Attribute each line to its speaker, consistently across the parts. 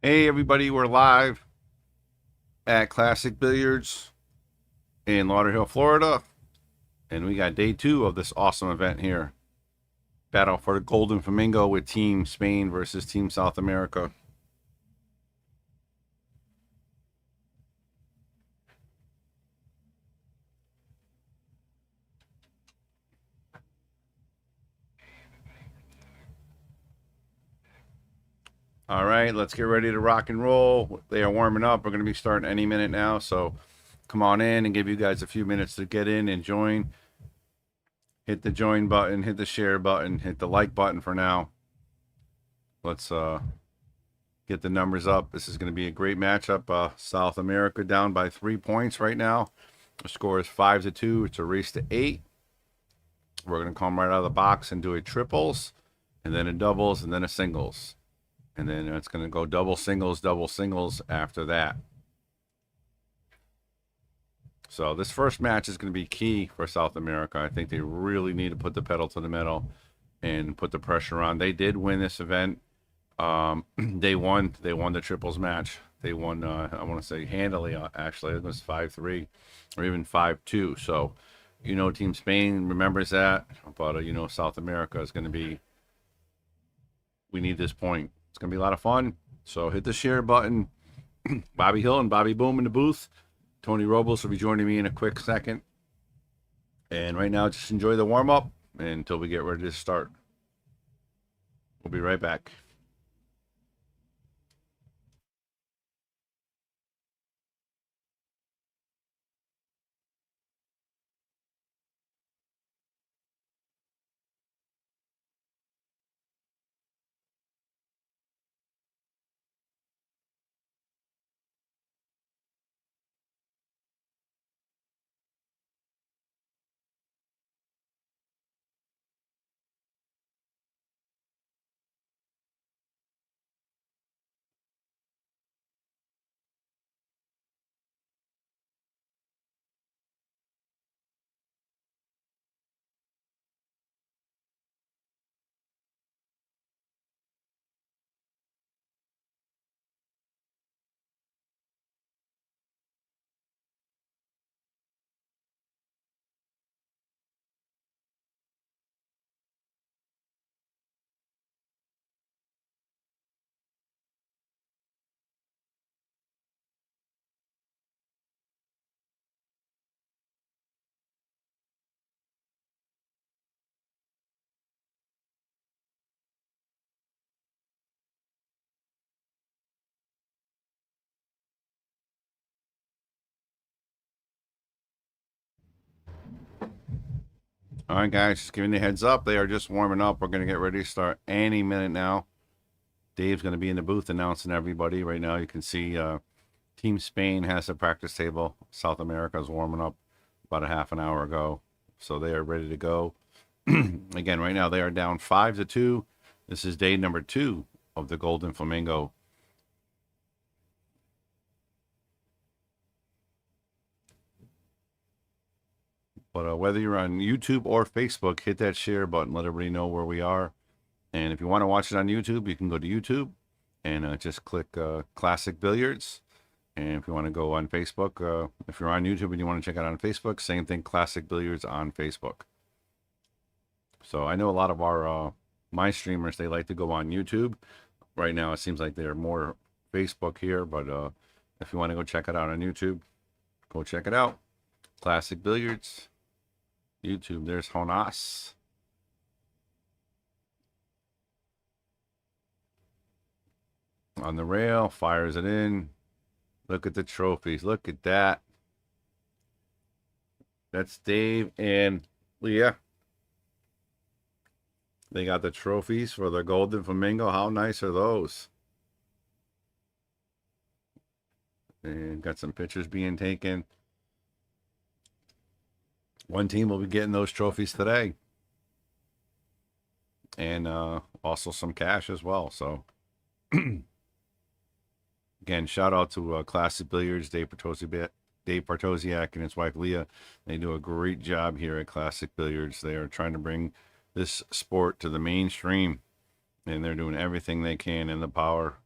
Speaker 1: Hey everybody, we're live at Classic Billiards in Lauderhill, Florida, and we got day two of this awesome event here. Battle for the Golden Flamingo with Team Spain versus Team South America. All right, let's get ready to rock and roll. They are warming up. We're going to be starting any minute now, so come on in and give you guys a few minutes to get in and join. Hit the join button, hit the share button, hit the like button for now. Let's get the numbers up. This is going to be a great matchup. South America down by 3 points right now. The score is 5-2. It's a race to 8. We're going to come right out of the box and do a triples, and then a doubles, and then a singles. And then it's going to go double singles after that. So this first match is going to be key for South America. I think they really need to put the pedal to the metal and put the pressure on. They did win this event. They won the triples match. They won, I want to say handily, actually. It was 5-3 or even 5-2. So, Team Spain remembers that. But, South America is going to be, we need this point. It's going to be a lot of fun. So hit the share button. Bobby Hill and Bobby Boom in the booth. Tony Robles will be joining me in a quick second. And right now, just enjoy the warm-up until we get ready to start. We'll be right back. All right, guys, just giving the heads up. They are just warming up. We're going to get ready to start any minute now. Dave's going to be in the booth announcing everybody. Right now, you can see Team Spain has a practice table. South America is warming up about a half an hour ago. So they are ready to go. Again, right now, they are down 5-2. This is day number 2 of the Golden Flamingo. But whether you're on YouTube or Facebook, hit that share button. Let everybody know where we are. And if you want to watch it on YouTube, you can go to YouTube and just click Classic Billiards. And if you want to go on Facebook, if you're on YouTube and you want to check it out on Facebook, same thing, Classic Billiards on Facebook. So I know a lot of our my streamers, they like to go on YouTube. Right now, it seems like they're more Facebook here, but if you want to go check it out on YouTube, go check it out. Classic Billiards, YouTube. There's Jonas. On the rail, fires it in. Look at the trophies. Look at that. That's Dave and Leah. They got the trophies for the Golden Flamingo. How nice are those? And got some pictures being taken. One team will be getting those trophies today. And also some cash as well. So, again, shout out to Classic Billiards, Dave Bartosiak and his wife Leah. They do a great job here at Classic Billiards. They are trying to bring this sport to the mainstream, and they're doing everything they can in the power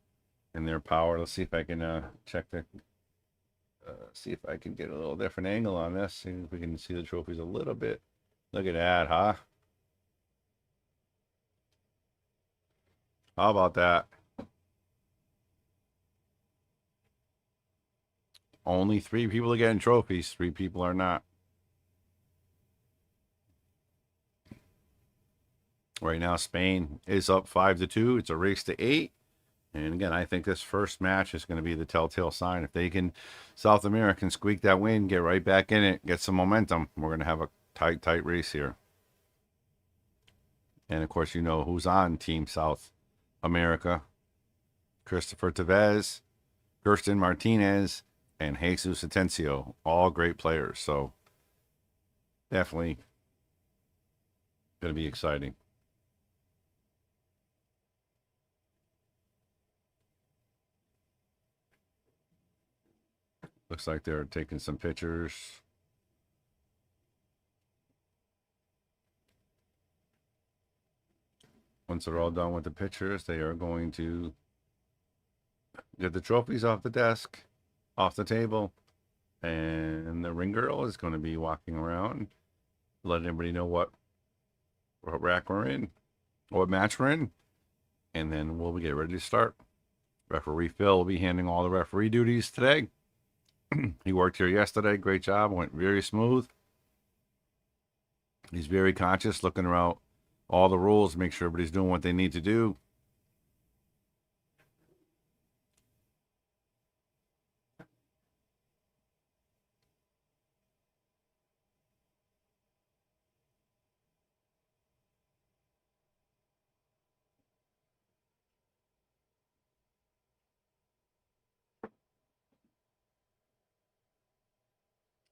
Speaker 1: in their power. Let's see if I can check the. See if I can get a little different angle on this. See if we can see the trophies a little bit. Look at that, huh? How about that? Only 3 people are getting trophies. 3 people are not. Right now, Spain is up 5-2. It's a race to 8. And again, I think this first match is going to be the telltale sign. If they can, South American squeak that win, get right back in it, get some momentum, we're going to have a tight race here. And of course, you know who's on Team South America: Christopher Tevez, Kirsten Martinez, and Jesus Atencio. All great players. So definitely going to be exciting. Looks like they're taking some pictures. Once they're all done with the pictures, they are going to get the trophies off the desk, off the table, and the ring girl is going to be walking around, letting everybody know what rack we're in, what match we're in, and then we'll get ready to start. Referee Phil will be handling all the referee duties today. He worked here yesterday. Great job. Went very smooth. He's very conscious, looking around all the rules, make sure everybody's doing what they need to do.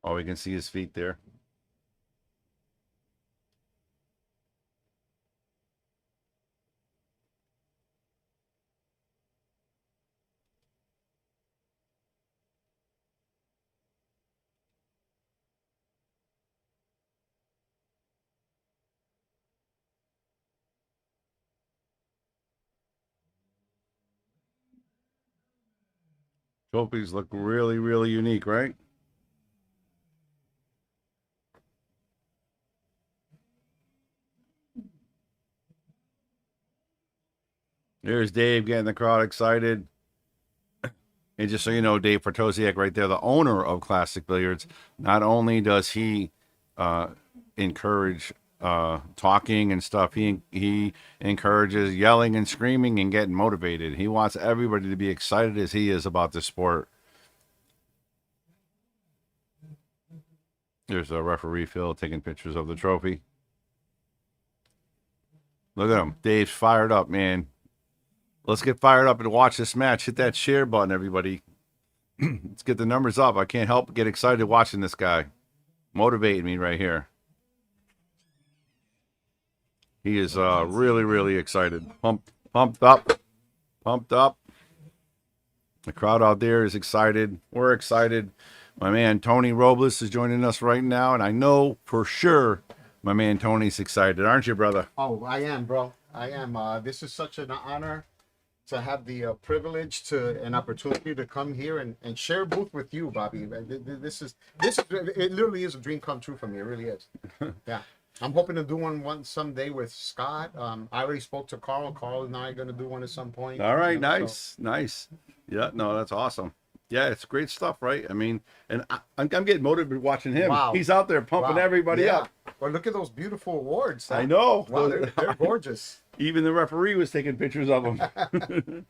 Speaker 1: Oh, we can see his feet there. Trophies look really, really unique, right? There's Dave getting the crowd excited. And just so you know, Dave Portosiak right there, the owner of Classic Billiards, not only does he encourage talking and stuff, he encourages yelling and screaming and getting motivated. He wants everybody to be excited as he is about the sport. There's a referee Phil taking pictures of the trophy. Look at him. Dave's fired up, man. Let's get fired up and watch this match. Hit that share button, everybody. Let's get the numbers up. I can't help but get excited watching this guy. Motivating me right here. He is really, really excited. Pumped up. Pumped up. The crowd out there is excited. We're excited. My man Tony Robles is joining us right now, and I know for sure my man Tony's excited. Aren't you, brother?
Speaker 2: Oh, I am, bro. I am. This is such an honor to have the privilege to an opportunity to come here and share a booth with you, Bobby. This is it literally is a dream come true for me. It really is. Yeah. I'm hoping to do one someday with Scott. I already spoke to Carl. Carl and I are going to do one at some point.
Speaker 1: All right, nice, so. Nice. Yeah, no, that's awesome. Yeah, it's great stuff, right? I mean, and I'm getting motivated watching him. Wow. He's out there pumping everybody up.
Speaker 2: Well, look at those beautiful awards.
Speaker 1: I know.
Speaker 2: Wow, they're gorgeous.
Speaker 1: Even the referee was taking pictures of them.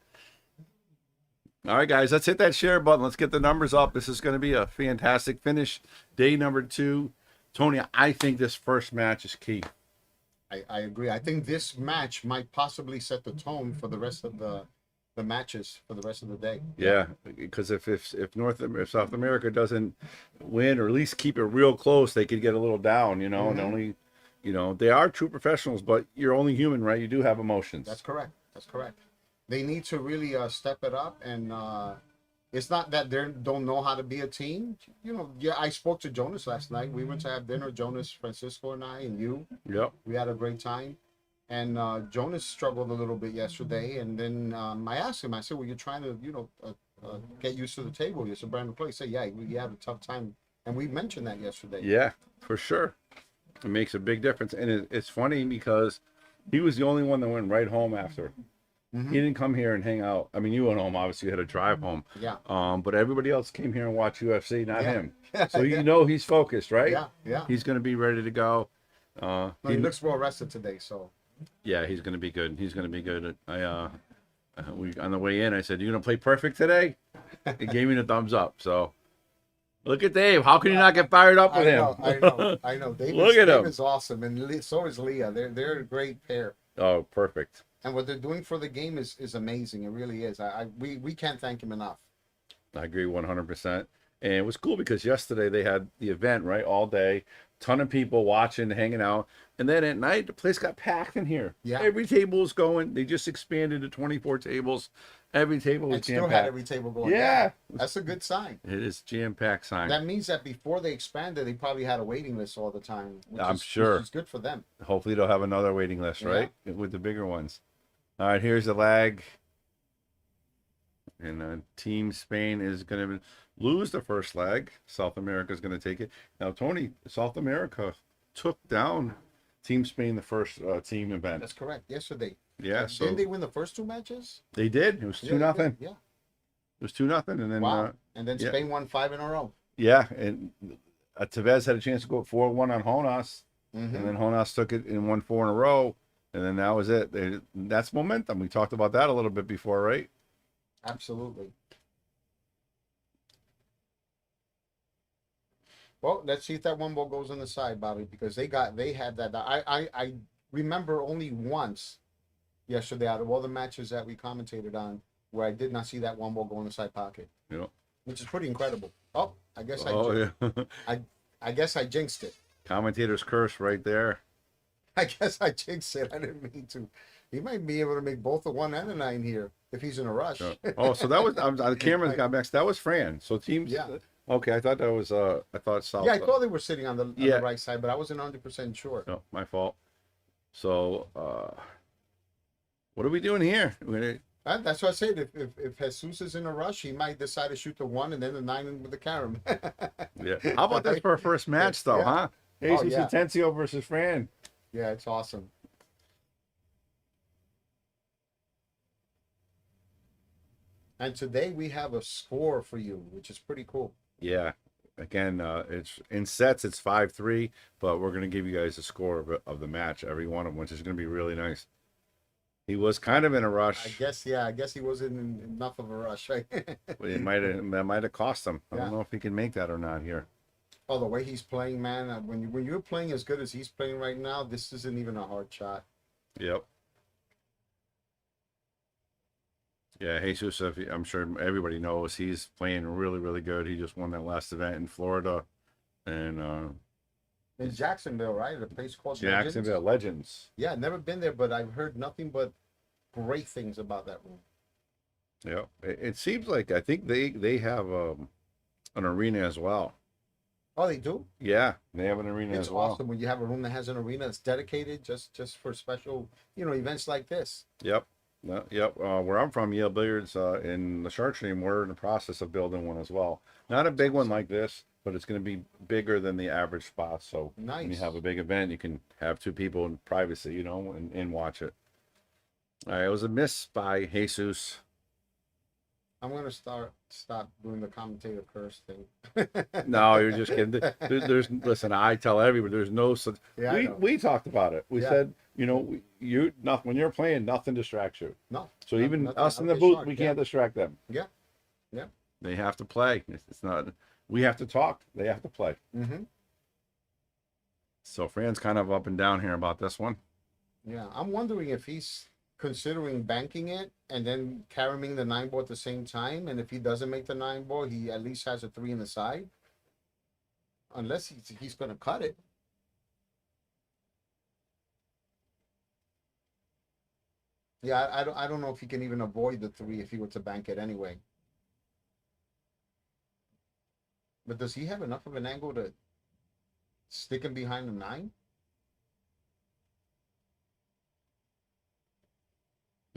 Speaker 1: All right, guys, let's hit that share button. Let's get the numbers up. This is going to be a fantastic finish. Day number 2. Tony, I think this first match is key.
Speaker 2: I agree. I think this match might possibly set the tone for the rest of the matches for the rest of the day.
Speaker 1: Yeah, because if South America doesn't win or at least keep it real close, they could get a little down, and only, they are true professionals, but you're only human, right? You do have emotions.
Speaker 2: That's correct. That's correct. They need to really step it up, and it's not that they don't know how to be a team. Yeah, I spoke to Jonas last night. We went to have dinner, Jonas, Francisco, and I, and you.
Speaker 1: Yep.
Speaker 2: We had a great time. And Jonas struggled a little bit yesterday. And then I asked him, I said, well, you're trying to, get used to the table. It's a brand new place. He said, yeah, we had a tough time. And we mentioned that yesterday.
Speaker 1: Yeah, for sure. It makes a big difference. And it's funny because he was the only one that went right home after.
Speaker 2: Mm-hmm.
Speaker 1: He didn't come here and hang out. I mean, you went home, obviously, you had to drive home.
Speaker 2: Yeah.
Speaker 1: But everybody else came here and watched UFC, not
Speaker 2: Yeah.
Speaker 1: him. So you know he's focused, right?
Speaker 2: Yeah. Yeah.
Speaker 1: He's going to be ready to go.
Speaker 2: No, he looks well rested today. So.
Speaker 1: Yeah, he's going to be good. He's going to be good. We on the way in, I said, "You going to play perfect today?" He gave me the thumbs up. So look at Dave. How can you not get fired up with him?
Speaker 2: I know.
Speaker 1: Look at him.
Speaker 2: David's awesome, and so is Leah. They're a great pair.
Speaker 1: Oh, perfect.
Speaker 2: And what they're doing for the game is amazing. It really is. We can't thank him enough.
Speaker 1: I agree 100%. And it was cool because yesterday they had the event, right, all day. Ton of people watching, hanging out. And then at night, the place got packed in here.
Speaker 2: Yeah.
Speaker 1: Every table was going. They just expanded to 24 tables. Every table was
Speaker 2: And still
Speaker 1: jam-packed.
Speaker 2: had every table going.
Speaker 1: Yeah.
Speaker 2: That's a good sign.
Speaker 1: It is jam-packed sign.
Speaker 2: That means that before they expanded, they probably had a waiting list all the time.
Speaker 1: I'm sure.
Speaker 2: Which is good for them.
Speaker 1: Hopefully they'll have another waiting list, right? With the bigger ones. All right, here's the lag. And Team Spain is going to lose the first leg. South America is going to take it. Now, Tony, South America took down Team Spain the first team event.
Speaker 2: That's correct. Yesterday.
Speaker 1: Yeah, so
Speaker 2: didn't they win the first two matches?
Speaker 1: they did. It was 2-0.
Speaker 2: Yeah.
Speaker 1: It was 2-0, and then
Speaker 2: Wow. And then
Speaker 1: yeah.
Speaker 2: Spain won 5 in a row.
Speaker 1: yeah, and Tevez had a chance to go 4-1 on Jonas,
Speaker 2: Mm-hmm.
Speaker 1: and then Jonas took it and won 4 in a row, and then that was it. That's momentum. We talked about that a little bit before, right?
Speaker 2: Absolutely. Well, let's see if that one ball goes on the side, Bobby, because they had that. I remember only once yesterday out of all the matches that we commentated on where I did not see that one ball go in the side pocket.
Speaker 1: Yeah.
Speaker 2: Which is pretty incredible. Oh, I guess
Speaker 1: Yeah.
Speaker 2: I guess I jinxed it.
Speaker 1: Commentator's curse right there.
Speaker 2: I guess I jinxed it. I didn't mean to. He might be able to make both a 1 and a 9 here if he's in a rush.
Speaker 1: Oh, so that was the cameras got back. That was Fran. So teams.
Speaker 2: Yeah.
Speaker 1: Okay, I thought that was I thought South.
Speaker 2: Yeah, I thought they were sitting on the right side, but I wasn't 100% sure.
Speaker 1: No, my fault. So what are we doing here?
Speaker 2: That's what I said. If Jesus is in a rush, he might decide to shoot the 1 and then the 9 with the carom.
Speaker 1: Yeah. How about this for a first match, though, huh? Jesus Atencio versus Fran.
Speaker 2: Yeah, it's awesome. And today we have a score for you, which is pretty cool.
Speaker 1: Yeah. Again, it's in sets. It's 5-3, but we're gonna give you guys a score of the match, every one of them, which is gonna be really nice. He was kind of in a rush.
Speaker 2: I guess he wasn't in enough of a rush, right?
Speaker 1: But that might have cost him. I don't know if he can make that or not here.
Speaker 2: Oh, the way he's playing, man. When you're playing as good as he's playing right now, this isn't even a hard shot.
Speaker 1: Yep. Yeah, Jesus, I'm sure everybody knows he's playing really, really good. He just won that last event in Florida, and
Speaker 2: in Jacksonville, right? A place called
Speaker 1: Jacksonville Legends.
Speaker 2: Yeah, never been there, but I've heard nothing but great things about that room.
Speaker 1: Yeah, it seems like I think they have an arena as well.
Speaker 2: Oh, they do?
Speaker 1: Yeah, they have an arena as well.
Speaker 2: It's awesome when you have a room that has an arena that's dedicated just for special, events like this.
Speaker 1: Yep. Yep. Where I'm from, Yale Billiards in the Shark Stream, we're in the process of building one as well. Not a big one like this, but it's going to be bigger than the average spot. So
Speaker 2: nice.
Speaker 1: When you have a big event, you can have 2 people in privacy, and watch it. All right, it was a miss by Jesus.
Speaker 2: I'm gonna stop doing the commentator curse thing.
Speaker 1: No, you're just kidding. Listen. I tell everybody there's no such.
Speaker 2: Yeah,
Speaker 1: we talked about it. We said when you're playing, nothing distracts you.
Speaker 2: No.
Speaker 1: So even
Speaker 2: nothing.
Speaker 1: us in the booth, we can't distract them.
Speaker 2: Yeah. Yeah.
Speaker 1: They have to play. It's not. We have to talk. They have to play.
Speaker 2: Mm-hmm.
Speaker 1: So Fran's kind of up and down here about this one.
Speaker 2: Yeah, I'm wondering if he's considering banking it and then carrying the 9 ball at the same time, and if he doesn't make the 9 ball, he at least has a 3 in the side. Unless he's going to cut it. Yeah, I don't know if he can even avoid the 3 if he were to bank it anyway. But does he have enough of an angle to stick him behind the 9?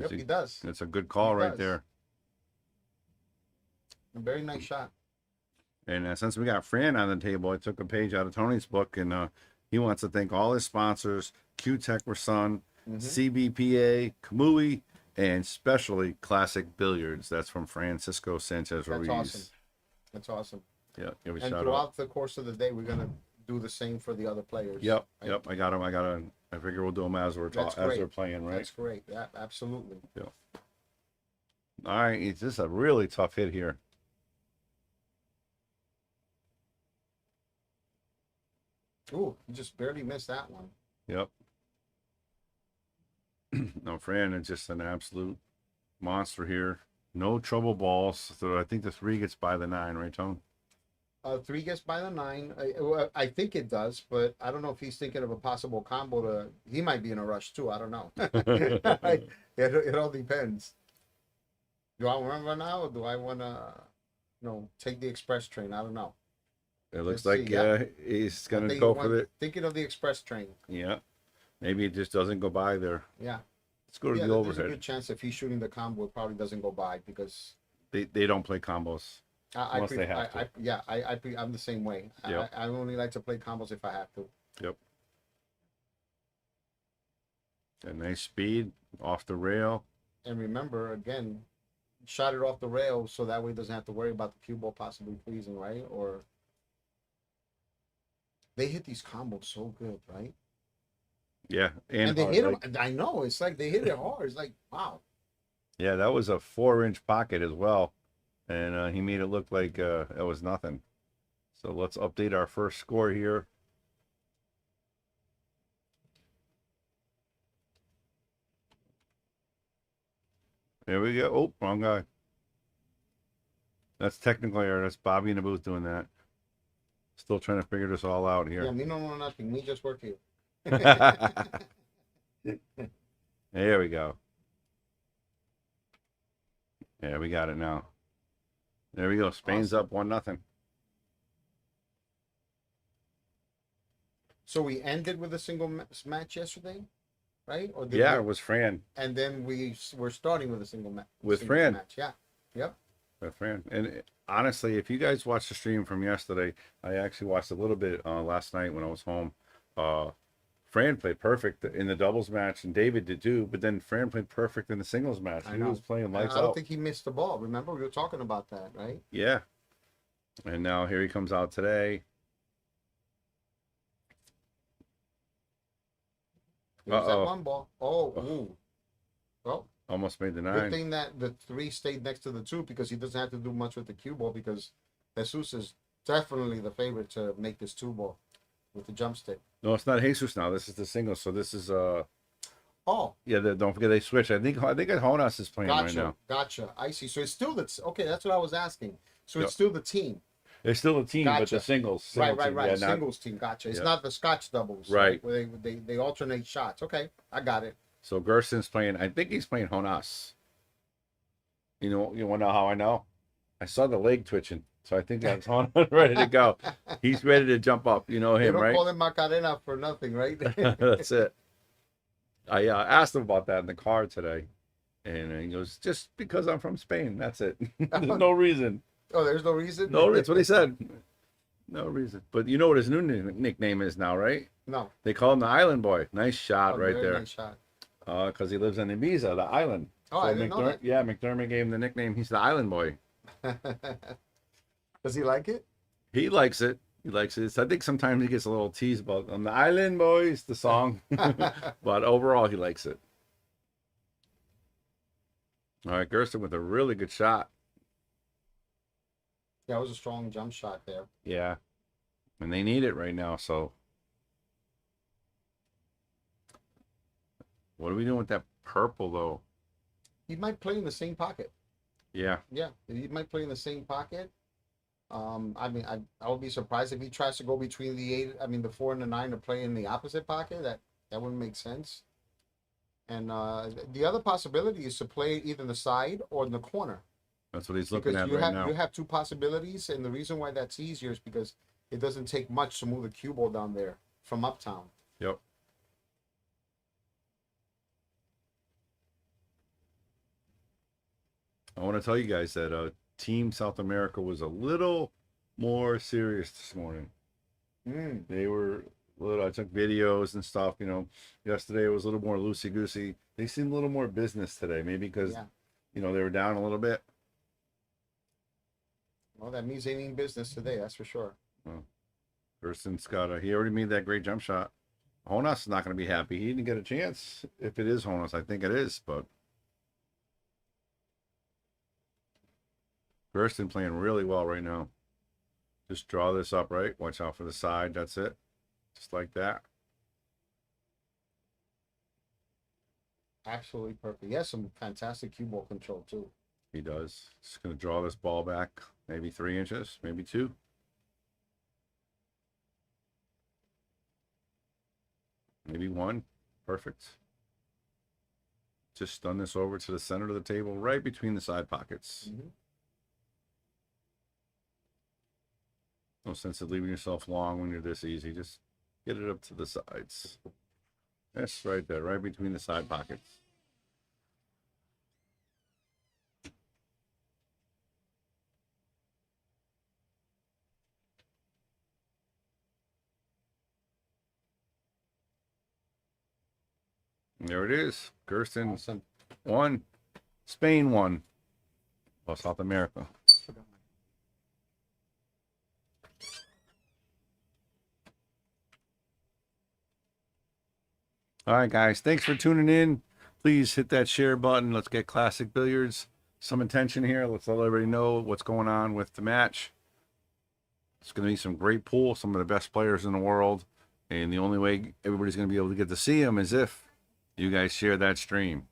Speaker 2: Yep, he does.
Speaker 1: It's a good call right
Speaker 2: does.
Speaker 1: there.
Speaker 2: A very nice shot.
Speaker 1: And since we got Fran on the table, I took a page out of Tony's book, and he wants to thank all his sponsors: Q-Tech Rasun, CBPA, Kamui, and especially Classic Billiards. That's from Francisco Sanchez Ruiz.
Speaker 2: That's awesome. That's awesome.
Speaker 1: Yeah, give a
Speaker 2: And
Speaker 1: shout
Speaker 2: throughout
Speaker 1: out.
Speaker 2: the course of the day, we're gonna do the same for the other players.
Speaker 1: Yep,
Speaker 2: right?
Speaker 1: yep. I got them. I figure we'll do them as
Speaker 2: That's
Speaker 1: as
Speaker 2: great.
Speaker 1: they're playing, right?
Speaker 2: That's great. Yeah, absolutely.
Speaker 1: Yeah. All right, it's just a really tough hit here.
Speaker 2: Ooh, you just barely missed that one.
Speaker 1: Yep. No, Fran is just an absolute monster here. No trouble balls. So I think the 3 gets by the 9, right, Tone?
Speaker 2: 3 gets by the 9. I think it does, but I don't know if he's thinking of a possible combo to. He might be in a rush too. I don't know. It all depends. Do I remember now, or do I want to, take the express train? I don't know.
Speaker 1: It looks
Speaker 2: Let's
Speaker 1: like
Speaker 2: see, yeah.
Speaker 1: he's going to
Speaker 2: Thinking
Speaker 1: go
Speaker 2: one-
Speaker 1: for it.
Speaker 2: Thinking of the express train.
Speaker 1: Yeah. Maybe it just doesn't go by there.
Speaker 2: Yeah.
Speaker 1: Let's go to
Speaker 2: Yeah,
Speaker 1: the
Speaker 2: there's a
Speaker 1: overhead.
Speaker 2: good chance if he's shooting the combo, it probably doesn't go by because
Speaker 1: They don't play combos.
Speaker 2: I'm the same way.
Speaker 1: Yep.
Speaker 2: I only like to play combos if I have to.
Speaker 1: Yep. A nice speed off the rail.
Speaker 2: And remember, again, shot it off the rail so that way it doesn't have to worry about the cue ball possibly freezing, right? Or they hit these combos so good, right?
Speaker 1: Yeah.
Speaker 2: And they
Speaker 1: hard,
Speaker 2: hit
Speaker 1: like-
Speaker 2: them. I know. It's like they hit it hard. It's like, wow.
Speaker 1: Yeah, that was a 4-inch pocket as well. And he made it look like it was nothing. So let's update our first score here. There we go. Oh, wrong guy. That's technical error. That's Bobby in the booth doing that. Still trying to figure this all out
Speaker 2: Yeah,
Speaker 1: here.
Speaker 2: me no know nothing. Me just work here.
Speaker 1: There we go. Yeah, we got it now. There we go. Spain's
Speaker 2: Awesome.
Speaker 1: up 1-0.
Speaker 2: So we ended with a single match yesterday, right? Or did
Speaker 1: Yeah,
Speaker 2: we-
Speaker 1: it was Fran.
Speaker 2: and then we're starting with a single match.
Speaker 1: With Fran.
Speaker 2: Match. Yeah. Yep.
Speaker 1: With Fran. And honestly, if you guys watched the stream from yesterday, I actually watched a little bit last night when I was home. Fran played perfect in the doubles match, and David did too. But then Fran played perfect in the singles match.
Speaker 2: I
Speaker 1: He
Speaker 2: know.
Speaker 1: was playing
Speaker 2: And
Speaker 1: lights
Speaker 2: I don't
Speaker 1: out.
Speaker 2: think he missed the ball. Remember, we were talking about that, right?
Speaker 1: Yeah. And now here he comes out today.
Speaker 2: There's that
Speaker 1: Uh-oh.
Speaker 2: one ball. Oh, ooh. Well,
Speaker 1: Almost made the
Speaker 2: good
Speaker 1: 9.
Speaker 2: thing that the 3 stayed next to the 2 because he doesn't have to do much with the cue ball because Jesus is definitely the favorite to make this 2 ball with the jump stick.
Speaker 1: No, it's not Jesus now. This is the singles. So this is
Speaker 2: Oh,
Speaker 1: yeah. Don't forget they switched. I think Jonas is playing right
Speaker 2: gotcha.
Speaker 1: now.
Speaker 2: Gotcha. I see. So it's still okay. That's what I was asking. So
Speaker 1: Yep.
Speaker 2: it's still the team.
Speaker 1: It's still a team, but
Speaker 2: Gotcha.
Speaker 1: the singles.
Speaker 2: Right.
Speaker 1: team, yeah, not-
Speaker 2: Singles team. Gotcha. It's
Speaker 1: Yeah.
Speaker 2: not the Scotch doubles.
Speaker 1: Right.
Speaker 2: Where they alternate shots. Okay. I got it.
Speaker 1: So Gerson's playing. I think he's playing Jonas. You want to know how I know? I saw the leg twitching, so I think that's Jonas ready to go. He's ready to jump up. You know
Speaker 2: They
Speaker 1: him,
Speaker 2: don't
Speaker 1: right?
Speaker 2: call him Macarena for nothing, right?
Speaker 1: That's it. I asked him about that in the car today, and he goes, "Just because I'm from Spain, that's it. There's no reason.
Speaker 2: Oh, there's no reason?
Speaker 1: No, that's what he said. No reason. But you know what his new nickname is now, right?
Speaker 2: No.
Speaker 1: They call him the Island Boy. Nice shot
Speaker 2: Oh,
Speaker 1: right
Speaker 2: very
Speaker 1: there.
Speaker 2: Nice shot.
Speaker 1: Because he lives in Ibiza, the island.
Speaker 2: Oh, I didn't know that.
Speaker 1: Yeah, McDermott gave him the nickname. He's the Island Boy.
Speaker 2: Does he like it?
Speaker 1: He likes it. He likes it. I think sometimes he gets a little teased about "I'm the Island Boys," the song. But overall, he likes it. All right, Gersten with a really good shot.
Speaker 2: Yeah, it was a strong jump shot there.
Speaker 1: Yeah. And they need it right now, so. What are we doing with that purple, though?
Speaker 2: He might play in the same pocket.
Speaker 1: Yeah.
Speaker 2: Yeah, he might play in the same pocket. I mean, I would be surprised if he tries to go between the 4 and the 9 to play in the opposite pocket. That wouldn't make sense. And the other possibility is to play either in the side or in the corner.
Speaker 1: That's what he's looking
Speaker 2: Because
Speaker 1: at
Speaker 2: you
Speaker 1: right
Speaker 2: have
Speaker 1: now.
Speaker 2: you have 2 possibilities, and the reason why that's easier is because it doesn't take much to move the cue ball down there from uptown.
Speaker 1: Yep. I want to tell you guys that Team South America was a little more serious this morning.
Speaker 2: Mm,
Speaker 1: They were little. I took videos and stuff. Yesterday it was a little more loosey goosey. They seemed a little more business today. Maybe because
Speaker 2: yeah.
Speaker 1: they were down a little bit.
Speaker 2: Well, that means they mean business today. That's for sure.
Speaker 1: Well, Kirsten's he already made that great jump shot. Honas is not going to be happy. He didn't get a chance. If it is Honas, I think it is. But Kirsten playing really well right now. Just draw this up right. Watch out for the side. That's it. Just like that.
Speaker 2: Absolutely perfect. He has some fantastic cue ball control too.
Speaker 1: He does. Just going to draw this ball back. Maybe 3 inches. Maybe 2. Maybe 1. Perfect. Just stun this over to the center of the table, right between the side pockets.
Speaker 2: Mm-hmm.
Speaker 1: No sense of leaving yourself long when you're this easy. Just get it up to the sides. That's right there, right between the side pockets. And there it is. Kirsten
Speaker 2: Awesome.
Speaker 1: won. Spain won. Well, South America. All right, guys. Thanks for tuning in. Please hit that share button. Let's get Classic Billiards some attention here. Let's let everybody know what's going on with the match. It's going to be some great pool, some of the best players in the world. And the only way everybody's going to be able to get to see them is if you guys share that stream.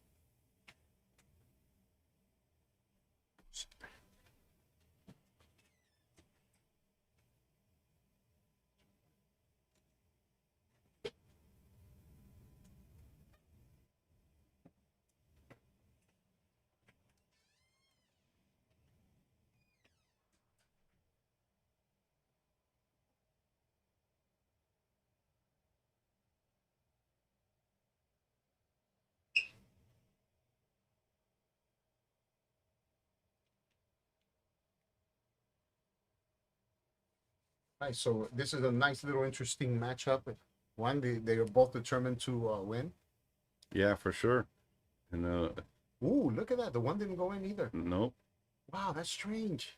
Speaker 2: Nice. So this is a nice little interesting matchup. One, they are both determined to win.
Speaker 1: Yeah, for sure. And
Speaker 2: Ooh, look at that. The one didn't go in either.
Speaker 1: nope.
Speaker 2: Wow, that's strange.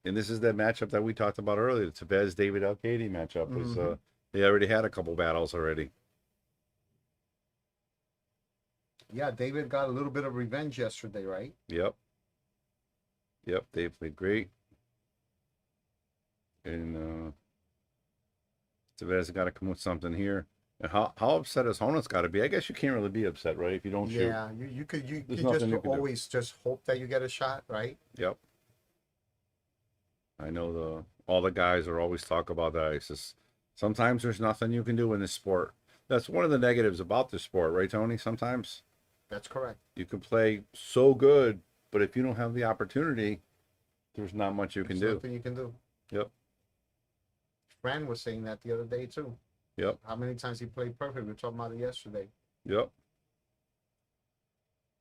Speaker 1: And this is that matchup that we talked about earlier. The Tevez David Alcade matchup was
Speaker 2: Mhm.
Speaker 1: they already had a couple battles already.
Speaker 2: Yeah, David got a little bit of revenge yesterday, right?
Speaker 1: Yep. Yep, they played great. And Tevez got to come with something here. And how upset has Honas got to be? I guess you can't really be upset, right? If you don't shoot.
Speaker 2: Yeah, you could
Speaker 1: There's
Speaker 2: just
Speaker 1: nothing you can do.
Speaker 2: always just hope that you get a shot, right?
Speaker 1: Yep. I know all the guys are always talk about that. It's just sometimes there's nothing you can do in this sport. That's one of the negatives about this sport, right, Tony? Sometimes
Speaker 2: That's correct.
Speaker 1: you can play so good, but if you don't have the opportunity, there's not much you can
Speaker 2: There's
Speaker 1: do.
Speaker 2: nothing you can do.
Speaker 1: Yep.
Speaker 2: Fran was saying that the other day too.
Speaker 1: Yep.
Speaker 2: How many times he played perfect? We were talking about it yesterday.
Speaker 1: Yep.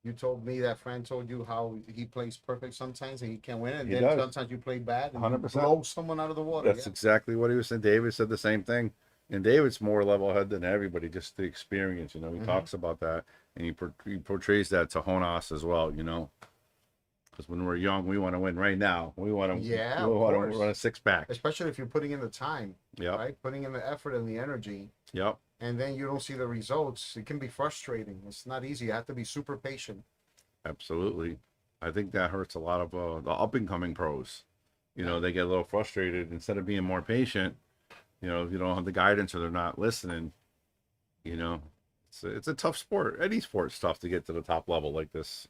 Speaker 2: You told me that Fran told you how he plays perfect sometimes and he can't win it. And
Speaker 1: He
Speaker 2: then
Speaker 1: does.
Speaker 2: sometimes you play bad and you
Speaker 1: 100%.
Speaker 2: blow someone out of the water.
Speaker 1: That's exactly what he was saying. David said the same thing. And David's more level-headed than everybody, just the experience, he talks about that. And he portrays that to Honas as well, Because when we're young, we want to win right now. We want to,
Speaker 2: Yeah,
Speaker 1: we
Speaker 2: of
Speaker 1: want
Speaker 2: course.
Speaker 1: to run a six-pack.
Speaker 2: Especially if you're putting in the time,
Speaker 1: Yep.
Speaker 2: right? Putting in the effort and the energy.
Speaker 1: Yep.
Speaker 2: And then you don't see the results. It can be frustrating. It's not easy. You have to be super patient.
Speaker 1: Absolutely. I think that hurts a lot of the up-and-coming pros. They get a little frustrated instead of being more patient. If you don't have the guidance or they're not listening, it's a tough sport. Any sport's tough to get to the top level like this.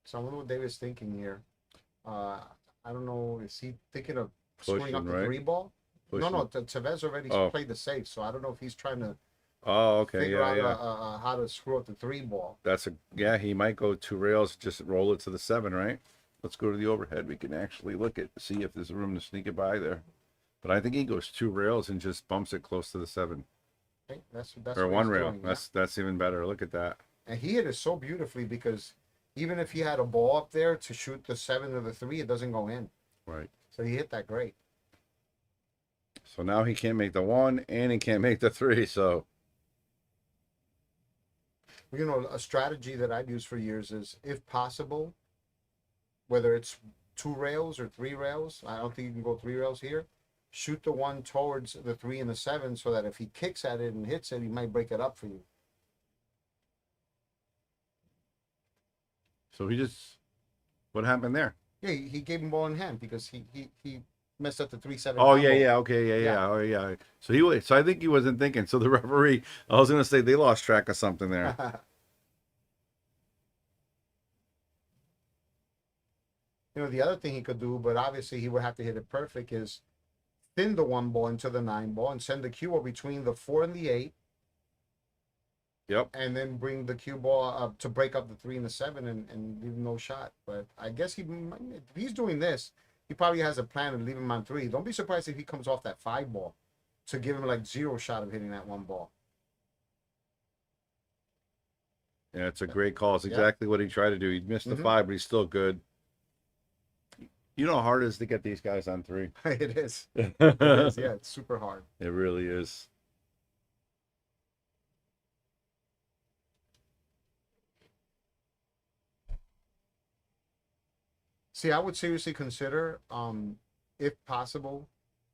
Speaker 2: So I wonder what David's thinking here. I don't know. Is he thinking of swinging up
Speaker 1: Pushing,
Speaker 2: the
Speaker 1: right?
Speaker 2: three ball?
Speaker 1: Pushing.
Speaker 2: No. Tevez already
Speaker 1: Oh.
Speaker 2: played the safe, so I don't know if he's trying to
Speaker 1: Oh, okay.
Speaker 2: figure
Speaker 1: Yeah,
Speaker 2: out
Speaker 1: yeah.
Speaker 2: how to screw up the three ball.
Speaker 1: He might go 2 rails, just roll it to the 7, right? Let's go to the overhead. We can actually see if there's room to sneak it by there. But I think he goes 2 rails and just bumps it close to the 7.
Speaker 2: Okay? That's
Speaker 1: or
Speaker 2: what
Speaker 1: one
Speaker 2: he's
Speaker 1: rail.
Speaker 2: doing. Yeah.
Speaker 1: That's even better. Look at that.
Speaker 2: And he hit it so beautifully because even if he had a ball up there to shoot the 7 or the 3, it doesn't go in.
Speaker 1: Right.
Speaker 2: So he hit that great.
Speaker 1: So now he can't make the 1 and he can't make the 3. So
Speaker 2: You know, a strategy that I've used for years is, if possible, whether it's 2 rails or 3 rails, I don't think you can go 3 rails here. Shoot the 1 towards the 3 and the 7 so that if he kicks at it and hits it, he might break it up for you.
Speaker 1: so he just what happened there?
Speaker 2: Yeah, he gave him ball in hand because he messed up the 3-7
Speaker 1: Oh yeah,
Speaker 2: combo.
Speaker 1: yeah, okay, yeah,
Speaker 2: Yeah.
Speaker 1: yeah, oh yeah. So so I think he wasn't thinking. So the referee, I was gonna say they lost track of something there.
Speaker 2: You know, the other thing he could do, but obviously he would have to hit it perfect, is thin the 1 ball into the 9 ball and send the cue ball between the 4 and the 8,
Speaker 1: Yep.
Speaker 2: and then bring the cue ball up to break up the 3 and the 7 and leave him no shot. But I guess if he's doing this, he probably has a plan to leave him on 3. Don't be surprised if he comes off that 5 ball to give him like 0 shot of hitting that 1 ball.
Speaker 1: Yeah, it's a great call. It's exactly what he tried to do. He missed the 5, but he's still good. You know how hard it is to get these guys on 3.
Speaker 2: It is. It is. Yeah, it's super hard.
Speaker 1: It really is.
Speaker 2: See, I would seriously consider, if possible,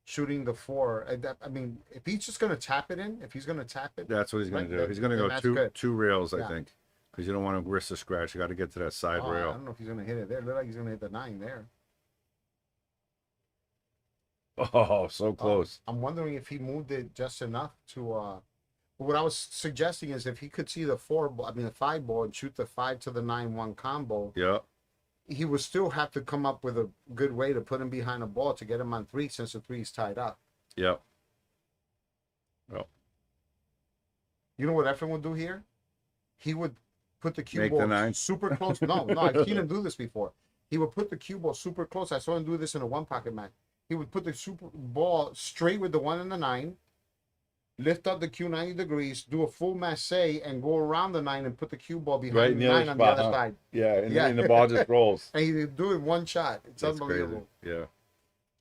Speaker 2: shooting the 4. I mean, if he's just gonna tap it in, if he's gonna tap it,
Speaker 1: That's what he's going
Speaker 2: right,
Speaker 1: to do. He's going to go
Speaker 2: that's
Speaker 1: two
Speaker 2: good.
Speaker 1: two rails, I
Speaker 2: Yeah.
Speaker 1: think, because you don't want to risk a scratch. You got to get to that side
Speaker 2: I
Speaker 1: rail.
Speaker 2: don't know if he's gonna hit it there. It looked like he's gonna hit the 9 there.
Speaker 1: Oh, so close.
Speaker 2: I'm wondering if he moved it just enough to. What I was suggesting is if he could see the 4 ball, I mean the 5 ball, and shoot the 5 to the 9-1 combo,
Speaker 1: Yeah.
Speaker 2: he would still have to come up with a good way to put him behind a ball to get him on 3, since the 3 is tied up.
Speaker 1: Yep. Well,
Speaker 2: You know what Efren would do here? He would put the cue
Speaker 1: Make the
Speaker 2: ball
Speaker 1: 9.
Speaker 2: super close. No, I've seen him do this before. He would put the cue ball super close. I saw him do this in a 1 pocket match. He would put the super ball straight with the 1 and the 9, lift up the cue 90 degrees, do a full masse, and go around the 9 and put the cue ball behind
Speaker 1: right
Speaker 2: the
Speaker 1: in the
Speaker 2: 9
Speaker 1: other
Speaker 2: on the
Speaker 1: spot.
Speaker 2: other
Speaker 1: Huh?
Speaker 2: side.
Speaker 1: Yeah,
Speaker 2: Yeah.
Speaker 1: and the ball just rolls.
Speaker 2: And he would do it 1 shot. It's
Speaker 1: That's
Speaker 2: unbelievable.
Speaker 1: crazy. Yeah.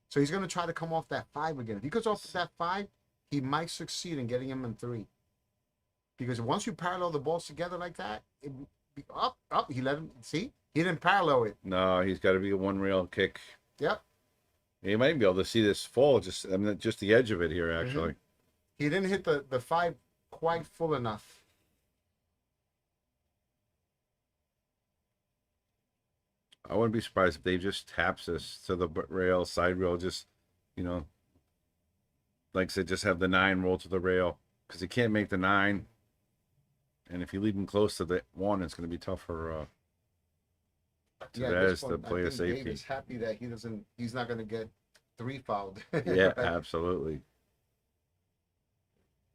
Speaker 2: So he's going to try to come off that 5 again. If he goes off that 5, he might succeed in getting him in 3. Because once you parallel the balls together like that, up, he let him, see? He didn't parallel it.
Speaker 1: No, he's got to be a 1 rail kick.
Speaker 2: Yep.
Speaker 1: You might be able to see this fall, just the edge of it here,
Speaker 2: Mm-hmm.
Speaker 1: actually.
Speaker 2: He didn't hit the 5 quite full enough.
Speaker 1: I wouldn't be surprised if they just taps this to the rail, side rail, just, like I said, just have the 9 roll to the rail, because he can't make the 9. And if you leave him close to the 1, it's going to be tough for
Speaker 2: At
Speaker 1: Tevez
Speaker 2: this
Speaker 1: to
Speaker 2: point,
Speaker 1: play
Speaker 2: I
Speaker 1: a
Speaker 2: think Dave
Speaker 1: safety.
Speaker 2: is happy that he's not going to get 3 fouled.
Speaker 1: Yeah,
Speaker 2: Right?
Speaker 1: absolutely.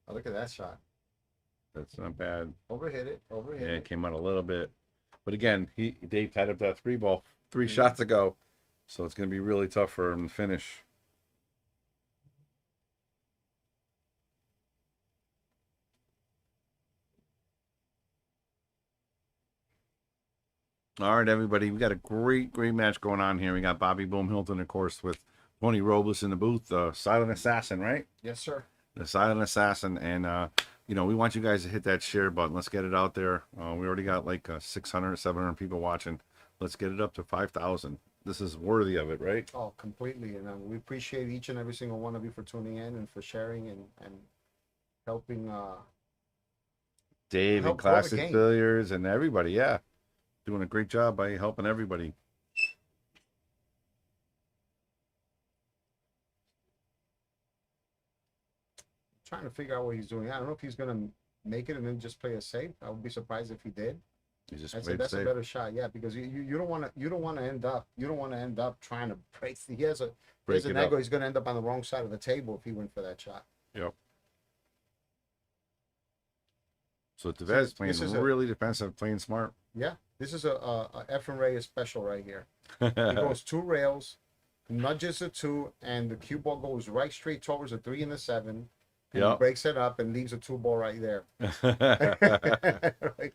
Speaker 2: Oh, look at that shot.
Speaker 1: That's not bad.
Speaker 2: Overhit it.
Speaker 1: Yeah, it came out a little bit. But again, Dave tied up that 3 ball 3 shots ago. So it's going to be really tough for him to finish. All right, everybody. We got a great match going on here. We got Bobby Boom Hilton, of course, with Tony Robles in the booth. Silent Assassin, right?
Speaker 2: Yes, sir.
Speaker 1: The Silent Assassin. And, we want you guys to hit that share button. Let's get it out there. We already got like 600, 700 people watching. Let's get it up to 5,000. This is worthy of it, right?
Speaker 2: Oh, completely. And we appreciate each and every single one of you for tuning in and for sharing and helping.
Speaker 1: Dave
Speaker 2: Help
Speaker 1: and
Speaker 2: grow the
Speaker 1: Classic
Speaker 2: game.
Speaker 1: Billiards and everybody, yeah. Doing a great job by helping everybody.
Speaker 2: Trying to figure out what he's doing. I don't know if he's going to make it and then just play a safe. I would be surprised if he did.
Speaker 1: You just
Speaker 2: That's
Speaker 1: played
Speaker 2: a
Speaker 1: safe.
Speaker 2: better shot, yeah, because you don't want to end up trying to break. He has
Speaker 1: Break
Speaker 2: an
Speaker 1: it up.
Speaker 2: ego. He's going to end up on the wrong side of the table if he went for that shot.
Speaker 1: Yep. So Tevez playing
Speaker 2: this is
Speaker 1: really defensive, playing smart.
Speaker 2: Yeah, this is a Efren Reyes special right here. He goes 2 rails, nudges a 2, and the cue ball goes right straight towards the 3 and the 7. and he
Speaker 1: Yep.
Speaker 2: breaks it up and leaves a 2-ball right there. Right?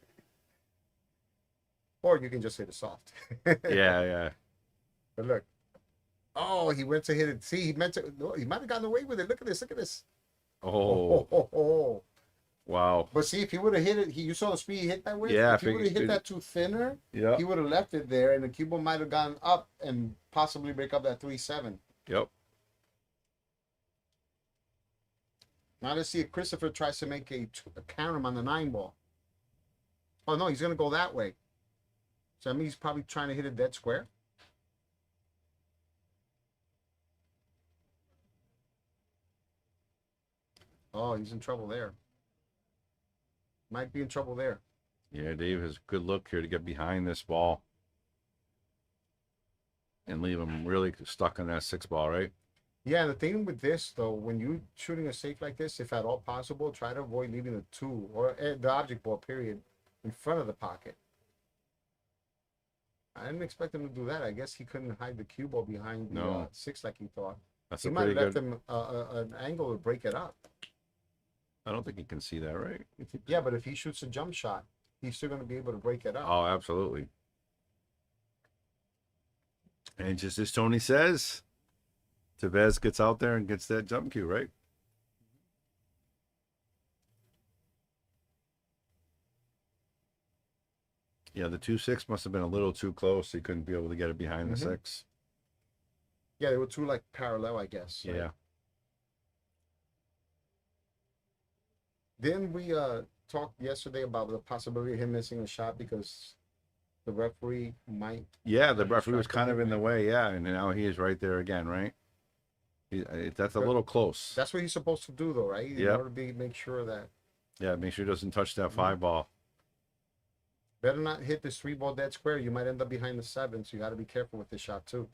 Speaker 2: Or you can just hit it soft.
Speaker 1: Yeah, yeah.
Speaker 2: But look, oh, he went to hit it. See, he meant to. No, he might have gotten away with it. Look at this. Look at this.
Speaker 1: Oh,
Speaker 2: Oh.
Speaker 1: wow.
Speaker 2: But see, if he would have hit it, you saw the speed he hit that with.
Speaker 1: Yeah,
Speaker 2: If he would have hit that too thinner,
Speaker 1: Yep.
Speaker 2: he would have left it there, and the cue ball might have gone up and possibly break up that 3-7.
Speaker 1: Yep.
Speaker 2: Now let's see if Christopher tries to make a carom on the 9-ball. Oh no, he's gonna go that way. So that means he's probably trying to hit a dead square. Oh, he's in trouble there. Might be in trouble there.
Speaker 1: Yeah, Dave has a good look here to get behind this ball and leave him really stuck on that 6-ball, right?
Speaker 2: Yeah, the thing with this though, when you're shooting a safe like this, if at all possible, try to avoid leaving the 2 or the object ball period in front of the pocket. I didn't expect him to do that. I guess he couldn't hide the cue ball behind the
Speaker 1: No.
Speaker 2: 6 like he thought.
Speaker 1: That's
Speaker 2: He
Speaker 1: a
Speaker 2: might
Speaker 1: pretty
Speaker 2: have left
Speaker 1: good.
Speaker 2: him an angle to break it up.
Speaker 1: I don't think he can see that, right?
Speaker 2: Yeah, but if he shoots a jump shot, he's still going to be able to break it up.
Speaker 1: Oh, absolutely. And just as Tony says, Tevez gets out there and gets that jump cue, right? Yeah, the 2-6 must have been a little too close. He couldn't be able to get it behind the 6.
Speaker 2: Yeah, they were 2 like parallel, I guess. Right?
Speaker 1: Yeah.
Speaker 2: Didn't we talk yesterday about the possibility of him missing a shot because the referee might?
Speaker 1: Yeah, the referee was kind of in the way. Yeah, and now he is right there again, right? That's a little close.
Speaker 2: That's what he's supposed to do, though, right? In
Speaker 1: Yep.
Speaker 2: order to make sure that
Speaker 1: Yeah, make sure he doesn't touch that 5-ball.
Speaker 2: better not hit this 3-ball dead square. You might end up behind the 7, so you got to be careful with this shot too.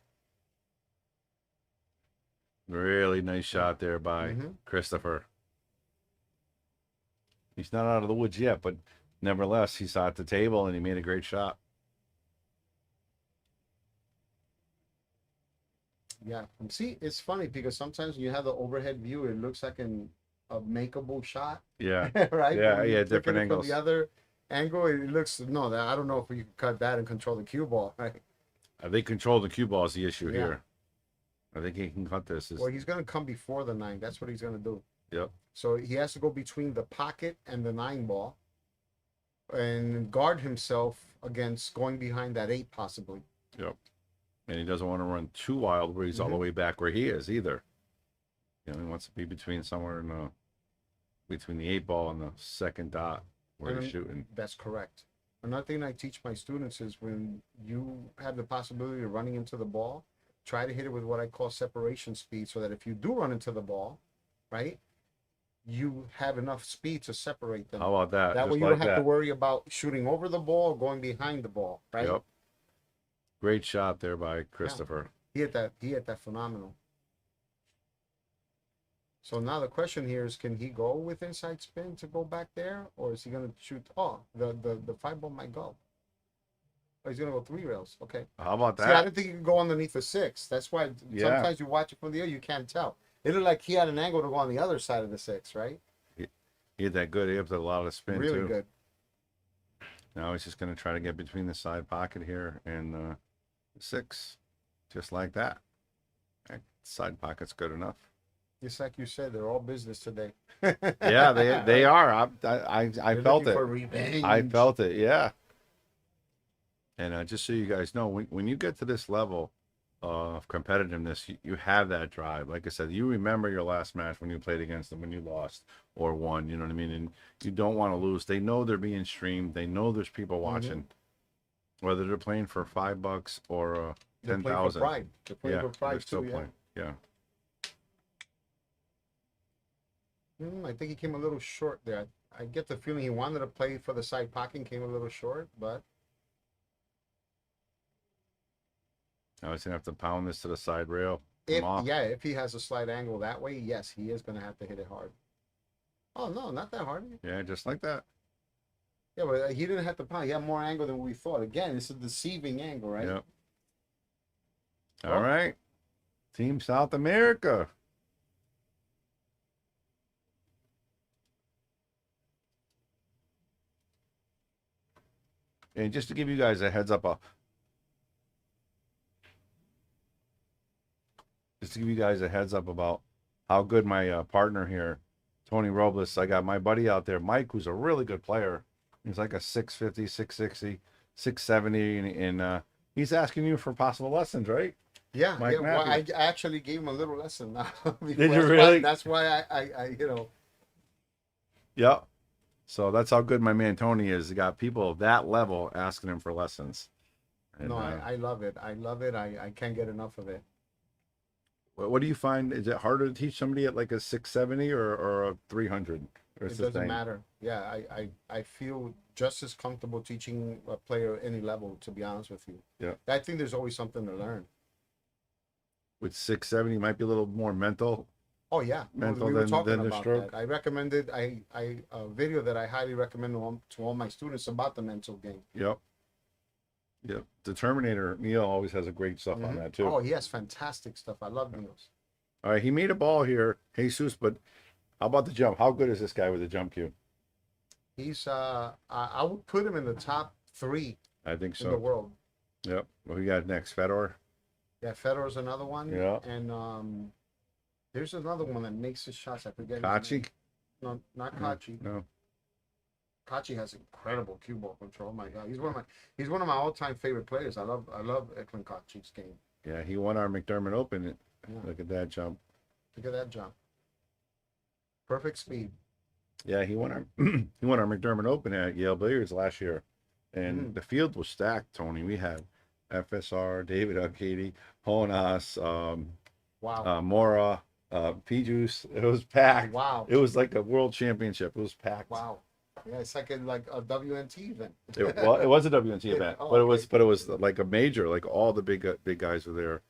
Speaker 1: Really nice shot there by Christopher. He's not out of the woods yet, but nevertheless, he saw at the table and he made a great shot.
Speaker 2: Yeah, and see, it's funny because sometimes when you have the overhead view, it looks like a makeable shot,
Speaker 1: Yeah,
Speaker 2: right?
Speaker 1: yeah,
Speaker 2: When you
Speaker 1: yeah,
Speaker 2: look at
Speaker 1: different
Speaker 2: it
Speaker 1: angles.
Speaker 2: From the other angle, it looks no. That I don't know if we can cut that and control the cue ball, right?
Speaker 1: I think control the cue ball is the issue
Speaker 2: Yeah.
Speaker 1: here. I think he can cut this.
Speaker 2: Well, he's gonna come before the 9. That's what he's gonna do.
Speaker 1: Yep.
Speaker 2: So he has to go between the pocket and the 9-ball, and guard himself against going behind that 8 possibly.
Speaker 1: Yep. And he doesn't want to run too wild where he's all the way back where he is either. You know, he wants to be between somewhere in the between the 8-ball and the 2nd dot where he's shooting.
Speaker 2: That's correct. Another thing I teach my students is when you have the possibility of running into the ball, try to hit it with what I call separation speed, so that if you do run into the ball, right, you have enough speed to separate them.
Speaker 1: How about that?
Speaker 2: That
Speaker 1: Just
Speaker 2: way you
Speaker 1: like
Speaker 2: don't have
Speaker 1: that.
Speaker 2: to worry about shooting over the ball or going behind the ball, right?
Speaker 1: Yep. Great shot there by Christopher.
Speaker 2: He hit that phenomenal. So now the question here is, can he go with inside spin to go back there, or is he gonna shoot? Oh, the 5-ball might go. Oh, he's gonna go 3 rails. Okay.
Speaker 1: How about
Speaker 2: See, I
Speaker 1: that?
Speaker 2: didn't think he could go underneath the 6. That's why
Speaker 1: Yeah.
Speaker 2: sometimes you watch it from the air, you can't tell. It looked like he had an angle to go on the other side of the 6, right?
Speaker 1: He hit that good. He had a lot of spin
Speaker 2: Really
Speaker 1: too.
Speaker 2: good.
Speaker 1: Now he's just going to try to get between the side pocket here and the 6, just like that. That side pocket's good enough.
Speaker 2: Just like you said, they're all business today.
Speaker 1: Yeah, they are. I
Speaker 2: They're
Speaker 1: felt
Speaker 2: looking
Speaker 1: it.
Speaker 2: for revenge.
Speaker 1: I felt it. Yeah. And just so you guys know, when you get to this level of competitiveness, you have that drive. Like I said, you remember your last match when you played against them, when you lost or won. You know what I mean? And you don't want to lose. They know they're being streamed. They know there's people watching, whether they're playing for $5 or
Speaker 2: They're playing for
Speaker 1: 10,000.
Speaker 2: pride. They're playing
Speaker 1: Yeah,
Speaker 2: for pride
Speaker 1: they're still
Speaker 2: too.
Speaker 1: playing. Yeah.
Speaker 2: I think he came a little short there. I get the feeling he wanted to play for the side pocket, came a little short, but
Speaker 1: Now he's gonna have to pound this to the side rail. Come off.
Speaker 2: if he has a slight angle that way, yes, he is going to have to hit it hard. Oh no, not that hard.
Speaker 1: Yeah, just like that.
Speaker 2: Yeah, but he didn't have to pound. He had more angle than we thought. Again, it's a deceiving angle, right?
Speaker 1: Yep.
Speaker 2: Well-
Speaker 1: All right. Team South America. And just to give you guys a heads up, just to give you guys a heads up about how good my partner here, Tony Robles, I got my buddy out there, Mike, who's a really good player. He's like a 650, 660, 670, and he's asking you for possible lessons, right?
Speaker 2: Yeah,
Speaker 1: Mike
Speaker 2: yeah. Well, I
Speaker 1: Matthews.
Speaker 2: actually gave him a little lesson now.
Speaker 1: Did you
Speaker 2: That's
Speaker 1: really?
Speaker 2: that's why you know.
Speaker 1: Yeah. So that's how good my man Tony is. He got people of that level asking him for lessons. And
Speaker 2: No, I love it. I love it. I can't get enough of it.
Speaker 1: what do you find? Is it harder to teach somebody at like a 670 or a 300? Or it's
Speaker 2: It
Speaker 1: the
Speaker 2: doesn't
Speaker 1: same?
Speaker 2: matter. Yeah, I feel just as comfortable teaching a player at any level, to be honest with you.
Speaker 1: Yeah.
Speaker 2: I think there's always something to learn.
Speaker 1: With 670, might be a little more mental,
Speaker 2: Oh yeah,
Speaker 1: mental
Speaker 2: we were
Speaker 1: than
Speaker 2: talking
Speaker 1: the
Speaker 2: about
Speaker 1: stroke.
Speaker 2: that. I recommended I a video that I highly recommend to all my students about the mental game.
Speaker 1: Yep. Yep. The Terminator, Neil always has a great stuff on that too.
Speaker 2: Oh, he has fantastic stuff. I love Neos.
Speaker 1: All right, he made a ball here, Jesus, but how about the jump? How good is this guy with the jump cue?
Speaker 2: He's I would put him in the top 3
Speaker 1: I think
Speaker 2: in the
Speaker 1: so.
Speaker 2: world.
Speaker 1: Yep. What we got next? Fedor?
Speaker 2: Yeah, Federer's another one.
Speaker 1: Yeah.
Speaker 2: And there's another one that makes his shots. I forget his
Speaker 1: Kachi?
Speaker 2: name. No, not Kachi.
Speaker 1: No.
Speaker 2: Kachi has incredible cue ball control. Oh my God, he's one of my all-time favorite players. I love Eklund Kachi's game.
Speaker 1: Yeah, he won our McDermott Open.
Speaker 2: Yeah.
Speaker 1: Look at that jump.
Speaker 2: Look at that jump. Perfect speed.
Speaker 1: Yeah, he won our he won our McDermott Open at Yale Billiards last year, and the field was stacked. Tony, we had FSR, David Arcady, Honas,
Speaker 2: Wow.
Speaker 1: Mora, P-Juice. It was packed.
Speaker 2: Wow.
Speaker 1: It was like a world championship. It was packed.
Speaker 2: Wow. Yeah, it's like a WNT event.
Speaker 1: Well, it was a WNT event,
Speaker 2: Oh,
Speaker 1: but
Speaker 2: okay.
Speaker 1: it was like a major. Like all the big guys were there,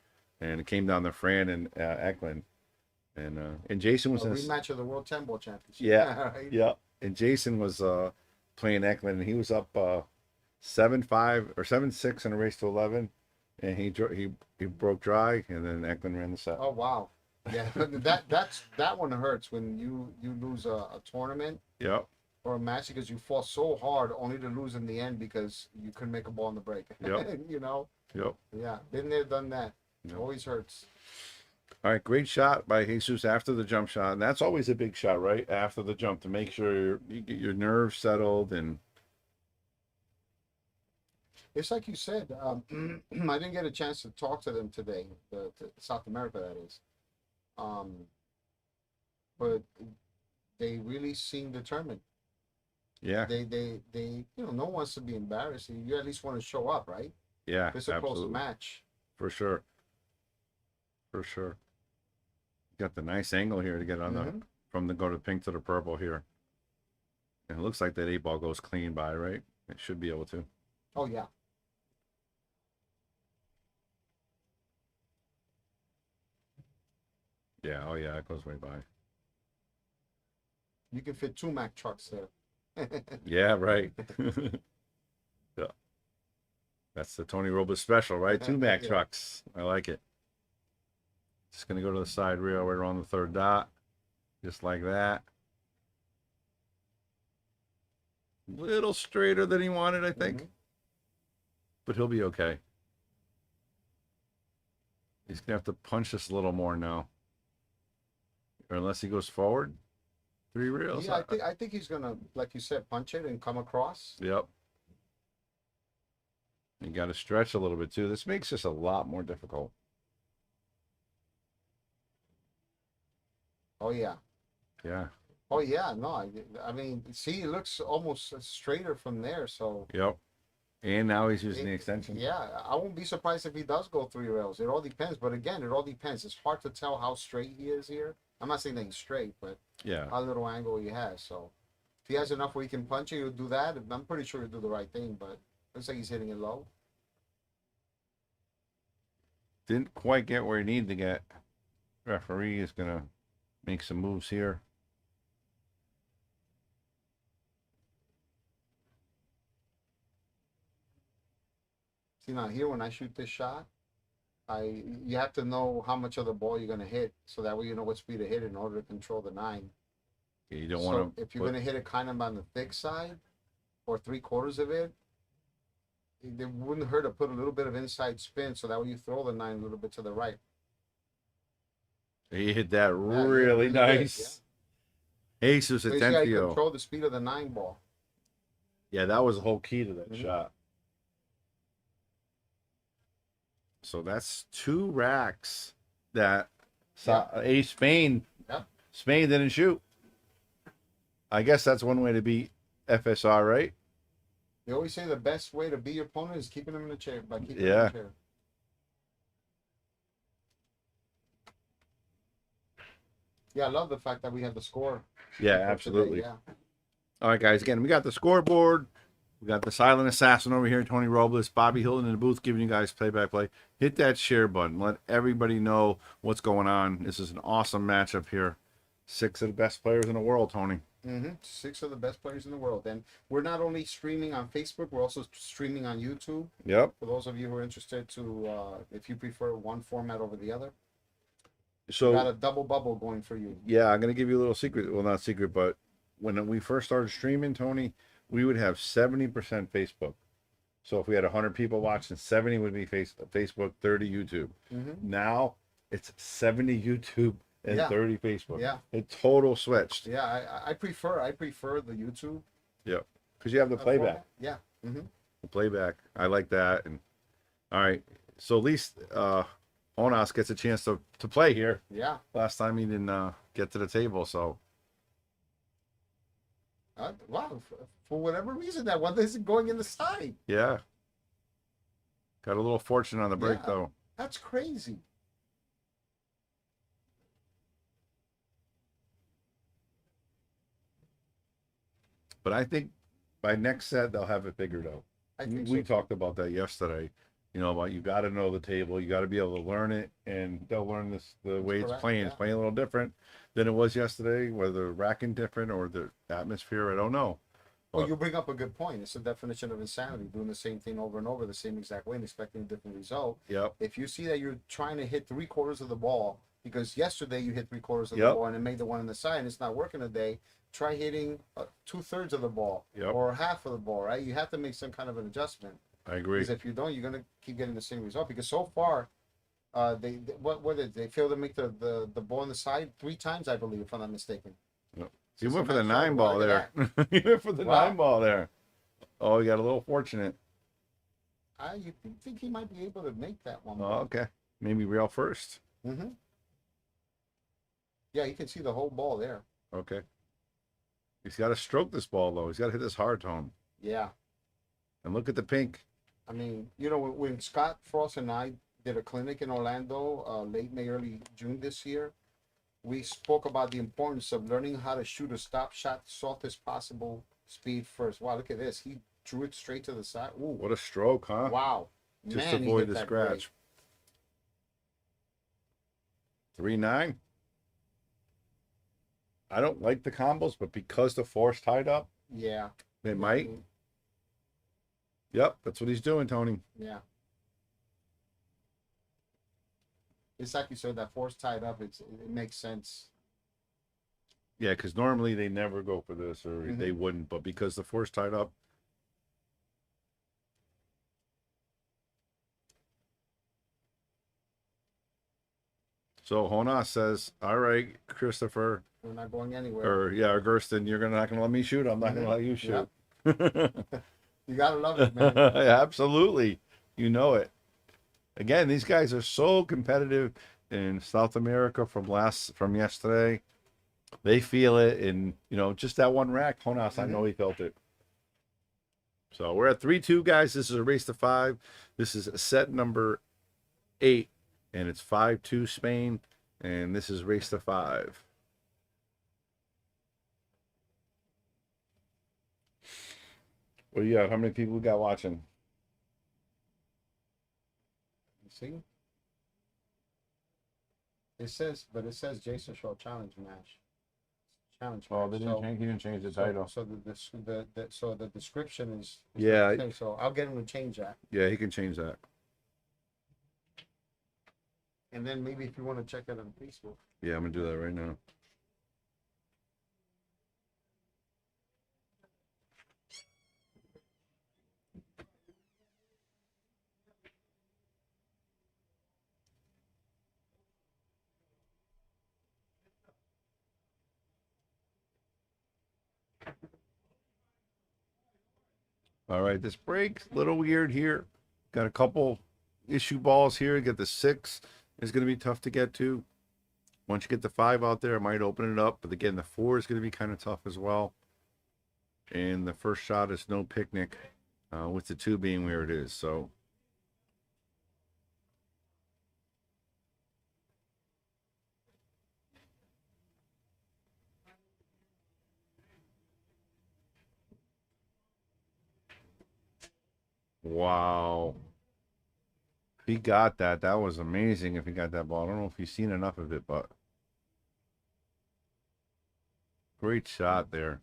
Speaker 1: and it came down to Fran and Eklund, and Jason was
Speaker 2: A
Speaker 1: in.
Speaker 2: rematch of the World 10 Ball Championship.
Speaker 1: Yeah,
Speaker 2: Right?
Speaker 1: yeah. And Jason was playing Eklund, and he was up 7-5 or 7-6 in a race to 11, and he broke dry, and then Eklund ran the set.
Speaker 2: Oh wow. Yeah, that one hurts when you lose a tournament
Speaker 1: Yep,
Speaker 2: or a match because you fought so hard only to lose in the end because you couldn't make a ball in the break.
Speaker 1: Yep.
Speaker 2: You know?
Speaker 1: yep.
Speaker 2: Yeah. Been there, done that. It
Speaker 1: Yep.
Speaker 2: always hurts.
Speaker 1: All right, great shot by Jesus after the jump shot, and that's always a big shot, right after the jump to make sure you get your nerves settled and.
Speaker 2: It's like you said. I didn't get a chance to talk to them today, to South America, that is. But they really seem determined.
Speaker 1: Yeah,
Speaker 2: They no one wants to be embarrassed. You at least want to show up, right?
Speaker 1: yeah,
Speaker 2: It's a close
Speaker 1: absolutely,
Speaker 2: match.
Speaker 1: for sure, for sure. Got the nice angle here to get on the from the go to pink to the purple here, and it looks like that 8 ball goes clean by, right? It should be able to.
Speaker 2: Oh yeah.
Speaker 1: Yeah, oh yeah, it goes way by.
Speaker 2: You can fit 2 Mack trucks there.
Speaker 1: Yeah, right. Yeah, that's the Tony Robles special, right? 2 Mac
Speaker 2: Yeah.
Speaker 1: trucks. I like it. Just gonna go to the side rail right around the 3rd dot, just like that. Little straighter than he wanted, I think, but he'll be okay. He's gonna have to punch this a little more now, or unless he goes forward. 3 rails.
Speaker 2: Yeah, I think he's gonna, like you said, punch it and come across.
Speaker 1: Yep. You got to stretch a little bit too. This makes this a lot more difficult.
Speaker 2: Oh yeah.
Speaker 1: Yeah.
Speaker 2: Oh yeah. No, I mean, see, it looks almost straighter from there. So
Speaker 1: Yep. And now he's using the extension.
Speaker 2: yeah, I won't be surprised if he does go 3 rails. It all depends. But again, it all depends. It's hard to tell how straight he is here. I'm not saying that he's straight, but
Speaker 1: Yeah.
Speaker 2: how little angle he has. So if he has enough where he can punch it, he'll do that. I'm pretty sure he'll do the right thing. But looks like he's hitting it low.
Speaker 1: Didn't quite get where he needed to get. Referee is gonna make some moves here.
Speaker 2: See now here when I shoot this shot, you have to know how much of the ball you're gonna hit, so that way you know what speed to hit in order to control the 9.
Speaker 1: You don't
Speaker 2: So
Speaker 1: want to.
Speaker 2: if you're gonna hit it kind of on the thick side, or 3/4 of it, it wouldn't hurt to put a little bit of inside spin so that when you throw the 9 a little bit to the right.
Speaker 1: He hit that
Speaker 2: Yeah,
Speaker 1: really
Speaker 2: good,
Speaker 1: nice. Jesus
Speaker 2: So you see how you
Speaker 1: Atencio.
Speaker 2: control the speed of the 9 ball.
Speaker 1: Yeah, that was the whole key to that
Speaker 2: Mhm.
Speaker 1: shot. So that's 2 racks that Spain
Speaker 2: Yeah.
Speaker 1: Spain didn't shoot. I guess that's one way to beat FSR, right?
Speaker 2: They always say the best way to beat your opponent is keeping them in the chair by keeping them in
Speaker 1: Yeah.
Speaker 2: the chair. Yeah, I love the fact that we have the score.
Speaker 1: Yeah,
Speaker 2: for
Speaker 1: absolutely.
Speaker 2: today, yeah.
Speaker 1: All right, guys. Again, we got the scoreboard. We got the silent assassin over here, Tony Robles, Bobby Hilton in the booth, giving you guys play-by-play. Hit that share button. Let everybody know what's going on. This is an awesome matchup here. 6 of the best players in the world, Tony.
Speaker 2: 6 of the best players in the world. And we're not only streaming on Facebook, we're also streaming on YouTube.
Speaker 1: Yep.
Speaker 2: For those of you who are interested to, if you prefer one format over the other,
Speaker 1: So
Speaker 2: got a double bubble going for you.
Speaker 1: yeah, I'm gonna give you a little secret. Well, not secret, but when we first started streaming, Tony, we would have 70% Facebook. So if we had 100 people watching, 70 would be Facebook, 30 YouTube. Now it's 70 YouTube and 30 Facebook.
Speaker 2: Yeah.
Speaker 1: It total switched.
Speaker 2: Yeah, I prefer the YouTube.
Speaker 1: Yep. Because you have the playback.
Speaker 2: Format. Yeah.
Speaker 1: The playback. I like that. And all right. So at least Onas gets a chance to play here.
Speaker 2: Yeah.
Speaker 1: Last time he didn't get to the table, so
Speaker 2: Wow. For whatever reason, that one isn't going in the side.
Speaker 1: yeah. Got a little fortune on the break
Speaker 2: Yeah.
Speaker 1: though.
Speaker 2: That's crazy.
Speaker 1: But I think by next set they'll have it figured out.
Speaker 2: I think
Speaker 1: We
Speaker 2: so.
Speaker 1: talked about that yesterday. You know, about you got to know the table, you got to be able to learn it, and they'll learn this the way it's
Speaker 2: correct,
Speaker 1: playing.
Speaker 2: yeah.
Speaker 1: It's playing a little different than it was yesterday, whether the racking different or the atmosphere. I don't know.
Speaker 2: Well, you bring up a good point. It's a definition of insanity, doing the same thing over and over the same exact way and expecting a different result.
Speaker 1: Yep.
Speaker 2: If you see that you're trying to hit 3/4 of the ball, because yesterday you hit 3/4 of the
Speaker 1: Yep.
Speaker 2: ball and it made the one on the side and it's not working today, try hitting 2/3 of the ball
Speaker 1: Yep.
Speaker 2: or half of the ball, right? You have to make some kind of an adjustment.
Speaker 1: I agree.
Speaker 2: Because if you don't, you're gonna keep getting the same result. Because so far, what did they fail to make the ball on the side 3 times, I believe, if I'm not mistaken.
Speaker 1: Yep.
Speaker 2: So
Speaker 1: You went for the
Speaker 2: sometimes-
Speaker 1: 9 ball
Speaker 2: look
Speaker 1: there.
Speaker 2: at
Speaker 1: You went for the
Speaker 2: Wow.
Speaker 1: 9 ball there. Oh, you got a little fortunate.
Speaker 2: You think he might be able to make that one?
Speaker 1: Oh, okay. Maybe rail first.
Speaker 2: Mm-hmm. Yeah, you can see the whole ball there.
Speaker 1: Okay. He's got to stroke this ball though. He's got to hit this hard tone.
Speaker 2: Yeah.
Speaker 1: And look at the pink.
Speaker 2: I mean, you know, when Scott Frost and I did a clinic in Orlando, late May, early June this year, we spoke about the importance of learning how to shoot a stop shot, softest possible speed first. Wow, look at this. He drew it straight to the side. Ooh,
Speaker 1: What a stroke, huh?
Speaker 2: wow.
Speaker 1: Just
Speaker 2: Man, he
Speaker 1: avoid
Speaker 2: hit
Speaker 1: the
Speaker 2: that
Speaker 1: scratch. 3-9. I don't like the combos, but because the force tied up,
Speaker 2: great. Yeah.
Speaker 1: they might. Yep, that's what he's doing, Tony.
Speaker 2: Yeah. It's like you said, that force tied up, it makes sense.
Speaker 1: Yeah, because normally they never go for this, or they wouldn't, but because the force tied up. So Hona says, "All right, Christopher,
Speaker 2: We're not going anywhere.
Speaker 1: or or Gersten, you're not gonna let me shoot. I'm not gonna let you shoot."
Speaker 2: You gotta love it, man.
Speaker 1: Absolutely, you know it. Again, these guys are so competitive in South America from yesterday. They feel it, and just that one rack, Honas, I know he felt it. So we're at 3-2, guys. This is a race to 5. This is set number 8, and it's 5-2 Spain, and this is race to 5. What do you got? How many people we got watching?
Speaker 2: See? It says Jason Shaw challenge match. Challenge match.
Speaker 1: He didn't change the title.
Speaker 2: So the description is
Speaker 1: Yeah.
Speaker 2: okay, so I'll get him to change that.
Speaker 1: Yeah, he can change that.
Speaker 2: And then maybe if you want to check it on Facebook.
Speaker 1: Yeah, I'm gonna do that right now. All right, this break's a little weird here. Got a couple issue balls here. Get the 6 is going to be tough to get to. Once you get the 5 out there, it might open it up. But again, the 4 is going to be kind of tough as well. And the first shot is no picnic, with the 2 being where it is. So wow. He got that. That was amazing if he got that ball. I don't know if you've seen enough of it, but great shot there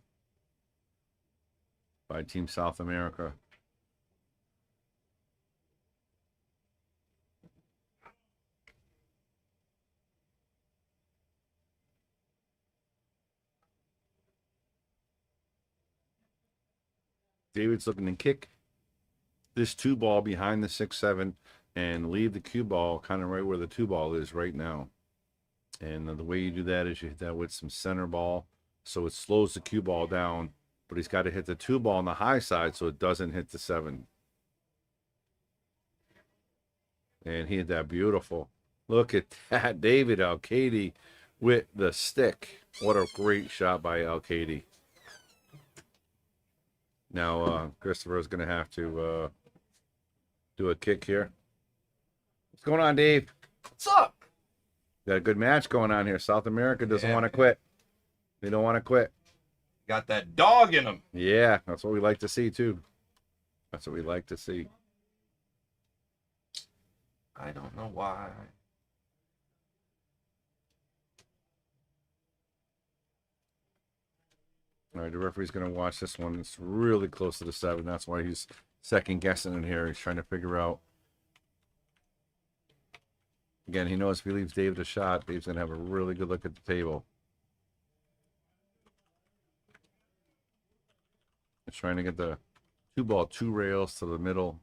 Speaker 1: by Team South America. David's looking to kick this 2 ball behind the 6-7 and leave the cue ball kind of right where the 2 ball is right now. And the way you do that is you hit that with some center ball, so it slows the cue ball down, but he's got to hit the 2 ball on the high side so it doesn't hit the 7. And he hit that beautiful. Look at that, David Alcady with the stick. What a great shot by Alcady. Now Christopher is going to have to do a kick here. What's going on, Dave?
Speaker 3: What's up?
Speaker 1: Got a good match going on here. South America doesn't want to quit. They don't want to quit.
Speaker 3: Got that dog in them.
Speaker 1: Yeah, that's what we like to see, too. That's what we like to see.
Speaker 3: I don't know why.
Speaker 1: All right, the referee's going to watch this one. It's really close to the 7. That's why he's second guessing in here. He's trying to figure out. Again, he knows if he leaves Dave the shot, Dave's going to have a really good look at the table. He's trying to get the 2 ball 2 rails to the middle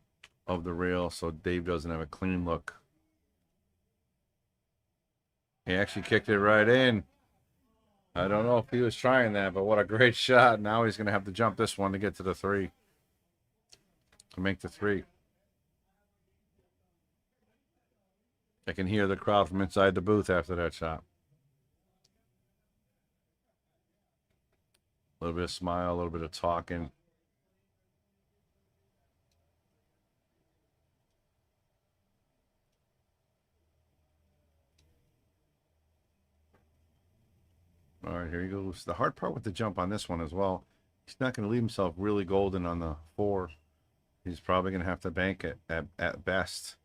Speaker 1: of the rail so Dave doesn't have a clean look. He actually kicked it right in. I don't know if he was trying that, but what a great shot. Now he's going to have to jump this one to get to the 3. To make the 3. I can hear the crowd from inside the booth after that shot. A little bit of smile, a little bit of talking. All right, here he goes. The hard part with the jump on this one as well, he's not going to leave himself really golden on the 4. He's probably going to have to bank it at best.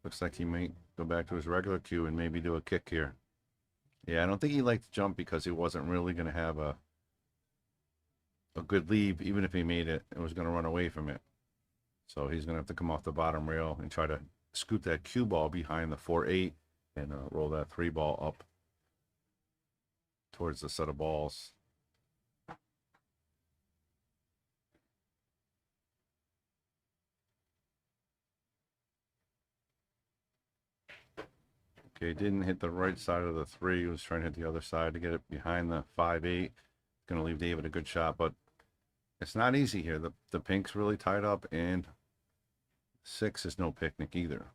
Speaker 1: Looks like he might go back to his regular cue and maybe do a kick here. Yeah, I don't think he liked to jump because he wasn't really going to have a good lead. Even if he made it, it was going to run away from it. So he's going to have to come off the bottom rail and try to scoop that cue ball behind the 4-8 and roll that 3 ball up towards the set of balls. Okay, didn't hit the right side of the 3. He was trying to hit the other side to get it behind the 5-8. Going to leave David a good shot, but it's not easy here. The pink's really tied up, and 6 is no picnic either.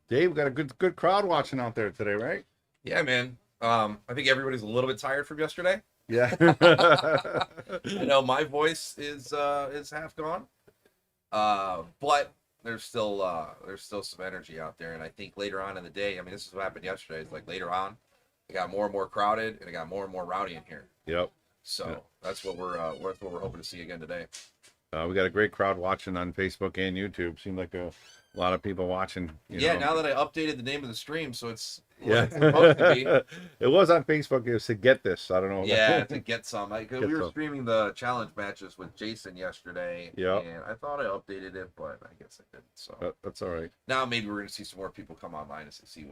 Speaker 1: Dave, we got a good crowd watching out there today, right?
Speaker 3: Yeah, man. I think everybody's a little bit tired from yesterday.
Speaker 1: Yeah.
Speaker 3: I know my voice is half gone. But there's still some energy out there, and I think later on in the day, I mean, this is what happened yesterday. It's like later on, it got more and more crowded, and it got more and more rowdy in here.
Speaker 1: Yep.
Speaker 3: So that's what we're hoping to see again today.
Speaker 1: We got a great crowd watching on Facebook and YouTube. Seemed like a lot of people watching.
Speaker 3: Yeah, now that I updated the name of the stream, so it's
Speaker 1: supposed to be. It was on Facebook. It was to get this. I don't know.
Speaker 3: Yeah, to get some. We were streaming the challenge matches with Jason yesterday.
Speaker 1: Yeah.
Speaker 3: And I thought I updated it, but I guess I didn't. So
Speaker 1: that's all right.
Speaker 3: Now maybe we're gonna see some more people come online to see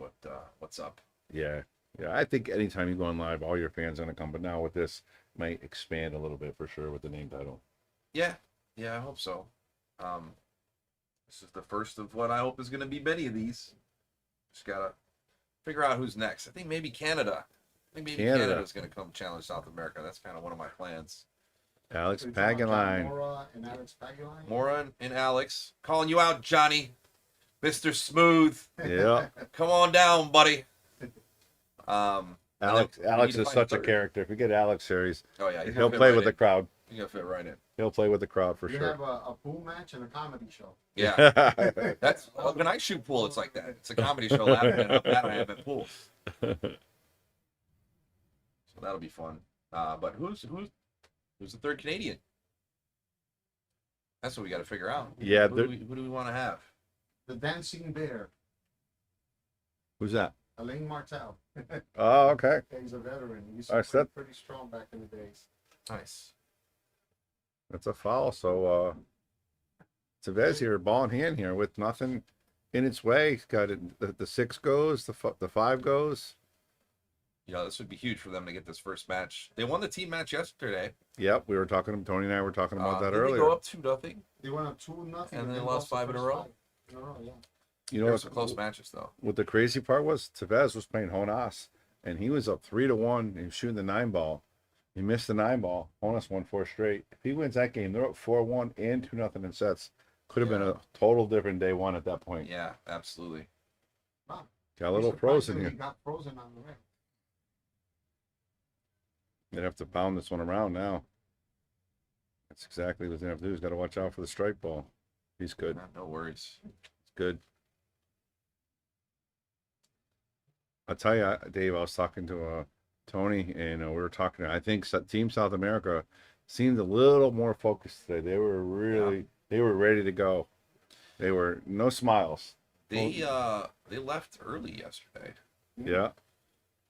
Speaker 3: what's up.
Speaker 1: Yeah. Yeah. I think anytime you go on live, all your fans are gonna come. But now with this, might expand a little bit for sure with the name title.
Speaker 3: Yeah. Yeah, I hope so. This is the first of what I hope is going to be many of these. Just gotta figure out who's next. I think maybe Canada. I think maybe
Speaker 1: Canada.
Speaker 3: Canada's going to come challenge South America. That's kind of one of my plans.
Speaker 1: Alex
Speaker 2: So you're talking about John
Speaker 1: Pagaline.
Speaker 2: Mora and Alex Pagaline?
Speaker 3: Mora and Alex. Calling you out, Johnny. Mr. Smooth.
Speaker 1: Yeah.
Speaker 3: Come on down, buddy.
Speaker 1: Alex
Speaker 3: we need
Speaker 1: Alex
Speaker 3: to
Speaker 1: is
Speaker 3: find
Speaker 1: such a
Speaker 3: third.
Speaker 1: character. If we get Alex here,
Speaker 3: Oh, yeah.
Speaker 1: he'll play with the crowd.
Speaker 3: He's going to fit right in.
Speaker 1: He'll play with the crowd for
Speaker 2: You
Speaker 1: sure.
Speaker 2: have a pool match and a comedy show.
Speaker 3: Yeah. That's when I shoot pool, it's like that. It's a comedy show laughing at that I have at pool. So that'll be fun. But who's the third Canadian? That's what we got to figure out.
Speaker 1: Yeah,
Speaker 3: Who do we want to have?
Speaker 2: The Dancing Bear,
Speaker 1: Who's that?
Speaker 2: Alain Martel.
Speaker 1: Oh, okay.
Speaker 2: Yeah, he's a veteran. He used
Speaker 1: I
Speaker 2: to
Speaker 1: said-
Speaker 2: play pretty strong back in the days.
Speaker 3: Nice.
Speaker 1: That's a foul. So Tevez here, ball in hand here with nothing in its way. He's got it. The 6 goes, the 5 goes.
Speaker 3: You know, this would be huge for them to get this first match. They won the team match yesterday.
Speaker 1: Yep, we were talking. Tony and I were talking about that
Speaker 3: Didn't
Speaker 1: earlier.
Speaker 3: They go up 2-0.
Speaker 2: They went up 2-0.
Speaker 3: And they lost 5 in a row?
Speaker 2: In a row, yeah.
Speaker 1: You
Speaker 3: There
Speaker 1: know
Speaker 3: were some close matches though.
Speaker 1: what the crazy part was? Tevez was playing Jonas, and he was up 3-1. He was shooting the 9 ball. He missed the 9 ball. Jonas won 4 straight. If he wins that game, they're up 4-1 and 2-0 in sets. Could have been a total different day 1 at that point.
Speaker 3: Yeah, absolutely.
Speaker 2: Wow.
Speaker 1: Got a little frozen
Speaker 2: Surprisingly,
Speaker 1: here.
Speaker 2: he got frozen on the ring.
Speaker 1: They have to pound this one around now. That's exactly what they have to do. He's got to watch out for the strike ball. He's good.
Speaker 3: No worries.
Speaker 1: It's good. I'll tell you, Dave, I was talking to Tony, and we were talking. I think Team South America seemed a little more focused today. They were really, they were ready to go. They were no smiles.
Speaker 3: They left early yesterday.
Speaker 1: Yeah,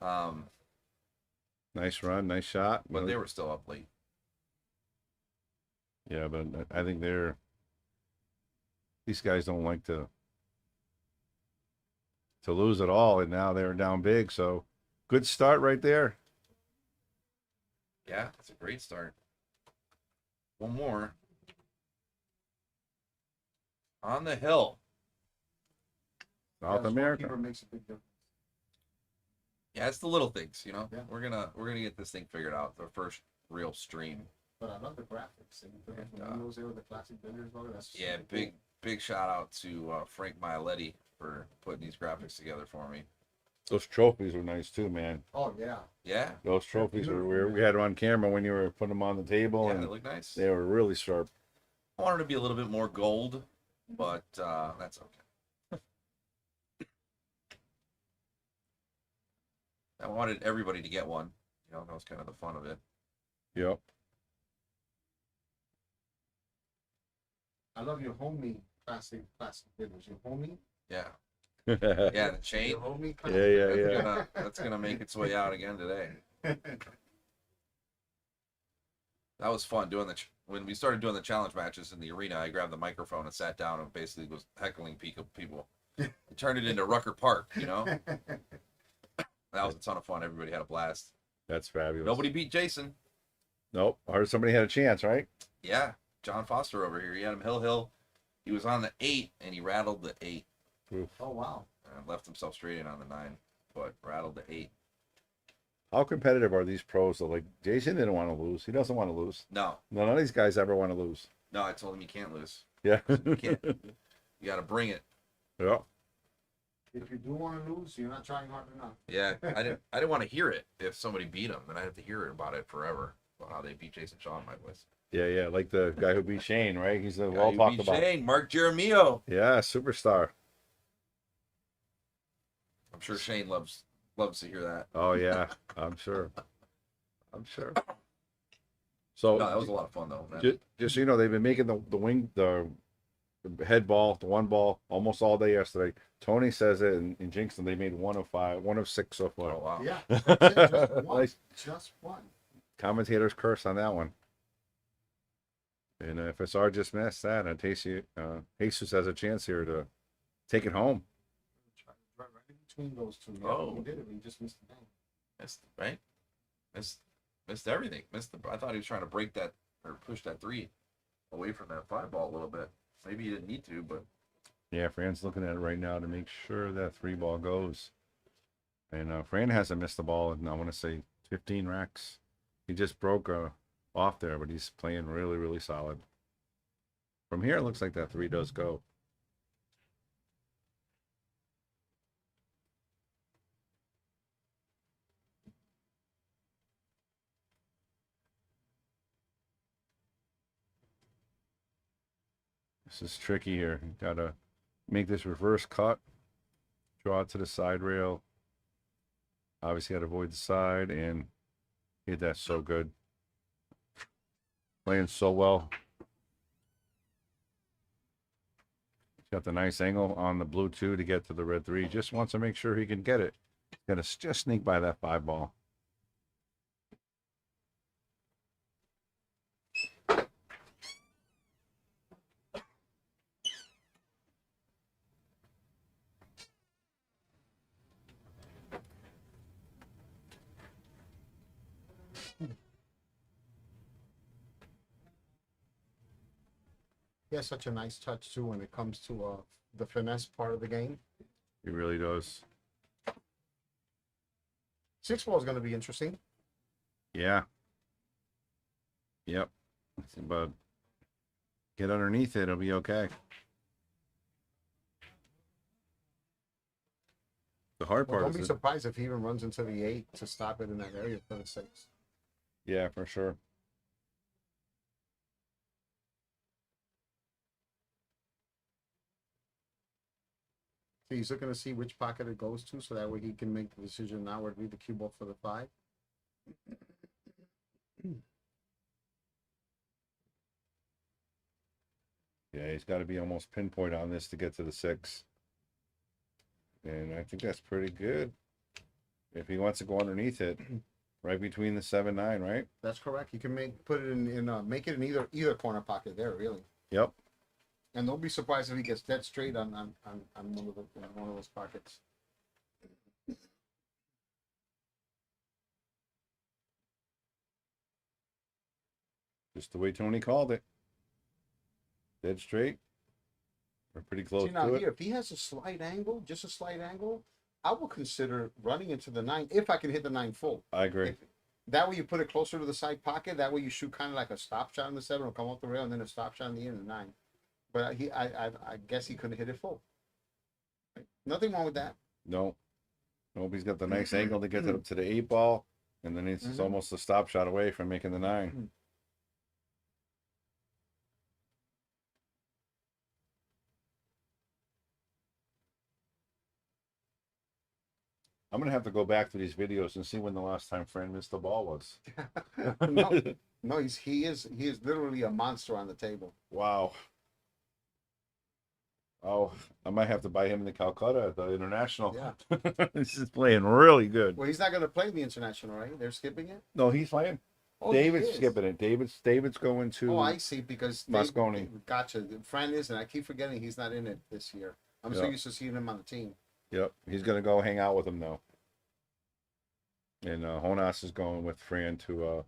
Speaker 3: Um,
Speaker 1: nice run, nice shot.
Speaker 3: but they were still up late.
Speaker 1: Yeah, but I think these guys don't like to lose at all, and now they're down big. So good start right there.
Speaker 3: Yeah, it's a great start. One more. On the hill.
Speaker 1: South
Speaker 2: Yeah,
Speaker 1: America.
Speaker 2: scorekeeper makes a big difference.
Speaker 3: Yeah, it's the little things, you know.
Speaker 2: Yeah.
Speaker 3: We're gonna get this thing figured out. The first real stream.
Speaker 2: But I love the graphics. And the windows there with the classic billiards logo. That's
Speaker 3: Yeah,
Speaker 2: super
Speaker 3: big shout out to Frank Mialetti for putting these graphics together for me.
Speaker 1: Those trophies were nice too, man.
Speaker 2: cool. Oh yeah.
Speaker 3: Yeah,
Speaker 1: Those trophies we had them on camera when you were putting them on the table,
Speaker 3: yeah,
Speaker 1: and
Speaker 3: they look nice.
Speaker 1: they were really sharp.
Speaker 3: I wanted to be a little bit more gold, but that's okay. I wanted everybody to get one. You know, that was kind of the fun of it.
Speaker 1: Yep.
Speaker 2: I love your homie classic billiards. Your homie.
Speaker 3: Yeah,
Speaker 1: yeah,
Speaker 3: yeah, the chain.
Speaker 2: Your homie
Speaker 1: yeah,
Speaker 2: classic.
Speaker 1: yeah.
Speaker 3: That's gonna make its way out again today. That was fun doing when we started doing the challenge matches in the arena. I grabbed the microphone and sat down and basically was heckling people. It turned it into Rucker Park, you know. That was a ton of fun. Everybody had a blast.
Speaker 1: That's fabulous.
Speaker 3: Nobody beat Jason.
Speaker 1: Nope. I heard somebody had a chance, right?
Speaker 3: Yeah, John Foster over here. He had him hill. He was on the 8 and he rattled the 8
Speaker 2: Oh wow.
Speaker 3: and left himself straight in on the 9, but rattled the 8.
Speaker 1: How competitive are these pros? Though, like Jason didn't want to lose. He doesn't want to lose.
Speaker 3: No,
Speaker 1: None of these guys ever want to lose.
Speaker 3: no, I told him you can't lose.
Speaker 1: Yeah.
Speaker 3: You can't. You got to bring it.
Speaker 1: Yeah.
Speaker 2: If you do want to lose, you're not trying hard enough.
Speaker 3: Yeah, I didn't want to hear it if somebody beat him, and I have to hear it about it forever about how they beat Jason Shaw in my voice.
Speaker 1: Yeah, yeah. Like the guy who beat Shane, right? He's the
Speaker 3: Guy
Speaker 1: well
Speaker 3: who
Speaker 1: talked
Speaker 3: beat
Speaker 1: about.
Speaker 3: Shane, Mark Jeremio.
Speaker 1: Yeah, superstar.
Speaker 3: I'm sure Shane loves to hear that.
Speaker 1: Oh yeah, I'm sure. I'm sure. So
Speaker 3: No, that was a lot of fun though. Man.
Speaker 1: just so you know, they've been making the head ball, the 1 ball, almost all day yesterday. Tony says it in Jinxton. They made 1 of 5, 1 of 6 so far.
Speaker 3: Oh wow.
Speaker 2: Yeah. That's it, just one.
Speaker 1: Nice.
Speaker 2: Just one.
Speaker 1: Commentators curse on that one. And if it's our just missed that, Jesus has a chance here to take it home.
Speaker 2: Right in between those two. Yeah,
Speaker 3: Oh.
Speaker 2: he did it. He just missed the game.
Speaker 3: Missed right. Missed everything. I thought he was trying to break that or push that 3 away from that 5 ball a little bit. Maybe he didn't need to, but
Speaker 1: Yeah, Fran's looking at it right now to make sure that 3 ball goes. And Fran hasn't missed the ball in, I want to say, 15 racks. He just broke off there, but he's playing really, really solid. From here, it looks like that 3 does go. This is tricky here. You gotta make this reverse cut, draw it to the side rail. Obviously, gotta avoid the side and hit that so good. Playing so well. Got the nice angle on the blue 2 to get to the red 3. Just wants to make sure he can get it. He's gonna just sneak by that 5 ball.
Speaker 2: He has such a nice touch too when it comes to the finesse part of the game.
Speaker 1: He really does.
Speaker 2: 6 ball is going to be interesting.
Speaker 1: Yeah. Yep. But get underneath it, it'll be okay. The hard
Speaker 2: Well,
Speaker 1: part
Speaker 2: don't
Speaker 1: is
Speaker 2: be surprised if he even runs into the 8 to stop it in that area for the 6.
Speaker 1: yeah, for sure.
Speaker 2: So he's looking to see which pocket it goes to, so that way he can make the decision now where to leave the cue ball for the 5.
Speaker 1: Yeah, he's got to be almost pinpoint on this to get to the 6. And I think that's pretty good. If he wants to go underneath it, right between the 7-9, right?
Speaker 2: That's correct. You can put it make it in either corner pocket there, really.
Speaker 1: Yep.
Speaker 2: And don't be surprised if he gets dead straight on one of those pockets.
Speaker 1: Just the way Tony called it. Dead straight. We're pretty close
Speaker 2: See, now
Speaker 1: to it.
Speaker 2: here, if he has a slight angle, just a slight angle, I will consider running into the 9 if I can hit the 9 full.
Speaker 1: I agree.
Speaker 2: That way you put it closer to the side pocket. That way you shoot kind of like a stop shot in the 7 or come off the rail and then a stop shot in the 9. But I guess he couldn't hit it full. Nothing wrong with that.
Speaker 1: No. Nope, he's got the nice angle to get it up to the 8 ball. And then it's almost a stop shot away from making the 9. I'm gonna have to go back to these videos and see when the last time Fran missed the ball was.
Speaker 2: No, he is literally a monster on the table.
Speaker 1: Wow. Oh, I might have to buy him the Calcutta at the International.
Speaker 2: Yeah.
Speaker 1: This is playing really good.
Speaker 2: Well, he's not going to play the International, right? They're skipping it?
Speaker 1: No, he's playing.
Speaker 2: Oh,
Speaker 1: David's
Speaker 2: he is.
Speaker 1: skipping it. David's going to.
Speaker 2: Oh, I see. Because
Speaker 1: Moscone.
Speaker 2: Gotcha. Fran is, and I keep forgetting he's not in it this year. I'm so used to seeing him on the team.
Speaker 1: Yep, he's gonna go hang out with him though. And Honas is going with Fran to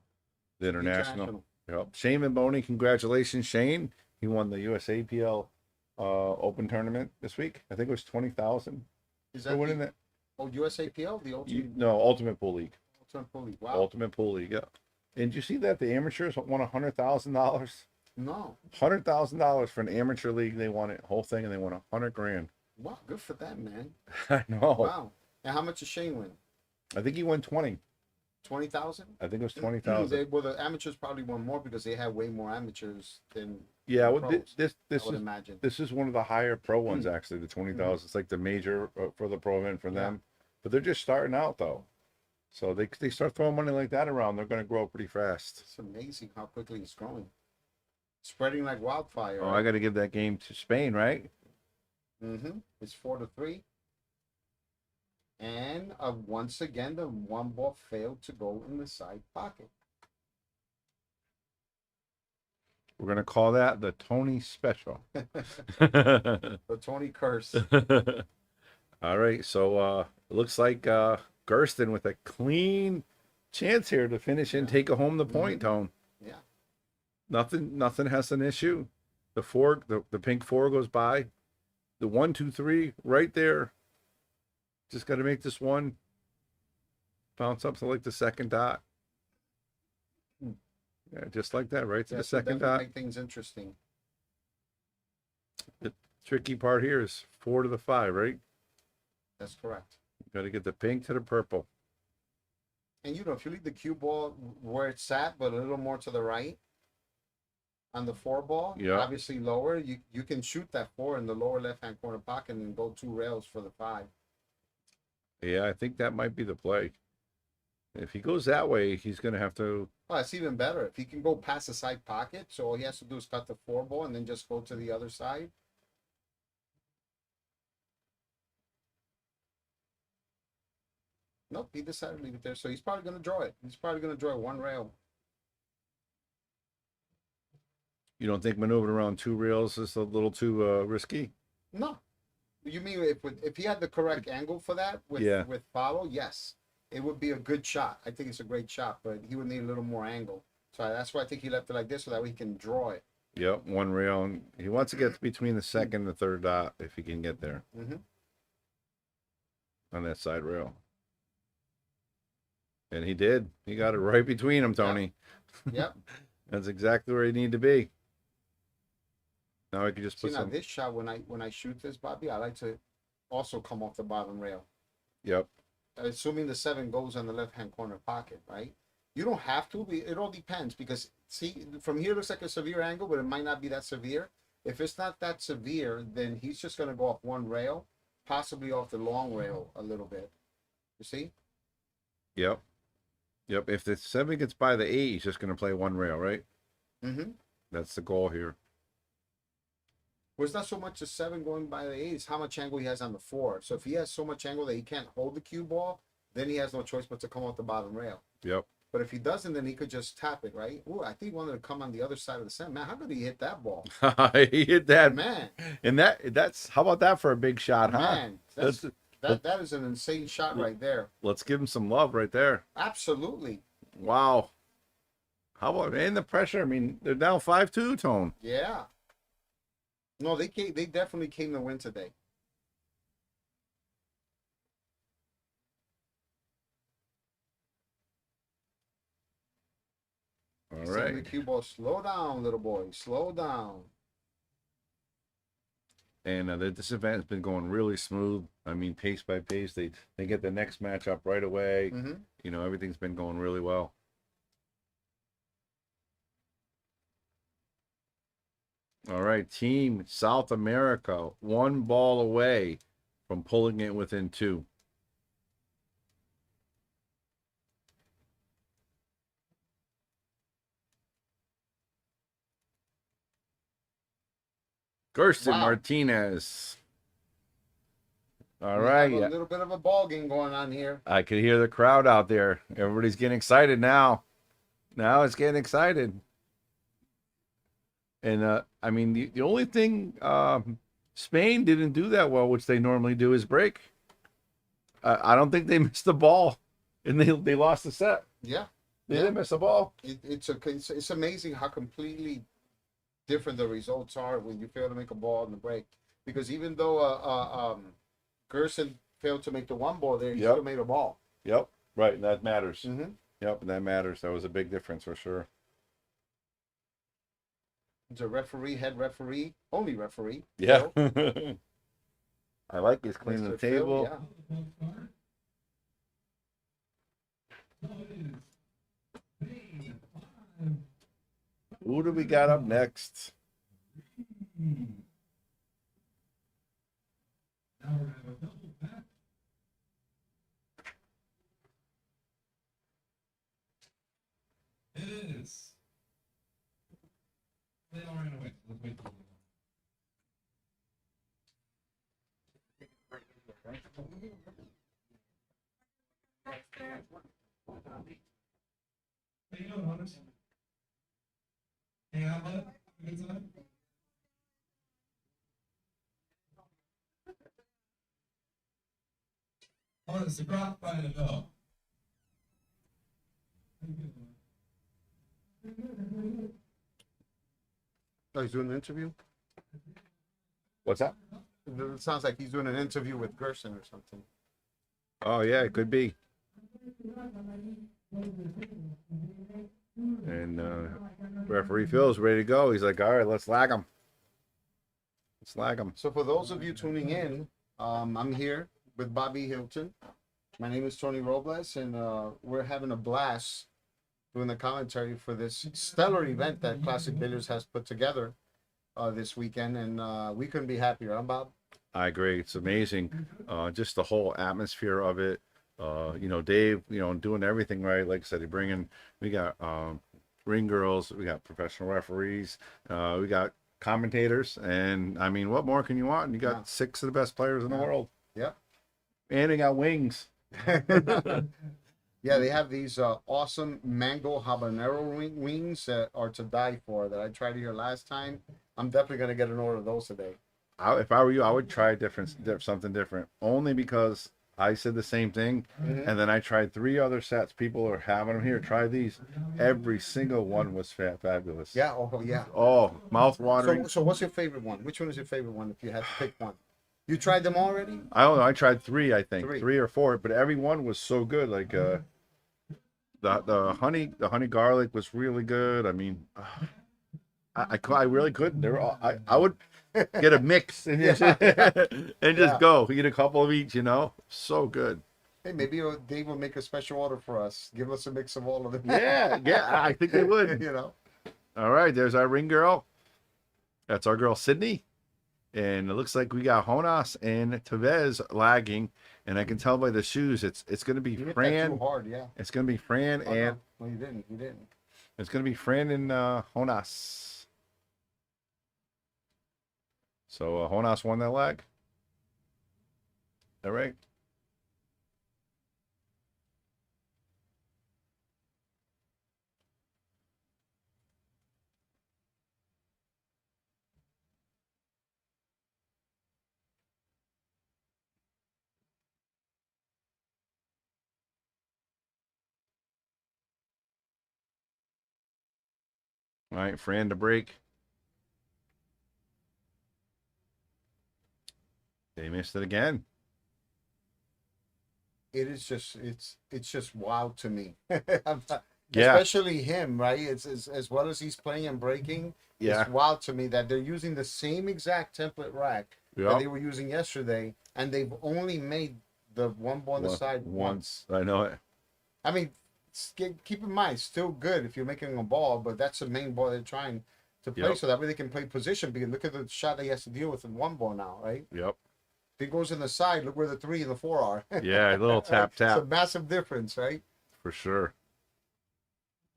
Speaker 1: the International. Yep. Shane and Boney, congratulations, Shane. He won the USAPL Open tournament this week. I think it was 20,000.
Speaker 2: Is that
Speaker 1: winning that?
Speaker 2: Oh, USAPL, the Ultimate
Speaker 1: No, Ultimate Pool League.
Speaker 2: Pool League. Wow.
Speaker 1: Ultimate Pool League. Yeah. And did you see that the amateurs won $100,000?
Speaker 2: No.
Speaker 1: $100,000 for an amateur league. They won it whole thing, and they won $100,000.
Speaker 2: Wow, good for them, man.
Speaker 1: I know.
Speaker 2: Wow. And how much did Shane win?
Speaker 1: I think he won 20.
Speaker 2: 20,000?
Speaker 1: I think it was 20,000.
Speaker 2: Well, the amateurs probably won more because they had way more amateurs than
Speaker 1: Yeah, well,
Speaker 2: pros,
Speaker 1: this
Speaker 2: I would imagine.
Speaker 1: this is one of the higher pro ones actually. The 20,000. It's like the major for the pro event for them, but they're just starting out though. So they start throwing money like that around, they're going to grow pretty fast.
Speaker 2: It's amazing how quickly it's growing, spreading like wildfire.
Speaker 1: Oh,
Speaker 2: right?
Speaker 1: I got to give that game to Spain, right?
Speaker 2: It's 4-3. And once again, the 1 ball failed to go in the side pocket.
Speaker 1: We're going to call that the Tony Special.
Speaker 2: The Tony curse.
Speaker 1: All right, so it looks like Gersten with a clean chance here to finish and take home the point, Tone.
Speaker 2: Yeah.
Speaker 1: Nothing has an issue. The pink 4 goes by. the 1, 2, 3 right there. Just got to make this one bounce up to like the second dot. Yeah, just like that, right to the
Speaker 2: Yes, would
Speaker 1: second
Speaker 2: definitely
Speaker 1: dot.
Speaker 2: make things interesting.
Speaker 1: The tricky part here is 4 to the 5, right?
Speaker 2: That's correct.
Speaker 1: Got to get the pink to the purple.
Speaker 2: And you know, if you leave the cue ball where it's sat, but a little more to the right on the 4 ball,
Speaker 1: Yeah.
Speaker 2: obviously lower, you can shoot that 4 in the lower left-hand corner pocket and go 2 rails for the 5.
Speaker 1: Yeah, I think that might be the play. If he goes that way, he's going to have to.
Speaker 2: Oh, it's even better. If he can go past the side pocket, so all he has to do is cut the 4 ball and then just go to the other side. Nope, he decided to leave it there. So he's probably going to draw it. He's probably going to draw 1 rail.
Speaker 1: You don't think maneuvering around 2 rails is a little too risky?
Speaker 2: No. You mean if he had the correct angle for that with follow, yes. It would be a good shot. I think it's a great shot, but he would need a little more angle. So that's why I think he left it like this so that way he can draw it.
Speaker 1: Yep, 1 rail. And he wants to get between the second and the third dot if he can get there on that side rail. And he did. He got it right between them, Tony.
Speaker 2: Yep.
Speaker 1: That's exactly where he needed to be. Now I can just put
Speaker 2: See, now
Speaker 1: some.
Speaker 2: this shot, when I shoot this, Bobby, I like to also come off the bottom rail.
Speaker 1: Yep.
Speaker 2: Assuming the 7 goes on the left-hand corner pocket, right? You don't have to. It all depends because, see, from here it looks like a severe angle, but it might not be that severe. If it's not that severe, then he's just going to go off 1 rail, possibly off the long rail a little bit. You see?
Speaker 1: Yep. Yep. If the 7 gets by the 8, he's just going to play 1 rail, right?
Speaker 2: Mm-hmm.
Speaker 1: That's the goal here.
Speaker 2: Well, it's not so much the 7 going by the 8, it's how much angle he has on the 4. So if he has so much angle that he can't hold the cue ball, then he has no choice but to come off the bottom rail.
Speaker 1: Yep.
Speaker 2: But if he doesn't, then he could just tap it, right? Ooh, I think he wanted to come on the other side of the 7. Man, how did he hit that ball?
Speaker 1: He hit that.
Speaker 2: Man.
Speaker 1: And that's how about that for a big shot, huh?
Speaker 2: Man, that is an insane shot right there.
Speaker 1: Let's give him some love right there.
Speaker 2: Absolutely.
Speaker 1: Wow. How about and the pressure? I mean, they're down 5-2, Tone.
Speaker 2: Yeah. No, they definitely came to win today.
Speaker 1: All
Speaker 2: Send
Speaker 1: right.
Speaker 2: the cue ball. Slow down, little boy. Slow down.
Speaker 1: And this event has been going really smooth. I mean, pace by pace. They get the next match up right away.
Speaker 2: Mm-hmm.
Speaker 1: You know, everything's been going really well. All right, Team South America, 1 ball away from pulling it within 2. Gerson Martinez. All right,
Speaker 2: A little bit of a ball game going on here.
Speaker 1: I could hear the crowd out there. Everybody's getting excited now. Now it's getting excited. And I mean, the only thing Spain didn't do that well, which they normally do, is break. I don't think they missed the ball, and they lost the set.
Speaker 2: Yeah,
Speaker 1: they didn't miss the ball.
Speaker 2: It's amazing how completely different the results are when you fail to make a ball in the break. Because even though Gerson failed to make the 1 ball there, he still made a ball.
Speaker 1: Yep, right, and that matters.
Speaker 2: Mm-hmm.
Speaker 1: Yep, that matters. That was a big difference for sure.
Speaker 2: He's a referee, head referee, only referee.
Speaker 1: Yeah. I like he's cleaning the table.
Speaker 2: Phil, yeah.
Speaker 1: Who do we got up next?
Speaker 4: It is. They all ran away. Let's wait till How you doing, Hunter? Hang out, bud? Good time? Oh, it's the crop by the dog.
Speaker 2: Oh, he's doing the interview?
Speaker 1: What's that?
Speaker 2: It sounds like he's doing an interview with Gerson or something.
Speaker 1: Oh yeah, it could be. And referee Phil's ready to go. He's like, all right, let's lag him. Let's lag him.
Speaker 2: So for those of you tuning in, I'm here with Bobby Hilton. My name is Tony Robles, and we're having a blast doing the commentary for this stellar event that Classic Billiards has put together this weekend, and we couldn't be happier. I'm Bob.
Speaker 1: I agree. It's amazing. Just the whole atmosphere of it. Dave, doing everything right. Like I said, we got ring girls, we got professional referees, we got commentators, and I mean, what more can you want? And you got
Speaker 2: Yeah.
Speaker 1: 6 of the best players in the world.
Speaker 2: Yep.
Speaker 1: And they got wings.
Speaker 2: Yeah, they have these awesome mango habanero wings that are to die for that I tried here last time. I'm definitely going to get an order of those today.
Speaker 1: If I were you, I would try something different. Only because I said the same thing, and then I tried 3 other sets. People are having them here. Try these. Every single one was fabulous.
Speaker 2: Yeah, oh yeah.
Speaker 1: Oh, mouth watering.
Speaker 2: So what's your favorite one? Which one is your favorite one if you had to pick one? You tried them already?
Speaker 1: I don't know. I tried 3, I think.
Speaker 2: 3.
Speaker 1: 3 or 4, but every one was so good. Like the honey garlic was really good. I mean, I really couldn't. They're all, I would get a mix and just, and just go eat a couple of each. So good.
Speaker 2: Hey, maybe Dave will make a special order for us. Give us a mix of all of them.
Speaker 1: Yeah, I think they would. All right, there's our ring girl. That's our girl Sydney, and it looks like we got Jonas and Tevez lagging, and I can tell by the shoes it's going to be
Speaker 2: You hit that
Speaker 1: Fran.
Speaker 2: too hard, yeah.
Speaker 1: It's going to be Fran
Speaker 2: Oh,
Speaker 1: and
Speaker 2: no, you didn't. You didn't.
Speaker 1: it's going to be Fran and Jonas. So Jonas won that leg. All right. All right, Fran to break. They missed it again.
Speaker 2: It is just it's just wild to me.
Speaker 1: Yeah.
Speaker 2: Especially him, right? It's as well as he's playing and breaking.
Speaker 1: Yeah.
Speaker 2: It's wild to me that they're using the same exact template rack that
Speaker 1: Yep.
Speaker 2: they were using yesterday, and they've only made the one ball on the side once.
Speaker 1: I know it.
Speaker 2: I mean, keep in mind, still good if you're making a ball, but that's the main ball they're trying to play,
Speaker 1: Yep.
Speaker 2: so that way they can play position. Because look at the shot that he has to deal with in one ball now, right?
Speaker 1: Yep.
Speaker 2: If he goes in the side, look where the 3 and the 4 are.
Speaker 1: Yeah, a little tap
Speaker 2: It's a
Speaker 1: tap
Speaker 2: massive difference, right?
Speaker 1: for sure.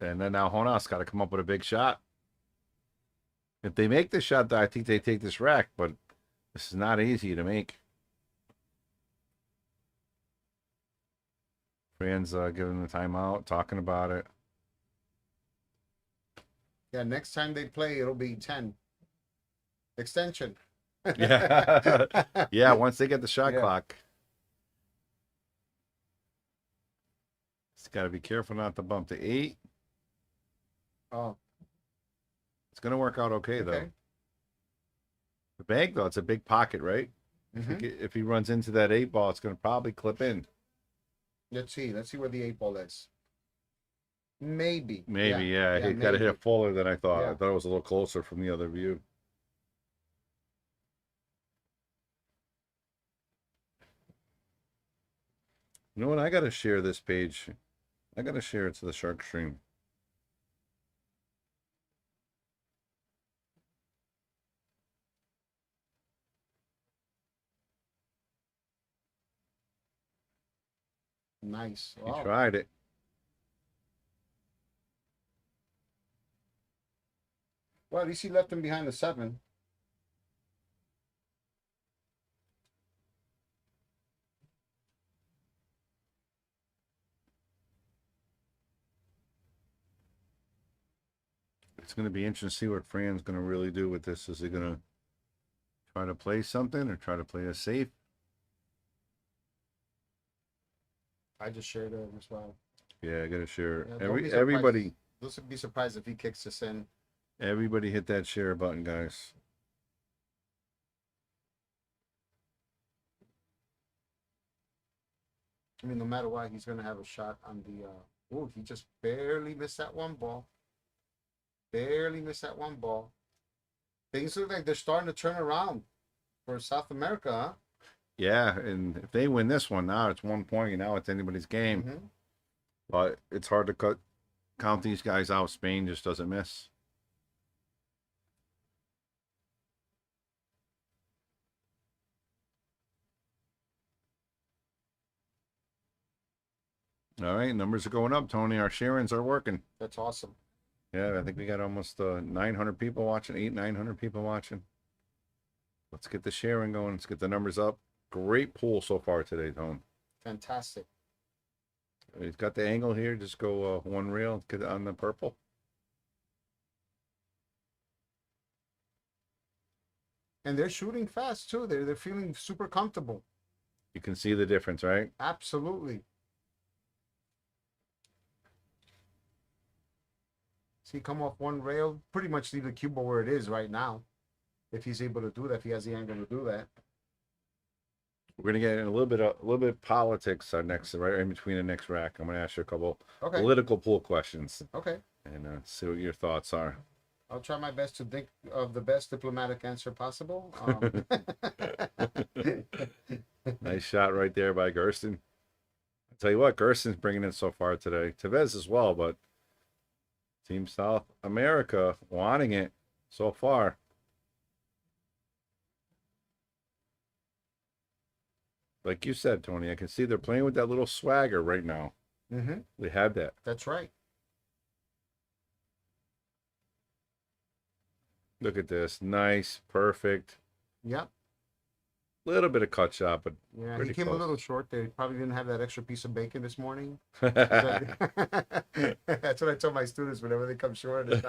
Speaker 1: And then now Jonas got to come up with a big shot. If they make this shot, I think they take this rack, but this is not easy to make. Fran's giving the timeout, talking about it.
Speaker 2: Yeah, next time they play, it'll be 10. Extension.
Speaker 1: Yeah. Yeah, once they get the shot
Speaker 2: Yeah.
Speaker 1: clock. It's got to be careful not to bump the 8.
Speaker 2: Oh,
Speaker 1: It's going to work out okay, though.
Speaker 2: okay.
Speaker 1: The bank, though, it's a big pocket, right?
Speaker 2: Mhm.
Speaker 1: If he runs into that 8 ball, it's going to probably clip in.
Speaker 2: Let's see where the 8 ball is. Maybe.
Speaker 1: Maybe, yeah. He got to hit
Speaker 2: maybe.
Speaker 1: it fuller than I thought.
Speaker 2: Yeah.
Speaker 1: I thought it was a little closer from the other view. You know what? I got to share this page. I got to share it to the Shark Stream.
Speaker 2: Nice.
Speaker 1: He
Speaker 2: Wow.
Speaker 1: tried it.
Speaker 2: Well, at least he left him behind the 7.
Speaker 1: It's going to be interesting to see what Fran's going to really do with this. Is he going to try to play something or try to play a safe?
Speaker 2: I just shared it as well.
Speaker 1: Yeah, I got to share.
Speaker 2: Yeah, don't be surprised.
Speaker 1: Everybody
Speaker 2: Don't be surprised if he kicks us in.
Speaker 1: hit that share button, guys.
Speaker 2: I mean, no matter what, he's gonna have a shot on the. Oh, he just barely missed that one ball. Barely missed that one ball. Things look like they're starting to turn around for South America, huh?
Speaker 1: Yeah, and if they win this one now, it's 1 point, and now it's anybody's game.
Speaker 2: Mhm.
Speaker 1: But it's hard to count these guys out. Spain just doesn't miss. All right, numbers are going up, Tony. Our sharings are working.
Speaker 2: That's awesome.
Speaker 1: Yeah, I think we got almost 900 people watching, 900 people watching. Let's get the sharing going. Let's get the numbers up. Great pool so far today, Tone.
Speaker 2: Fantastic.
Speaker 1: He's got the angle here. Just go one reel, get it on the purple.
Speaker 2: And they're shooting fast too. They're feeling super comfortable.
Speaker 1: You can see the difference, right?
Speaker 2: Absolutely. See, come off one rail, pretty much leave the cue ball where it is right now. If he's able to do that, if he has the angle to do that.
Speaker 1: We're gonna get in a little bit of politics next, right in between the next rack. I'm gonna ask you a couple
Speaker 2: Okay.
Speaker 1: political pool questions
Speaker 2: Okay.
Speaker 1: and see what your thoughts are.
Speaker 2: I'll try my best to think of the best diplomatic answer possible.
Speaker 1: Nice shot right there by Gersten. I'll tell you what, Gersten's bringing it so far today. Tevez as well, but Team South America wanting it so far. Like you said, Tony, I can see they're playing with that little swagger right now.
Speaker 2: Mm-hmm.
Speaker 1: They have that.
Speaker 2: That's right.
Speaker 1: Look at this. Nice, perfect.
Speaker 2: Yep.
Speaker 1: Little bit of cut shot, but
Speaker 2: Yeah,
Speaker 1: pretty
Speaker 2: he came
Speaker 1: close.
Speaker 2: a little short. They probably didn't have that extra piece of bacon this morning.
Speaker 1: All
Speaker 2: That's what I tell my students whenever they come short. In the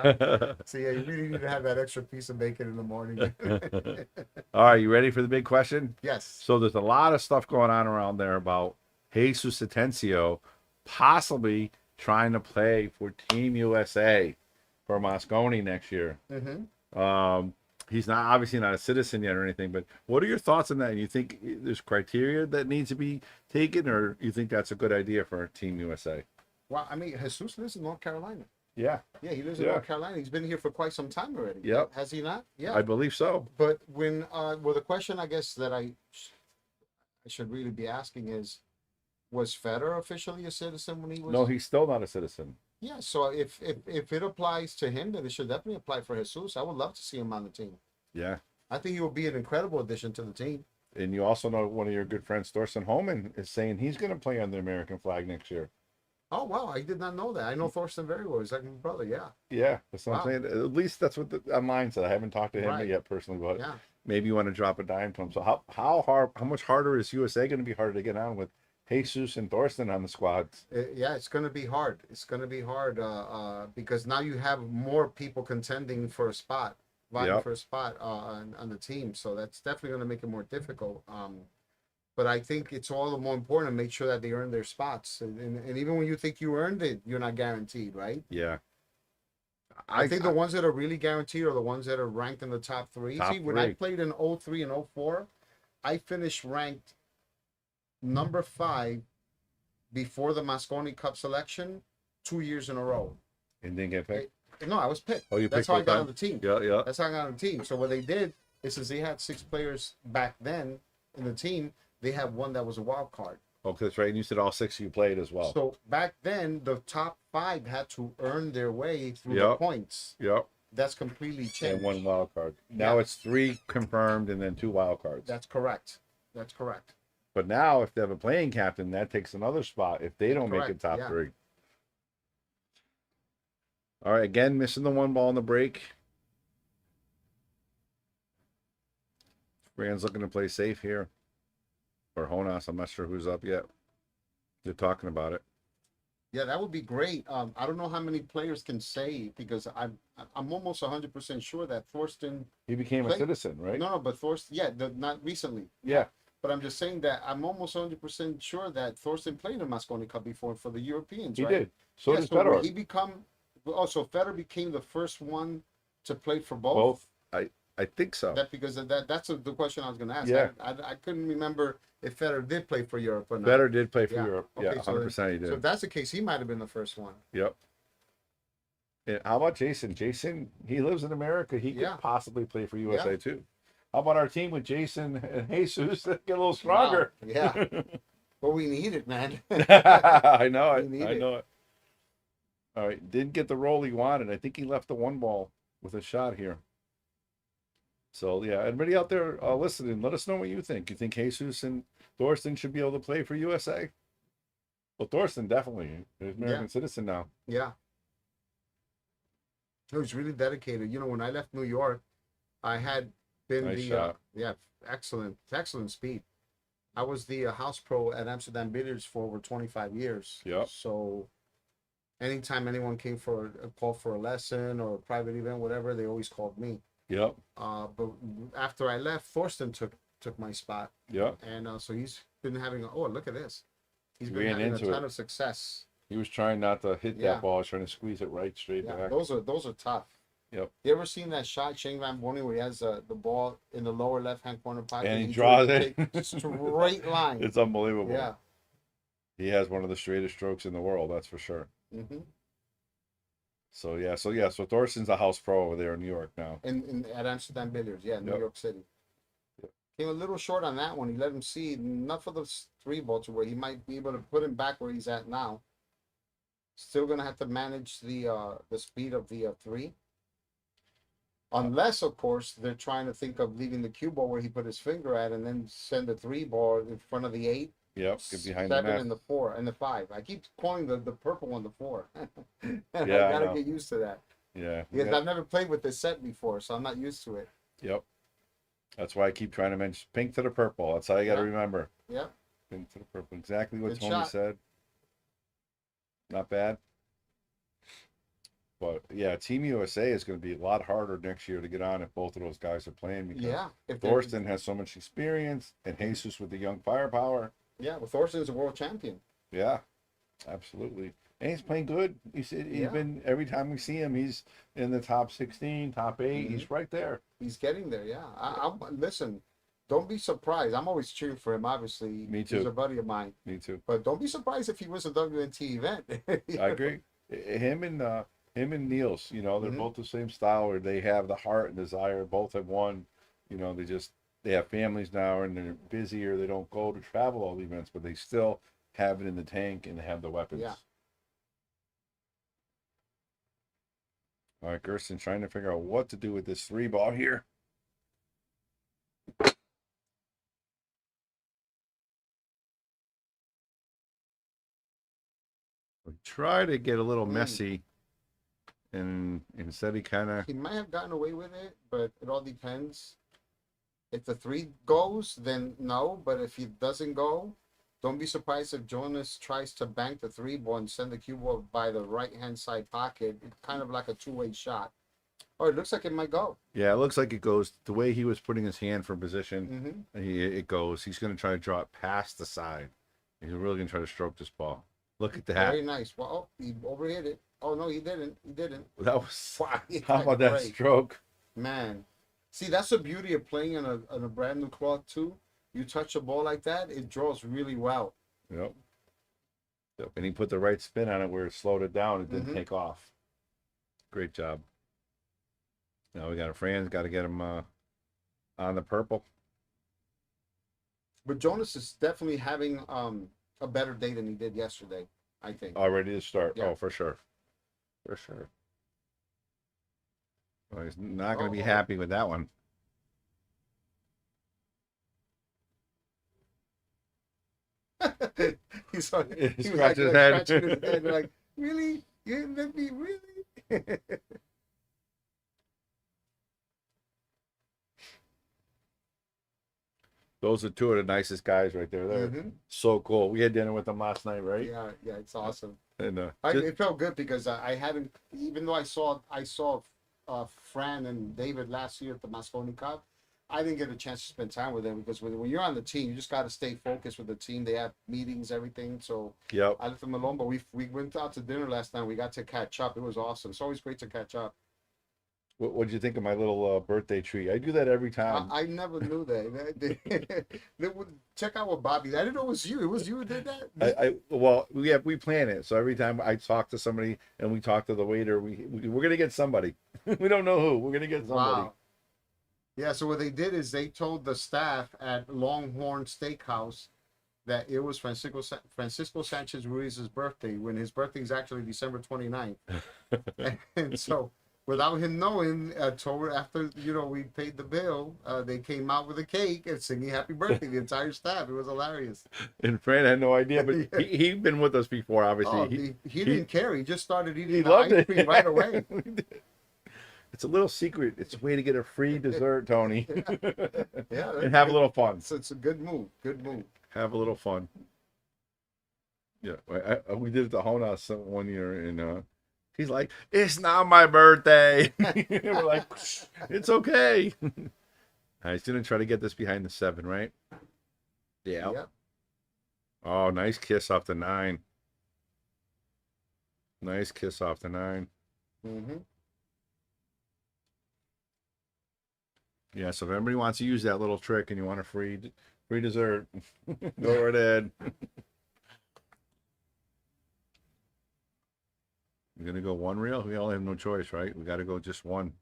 Speaker 2: time. So yeah, you really need to have that extra piece of bacon in the morning.
Speaker 1: right, you ready for the big question?
Speaker 2: Yes.
Speaker 1: So there's a lot of stuff going on around there about Jesus Atencio possibly trying to play for Team USA for Moscone next year.
Speaker 2: Mm-hmm.
Speaker 1: He's not obviously not a citizen yet or anything, but what are your thoughts on that? You think there's criteria that needs to be taken, or you think that's a good idea for Team USA?
Speaker 2: Well, I mean, Jesus lives in North Carolina.
Speaker 1: Yeah,
Speaker 2: Yeah, he lives in
Speaker 1: Yeah.
Speaker 2: North Carolina. He's been here for quite some time already.
Speaker 1: Yep.
Speaker 2: Has he not? Yeah.
Speaker 1: I believe so.
Speaker 2: But when, well, the question I guess that I should really be asking is, was Federer officially a citizen when he was?
Speaker 1: No, he's still not a citizen.
Speaker 2: Yeah. So if it applies to him, then it should definitely apply for Jesus. I would love to see him on the team.
Speaker 1: Yeah.
Speaker 2: I think he will be an incredible addition to the team.
Speaker 1: And you also know one of your good friends, Thorsten Homan, is saying he's going to play on the American flag next year.
Speaker 2: Oh wow, I did not know that. I know Thorsten very well. He's like my brother. Yeah.
Speaker 1: Yeah, that's what
Speaker 2: Wow.
Speaker 1: I'm saying. At least that's what online said. I haven't talked to him
Speaker 2: Right.
Speaker 1: yet personally, but
Speaker 2: Yeah.
Speaker 1: maybe you want to drop a dime to him. So how much harder is USA going to be harder to get on with Jesus and Thorsten on the squads?
Speaker 2: Yeah, it's going to be hard. It's going to be hard because now you have more people contending for a spot, vying
Speaker 1: Yep.
Speaker 2: for a spot on the team. So that's definitely going to make it more difficult. But I think it's all the more important to make sure that they earn their spots. And even when you think you earned it, you're not guaranteed, right?
Speaker 1: Yeah.
Speaker 2: I think the ones that are really guaranteed are the ones that are ranked in the top three.
Speaker 1: Top
Speaker 2: See, when I
Speaker 1: three.
Speaker 2: played in 03 and 04, I finished ranked number 5 before the Moscone Cup selection 2 years in a row.
Speaker 1: And didn't get picked.
Speaker 2: No, I was picked.
Speaker 1: Oh, you
Speaker 2: That's
Speaker 1: picked
Speaker 2: how I
Speaker 1: both
Speaker 2: got
Speaker 1: times?
Speaker 2: on the team.
Speaker 1: Yeah, yeah.
Speaker 2: That's how I got on the team. So what they did is, since they had 6 players back then in the team, they had one that was a wild card.
Speaker 1: Oh, that's right. And you said all 6 you played as well.
Speaker 2: So back then, the top 5 had to earn their way through the
Speaker 1: Yep.
Speaker 2: points.
Speaker 1: Yep.
Speaker 2: That's completely changed.
Speaker 1: And 1 wild card. Now
Speaker 2: Yeah.
Speaker 1: it's 3 confirmed and then 2 wild cards.
Speaker 2: That's correct. That's correct.
Speaker 1: But now, if they have a playing captain, that takes another spot if they don't make it
Speaker 2: Correct,
Speaker 1: top
Speaker 2: yeah.
Speaker 1: 3. All right, again, missing the 1 ball in the break. Rand's looking to play safe here. Or Honas, I'm not sure who's up yet. They're talking about it.
Speaker 2: Yeah, that would be great. I don't know how many players can say, because I'm almost 100% sure that Thorsten.
Speaker 1: He became a
Speaker 2: Play-
Speaker 1: citizen, right?
Speaker 2: No, but Thorsten. Yeah, not recently.
Speaker 1: Yeah.
Speaker 2: But I'm just saying that I'm almost 100% sure that Thorsten played in Moscone Cup before for the Europeans.
Speaker 1: He
Speaker 2: right?
Speaker 1: did. So
Speaker 2: Yeah,
Speaker 1: did
Speaker 2: so when
Speaker 1: Federer.
Speaker 2: he become. Also, Federer became the first one to play for both.
Speaker 1: Both. I think so.
Speaker 2: That because of that's the question I was going to ask.
Speaker 1: Yeah.
Speaker 2: I couldn't remember if Federer did play for Europe or not.
Speaker 1: Federer did play for
Speaker 2: Yeah.
Speaker 1: Europe.
Speaker 2: Okay,
Speaker 1: Yeah,
Speaker 2: so
Speaker 1: 100% he did.
Speaker 2: So if that's the case, he might have been the first one.
Speaker 1: Yep. And how about Jason? Jason, he lives in America. He
Speaker 2: Yeah.
Speaker 1: could possibly play for USA too. How about our team with Jason and Jesus that get a little stronger?
Speaker 2: Wow. Yeah. Well, we need it, man.
Speaker 1: I know
Speaker 2: We
Speaker 1: it.
Speaker 2: need
Speaker 1: I
Speaker 2: it.
Speaker 1: know it. All right. Didn't get the roll he wanted. I think he left the one ball with a shot here. So, yeah, everybody out there listening, let us know what you think. You think Jesus and Thorsten should be able to play for USA? Well, Thorsten definitely. He's an American citizen now.
Speaker 2: Yeah. He was really dedicated. You know, when I left New York, I had been
Speaker 1: Nice shot.
Speaker 2: excellent speed. I was the house pro at Amsterdam Billiards for over 25 years.
Speaker 1: Yep.
Speaker 2: So anytime anyone came for a call for a lesson or a private event, whatever, they always called me.
Speaker 1: Yep.
Speaker 2: But after I left, Thorsten took my spot,
Speaker 1: Yep.
Speaker 2: and so he's been having. Oh, look at this! He's been
Speaker 1: Ran
Speaker 2: having a
Speaker 1: into
Speaker 2: ton
Speaker 1: it.
Speaker 2: of success.
Speaker 1: He was trying not to hit
Speaker 2: Yeah.
Speaker 1: that ball. He was trying to squeeze it right straight
Speaker 2: Yeah,
Speaker 1: back.
Speaker 2: those are tough.
Speaker 1: Yep.
Speaker 2: You ever seen that shot, Shane Van Boening, where he has the ball in the lower left-hand corner pocket
Speaker 1: And he draws
Speaker 2: takes
Speaker 1: it.
Speaker 2: a straight line?
Speaker 1: It's unbelievable.
Speaker 2: Yeah.
Speaker 1: He has one of the straightest strokes in the world, that's for sure.
Speaker 2: Mm-hmm.
Speaker 1: So Thorsten's a house pro over there in New York now.
Speaker 2: At Amsterdam Billiards, yeah, New
Speaker 1: Yep.
Speaker 2: York City.
Speaker 1: Yep.
Speaker 2: Came a little short on that one. He let him see enough for the three ball to where he might be able to put him back where he's at now. Still gonna have to manage the speed of the three. Unless, of course, they're trying to think of leaving the cue ball where he put his finger at, and then send the three ball in front of the 8,
Speaker 1: Yep, get behind the
Speaker 2: 7,
Speaker 1: net.
Speaker 2: and the 4 and the 5. I keep calling the purple one the 4. I
Speaker 1: I
Speaker 2: gotta
Speaker 1: know.
Speaker 2: get used to that
Speaker 1: Yeah.
Speaker 2: because I've never played with this set before, so I'm not used to it.
Speaker 1: Yep. That's why I keep trying to mention pink to the purple. That's how you got to
Speaker 2: Yeah.
Speaker 1: remember.
Speaker 2: Yep.
Speaker 1: Pink to the purple. Exactly what
Speaker 2: Good
Speaker 1: Tony
Speaker 2: shot.
Speaker 1: said. Not bad. But yeah, Team USA is going to be a lot harder next year to get on if both of those guys are playing because
Speaker 2: Yeah. If they-
Speaker 1: Thorsten has so much experience and Jesus with the young firepower.
Speaker 2: Yeah, well, Thorsten's a world champion.
Speaker 1: Yeah, absolutely. And he's playing good. He's
Speaker 2: Yeah.
Speaker 1: been every time we see him, he's in the top 16, top 8. He's right there.
Speaker 2: He's getting there. Yeah. Listen. Don't be surprised. I'm always cheering for him. Obviously,
Speaker 1: Me
Speaker 2: He's
Speaker 1: too.
Speaker 2: a buddy of mine.
Speaker 1: Me too.
Speaker 2: But don't be surprised if he wins a WNT event.
Speaker 1: I agree. Him and Niels, you know, they're
Speaker 2: Mhm.
Speaker 1: both the same style where they have the heart and desire. Both have won. You know, they have families now and they're busy or they don't go to travel all the events, but they still have it in the tank and they have the weapons.
Speaker 2: Yeah.
Speaker 1: All right, Gerson trying to figure out what to do with this 3 ball here. We try to get a little messy, and instead he kind of
Speaker 2: He might have gotten away with it, but it all depends. If the 3 goes, then no. But if he doesn't go, don't be surprised if Jonas tries to bank the 3 ball and send the cue ball by the right-hand side pocket. It's kind of like a two-way shot. Oh, it looks like it might go.
Speaker 1: Yeah, it looks like it goes the way he was putting his hand for position.
Speaker 2: Mm-hmm.
Speaker 1: It goes. He's going to try to draw it past the side. He's really going to try to stroke this ball. Look at that.
Speaker 2: Very nice. Well, he overhit it. Oh, no, he didn't. He didn't.
Speaker 1: That was.
Speaker 2: Wow, he
Speaker 1: How
Speaker 2: got
Speaker 1: about that
Speaker 2: great.
Speaker 1: stroke?
Speaker 2: Man. See, that's the beauty of playing on a brand new cloth, too. You touch a ball like that, it draws really well.
Speaker 1: Yep. And he put the right spin on it where it slowed it down. It didn't
Speaker 2: Mhm.
Speaker 1: take off. Great job. Now we got a Franz. Got to get him on the purple.
Speaker 2: But Jonas is definitely having a better day than he did yesterday, I think.
Speaker 1: All ready to start.
Speaker 2: Yeah.
Speaker 1: Oh, for sure. For sure. Well, he's not going to be
Speaker 2: Oh.
Speaker 1: happy with that one.
Speaker 2: He's like,
Speaker 1: He
Speaker 2: he was
Speaker 1: scratched his
Speaker 2: like
Speaker 1: head.
Speaker 2: scratching his head, like, really? You didn't let me, really?
Speaker 1: Those are 2 of the nicest guys right there. They're
Speaker 2: Mhm.
Speaker 1: so cool. We had dinner with them last night, right?
Speaker 2: Yeah, it's awesome.
Speaker 1: And
Speaker 2: It felt good because I hadn't, even though I saw Fran and David last year at the Mosconi Cup, I didn't get a chance to spend time with them because when you're on the team, you just got to stay focused with the team. They have meetings, everything. So
Speaker 1: yep.
Speaker 2: I left them alone. But we went out to dinner last night. We got to catch up. It was awesome. It's always great to catch up.
Speaker 1: What'd you think of my little birthday treat? I do that every time.
Speaker 2: I never knew that. They would check out with Bobby. I didn't know it was you. It was you who did that.
Speaker 1: Well, we plan it. So every time I talk to somebody and we talk to the waiter, we're gonna get somebody. We don't know who. We're gonna get somebody.
Speaker 2: Wow. Yeah. So what they did is they told the staff at Longhorn Steakhouse that it was Francisco Sanchez Ruiz's birthday when his birthday is actually December 29th. And so without him knowing, after we paid the bill, they came out with a cake and singing happy birthday, the entire staff. It was hilarious.
Speaker 1: And Fran had no idea, but he'd been with us before, obviously.
Speaker 2: Oh, he didn't care. He just started eating the
Speaker 1: loved
Speaker 2: ice cream right away.
Speaker 1: It's a little secret. It's a way to get a free dessert, Tony.
Speaker 2: Yeah,
Speaker 1: And have a little fun.
Speaker 2: It's a good move. Good move.
Speaker 1: Have a little fun. Yeah, we did it at the Honas one year, and he's like, "It's not my birthday." We're like, "It's okay." I was gonna try to get this behind the 7, right? Yeah.
Speaker 2: Yep.
Speaker 1: Oh, nice kiss off the 9. Nice kiss off the 9.
Speaker 2: Mm-hmm.
Speaker 1: Yeah. So if everybody wants to use that little trick and you want a free dessert, go right ahead. We're gonna go one reel. We only have no choice, right? We got to go just one.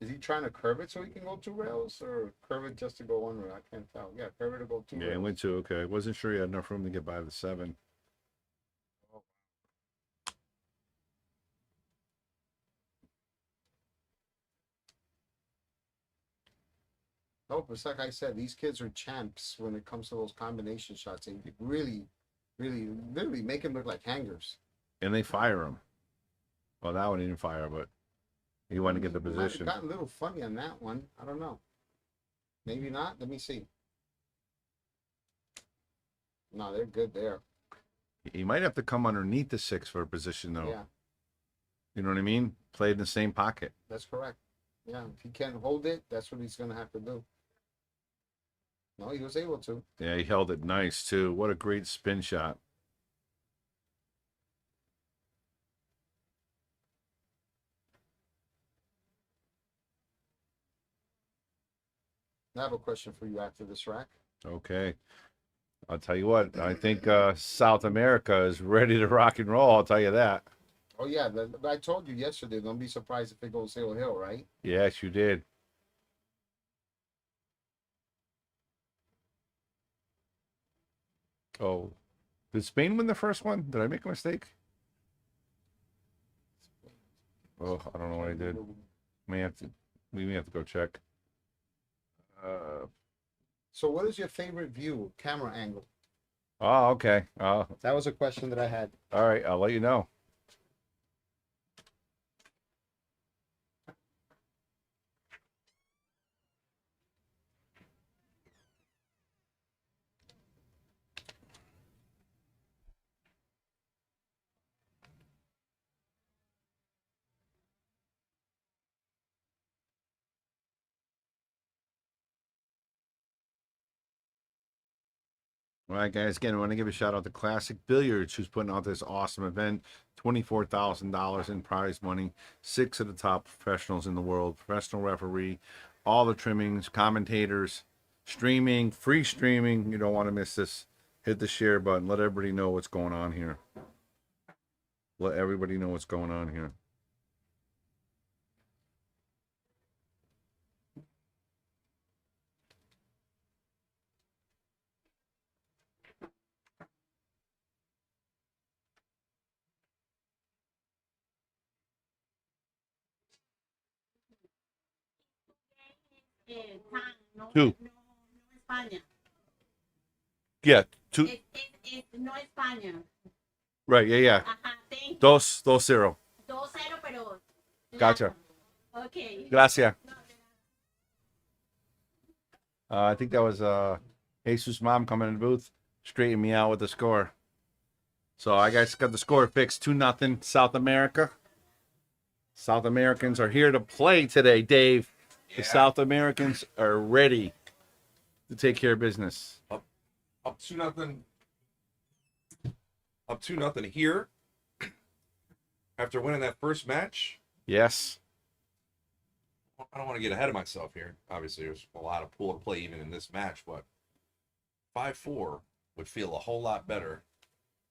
Speaker 2: Is he trying to curve it so he can go 2 rails, or curve it just to go 1 rail? I can't tell. Yeah, curve it to go 2
Speaker 1: Yeah,
Speaker 2: rails.
Speaker 1: I went to. Okay, wasn't sure you had enough room to get by the 7.
Speaker 2: No, but it's like I said, these kids are champs when it comes to those combination shots. They really, really, literally make them look like hangers.
Speaker 1: And they fire him. Well, that one he didn't fire, but he wanted to get the
Speaker 2: Might have
Speaker 1: position.
Speaker 2: gotten a little funny on that one. I don't know. Maybe not. Let me see. No, they're good there.
Speaker 1: He might have to come underneath the 6 for a position, though.
Speaker 2: Yeah,
Speaker 1: You know what I mean? Play in the same pocket.
Speaker 2: that's correct. Yeah, if he can't hold it, that's what he's gonna have to do. No, he was able to.
Speaker 1: Yeah, he held it nice too. What a great spin shot.
Speaker 2: I have a question for you after this rack.
Speaker 1: Okay. I'll tell you what, I think South America is ready to rock and roll. I'll tell you that.
Speaker 2: Oh yeah, I told you yesterday. Don't be surprised if it goes hill hill, right?
Speaker 1: Yes, you did. Oh, did Spain win the first one? Did I make a mistake? Oh, I don't know what I did. We may have to go check.
Speaker 2: So, what is your favorite view, camera angle?
Speaker 1: Oh, okay.
Speaker 2: That was a question that I had.
Speaker 1: All right. I'll let you know. All right, guys. Again, I want to give a shout out to Classic Billiards, who's putting out this awesome event. $24,000 in prize money. 6 of the top professionals in the world. Professional referee. All the trimmings, commentators, streaming, free streaming. You don't want to miss this. Hit the share button. Let everybody know what's going on here. Let everybody know what's going on here.
Speaker 5: No,
Speaker 1: Two.
Speaker 5: no, no España.
Speaker 1: Yeah, 2.
Speaker 5: No España.
Speaker 1: Right, yeah.
Speaker 5: Ajá, thank you.
Speaker 1: Dos, 0.
Speaker 5: 2-0, pero.
Speaker 1: Gotcha.
Speaker 5: Okay.
Speaker 1: Gracias. I think that was Jesus' mom coming in the booth, straightening me out with the score. So I guys got the score fixed 2-0 South America. South Americans are here to play today, Dave. The South Americans are ready to take care of business.
Speaker 3: Up 2-0. Up 2-0 here. after winning that first match.
Speaker 1: Yes.
Speaker 3: I don't want to get ahead of myself here. Obviously, there's a lot of pool to play even in this match, but 5-4 would feel a whole lot better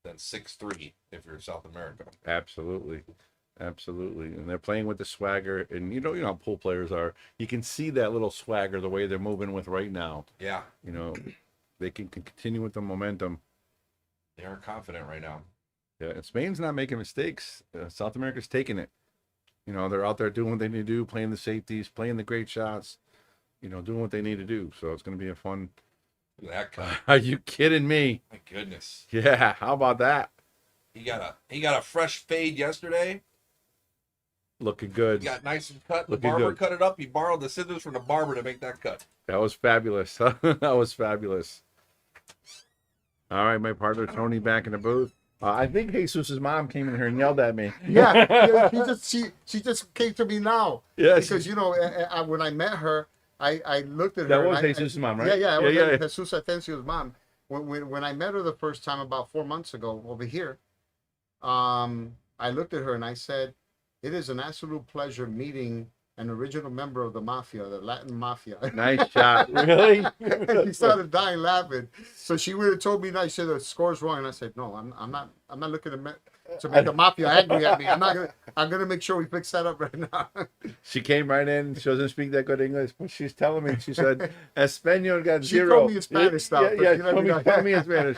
Speaker 3: than 6-3 if you're South America.
Speaker 1: Absolutely. Absolutely. And they're playing with the swagger. And you know how pool players are. You can see that little swagger the way they're moving with right now.
Speaker 3: Yeah,
Speaker 1: You know, they can continue with the momentum.
Speaker 3: they are confident right now.
Speaker 1: Yeah, and Spain's not making mistakes. South America's taking it. You know, they're out there doing what they need to do, playing the safeties, playing the great shots, you know, doing what they need to do. So it's going to be a fun.
Speaker 3: Look at that cut.
Speaker 1: Are you kidding me?
Speaker 3: My goodness.
Speaker 1: Yeah, how about that?
Speaker 3: He got a fresh fade yesterday.
Speaker 1: Looking good.
Speaker 3: He got nice and cut. The
Speaker 1: Looking
Speaker 3: barber
Speaker 1: good.
Speaker 3: cut it up. He borrowed the scissors from the barber to make that cut.
Speaker 1: That was fabulous. That was fabulous. All right, my partner Tony back in the booth. I think Jesus' mom came in here and yelled at me.
Speaker 2: Yeah, she just came to me now.
Speaker 1: Yes.
Speaker 2: Because you know, when I met her, I looked at her.
Speaker 1: That was
Speaker 2: and
Speaker 1: Jesus' mom, right?
Speaker 2: Yeah, yeah, it was
Speaker 1: Yeah.
Speaker 2: Jesus Atencio's mom. When I met her the first time about 4 months ago over here, I looked at her and I said, "It is an absolute pleasure meeting an original member of the mafia, the Latin mafia."
Speaker 1: Nice shot. Really?
Speaker 2: And he started dying laughing. So she would have told me that. She said the score's wrong, and I said, "No, I'm not looking to make the mafia angry at me. I'm gonna make sure we fix that up right now."
Speaker 1: She came right in. She doesn't speak that good English, but she's telling me. She said, "Espanol got
Speaker 2: She
Speaker 1: 0."
Speaker 2: told me in Spanish stuff, but
Speaker 1: Yeah,
Speaker 2: she let me know.
Speaker 1: told me in Spanish.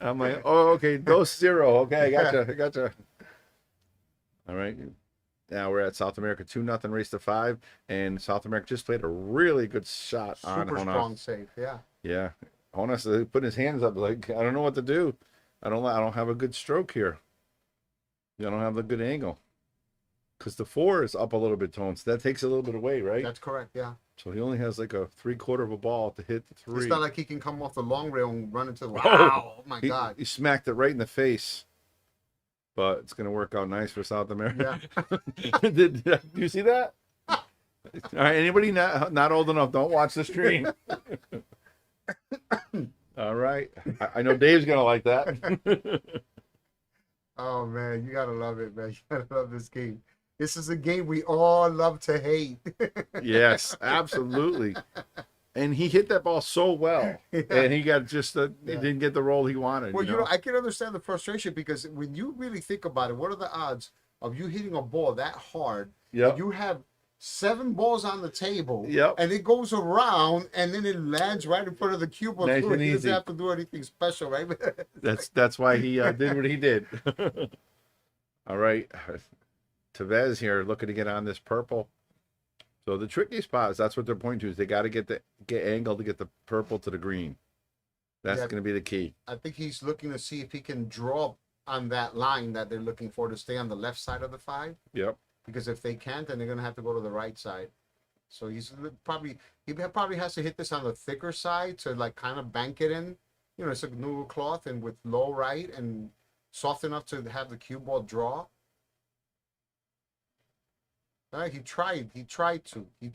Speaker 1: I'm like, oh, okay, those 0. Okay, I gotcha. All right. Now we're at South America 2-0 race to 5, and South America just played a really good shot on
Speaker 2: Super
Speaker 1: Jonas.
Speaker 2: strong save, yeah.
Speaker 1: Yeah, Jonas put his hands up like, I don't know what to do. I don't have a good stroke here. I don't have the good angle. Because the 4 is up a little bit, Tone, so that takes a little bit away, right?
Speaker 2: That's correct, yeah.
Speaker 1: So he only has like a 3/4 of a ball to hit the 3.
Speaker 2: It's not like he can come off the long rail and run into the wow. Oh my God.
Speaker 1: He smacked it right in the face. But it's going to work out nice for South America.
Speaker 2: Yeah.
Speaker 1: Did you see that? All right, anybody not old enough, don't watch the stream. All right. I know Dave's going to like that.
Speaker 2: Oh man, you gotta love it, man. You gotta love this game. This is a game we all love to hate.
Speaker 1: Yes, absolutely. And he hit that ball so well.
Speaker 2: Yeah.
Speaker 1: And he got he didn't get the role he wanted.
Speaker 2: Well, you know, I can understand the frustration because when you really think about it, what are the odds of you hitting a ball that hard?
Speaker 1: Yep.
Speaker 2: You have 7 balls on the table,
Speaker 1: Yep.
Speaker 2: and it goes around, and then it lands right in front of the cube.
Speaker 1: Nice and
Speaker 2: He doesn't
Speaker 1: easy.
Speaker 2: have to do anything special, right?
Speaker 1: That's why he did what he did. All right. Tevez here looking to get on this purple. So the tricky spot is that's what they're pointing to is they got to get angle to get the purple to the green. That's
Speaker 2: Yeah.
Speaker 1: going to be the key.
Speaker 2: I think he's looking to see if he can draw on that line that they're looking for to stay on the left side of the 5.
Speaker 1: Yep.
Speaker 2: Because if they can't, then they're gonna have to go to the right side. So he probably has to hit this on the thicker side to like kind of bank it in. You know, it's a new cloth and with low right and soft enough to have the cue ball draw. All right, he tried to.
Speaker 1: You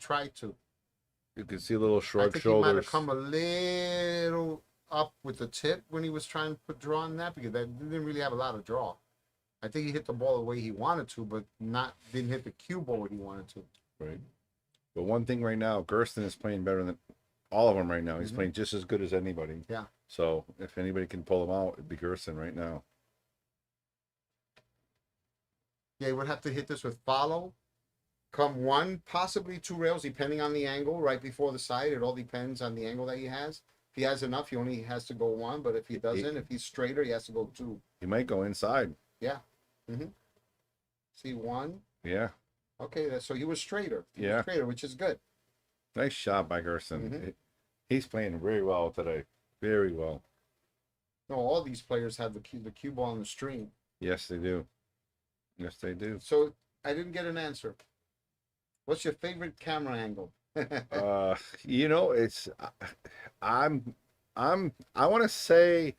Speaker 1: can see a little
Speaker 2: I
Speaker 1: shrugged
Speaker 2: think he might have
Speaker 1: shoulders.
Speaker 2: come a little up with the tip when he was trying to put draw on that because that didn't really have a lot of draw. I think he hit the ball the way he wanted to, but didn't hit the cue ball where he wanted to.
Speaker 1: Right. But one thing right now, Gersten is playing better than all of them right now. He's
Speaker 2: Mhm.
Speaker 1: playing just as good as anybody.
Speaker 2: Yeah.
Speaker 1: So if anybody can pull him out, it'd be Gersten right now.
Speaker 2: Yeah, he would have to hit this with follow. Come 1, possibly 2 rails, depending on the angle, right before the side. It all depends on the angle that he has. If he has enough, he only has to go 1. But if he doesn't, if he's straighter, he has to go 2.
Speaker 1: He might go inside.
Speaker 2: See 1.
Speaker 1: Yeah.
Speaker 2: Okay, so he was straighter. He was
Speaker 1: Yeah.
Speaker 2: straighter, which is good.
Speaker 1: Nice shot by Gersten.
Speaker 2: Mhm.
Speaker 1: He's playing very well today. Very well.
Speaker 2: No, all these players have the cue ball on the string.
Speaker 1: Yes, they do. Yes, they do.
Speaker 2: So I didn't get an answer. What's your favorite camera angle?
Speaker 1: You know, it's I want to say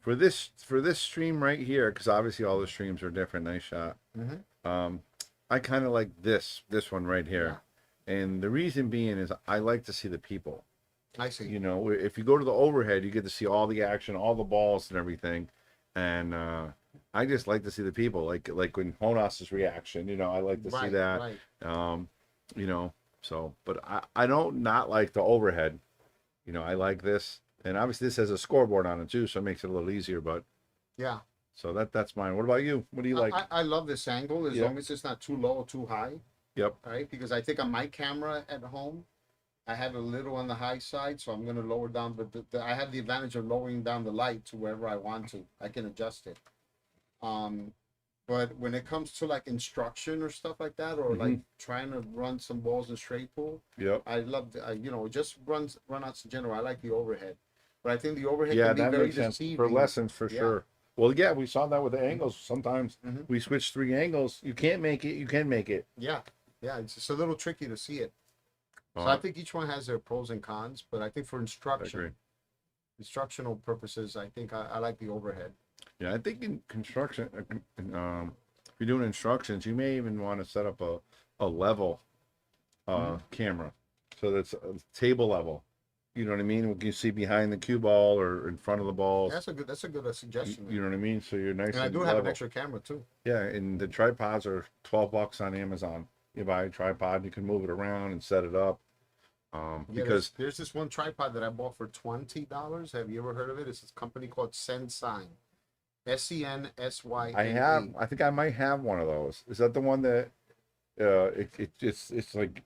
Speaker 1: for this stream right here, because obviously all the streams are different. Nice shot.
Speaker 2: Mhm.
Speaker 1: I kind of like this one right here, and the reason being is I like to see the people.
Speaker 2: I see.
Speaker 1: You know, if you go to the overhead, you get to see all the action, all the balls and everything, and I just like to see the people, like when Honas's reaction. I like to see
Speaker 2: Right,
Speaker 1: that.
Speaker 2: right.
Speaker 1: Um, so, but I don't not like the overhead. I like this, and obviously this has a scoreboard on it too, so it makes it a little easier. But
Speaker 2: Yeah.
Speaker 1: so that's mine. What about you? What do you like?
Speaker 2: I love this angle as
Speaker 1: Yeah.
Speaker 2: long as it's not too low or too high.
Speaker 1: Yep.
Speaker 2: Right? Because I think on my camera at home, I have a little on the high side, so I'm going to lower down. But I have the advantage of lowering down the light to wherever I want to. I can adjust it. But when it comes to like instruction or stuff like that, or like trying to run some balls in straight pool,
Speaker 1: Yep.
Speaker 2: I love just run outs in general. I like the overhead, but I think the overhead
Speaker 1: Yeah,
Speaker 2: can be
Speaker 1: that
Speaker 2: very
Speaker 1: makes sense
Speaker 2: deceiving.
Speaker 1: for lessons for
Speaker 2: Yeah.
Speaker 1: sure. Well, yeah, we saw that with the angles. Sometimes
Speaker 2: Mhm.
Speaker 1: we switch 3 angles. You can't make it. You can make it.
Speaker 2: Yeah, it's just a little tricky to see it. So
Speaker 1: Uh,
Speaker 2: I think each one has their pros and cons, but I think for
Speaker 1: I agree.
Speaker 2: instructional purposes, I think I like the overhead.
Speaker 1: Yeah, I think in construction, if you're doing instructions, you may even want to set up a level camera, so that's a table level. You know what I mean? You can see behind the cue ball or in front of the balls.
Speaker 2: That's a good suggestion.
Speaker 1: You know what I mean? So you're nice
Speaker 2: And I
Speaker 1: and
Speaker 2: do have an
Speaker 1: level.
Speaker 2: extra camera too.
Speaker 1: Yeah, and the tripods are $12 on Amazon. You buy a tripod, you can move it around and set it up.
Speaker 2: Yeah,
Speaker 1: Because
Speaker 2: there's this one tripod that I bought for $20. Have you ever heard of it? It's this company called Sensign. SENSYNE.
Speaker 1: I think I might have one of those. Is that the one that it's like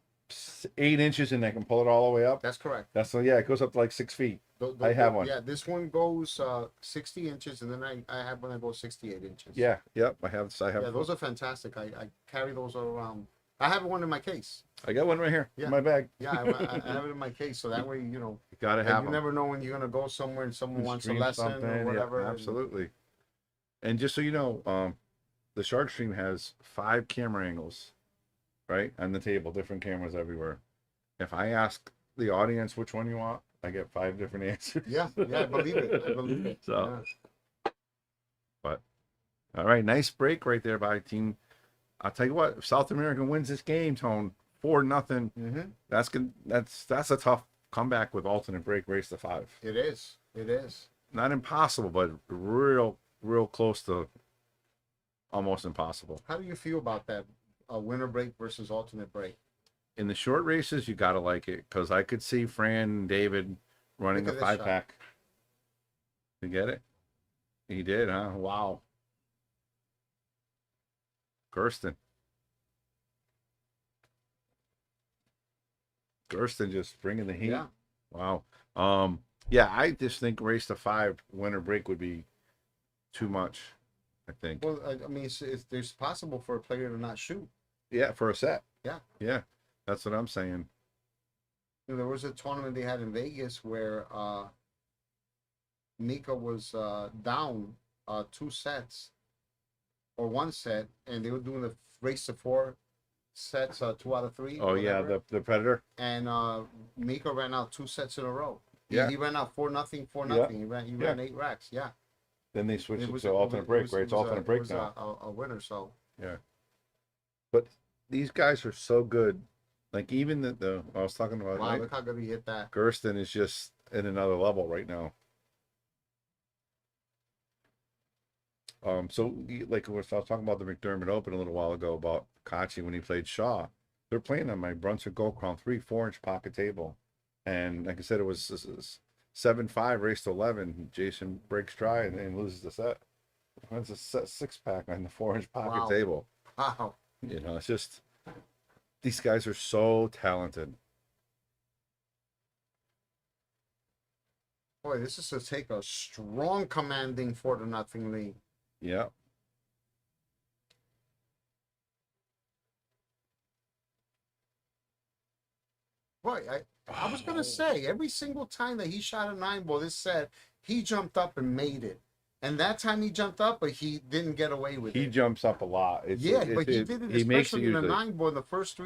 Speaker 1: 8 inches and I can pull it all the way up?
Speaker 2: That's correct.
Speaker 1: Yeah, it goes up to like 6 feet. I have one.
Speaker 2: Yeah, this one goes 60 inches, and then I have one that goes 68 inches.
Speaker 1: Yeah, yep, I have.
Speaker 2: Yeah, those are fantastic. I carry those all around. I have one in my case.
Speaker 1: I got one right here
Speaker 2: Yeah.
Speaker 1: in my bag.
Speaker 2: Yeah, I have it in my case, so that way
Speaker 1: You gotta
Speaker 2: and
Speaker 1: have
Speaker 2: you
Speaker 1: them.
Speaker 2: never know when you're gonna go somewhere and someone wants a
Speaker 1: Stream
Speaker 2: lesson
Speaker 1: something,
Speaker 2: or
Speaker 1: yeah,
Speaker 2: whatever. and-
Speaker 1: absolutely. And just so you know, the Shark Stream has 5 camera angles, right, on the table, different cameras everywhere. If I ask the audience which one you want, I get 5 different answers.
Speaker 2: Yeah, I believe it. I believe it.
Speaker 1: So,
Speaker 2: Yeah.
Speaker 1: but all right, nice break right there by team. I'll tell you what, if South America wins this game, Tone, 4-0, that's a tough comeback with alternate break race to 5.
Speaker 2: It is. It is.
Speaker 1: Not impossible, but real close to almost impossible.
Speaker 2: How do you feel about that? Winter break versus alternate break.
Speaker 1: In the short races, you gotta like it because I could see Fran and David running
Speaker 2: Look
Speaker 1: a
Speaker 2: at this shot.
Speaker 1: 5-pack. You get it? He did, huh? Wow. Gersten just bringing the heat.
Speaker 2: Yeah.
Speaker 1: Wow. Yeah, I just think race to 5 winter break would be too much. I think.
Speaker 2: Well, I mean, there's possible for a player to not shoot.
Speaker 1: Yeah, for a set.
Speaker 2: Yeah.
Speaker 1: Yeah, that's what I'm saying.
Speaker 2: There was a tournament they had in Vegas where Mika was down 2 sets or 1 set, and they were doing the race to 4 sets, 2 out of 3.
Speaker 1: Oh yeah,
Speaker 2: whatever.
Speaker 1: the Predator.
Speaker 2: And Mika ran out 2 sets in a row.
Speaker 1: Yeah.
Speaker 2: He ran out 4-0, 4-0.
Speaker 1: Yeah.
Speaker 2: He ran 8 racks. Yeah.
Speaker 1: Then they switched it
Speaker 2: was
Speaker 1: to alternate break, right? It's alternate break
Speaker 2: was
Speaker 1: now.
Speaker 2: a winner, so.
Speaker 1: Yeah. But these guys are so good. Like even the I was talking about,
Speaker 2: Wow,
Speaker 1: right?
Speaker 2: look how good he hit that.
Speaker 1: Gersten is just in another level right now. So like I was talking about the McDermott Open a little while ago about Kachi when he played Shaw. They're playing on my Brunswick Gold Crown 3 4-inch pocket table, and like I said, it was 7-5 race to 11. Jason breaks try and loses the set. That's a 6-pack on the 4-inch pocket
Speaker 2: Wow.
Speaker 1: table.
Speaker 2: Wow.
Speaker 1: It's just these guys are so talented.
Speaker 2: Boy, this is to take a strong commanding 4-0 lead.
Speaker 1: Yeah.
Speaker 2: Boy, I was gonna say every single time that he shot a 9-ball this set, he jumped up and made it. And that time he jumped up, but he didn't get away with
Speaker 1: He
Speaker 2: it.
Speaker 1: jumps up a lot.
Speaker 2: But he did it,
Speaker 1: He makes it
Speaker 2: especially in the
Speaker 1: usually.
Speaker 2: 9-ball. The first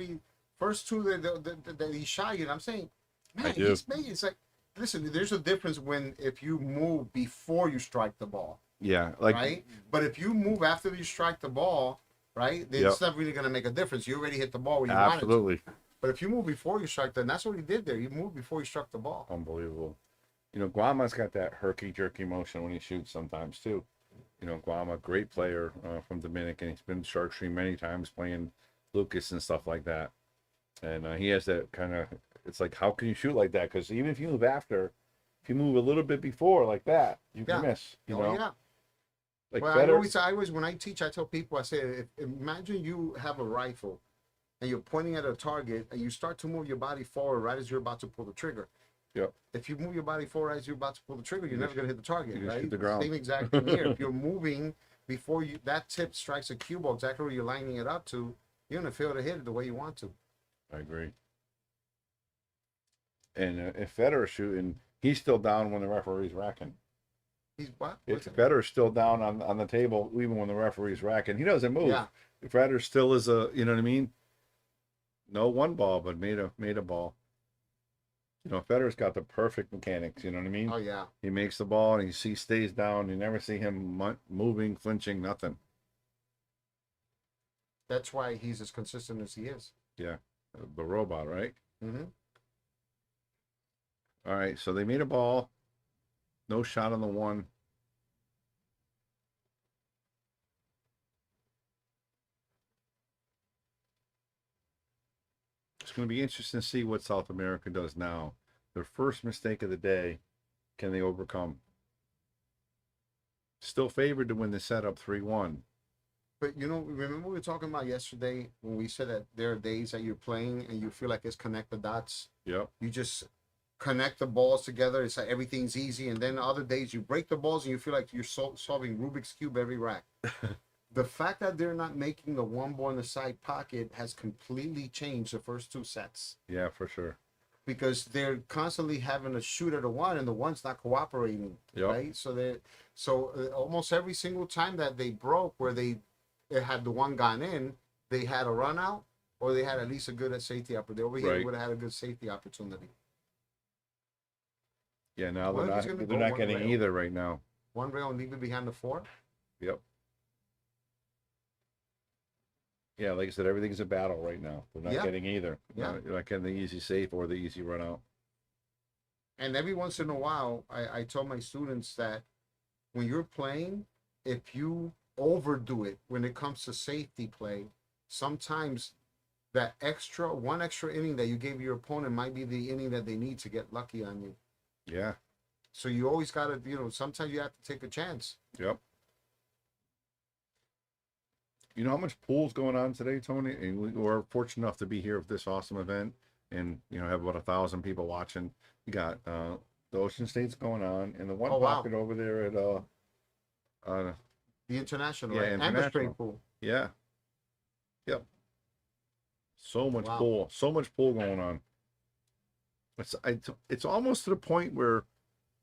Speaker 2: two that he shot you. And I'm saying, man,
Speaker 1: do.
Speaker 2: he's made. It's like, listen, there's a difference if you move before you strike the ball,
Speaker 1: Yeah, like
Speaker 2: right? But if you move after you strike the ball, right, then
Speaker 1: Yep.
Speaker 2: it's not really gonna make a difference. You already hit the ball where you wanted to.
Speaker 1: absolutely
Speaker 2: But if you move before you strike, then that's what he did there. He moved before he struck the ball.
Speaker 1: unbelievable. Guama's got that herky jerky motion when he shoots sometimes too. Guama, great player from Dominican. He's been Shark Stream many times playing Lucas and stuff like that. And he has that kind of, it's like, how can you shoot like that? Because even if you move after, if you move a little bit before like that, you can
Speaker 2: Yeah.
Speaker 1: miss, you
Speaker 2: Oh
Speaker 1: know?
Speaker 2: yeah.
Speaker 1: Like
Speaker 2: Well,
Speaker 1: Federer,
Speaker 2: I always, when I teach, I tell people, I say, imagine you have a rifle and you're pointing at a target and you start to move your body forward right as you're about to pull the trigger.
Speaker 1: Yep.
Speaker 2: If you move your body forward as you're about to pull the trigger, you're
Speaker 1: You
Speaker 2: never
Speaker 1: just-
Speaker 2: going to hit the target,
Speaker 1: you just
Speaker 2: right?
Speaker 1: hit the ground.
Speaker 2: Same exact thing here. If you're moving before that tip strikes a cue ball exactly where you're lining it up to, you're going to fail to hit it the way you want to.
Speaker 1: I agree. And if Federer's shooting, he's still down when the referee's racking.
Speaker 2: He's what?
Speaker 1: If Federer's still down on the table, even when the referee's racking, he doesn't move.
Speaker 2: Yeah.
Speaker 1: If Federer still is you know what I mean? No one ball, but made a ball. Federer's got the perfect mechanics. You know what I mean?
Speaker 2: Oh yeah.
Speaker 1: He makes the ball and he stays down. You never see him moving, flinching, nothing.
Speaker 2: That's why he's as consistent as he is.
Speaker 1: Yeah, the robot, right?
Speaker 2: Mm-hmm.
Speaker 1: All right, so they made a ball. No shot on the one. It's going to be interesting to see what South America does now. Their first mistake of the day, can they overcome? Still favored to win the set up 3-1.
Speaker 2: But remember we were talking about yesterday when we said that there are days that you're playing and you feel like it's connect the dots.
Speaker 1: Yep.
Speaker 2: You just connect the balls together. It's like everything's easy. And then other days you break the balls and you feel like you're solving Rubik's Cube every rack. The fact that they're not making the one ball in the side pocket has completely changed the first two sets.
Speaker 1: Yeah, for sure.
Speaker 2: Because they're constantly having to shoot at a one and the one's not cooperating.
Speaker 1: Yep.
Speaker 2: Right? So almost every single time that they broke where they had the one gone in, they had a run out or they had at least a good safety opportunity. Over here,
Speaker 1: Right.
Speaker 2: they would have had a good safety opportunity.
Speaker 1: Yeah, now
Speaker 2: Well,
Speaker 1: they're
Speaker 2: he's gonna
Speaker 1: not
Speaker 2: go one
Speaker 1: getting
Speaker 2: rail.
Speaker 1: either right now.
Speaker 2: One rail and leave it behind the four.
Speaker 1: Yep. Yeah, like I said, everything's a battle right now. They're not
Speaker 2: Yeah.
Speaker 1: getting either.
Speaker 2: Yeah.
Speaker 1: You're not getting the easy safe or the easy run out.
Speaker 2: And every once in a while, I tell my students that when you're playing, if you overdo it when it comes to safety play, sometimes that one extra inning that you gave your opponent might be the inning that they need to get lucky on you.
Speaker 1: Yeah.
Speaker 2: So you always got to, sometimes you have to take a chance.
Speaker 1: Yep. You know how much pool's going on today, Tony? And we're fortunate enough to be here with this awesome event and, have about 1,000 people watching. You got the Ocean State's going on and the one
Speaker 2: Oh, wow.
Speaker 1: pocket over there at
Speaker 2: The international,
Speaker 1: Yeah,
Speaker 2: right? And the
Speaker 1: international.
Speaker 2: straight pool.
Speaker 1: yeah. Yep. So much
Speaker 2: Wow.
Speaker 1: pool. So much pool going on. It's almost to the point where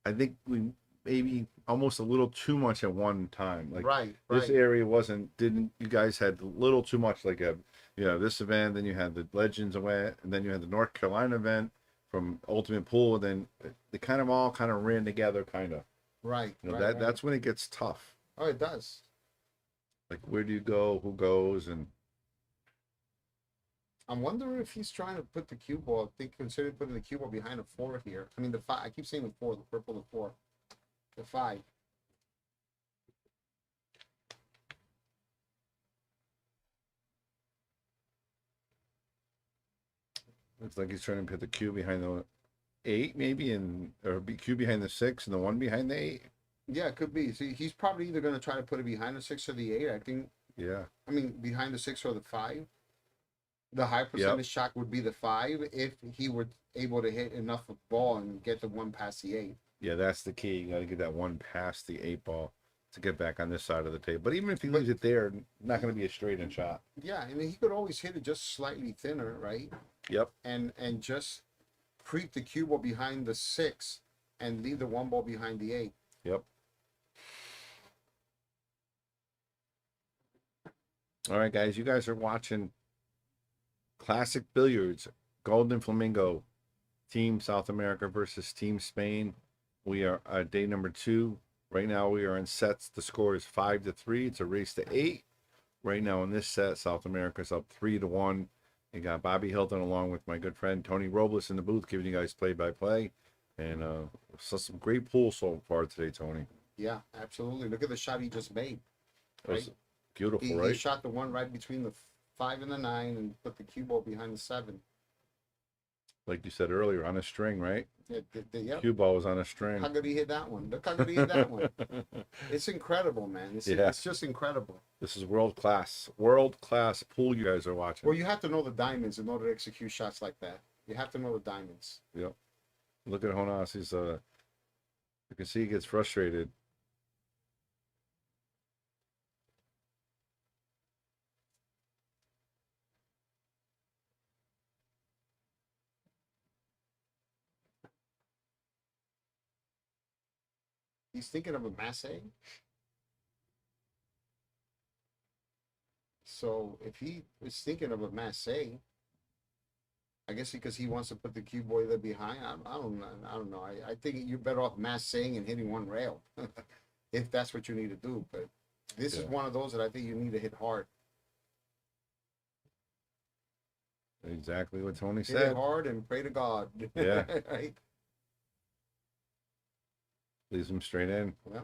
Speaker 1: I think we maybe almost a little too much at one time. Like
Speaker 2: Right,
Speaker 1: this
Speaker 2: right.
Speaker 1: area you guys had a little too much, like this event, then you had the Legends event, and then you had the North Carolina event from Ultimate Pool, and then they kind of all ran together
Speaker 2: Right. right, right.
Speaker 1: that's when it gets tough.
Speaker 2: Oh, it does.
Speaker 1: Like where do you go, who goes, and
Speaker 2: I'm wondering if he's trying to put the cue ball. They consider putting the cue ball behind the four here. I mean, the five. I keep saying the four, the purple, the four, the five.
Speaker 1: looks like he's trying to put the Q behind the 8 maybe, or Q behind the 6 and the 1 behind the 8.
Speaker 2: Yeah, it could be. See, he's probably either going to try to put it behind the 6 or the 8. I think.
Speaker 1: Yeah.
Speaker 2: I mean, behind the 6 or the 5. The high percentage shot would be the 5 if he were able to hit enough of ball and get the 1 past the 8.
Speaker 1: Yeah, that's the key. You got to get that 1 past the 8 ball to get back on this side of the table. But even if he leaves it there, not going to be a straight in shot.
Speaker 2: Yeah, I mean, he could always hit it just slightly thinner, right?
Speaker 1: Yep.
Speaker 2: And just creep the cue ball behind the 6 and leave the 1 ball behind the 8.
Speaker 1: Yep. All right, guys, you guys are watching Classic Billiards, Golden Flamingo, Team South America versus Team Spain. We are day number 2. Right now we are in sets. The score is 5-3. It's a race to 8. Right now in this set, South America's up 3-1. You got Bobby Hilton along with my good friend Tony Robles in the booth giving you guys play-by-play. And so some great pool so far today, Tony.
Speaker 2: Yeah, absolutely. Look at the shot he just made.
Speaker 1: That was
Speaker 2: Right?
Speaker 1: beautiful,
Speaker 2: He
Speaker 1: right?
Speaker 2: shot the one right between the 5 and the 9 and put the cue ball behind the 7.
Speaker 1: Like you said earlier, on a string, right?
Speaker 2: Yep.
Speaker 1: Cue ball was on a
Speaker 2: How
Speaker 1: string.
Speaker 2: good he hit that one? Look how good he hit that one. It's incredible, man.
Speaker 1: Yeah.
Speaker 2: It's just incredible.
Speaker 1: This is world class pool you guys are watching.
Speaker 2: Well, you have to know the diamonds in order to execute shots like that. You have to know the diamonds.
Speaker 1: Yep. Look at Jonas. He's you can see he gets frustrated.
Speaker 2: He's thinking of a masse. So if he is thinking of a masse, I guess because he wants to put the cue ball there behind. I don't know. I think you're better off massing and hitting one rail, if that's what you need to do. But this is
Speaker 1: Yeah.
Speaker 2: one of those that I think you need to hit hard.
Speaker 1: Exactly what Tony
Speaker 2: Hit it
Speaker 1: said.
Speaker 2: hard and pray to God.
Speaker 1: Yeah.
Speaker 2: Right.
Speaker 1: Leaves him straight in.
Speaker 2: Yeah.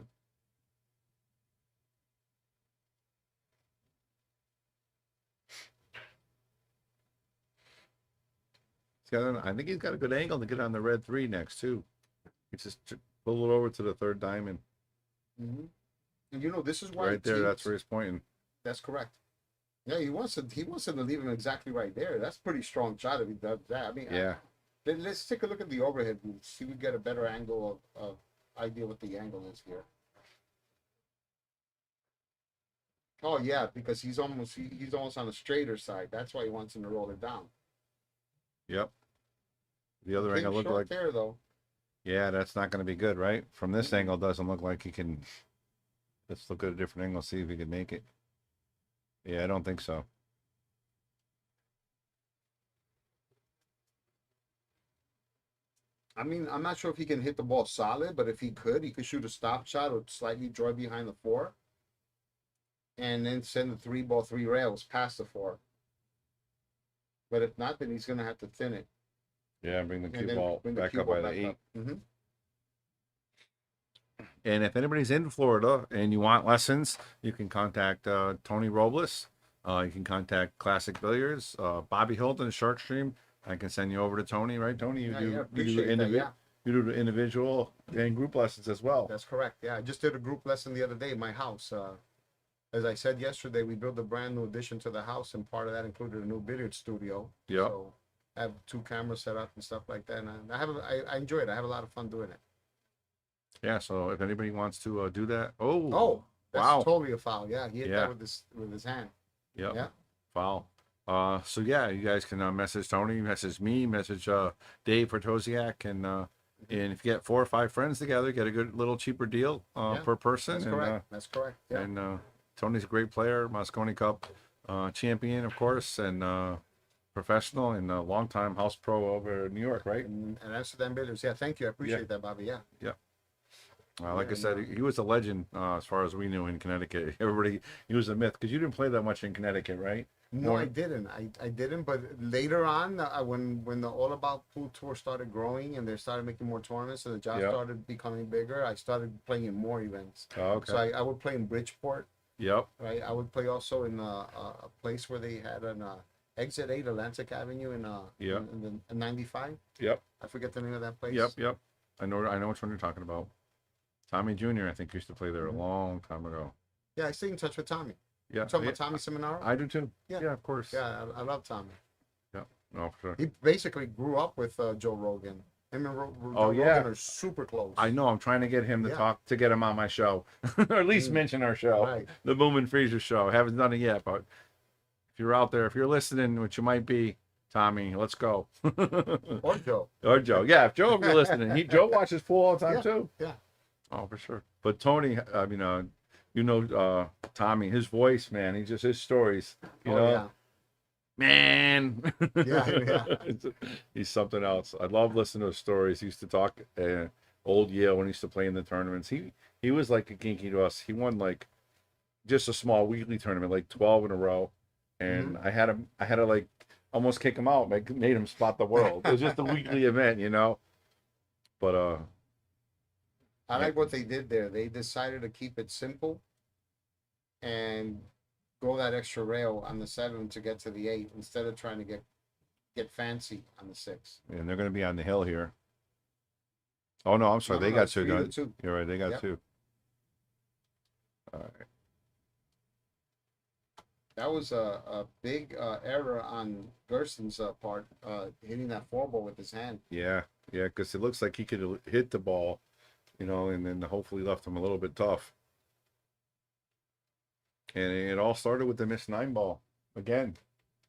Speaker 1: I think he's got a good angle to get on the red 3 next too. He just pull it over to the 3rd diamond.
Speaker 2: Mm-hmm. And you know, this is why
Speaker 1: Right there, that's
Speaker 2: teams-
Speaker 1: where he's pointing.
Speaker 2: That's correct. Yeah, he wants him to leave him exactly right there. That's a pretty strong shot if he does that. I mean,
Speaker 1: Yeah.
Speaker 2: let's take a look at the overhead view. See, we get a better angle of idea what the angle is here. Oh yeah, because he's almost on the straighter side. That's why he wants him to roll it down.
Speaker 1: Yep. The other
Speaker 2: Came
Speaker 1: angle looked
Speaker 2: short
Speaker 1: like,
Speaker 2: there though.
Speaker 1: yeah, that's not going to be good, right? From this angle, it doesn't look like he can. Let's look at a different angle, see if he can make it. Yeah, I don't think so.
Speaker 2: I mean, I'm not sure if he can hit the ball solid, but if he could shoot a stop shot or slightly draw behind the 4, and then send the 3 ball 3 rails past the 4. But if not, then he's gonna have to thin it.
Speaker 1: Yeah, bring the
Speaker 2: And
Speaker 1: cue
Speaker 2: then
Speaker 1: ball
Speaker 2: bring the
Speaker 1: back
Speaker 2: cue
Speaker 1: up
Speaker 2: ball
Speaker 1: by the
Speaker 2: back
Speaker 1: 8.
Speaker 2: up. Mm-hmm.
Speaker 1: And if anybody's in Florida and you want lessons, you can contact Tony Robles. You can contact Classic Billiards, Bobby Hilton, Shark Stream. I can send you over to Tony, right? Tony, you do
Speaker 2: Appreciate that. Yeah,
Speaker 1: you do the individual and group lessons as well.
Speaker 2: that's correct. Yeah, I just did a group lesson the other day at my house. As I said yesterday, we built a brand new addition to the house, and part of that included a new billiard studio.
Speaker 1: Yeah.
Speaker 2: So I have 2 cameras set up and stuff like that, and I enjoy it. I have a lot of fun doing it.
Speaker 1: Yeah. So if anybody wants to do that, oh,
Speaker 2: Oh, that's
Speaker 1: wow.
Speaker 2: totally a foul. Yeah, he hit
Speaker 1: Yeah.
Speaker 2: that with his hand.
Speaker 1: Yep.
Speaker 2: Yeah.
Speaker 1: Foul. So yeah, you guys can message Tony, message me, message Dave Pertosiak, and if you get 4 or 5 friends together, get a good little cheaper deal
Speaker 2: Yeah,
Speaker 1: per person.
Speaker 2: That's
Speaker 1: and,
Speaker 2: correct. That's correct. Yeah.
Speaker 1: And Tony's a great player, Moscone Cup champion, of course, and professional and a longtime house pro over in New York, right?
Speaker 2: And Amsterdam Billiards. Yeah, thank you. I appreciate that, Bobby. Yeah.
Speaker 1: Like I
Speaker 2: Yeah,
Speaker 1: said, he was a legend as far as we knew in Connecticut. Everybody, he was a myth because you didn't play that much in Connecticut, right?
Speaker 2: No,
Speaker 1: More-
Speaker 2: I didn't. I didn't. But later on, when the All About Pool tour started growing and they started making more tournaments and the job
Speaker 1: Yeah.
Speaker 2: started becoming bigger, I started playing in more events.
Speaker 1: Oh, okay.
Speaker 2: So I would play in Bridgeport,
Speaker 1: Yep.
Speaker 2: right? I would play also in a place where they had an Exit 8 Atlantic Avenue in
Speaker 1: Yeah.
Speaker 2: in 95.
Speaker 1: Yep.
Speaker 2: I forget the name of that place.
Speaker 1: Yep. I know which one you're talking about. Tommy Jr. I think used to play there a long time ago.
Speaker 2: Yeah, I stay in touch with Tommy.
Speaker 1: Yeah.
Speaker 2: You talking
Speaker 1: yeah,
Speaker 2: about Tommy Seminaro?
Speaker 1: I do too.
Speaker 2: Yeah.
Speaker 1: Yeah, of course.
Speaker 2: Yeah, I love Tommy.
Speaker 1: No, for sure.
Speaker 2: He basically grew up with Joe Rogan. Him and
Speaker 1: Oh,
Speaker 2: Joe
Speaker 1: yeah.
Speaker 2: Rogan are super close.
Speaker 1: I know. I'm trying to get him to
Speaker 2: Yeah.
Speaker 1: get him on my show, or at least
Speaker 2: Mm.
Speaker 1: mention our show,
Speaker 2: Right.
Speaker 1: the Boom and Freezer show. I haven't done it yet, but if you're out there, if you're listening, which you might be, Tommy, let's go.
Speaker 2: Or Joe.
Speaker 1: Or Joe. Yeah, if Joe, if you're listening, Joe watches pool all the time
Speaker 2: Yeah,
Speaker 1: too.
Speaker 2: yeah.
Speaker 1: Oh, for sure. But Tony, I mean, Tommy, his voice, man, his stories, you know,
Speaker 2: yeah.
Speaker 1: man.
Speaker 2: Yeah.
Speaker 1: He's something else. I love listening to his stories. He used to talk old Yale when he used to play in the tournaments. He was like a kinky to us. He won like just a small weekly tournament, like 12 in a row. And I had to like almost kick him out, made him spot the world. It was just a weekly event, you know. But
Speaker 2: I like what they did there. They decided to keep it simple and go that extra rail on the 7 to get to the 8 instead of trying to get fancy on the 6.
Speaker 1: And they're going to be on the hill here. Oh no, I'm sorry.
Speaker 2: No,
Speaker 1: They
Speaker 2: no,
Speaker 1: got
Speaker 2: it's
Speaker 1: two.
Speaker 2: 3 to
Speaker 1: No,
Speaker 2: 2.
Speaker 1: you're right. They got
Speaker 2: Yep.
Speaker 1: two. All right.
Speaker 2: That was a big error on Gerson's part, hitting that 4 ball with his hand.
Speaker 1: Yeah, yeah, because it looks like he could hit the ball, and then hopefully left him a little bit tough. And it all started with the missed 9 ball. Again,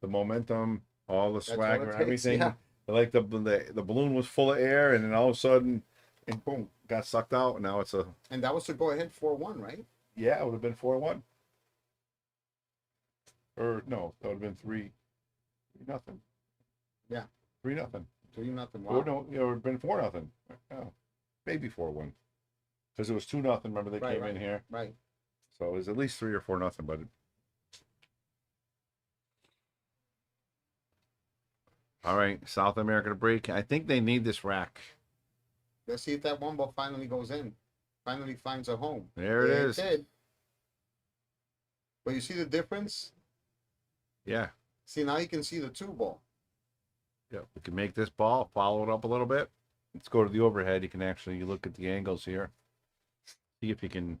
Speaker 1: the momentum, all the
Speaker 2: That's what
Speaker 1: swagger,
Speaker 2: it takes,
Speaker 1: everything.
Speaker 2: yeah.
Speaker 1: Like the balloon was full of air, and then all of a sudden, and boom, got sucked out. And now it's a
Speaker 2: And that was to go ahead 4-1, right?
Speaker 1: yeah, it would have been 4-1. Or no, that would have been 3-0.
Speaker 2: Yeah.
Speaker 1: 3-0.
Speaker 2: 3-0.
Speaker 1: Or
Speaker 2: Wow.
Speaker 1: no, it would have been 4-0. Oh, maybe 4-1. Because it was 2-0. Remember they
Speaker 2: Right,
Speaker 1: came
Speaker 2: right.
Speaker 1: in here,
Speaker 2: Right.
Speaker 1: so it was at least 3 or 4-0. But all right, South America to break. I think they need this rack.
Speaker 2: Let's see if that 1 ball finally goes in. Finally finds a home.
Speaker 1: There it is.
Speaker 2: Did. But you see the difference?
Speaker 1: Yeah,
Speaker 2: See, now you can see the 2 ball.
Speaker 1: yeah. We can make this ball, follow it up a little bit. Let's go to the overhead. You can actually look at the angles here. See if you can.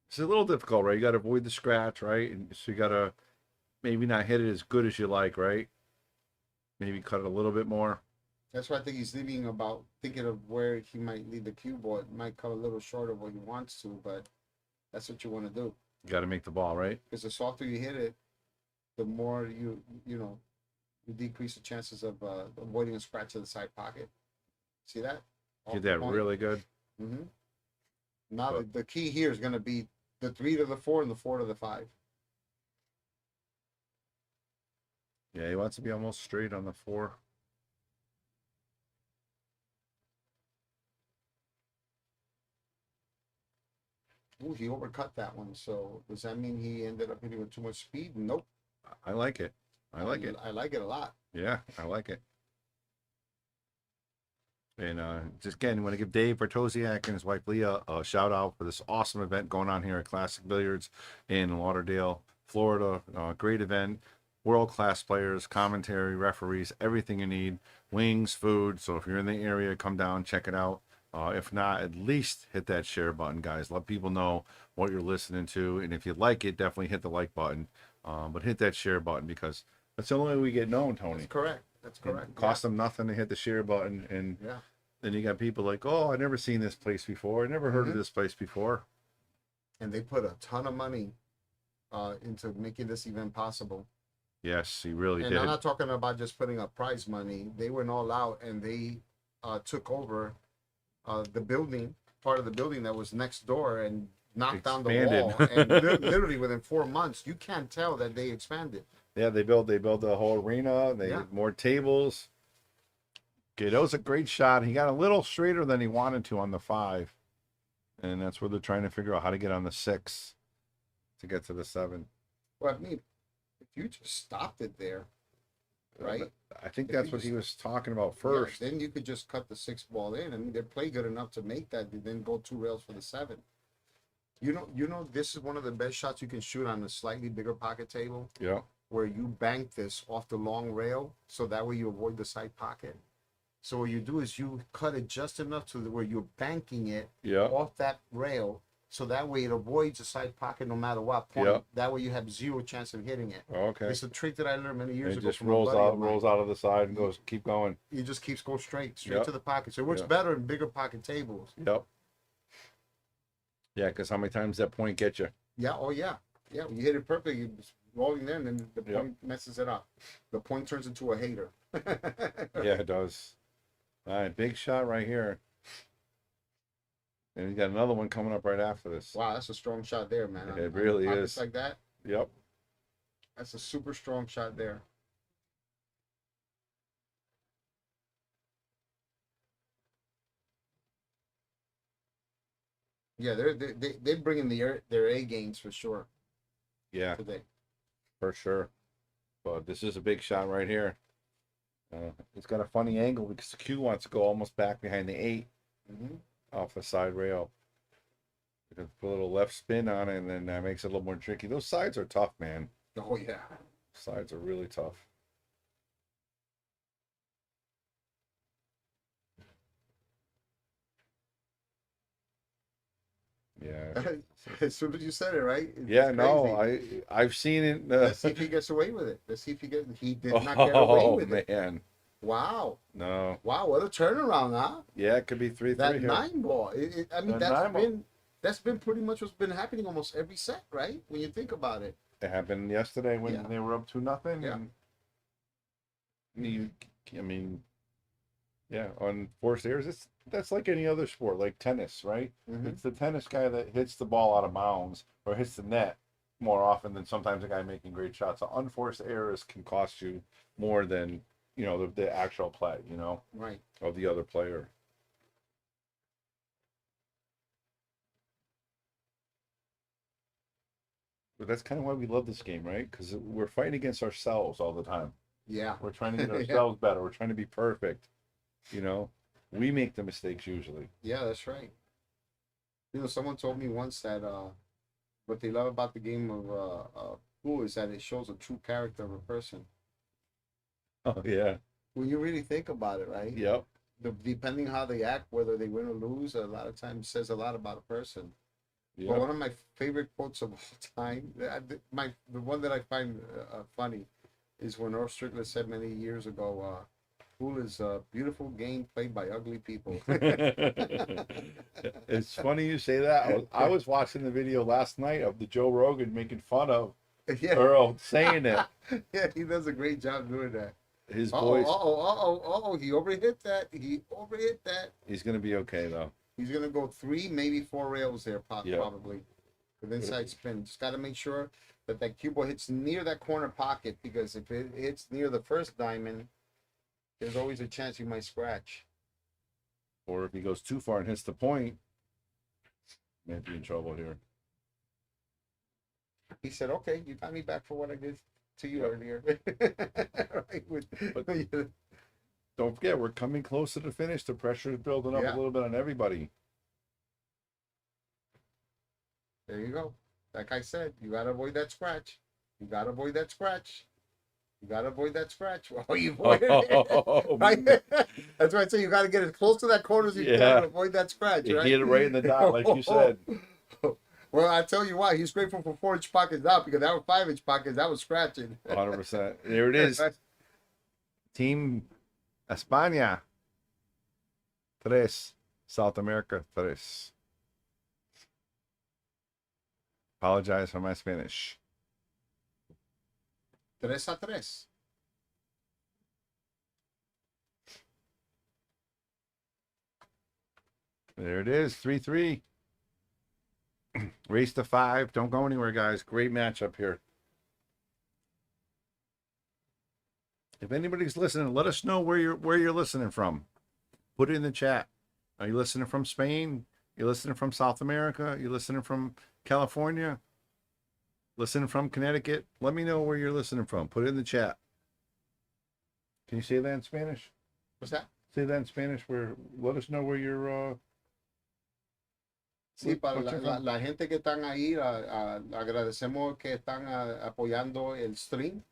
Speaker 1: It's a little difficult, right? You got to avoid the scratch, right? And so you got to maybe not hit it as good as you like, right? Maybe cut it a little bit more.
Speaker 2: That's why I think he's thinking of where he might lead the cue ball. It might cut a little short of what he wants to, but that's what you want to do.
Speaker 1: You got to make the ball, right?
Speaker 2: Because the softer you hit it, the more you decrease the chances of avoiding a scratch to the side pocket. See that?
Speaker 1: Did that really good.
Speaker 2: Mm-hmm. Now
Speaker 1: But-
Speaker 2: the key here is going to be the 3 to the 4 and the 4 to the 5.
Speaker 1: Yeah, he wants to be almost straight on the 4.
Speaker 2: Ooh, he overcut that one. So does that mean he ended up hitting with too much speed? Nope.
Speaker 1: I like it. I like it.
Speaker 2: I like it a lot.
Speaker 1: Yeah, I like it. And just again, want to give Dave Bartosiak and his wife Leah a shout out for this awesome event going on here at Classic Billiards in Lauderdale, Florida. Great event, world class players, commentary, referees, everything you need, wings, food. So if you're in the area, come down, check it out. If not, at least hit that share button, guys. Let people know what you're listening to, and if you like it, definitely hit the like button. But hit that share button because that's the only way we get known, Tony.
Speaker 2: That's correct. That's correct.
Speaker 1: It costs them nothing to hit the share button, and
Speaker 2: Yeah.
Speaker 1: then you got people like, oh, I never seen this place before. I never heard of this place before.
Speaker 2: And they put a ton of money into making this event possible.
Speaker 1: Yes, he really
Speaker 2: And
Speaker 1: did.
Speaker 2: I'm not talking about just putting up prize money. They went all out and they took over the building, part of the building that was next door, and knocked down the wall.
Speaker 1: Expanded.
Speaker 2: And literally within 4 months, you can't tell that they expanded.
Speaker 1: Yeah, they built the whole arena. They
Speaker 2: Yeah.
Speaker 1: had more tables. Okay, that was a great shot. He got a little straighter than he wanted to on the 5. And that's where they're trying to figure out how to get on the 6 to get to the 7.
Speaker 2: Well, I mean, if you just stopped it there, right?
Speaker 1: I think
Speaker 2: If
Speaker 1: that's
Speaker 2: you
Speaker 1: what he
Speaker 2: just-
Speaker 1: was talking about
Speaker 2: Yeah,
Speaker 1: first.
Speaker 2: then you could just cut the 6 ball in. I mean, they play good enough to make that, and then go 2 rails for the 7. You know, this is one of the best shots you can shoot on a slightly bigger pocket table,
Speaker 1: Yeah.
Speaker 2: where you bank this off the long rail, so that way you avoid the side pocket. So what you do is you cut it just enough to where you're banking it
Speaker 1: Yeah.
Speaker 2: off that rail, so that way it avoids the side pocket no matter what point.
Speaker 1: Yeah.
Speaker 2: That way you have 0 chance of hitting it.
Speaker 1: Okay.
Speaker 2: It's a trick that I learned many years
Speaker 1: It
Speaker 2: ago
Speaker 1: just
Speaker 2: from
Speaker 1: rolls
Speaker 2: a buddy
Speaker 1: out,
Speaker 2: of mine.
Speaker 1: rolls out of the side and goes, keep going.
Speaker 2: It just keeps going straight
Speaker 1: Yep.
Speaker 2: to the pocket. So it works
Speaker 1: Yep.
Speaker 2: better in bigger pocket tables.
Speaker 1: Yep. Yeah, because how many times that point get you?
Speaker 2: Yeah. Oh yeah. Yeah. When you hit it perfect, you're just rolling there, and then the
Speaker 1: Yep.
Speaker 2: point messes it up. The point turns into a hater.
Speaker 1: Yeah, it does. All right, big shot right here. And he's got another one coming up right after this.
Speaker 2: Wow, that's a strong shot there, man.
Speaker 1: It really
Speaker 2: pockets
Speaker 1: is.
Speaker 2: like that.
Speaker 1: Yep.
Speaker 2: That's a super strong shot there. Yeah, they're bringing their A games for sure
Speaker 1: Yeah,
Speaker 2: today.
Speaker 1: for sure. But this is a big shot right here. It's got a funny angle because the cue wants to go almost back behind the 8
Speaker 2: Hmm.
Speaker 1: off the side rail. You can put a little left spin on it, and then that makes it a little more tricky. Those sides are tough, man.
Speaker 2: Oh yeah.
Speaker 1: Sides are really tough. Yeah.
Speaker 2: As soon as you said it, right? It's
Speaker 1: Yeah,
Speaker 2: crazy.
Speaker 1: no, I've seen it.
Speaker 2: Let's see if he gets away with it. Let's see if he did not get away
Speaker 1: Oh
Speaker 2: with it.
Speaker 1: man,
Speaker 2: Wow.
Speaker 1: no.
Speaker 2: Wow, what a turnaround, huh?
Speaker 1: Yeah, it could be 3-3
Speaker 2: That
Speaker 1: here.
Speaker 2: 9 ball. I mean,
Speaker 1: That 9 ball.
Speaker 2: that's been pretty much what's been happening almost every set, right? When you think about it.
Speaker 1: It happened yesterday when
Speaker 2: Yeah.
Speaker 1: they were up 2-0.
Speaker 2: Yeah.
Speaker 1: And I mean, yeah, on forced errors, that's like any other sport, like tennis, right?
Speaker 2: Mhm.
Speaker 1: It's the tennis guy that hits the ball out of bounds or hits the net more often than sometimes a guy making great shots. So unforced errors can cost you more than the actual play,
Speaker 2: Right.
Speaker 1: of the other player. But that's kind of why we love this game, right? Because we're fighting against ourselves all the time.
Speaker 2: Yeah.
Speaker 1: We're trying to get
Speaker 2: Yeah.
Speaker 1: ourselves better. We're trying to be perfect. We make the mistakes usually.
Speaker 2: Yeah, that's right. Someone told me once that what they love about the game of pool is that it shows a true character of a person.
Speaker 1: Oh yeah.
Speaker 2: When you really think about it, right?
Speaker 1: Yep.
Speaker 2: Depending how they act, whether they win or lose, a lot of times says a lot about a person. But
Speaker 1: Yep.
Speaker 2: one of my favorite quotes of all time, the one that I find funny, is when Earl Strickland said many years ago, "Pool is a beautiful game played by ugly people."
Speaker 1: It's funny you say that. I was watching the video last night of the Joe Rogan making fun of
Speaker 2: Yeah,
Speaker 1: Earl saying it.
Speaker 2: yeah, he does a great job doing that.
Speaker 1: His
Speaker 2: Oh,
Speaker 1: voice.
Speaker 2: he overhit that. He overhit that.
Speaker 1: He's gonna be okay though.
Speaker 2: He's gonna go 3, maybe 4 rails there,
Speaker 1: Yeah.
Speaker 2: probably, with inside spin. Just got to make sure that cue ball hits near that corner pocket, because if it hits near the first diamond, there's always a chance you might scratch.
Speaker 1: Or if he goes too far and hits the point, might be in trouble here.
Speaker 2: He said, "Okay, you got me back for what I did to you
Speaker 1: Yep.
Speaker 2: earlier." Right,
Speaker 1: Don't forget, we're coming close to the finish. The pressure is building up
Speaker 2: Yeah.
Speaker 1: a little bit on everybody.
Speaker 2: there you go. Like I said, you gotta avoid that scratch. You gotta avoid that scratch. You gotta avoid that scratch. Oh, you avoided it. Right? That's why I say you gotta get as close to that corner as you can
Speaker 1: Yeah.
Speaker 2: to avoid that scratch.
Speaker 1: You
Speaker 2: Right?
Speaker 1: hit it right in the dot, like you said.
Speaker 2: Well, I tell you why. He's grateful for 4-inch pockets now, because that was 5-inch pockets. That was scratching.
Speaker 1: 100%. There it is. Team España 3, South America 3. Apologize for my Spanish.
Speaker 2: 3-3.
Speaker 1: There it is, 3-3. Race to 5. Don't go anywhere, guys. Great matchup here. If anybody's listening, let us know where you're listening from. Put it in the chat. Are you listening from Spain? You listening from South America? You listening from California? Listening from Connecticut? Let me know where you're listening from. Put it in the chat. Can you say that in Spanish?
Speaker 2: What's that?
Speaker 1: Say that in Spanish. Let us know where you're.
Speaker 2: Sí, para
Speaker 1: what's your phone?
Speaker 2: la gente que están ahí, agradecemos que están apoyando el stream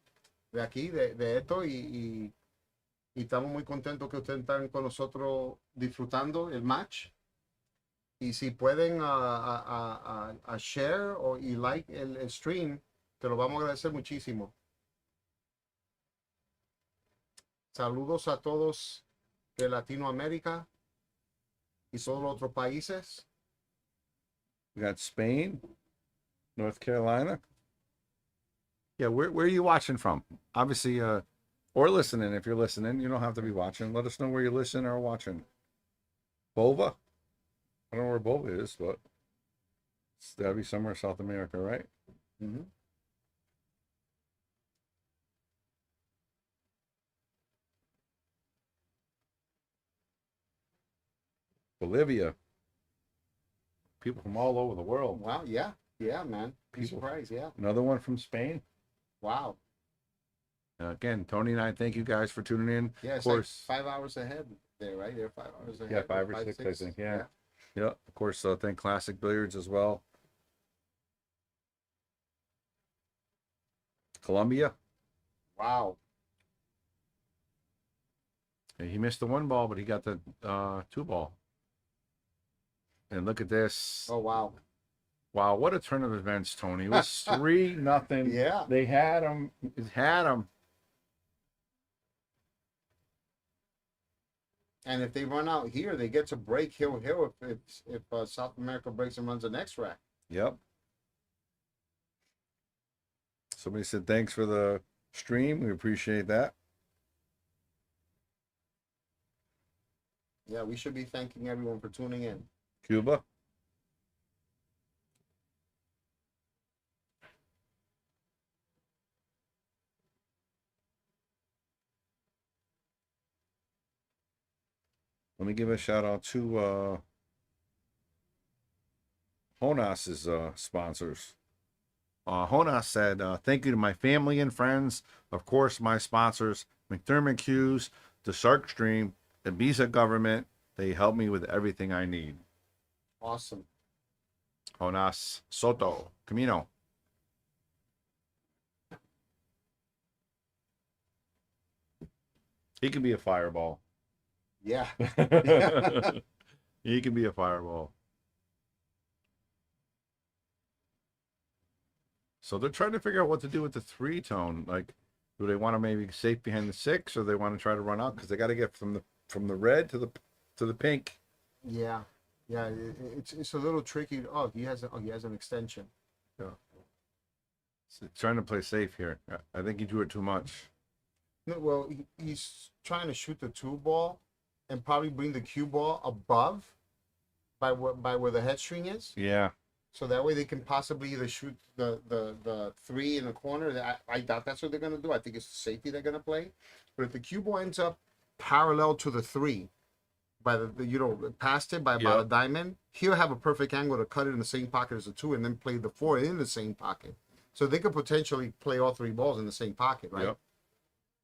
Speaker 2: de aquí, de esto, y estamos muy contentos que ustedes están con nosotros disfrutando el match. Y si pueden a share y like el stream, te lo vamos a agradecer muchísimo. Saludos a todos de Latinoamérica y todos los otros países.
Speaker 1: We got Spain, North Carolina. Yeah, where are you watching from? Obviously, or listening. If you're listening, you don't have to be watching. Let us know where you're listening or watching. Bova. I don't know where Bova is, but it's gotta be somewhere in South America, right?
Speaker 2: Mm-hmm.
Speaker 1: Bolivia. People from all over the world.
Speaker 2: Wow, yeah, man. Be
Speaker 1: People.
Speaker 2: surprised, yeah.
Speaker 1: Another one from Spain.
Speaker 2: Wow.
Speaker 1: Again, Tony and I thank you guys for tuning in.
Speaker 2: Yeah,
Speaker 1: Of
Speaker 2: it's like
Speaker 1: course.
Speaker 2: 5 hours ahead there, right? They're 5 hours ahead.
Speaker 1: Yeah, 5 or 6, I
Speaker 2: 6.
Speaker 1: think. Yeah. Yeah, of course, thank Classic Billiards as well. Colombia.
Speaker 2: Wow.
Speaker 1: And he missed the 1 ball, but he got the 2 ball. And look at this.
Speaker 2: Oh wow.
Speaker 1: Wow, what a turn of events, Tony. It was 3-0.
Speaker 2: Yeah.
Speaker 1: They had him. Had him.
Speaker 2: And if they run out here, they get to break Hill if South America breaks and runs the next rack.
Speaker 1: Yep. Somebody said thanks for the stream. We appreciate that.
Speaker 2: Yeah, we should be thanking everyone for tuning in.
Speaker 1: Cuba. Let me give a shout out to Honas's sponsors. Honas said, thank you to my family and friends. Of course, my sponsors, McDermott Hughes, the Shark Stream, Ibiza Government. They help me with everything I need.
Speaker 2: Awesome.
Speaker 1: Jonas Soto, Camino. He can be a fireball.
Speaker 2: Yeah.
Speaker 1: He can be a fireball. So they're trying to figure out what to do with the 3-tone. Like, do they want to maybe safe behind the 6, or they want to try to run out because they got to get from the red to the pink.
Speaker 2: Yeah. Yeah. It's a little tricky. Oh, he has an extension.
Speaker 1: Yeah. So trying to play safe here. I think he drew it too much.
Speaker 2: No, well, he's trying to shoot the 2-ball and probably bring the cue ball above by where the head string is.
Speaker 1: Yeah.
Speaker 2: So that way they can possibly either shoot the 3 in the corner. I doubt that's what they're gonna do. I think it's the safety they're gonna play. But if the cue ball ends up parallel to the 3 by past it by about a diamond, he'll have a perfect angle to cut it in the same pocket as the 2 and then play the 4 in the same pocket. So they could potentially play all 3 balls in the same pocket, right?
Speaker 1: Yep.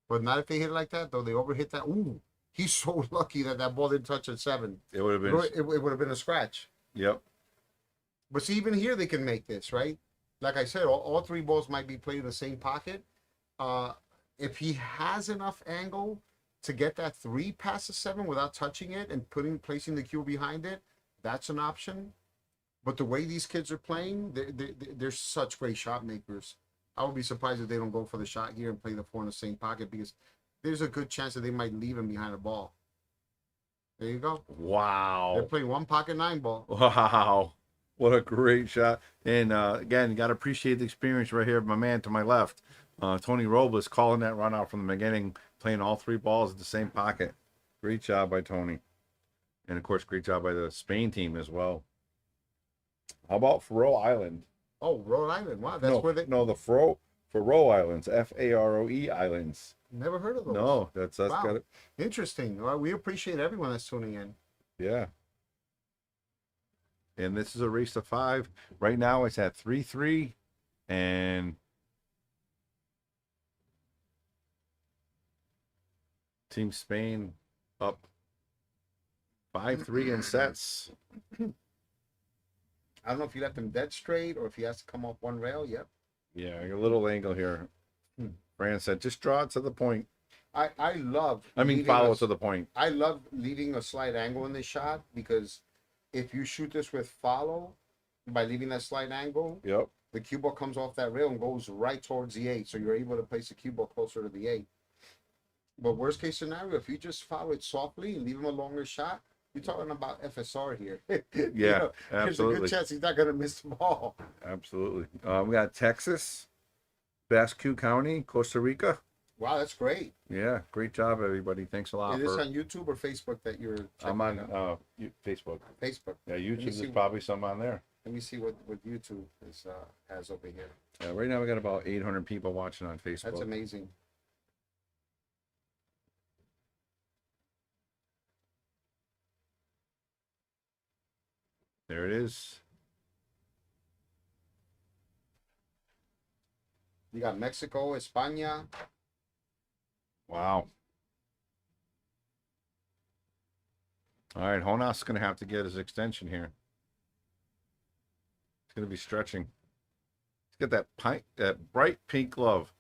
Speaker 2: But not if they hit it like that, though. They overhit that. Ooh, he's so lucky that ball didn't touch at 7.
Speaker 1: It would have been.
Speaker 2: It would have been a scratch.
Speaker 1: Yep.
Speaker 2: But see, even here they can make this, right? Like I said, all 3 balls might be played in the same pocket. If he has enough angle to get that 3 past the 7 without touching it and placing the cue behind it, that's an option. But the way these kids are playing, they're such great shot makers. I would be surprised if they don't go for the shot here and play the 4 in the same pocket, because there's a good chance that they might leave him behind the ball. There you go. They're
Speaker 1: Wow.
Speaker 2: playing 1 pocket 9 ball.
Speaker 1: Wow. What a great shot. And again, you got to appreciate the experience right here of my man to my left. Tony Robles calling that run out from the beginning, playing all 3 balls at the same pocket. Great job by Tony. And of course, great job by the Spain team as well. How about Faroe Island?
Speaker 2: Oh, Rhode Island. Wow, that's where they
Speaker 1: the Faroe Islands, Faroe Islands.
Speaker 2: never heard of those.
Speaker 1: No, that's
Speaker 2: Wow.
Speaker 1: got it.
Speaker 2: Interesting. Well, we appreciate everyone that's tuning in.
Speaker 1: Yeah. And this is a race to 5. Right now it's at 3-3, and Team Spain up 5-3 in sets.
Speaker 2: I don't know if you left him dead straight or if he has to come off 1 rail. Yep.
Speaker 1: Yeah, a little angle here. Fran said, just draw it to the point.
Speaker 2: I love.
Speaker 1: I mean,
Speaker 2: leaving
Speaker 1: follow
Speaker 2: a-
Speaker 1: to the point.
Speaker 2: I love leaving a slight angle in this shot, because if you shoot this with follow by leaving that slight angle,
Speaker 1: Yep.
Speaker 2: the cue ball comes off that rail and goes right towards the 8. So you're able to place the cue ball closer to the 8. But worst case scenario, if you just follow it softly and leave him a longer shot, you're talking about FSR here. You
Speaker 1: Yeah,
Speaker 2: know, there's a
Speaker 1: absolutely.
Speaker 2: good chance he's not going to miss the ball.
Speaker 1: Absolutely. We got Texas, Basque County, Costa Rica.
Speaker 2: Wow, that's great.
Speaker 1: Yeah, great job, everybody. Thanks a lot.
Speaker 2: Is this on YouTube or Facebook that you're checking
Speaker 1: I'm on
Speaker 2: out?
Speaker 1: Facebook.
Speaker 2: Facebook.
Speaker 1: Yeah, YouTube,
Speaker 2: see-
Speaker 1: there's probably some on there.
Speaker 2: Let me see what YouTube has over here.
Speaker 1: Yeah, right now we got about 800 people watching on
Speaker 2: That's
Speaker 1: Facebook.
Speaker 2: amazing.
Speaker 1: There it is.
Speaker 2: You got Mexico, España.
Speaker 1: Wow. All right, Honas is going to have to get his extension here. He's going to be stretching. He's got that bright pink glove.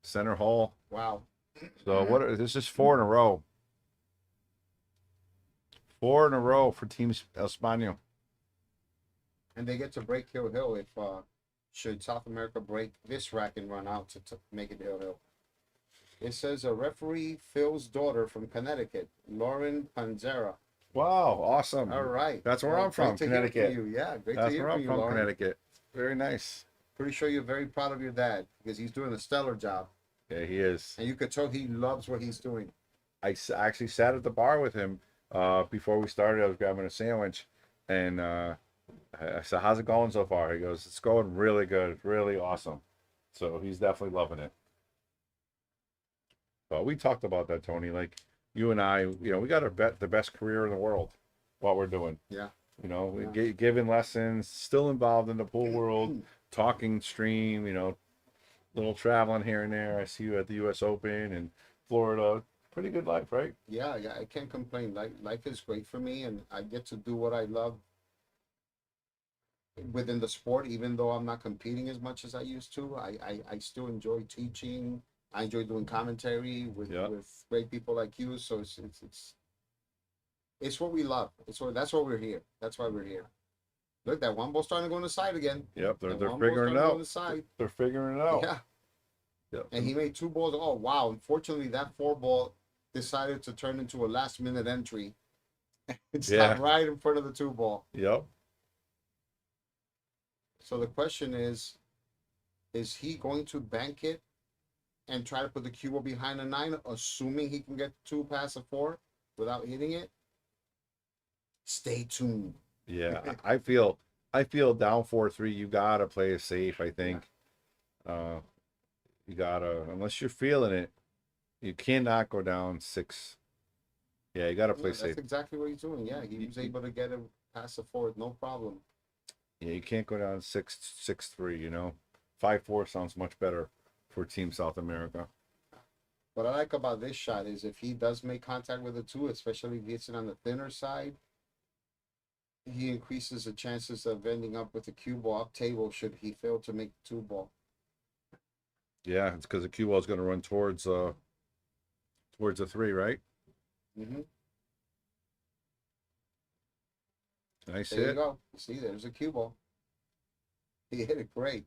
Speaker 1: Center hole.
Speaker 2: Wow.
Speaker 1: So this is 4 in a row. 4 in a row for Team España.
Speaker 2: And they get to break Hill Hill if should South America break this rack and run out to make it Hill Hill. It says a referee Phil's daughter from Connecticut, Lauren Panzera.
Speaker 1: Wow, awesome.
Speaker 2: All right.
Speaker 1: That's where I'm
Speaker 2: great
Speaker 1: from,
Speaker 2: to hear
Speaker 1: Connecticut.
Speaker 2: from you. Yeah, great
Speaker 1: That's
Speaker 2: to hear
Speaker 1: where
Speaker 2: from
Speaker 1: I'm
Speaker 2: you,
Speaker 1: from,
Speaker 2: Lauren.
Speaker 1: Connecticut. Very nice.
Speaker 2: Pretty sure you're very proud of your dad because he's doing a stellar job.
Speaker 1: Yeah, he is.
Speaker 2: And you could tell he loves what he's doing.
Speaker 1: Actually sat at the bar with him before we started. I was grabbing a sandwich, and I said, "How's it going so far?" He goes, "It's going really good. It's really awesome." So he's definitely loving it. But we talked about that, Tony. Like you and I, we got the best career in the world. What we're doing,
Speaker 2: Yeah.
Speaker 1: we giving lessons, still involved in the pool world, talking stream, little traveling here and there. I see you at the U.S. Open and Florida. Pretty good life, right?
Speaker 2: Yeah, I can't complain. Life is great for me, and I get to do what I love within the sport, even though I'm not competing as much as I used to. I still enjoy teaching. I enjoy doing commentary with great people like you. So it's what we love. That's why we're here. That's why we're here. Look, that one ball's starting to go on the side again.
Speaker 1: Yep, they're
Speaker 2: That one ball's
Speaker 1: figuring it
Speaker 2: starting to go on
Speaker 1: out.
Speaker 2: the side.
Speaker 1: They're figuring it out.
Speaker 2: Yeah.
Speaker 1: Yep.
Speaker 2: And he made 2 balls. Oh wow! Unfortunately, that 4 ball decided to turn into a last-minute entry. It's not right in front of the 2 ball.
Speaker 1: Yep.
Speaker 2: So the question is he going to bank it and try to put the cue ball behind a 9, assuming he can get 2 past a 4 without hitting it? Stay tuned.
Speaker 1: Yeah, I feel down 4-3. You gotta play it safe. I think. You gotta, unless you're feeling it, you cannot go down 6. Yeah, you gotta play safe.
Speaker 2: That's exactly what he's doing. Yeah, he was able to get it past the 4, no problem.
Speaker 1: Yeah, you can't go down 6-3. 5-4 sounds much better for Team South America.
Speaker 2: What I like about this shot is if he does make contact with the 2, especially if he hits it on the thinner side, he increases the chances of ending up with a cue ball up table should he fail to make the 2 ball.
Speaker 1: Yeah, it's because the cue ball is going to run towards the 3, right?
Speaker 2: Mm-hmm.
Speaker 1: Nice
Speaker 2: There
Speaker 1: hit.
Speaker 2: you go. See, there's a cue ball. He hit it great.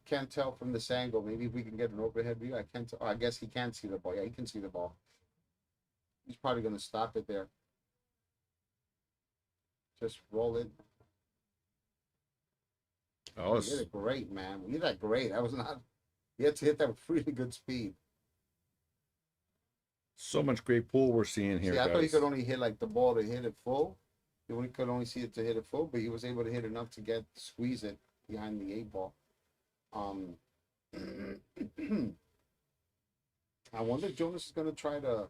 Speaker 2: Can't tell from this angle. Maybe if we can get an overhead view. I can't tell. Oh, I guess he can see the ball. Yeah, he can see the ball. He's probably going to stop it there. Just roll it.
Speaker 1: Oh,
Speaker 2: He hit it great, man. He hit that great. That was not. He had to hit that with really good speed.
Speaker 1: so much great pool we're seeing here,
Speaker 2: See, I thought he
Speaker 1: guys.
Speaker 2: could only hit like the ball to hit it full. He could only see it to hit it full, but he was able to hit enough to squeeze it behind the 8 ball. I wonder if Jonas is going to try to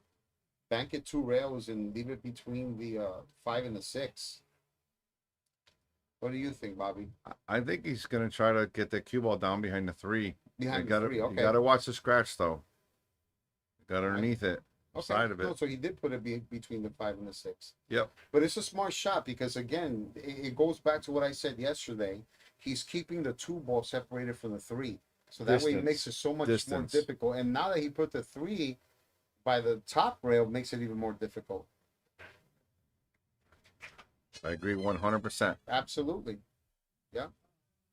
Speaker 2: bank it 2 rails and leave it between the 5 and the 6. What do you think, Bobby?
Speaker 1: I think he's going to try to get that cue ball down behind the 3.
Speaker 2: Behind
Speaker 1: you
Speaker 2: the 3, okay.
Speaker 1: You got to watch the scratch, though. Got underneath it, side of it.
Speaker 2: No, so he did put it between the 5 and the 6.
Speaker 1: Yep.
Speaker 2: But it's a smart shot because, again, it goes back to what I said yesterday. He's keeping the 2 ball separated from the 3. So that way it makes it so much more difficult. And now that he put the 3 by the top rail, makes it even more difficult.
Speaker 1: I agree 100%.
Speaker 2: Absolutely. Yeah.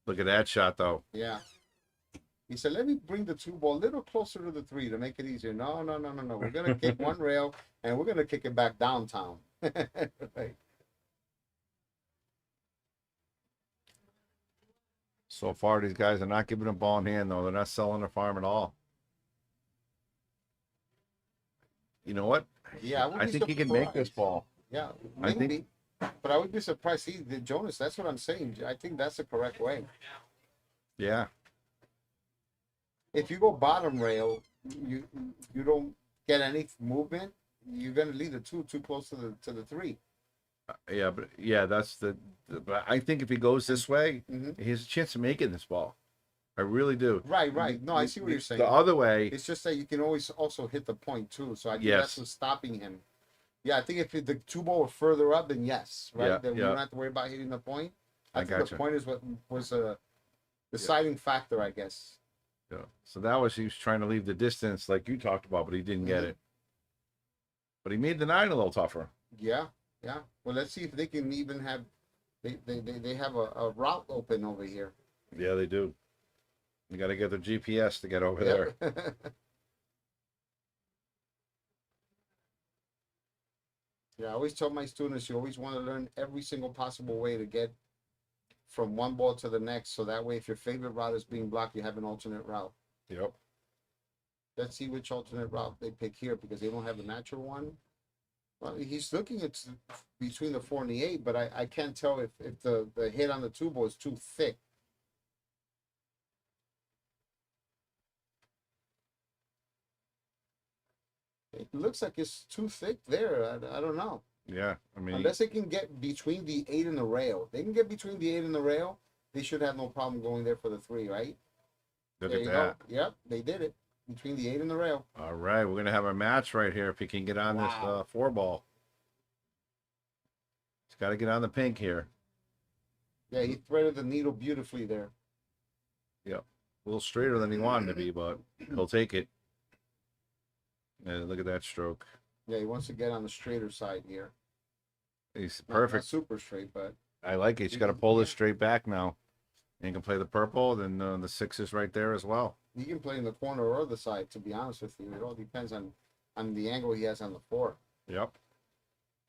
Speaker 1: Look at that shot, though.
Speaker 2: Yeah. He said, let me bring the 2 ball a little closer to the 3 to make it easier. No. We're going to kick one rail, and we're going to kick it back downtown. Right.
Speaker 1: So far, these guys are not giving a ball in hand, though. They're not selling their farm at all. You know what?
Speaker 2: Yeah,
Speaker 1: I think he can make this ball.
Speaker 2: Yeah,
Speaker 1: I
Speaker 2: maybe.
Speaker 1: think-
Speaker 2: But I would be surprised. See, Jonas, that's what I'm saying. I think that's the correct way.
Speaker 1: Yeah.
Speaker 2: If you go bottom rail, you don't get any movement. You're gonna leave the 2 too close to the 3.
Speaker 1: Yeah, but yeah, that's but I think if he goes this way,
Speaker 2: Mhm.
Speaker 1: he has a chance of making this ball. I really do.
Speaker 2: Right. No, I see what you're saying.
Speaker 1: The other way,
Speaker 2: It's just that you can always also hit the point too. So I think that's
Speaker 1: yes,
Speaker 2: what's stopping him. Yeah, I think if the two ball were further up, then yes, right?
Speaker 1: Yeah,
Speaker 2: Then we
Speaker 1: yeah.
Speaker 2: don't have to worry about hitting the point. I
Speaker 1: I
Speaker 2: think
Speaker 1: gotcha.
Speaker 2: the point is what was a deciding factor, I guess.
Speaker 1: Yeah. So that was he was trying to leave the distance like you talked about, but he didn't get
Speaker 2: Mhm.
Speaker 1: it. But he made the 9 a little tougher.
Speaker 2: Yeah. Well, let's see if they can even have they have a route open over here.
Speaker 1: Yeah, they do. You got to get their GPS to get over there.
Speaker 2: Yep. Yeah, I always tell my students you always want to learn every single possible way to get from one ball to the next, so that way if your favorite route is being blocked, you have an alternate route.
Speaker 1: Yep.
Speaker 2: Let's see which alternate route they pick here because they don't have a natural one. Well, he's looking at between the 4 and the 8, but I can't tell if the hit on the 2 ball is too thick. It looks like it's too thick there. I don't know.
Speaker 1: Yeah. I mean,
Speaker 2: Unless they can get between the 8 and the rail. They can get between the 8 and the rail. They should have no problem going there for the 3, right?
Speaker 1: look
Speaker 2: There
Speaker 1: at
Speaker 2: you
Speaker 1: that.
Speaker 2: go. Yep, they did it. Between the 8 and the rail.
Speaker 1: All right, we're gonna have a match right here if he can get on this
Speaker 2: Wow.
Speaker 1: 4 ball. He's got to get on the pink here.
Speaker 2: Yeah, he threaded the needle beautifully there.
Speaker 1: Yep. A little straighter than he wanted to be, but he'll take it. And look at that stroke.
Speaker 2: Yeah, he wants to get on the straighter side here.
Speaker 1: He's
Speaker 2: Not
Speaker 1: perfect.
Speaker 2: super straight, but
Speaker 1: I like it. He's got to pull this straight back now. And he can play the purple. Then the 6 is right there as well.
Speaker 2: he can play in the corner or the side, to be honest with you. It all depends on the angle he has on the 4.
Speaker 1: Yep.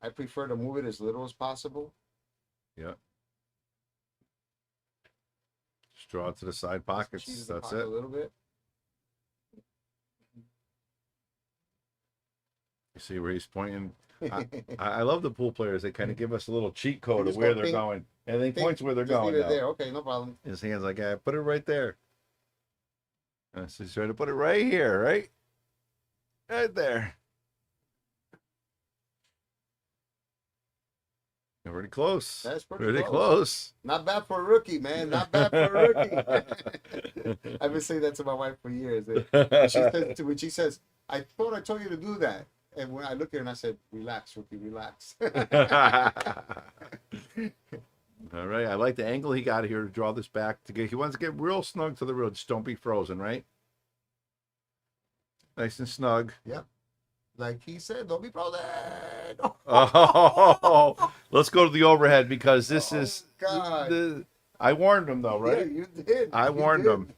Speaker 2: I prefer to move it as little as possible.
Speaker 1: Yep. Just draw it to the side pockets.
Speaker 2: Cheese the
Speaker 1: That's
Speaker 2: pocket
Speaker 1: it.
Speaker 2: a little bit.
Speaker 1: You see where he's pointing? I love the pool players. They kind of give us a little cheat code of
Speaker 2: just
Speaker 1: where
Speaker 2: go
Speaker 1: they're
Speaker 2: think-
Speaker 1: going. And they points where they're
Speaker 2: Just
Speaker 1: going
Speaker 2: leave it
Speaker 1: now.
Speaker 2: there. Okay, no problem.
Speaker 1: His hand's like, put it right there. So he's trying to put it right here, right? Right there. You're pretty close.
Speaker 2: That's pretty
Speaker 1: Pretty
Speaker 2: close.
Speaker 1: close.
Speaker 2: Not bad for a rookie, man. Not bad for a rookie. I've been saying that to my wife for years. When she says, I thought I told you to do that. And when I look at her and I said, relax, rookie, relax.
Speaker 1: All right. I like the angle he got here to draw this back. He wants to get real snug to the reel. Just don't be frozen, right? Nice and snug.
Speaker 2: Yep. Like he said, don't be frozen.
Speaker 1: Oh, let's go to the overhead because this
Speaker 2: Oh,
Speaker 1: is.
Speaker 2: God.
Speaker 1: I warned him though, right?
Speaker 2: Yeah, you did.
Speaker 1: I
Speaker 2: You
Speaker 1: warned
Speaker 2: did.
Speaker 1: him.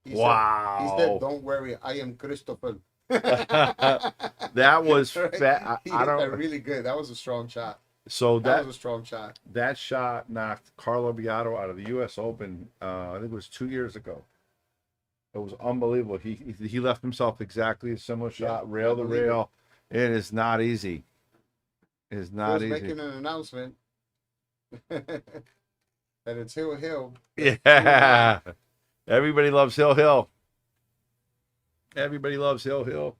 Speaker 2: He
Speaker 1: Wow.
Speaker 2: said, don't worry, I am Christopher.
Speaker 1: That was
Speaker 2: Right?
Speaker 1: fat.
Speaker 2: He
Speaker 1: I
Speaker 2: hit that
Speaker 1: don't.
Speaker 2: really good. That was a strong shot.
Speaker 1: So
Speaker 2: That was a strong shot.
Speaker 1: that shot knocked Carlo Biato out of the U.S. Open. I think it was 2 years ago. It was unbelievable. He left himself exactly a similar shot, rail
Speaker 2: I
Speaker 1: to
Speaker 2: believe
Speaker 1: rail. It is not easy. It is not
Speaker 2: Phil's
Speaker 1: easy.
Speaker 2: making an announcement that it's Hill.
Speaker 1: Yeah. Everybody loves Hill Hill. Everybody loves Hill Hill.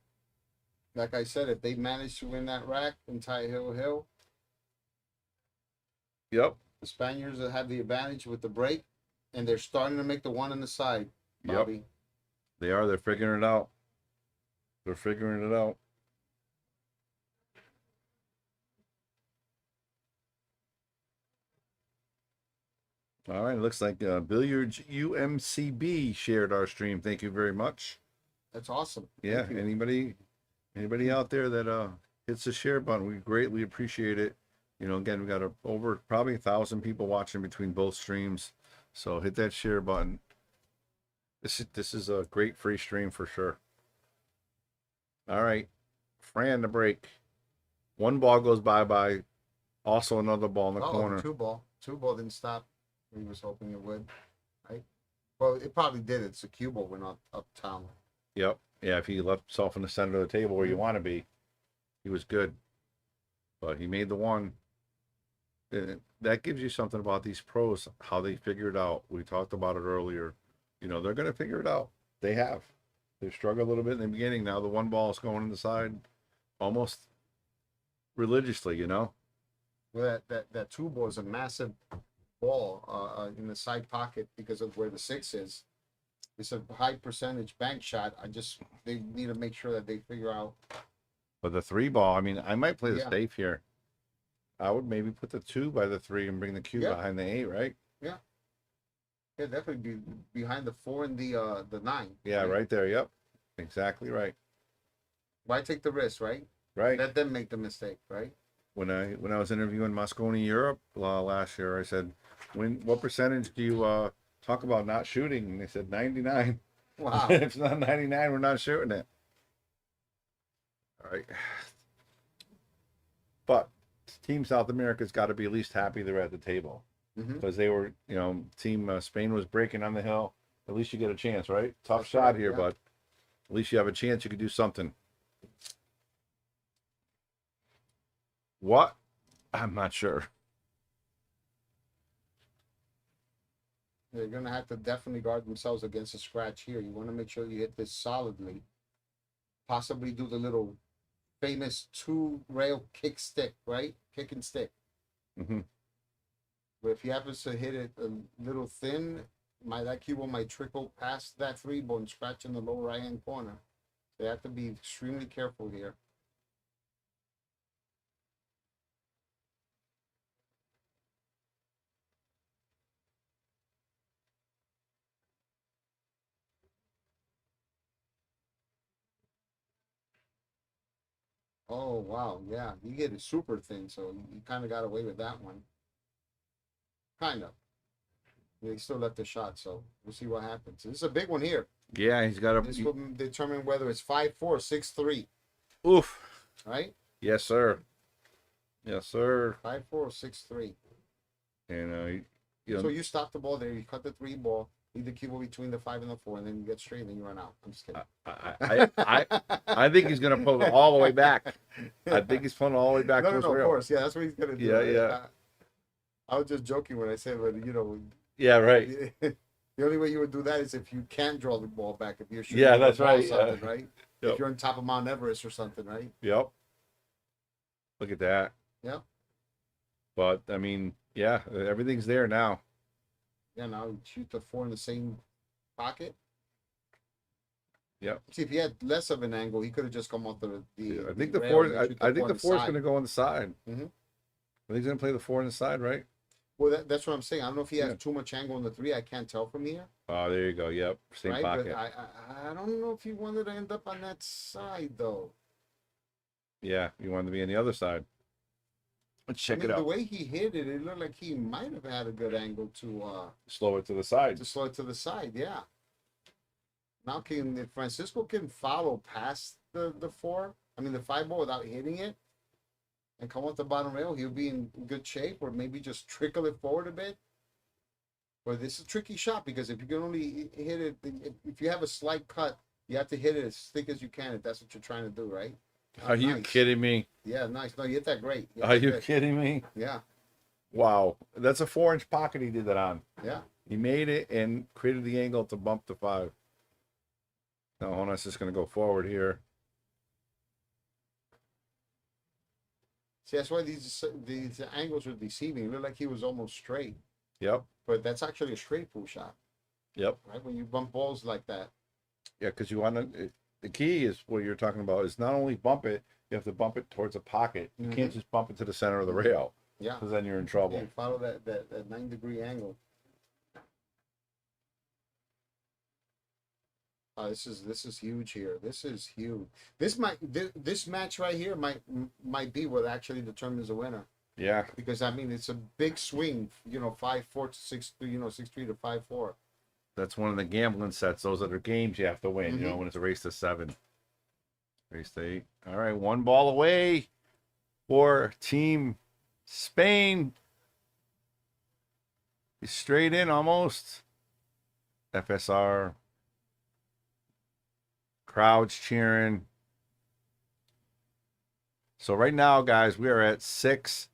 Speaker 2: Like I said, if they manage to win that rack and tie Hill,
Speaker 1: Yep.
Speaker 2: the Spaniards will have the advantage with the break, and they're starting to make the one on the side,
Speaker 1: Yep.
Speaker 2: Bobby.
Speaker 1: They are. They're figuring it out. They're figuring it out. All right. It looks like Billiards UMCB shared our stream. Thank you very much.
Speaker 2: That's awesome.
Speaker 1: Yeah.
Speaker 2: Thank you.
Speaker 1: Anybody out there that hits the share button, we greatly appreciate it. You know, again, we got over probably 1,000 people watching between both streams. So hit that share button. This is a great free stream for sure. All right. Fran the break. One ball goes bye. Also another ball in the corner.
Speaker 2: Two ball didn't stop. He was hoping it would, right? Well, it probably did. It's a cue ball went uptown.
Speaker 1: Yep. Yeah, if he left himself in the center of the table where you want to be, he was good. But he made the one. that gives you something about these pros, how they figure it out. We talked about it earlier. You know, they're going to figure it out. They have. They struggled a little bit in the beginning. Now the one ball is going in the side almost religiously, you know?
Speaker 2: Well, that two ball is a massive ball in the side pocket because of where the 6 is. It's a high percentage bank shot. They need to make sure that they figure out.
Speaker 1: But the 3 ball, I mean, I might play the
Speaker 2: Yeah.
Speaker 1: safe here. I would maybe put the 2 by the 3 and bring the cue
Speaker 2: Yeah.
Speaker 1: behind the 8, right?
Speaker 2: Yeah, definitely be behind the 4 and the 9.
Speaker 1: Yeah, right there. Yep. Exactly right.
Speaker 2: Why take the risk, right?
Speaker 1: Right.
Speaker 2: Let them make the mistake, right?
Speaker 1: When I was interviewing Moscone Europe last year, I said, what percentage do you talk about not shooting? And they said 99.
Speaker 2: Wow.
Speaker 1: If it's not 99, we're not shooting it. All right. But Team South America's got to be at least happy they're at the table
Speaker 2: Mhm.
Speaker 1: because they were, you know, Team Spain was breaking on the hill. At least you get a chance, right? Tough shot
Speaker 2: right,
Speaker 1: here,
Speaker 2: yeah.
Speaker 1: but at least you have a chance. You could do something. What? I'm not sure.
Speaker 2: They're gonna have to definitely guard themselves against a scratch here. You want to make sure you hit this solidly. Possibly do the little famous 2-rail kick stick, right? Kick and stick.
Speaker 1: Hmm.
Speaker 2: But if he happens to hit it a little thin, that cue might trickle past that 3 ball and scratch in the lower right hand corner. They have to be extremely careful here. Oh wow, yeah, he hit it super thin, so he kind of got away with that one. Kind of. He still left the shot, so we'll see what happens. This is a big one here.
Speaker 1: Yeah, he's got
Speaker 2: This
Speaker 1: a.
Speaker 2: will determine whether it's 5-4, 6-3,
Speaker 1: Oof.
Speaker 2: right?
Speaker 1: Yes, sir. Yes, sir.
Speaker 2: 5-4, 6-3.
Speaker 1: And you know,
Speaker 2: So you stop the ball there, you cut the 3 ball, leave the cue between the 5 and the 4, and then you get straight and then you run out. I'm just kidding.
Speaker 1: I think he's gonna pull it all the way back. I think he's pulling it all the way back
Speaker 2: No,
Speaker 1: to
Speaker 2: no,
Speaker 1: his
Speaker 2: no, of
Speaker 1: rail.
Speaker 2: course. Yeah, that's what he's gonna do.
Speaker 1: Yeah, yeah.
Speaker 2: I was just joking when I said, but
Speaker 1: Yeah, right.
Speaker 2: the only way you would do that is if you can't draw the ball back. If you're shooting
Speaker 1: Yeah,
Speaker 2: a
Speaker 1: that's
Speaker 2: ball or
Speaker 1: right,
Speaker 2: something,
Speaker 1: yeah.
Speaker 2: right?
Speaker 1: Yep.
Speaker 2: If you're on top of Mount Everest or something, right?
Speaker 1: Yep. Look at that.
Speaker 2: Yep.
Speaker 1: But I mean, yeah, everything's there now.
Speaker 2: Yeah, now you shoot the 4 in the same pocket.
Speaker 1: Yep.
Speaker 2: See, if he had less of an angle, he could have just come off the.
Speaker 1: I think the
Speaker 2: rail
Speaker 1: 4.
Speaker 2: and then shoot
Speaker 1: I think
Speaker 2: on
Speaker 1: the 4 is
Speaker 2: side.
Speaker 1: gonna go on the side.
Speaker 2: Mhm.
Speaker 1: I think he's gonna play the 4 on the side, right?
Speaker 2: Well, that's what I'm saying. I don't know if he has
Speaker 1: Yeah.
Speaker 2: too much angle on the 3. I can't tell from here.
Speaker 1: Oh, there you go. Yep, same
Speaker 2: Right,
Speaker 1: pocket.
Speaker 2: but I don't know if he wanted to end up on that side though.
Speaker 1: Yeah, you want to be on the other side. Let's check
Speaker 2: I mean,
Speaker 1: it
Speaker 2: the
Speaker 1: out.
Speaker 2: way he hit it, it looked like he might have had a good angle
Speaker 1: Slow it to the side.
Speaker 2: to slow it to the side. Yeah. Now if Francisco can follow past the 4, I mean the 5 ball without hitting it, and come off the bottom rail, he'll be in good shape, or maybe just trickle it forward a bit. But this is a tricky shot because if you can only hit it, if you have a slight cut, you have to hit it as thick as you can if that's what you're trying to do, right?
Speaker 1: Are you
Speaker 2: Nice.
Speaker 1: kidding me?
Speaker 2: Yeah, nice. No, you hit that great. hit
Speaker 1: Are
Speaker 2: that
Speaker 1: you
Speaker 2: good.
Speaker 1: kidding me?
Speaker 2: Yeah,
Speaker 1: Wow, that's a 4-inch pocket he did that on.
Speaker 2: yeah.
Speaker 1: He made it and created the angle to bump the 5. Now, hold on, it's just going to go forward here.
Speaker 2: See, that's why these angles are deceiving. It looked like he was almost straight,
Speaker 1: Yep,
Speaker 2: but that's actually a straight pool shot,
Speaker 1: yep.
Speaker 2: right? When you bump balls like that.
Speaker 1: Yeah, because you want to. The key is what you're talking about is not only bump it, you have to bump it towards a pocket. You can't just bump it to the center of the rail
Speaker 2: Yeah.
Speaker 1: because then you're in
Speaker 2: Yeah,
Speaker 1: trouble.
Speaker 2: you follow that 9-degree angle. This is huge here. This is huge. This match right here might be what actually determines the winner,
Speaker 1: Yeah,
Speaker 2: because I mean it's a big swing. 5-4 to 6-3. 6-3 to 5-4.
Speaker 1: that's one of the gambling sets. Those are the games you have to win. You know,
Speaker 2: Mhm.
Speaker 1: when it's a race to 7, race to 8. All right, 1 ball away for Team Spain. He's straight in almost. FSR. Crowds cheering. So right now, guys, we are at 6-2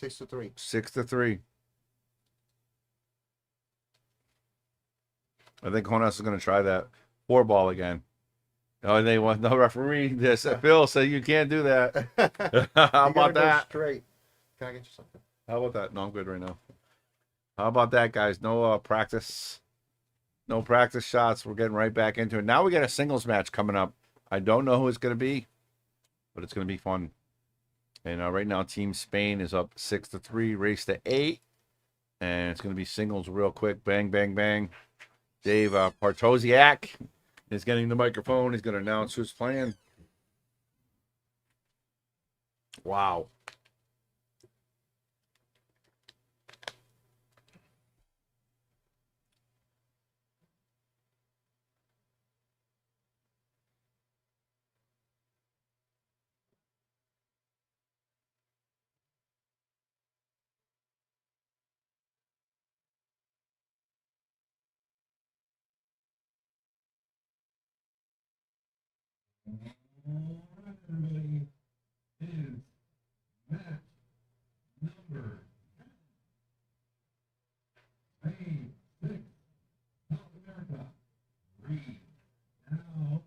Speaker 2: 6-3.
Speaker 1: 6-3. I think Jonas is going to try that 4-ball again. Oh, they want no referee. This Bill said you can't do that. How
Speaker 2: You gotta
Speaker 1: about
Speaker 2: go
Speaker 1: that?
Speaker 2: straight. Can I get you something?
Speaker 1: How about that? No, I'm good right now. How about that, guys? No practice. No practice shots. We're getting right back into it. Now we got a singles match coming up. I don't know who it's going to be, but it's going to be fun. And right now, Team Spain is up 6-3, race to 8. And it's going to be singles real quick. Bang, bang, bang. Dave Partosiak is getting the microphone. He's going to announce who's playing. Wow.
Speaker 4: Everybody is match number Spain 6, South America 3. Now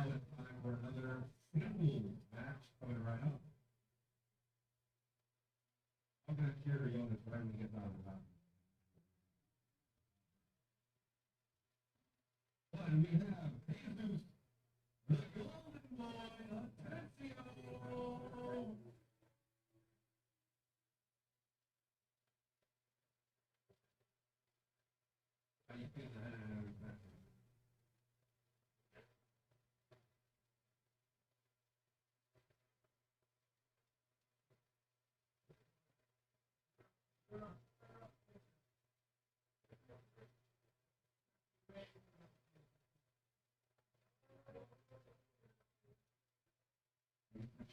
Speaker 4: it's time for another singles match coming right up. I'm going to cheer you on this right when we get down to that. But we have Jesus, the golden boy of Tennessee. How you feeling?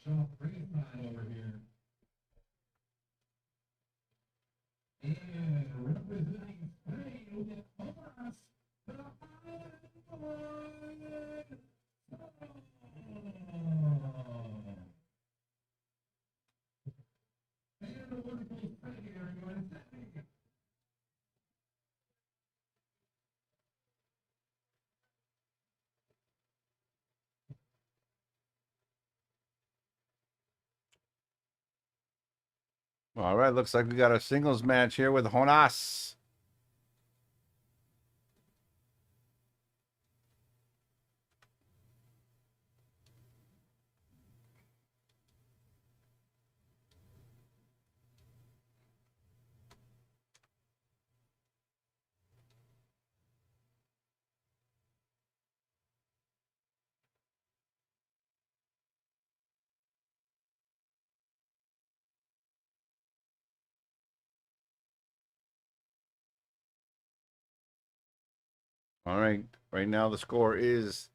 Speaker 4: Shaw Greenstein over here. And representing Spain, we get Thomas, the and a wonderful Spain, everyone.
Speaker 1: All right. Looks like we got a singles match here with Jonas. All right. Right now, the score is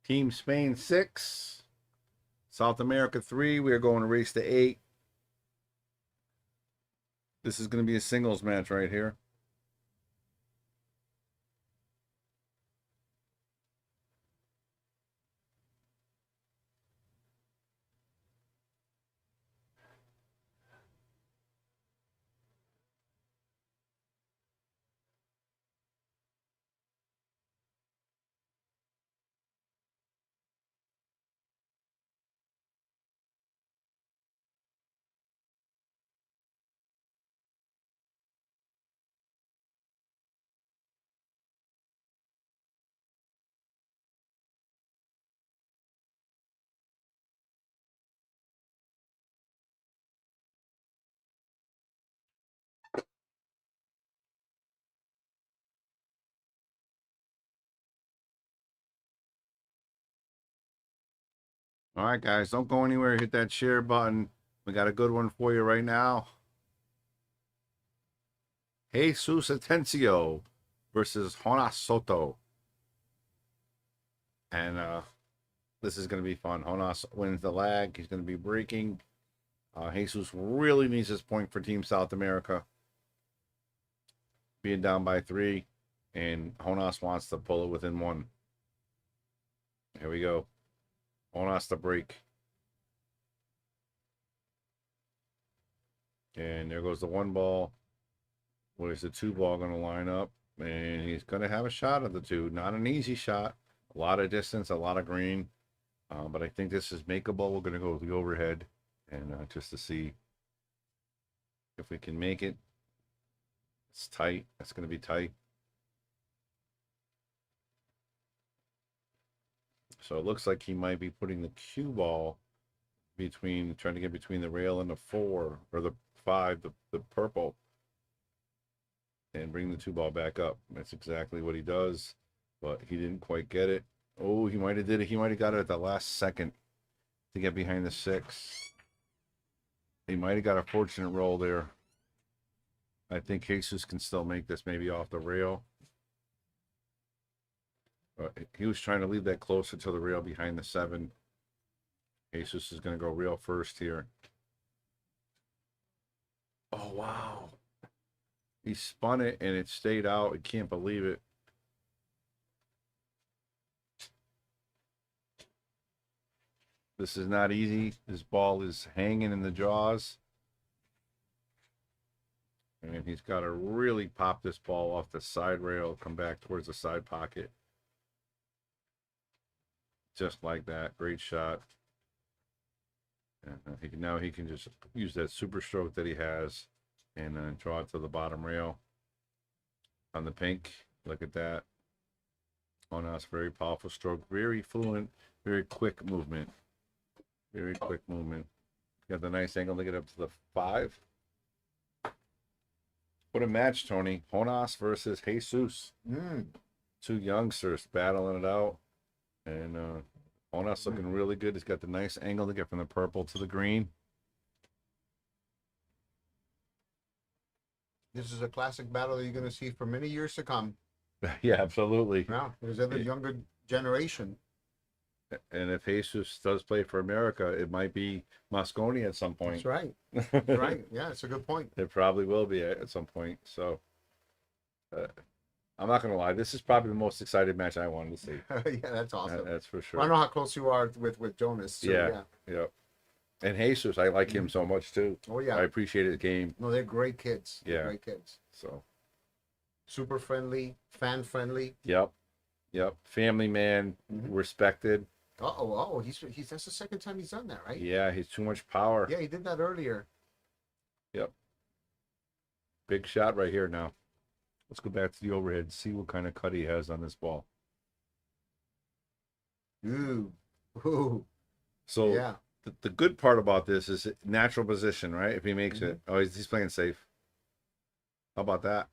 Speaker 1: Team Spain 6, South America 3. We are going to race to 8. This is going to be a singles match right here. All right, guys, don't go anywhere. Hit that share button. We got a good one for you right now. Jesus Atencio versus Jonas Soto. And this is going to be fun. Jonas wins the lag. He's going to be breaking. Jesus really needs his point for Team South America. Being down by 3. And Jonas wants to pull it within 1. Here we go. Jonas to break. And there goes the 1 ball. Where's the 2 ball going to line up? And he's going to have a shot at the 2. Not an easy shot. A lot of distance, a lot of green. But I think this is makeable. We're going to go with the overhead and just to see if we can make it. It's tight. It's going to be tight. So it looks like he might be putting the cue ball between, trying to get between the rail and the 4 or the 5, the purple, and bring the 2 ball back up. That's exactly what he does, but he didn't quite get it. Oh, he might have did it. He might have got it at the last second to get behind the 6. He might have got a fortunate roll there. I think Jesus can still make this maybe off the rail. He was trying to leave that closer to the rail behind the 7. Jesus is going to go rail first here. Oh, wow. He spun it and it stayed out. I can't believe it. This is not easy. This ball is hanging in the jaws. And he's got to really pop this ball off the side rail, come back towards the side pocket. Just like that. Great shot. And now he can just use that super stroke that he has and draw it to the bottom rail on the pink. Look at that. Oh, no, it's a very powerful stroke. Very fluent, very quick movement. Very quick movement. Got the nice angle to get up to the 5. What a match, Tony. Jonas versus Jesus. 2 youngsters battling it out. And Jonas looking really good. He's got the nice angle to get from the purple to the green.
Speaker 2: This is a classic battle that you're going to see for many years to come.
Speaker 1: Yeah, absolutely.
Speaker 2: Now, there's other younger generation.
Speaker 1: And if Jesus does play for America, it might be Mosconi at some point.
Speaker 2: That's right. That's right. Yeah, it's a good point.
Speaker 1: It probably will be at some point. So I'm not going to lie. This is probably the most excited match I wanted to see.
Speaker 2: Yeah, that's awesome.
Speaker 1: That's for sure.
Speaker 2: I know how close you are with Jonas. So,
Speaker 1: Yeah. And Jesus, I like him so much too.
Speaker 2: Oh, yeah.
Speaker 1: I appreciate his game.
Speaker 2: No, they're great kids. They're
Speaker 1: Yeah.
Speaker 2: great kids.
Speaker 1: So,
Speaker 2: Super friendly, fan friendly.
Speaker 1: yep. Family man, respected.
Speaker 2: He's that's the second time he's done that, right?
Speaker 1: Yeah, he's too much power.
Speaker 2: Yeah, he did that earlier.
Speaker 1: Yep. Big shot right here now. Let's go back to the overhead and see what kind of cut he has on this ball.
Speaker 2: Ooh.
Speaker 1: So
Speaker 2: Yeah.
Speaker 1: the good part about this is natural position, right? If he makes it. Oh, he's playing safe. How about that?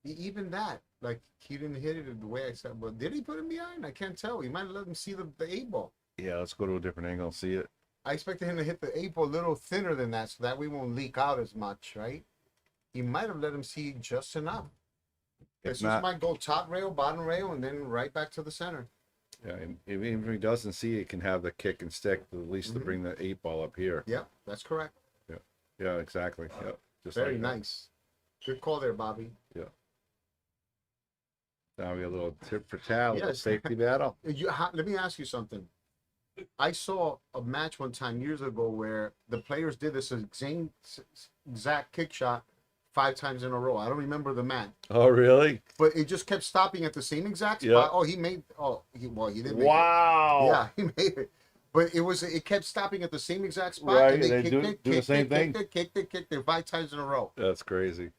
Speaker 2: Even that, like, he didn't hit it the way I said. But did he put him behind? I can't tell. He might have let him see the 8 ball.
Speaker 1: Yeah, let's go to a different angle and see it.
Speaker 2: I expected him to hit the 8 ball a little thinner than that, so that we won't leak out as much, right? He might have let him see just enough.
Speaker 1: If
Speaker 2: This
Speaker 1: not,
Speaker 2: might go top rail, bottom rail, and then right back to the center.
Speaker 1: yeah, and even if he doesn't see it, can have the kick and stick at least to bring the 8 ball up here.
Speaker 2: Yep, that's correct.
Speaker 1: Yeah, exactly. Yep. Just
Speaker 2: Very
Speaker 1: like that.
Speaker 2: nice. Good call there, Bobby.
Speaker 1: Yeah. Now we have a little tip for tat, a little
Speaker 2: Yes.
Speaker 1: safety battle.
Speaker 2: Let me ask you something. I saw a match one time years ago where the players did this exact kick shot 5 times in a row. I don't remember the match,
Speaker 1: Oh, really?
Speaker 2: but it just kept stopping at the same exact spot.
Speaker 1: Yeah.
Speaker 2: Oh, he made. Oh, he didn't. Make
Speaker 1: Wow.
Speaker 2: It. Yeah, he made it. But it kept stopping at the same exact spot.
Speaker 1: Right,
Speaker 2: and
Speaker 1: and they
Speaker 2: kicked
Speaker 1: do
Speaker 2: it,
Speaker 1: the
Speaker 2: kicked
Speaker 1: same
Speaker 2: it,
Speaker 1: thing.
Speaker 2: Kicked it 5 times in a row.
Speaker 1: That's crazy.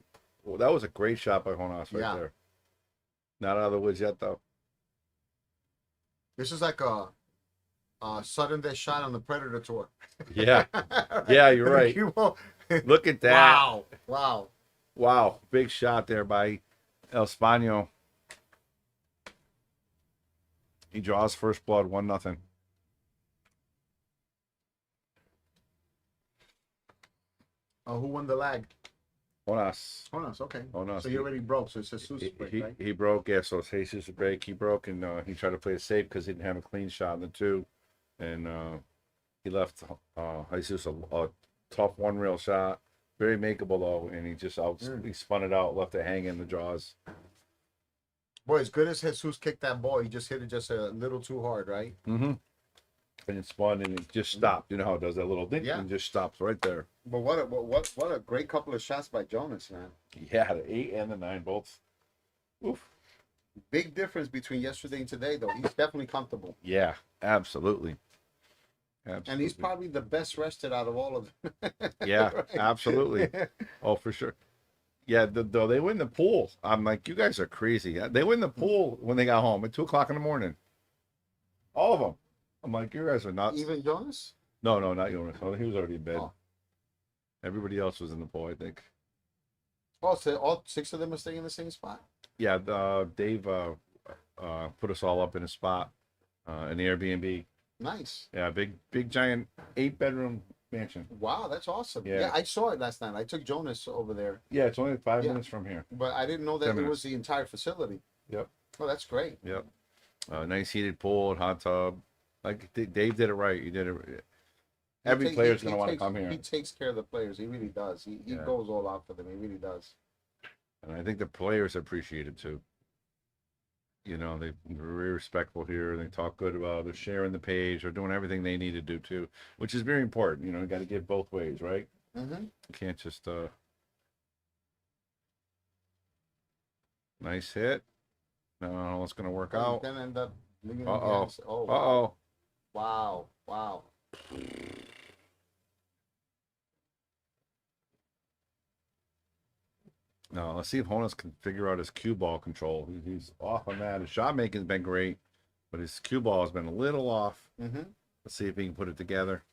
Speaker 1: Well, that was a great shot by Jonas right
Speaker 2: Yeah.
Speaker 1: there. Not out of the woods yet, though.
Speaker 2: This is like a sudden death shot on the Predator tour.
Speaker 1: Yeah. Yeah, you're right. Look at that.
Speaker 2: Wow.
Speaker 1: Wow. Big shot there by El Spano. He draws first blood, 1-0.
Speaker 2: Who won the lag?
Speaker 1: Jonas.
Speaker 2: Jonas, okay.
Speaker 1: Jonas.
Speaker 2: So he already broke, so it's Jesus' break, right?
Speaker 1: He broke, yeah, so it's Jesus' break. He broke, and he tried to play it safe because he didn't have a clean shot in the 2. And he left Jesus a tough 1-rail shot. Very makeable, though, and he just he spun it out, left it hanging in the jaws.
Speaker 2: Boy, as good as Jesus kicked that ball, he just hit it just a little too hard, right?
Speaker 1: Mm-hmm. and it spun and it just stopped. You know how it does that little ding
Speaker 2: Yeah.
Speaker 1: and just stops right there.
Speaker 2: But what a great couple of shots by Jonas, man.
Speaker 1: Yeah, the 8 and the 9 both. Oof.
Speaker 2: Big difference between yesterday and today, though. He's definitely comfortable.
Speaker 1: Yeah, absolutely. Absolutely.
Speaker 2: And he's probably the best rested out of all of them.
Speaker 1: Yeah,
Speaker 2: Right?
Speaker 1: absolutely. Oh, for sure. Yeah, though they win the pool. I'm like, you guys are crazy. They win the pool when they got home at 2 o'clock in the morning. All of them. I'm like, you guys are nuts.
Speaker 2: Even Jonas?
Speaker 1: No, not Jonas. Oh, he was already in bed.
Speaker 2: Oh.
Speaker 1: Everybody else was in the pool, I think.
Speaker 2: Oh, so all 6 of them are staying in the same spot?
Speaker 1: Yeah, Dave put us all up in a spot, an Airbnb.
Speaker 2: Nice.
Speaker 1: Yeah, big giant 8-bedroom mansion.
Speaker 2: Wow, that's awesome.
Speaker 1: Yeah.
Speaker 2: Yeah, I saw it last night. I took Jonas over there,
Speaker 1: Yeah, it's only 5
Speaker 2: Yeah.
Speaker 1: minutes from here.
Speaker 2: but I didn't know that
Speaker 1: 10
Speaker 2: it
Speaker 1: minutes.
Speaker 2: was the entire facility.
Speaker 1: Yep.
Speaker 2: Oh, that's great.
Speaker 1: Yep. Nice heated pool, hot tub. Like Dave did it right. You did it. Every
Speaker 2: He
Speaker 1: player's
Speaker 2: he
Speaker 1: gonna want to
Speaker 2: takes-
Speaker 1: come here,
Speaker 2: He takes care of the players. He really does. He
Speaker 1: Yeah.
Speaker 2: goes all out for them. He really does.
Speaker 1: and I think the players appreciate it too. You know, they're very respectful here. They talk good about. They're sharing the page. They're doing everything they need to do too, which is very important. You know, you got to give both ways, right?
Speaker 2: Mm-hmm.
Speaker 1: You can't just nice hit. No, it's gonna work out.
Speaker 2: Then end up leaving
Speaker 1: Uh-oh.
Speaker 2: the gas. Oh, wow.
Speaker 1: Uh-oh.
Speaker 2: Wow. Wow.
Speaker 1: No, let's see if Honus can figure out his cue ball control. He's off on that. His shot making's been great, but his cue ball has been a little off.
Speaker 2: Mm-hmm.
Speaker 1: Let's see if he can put it together.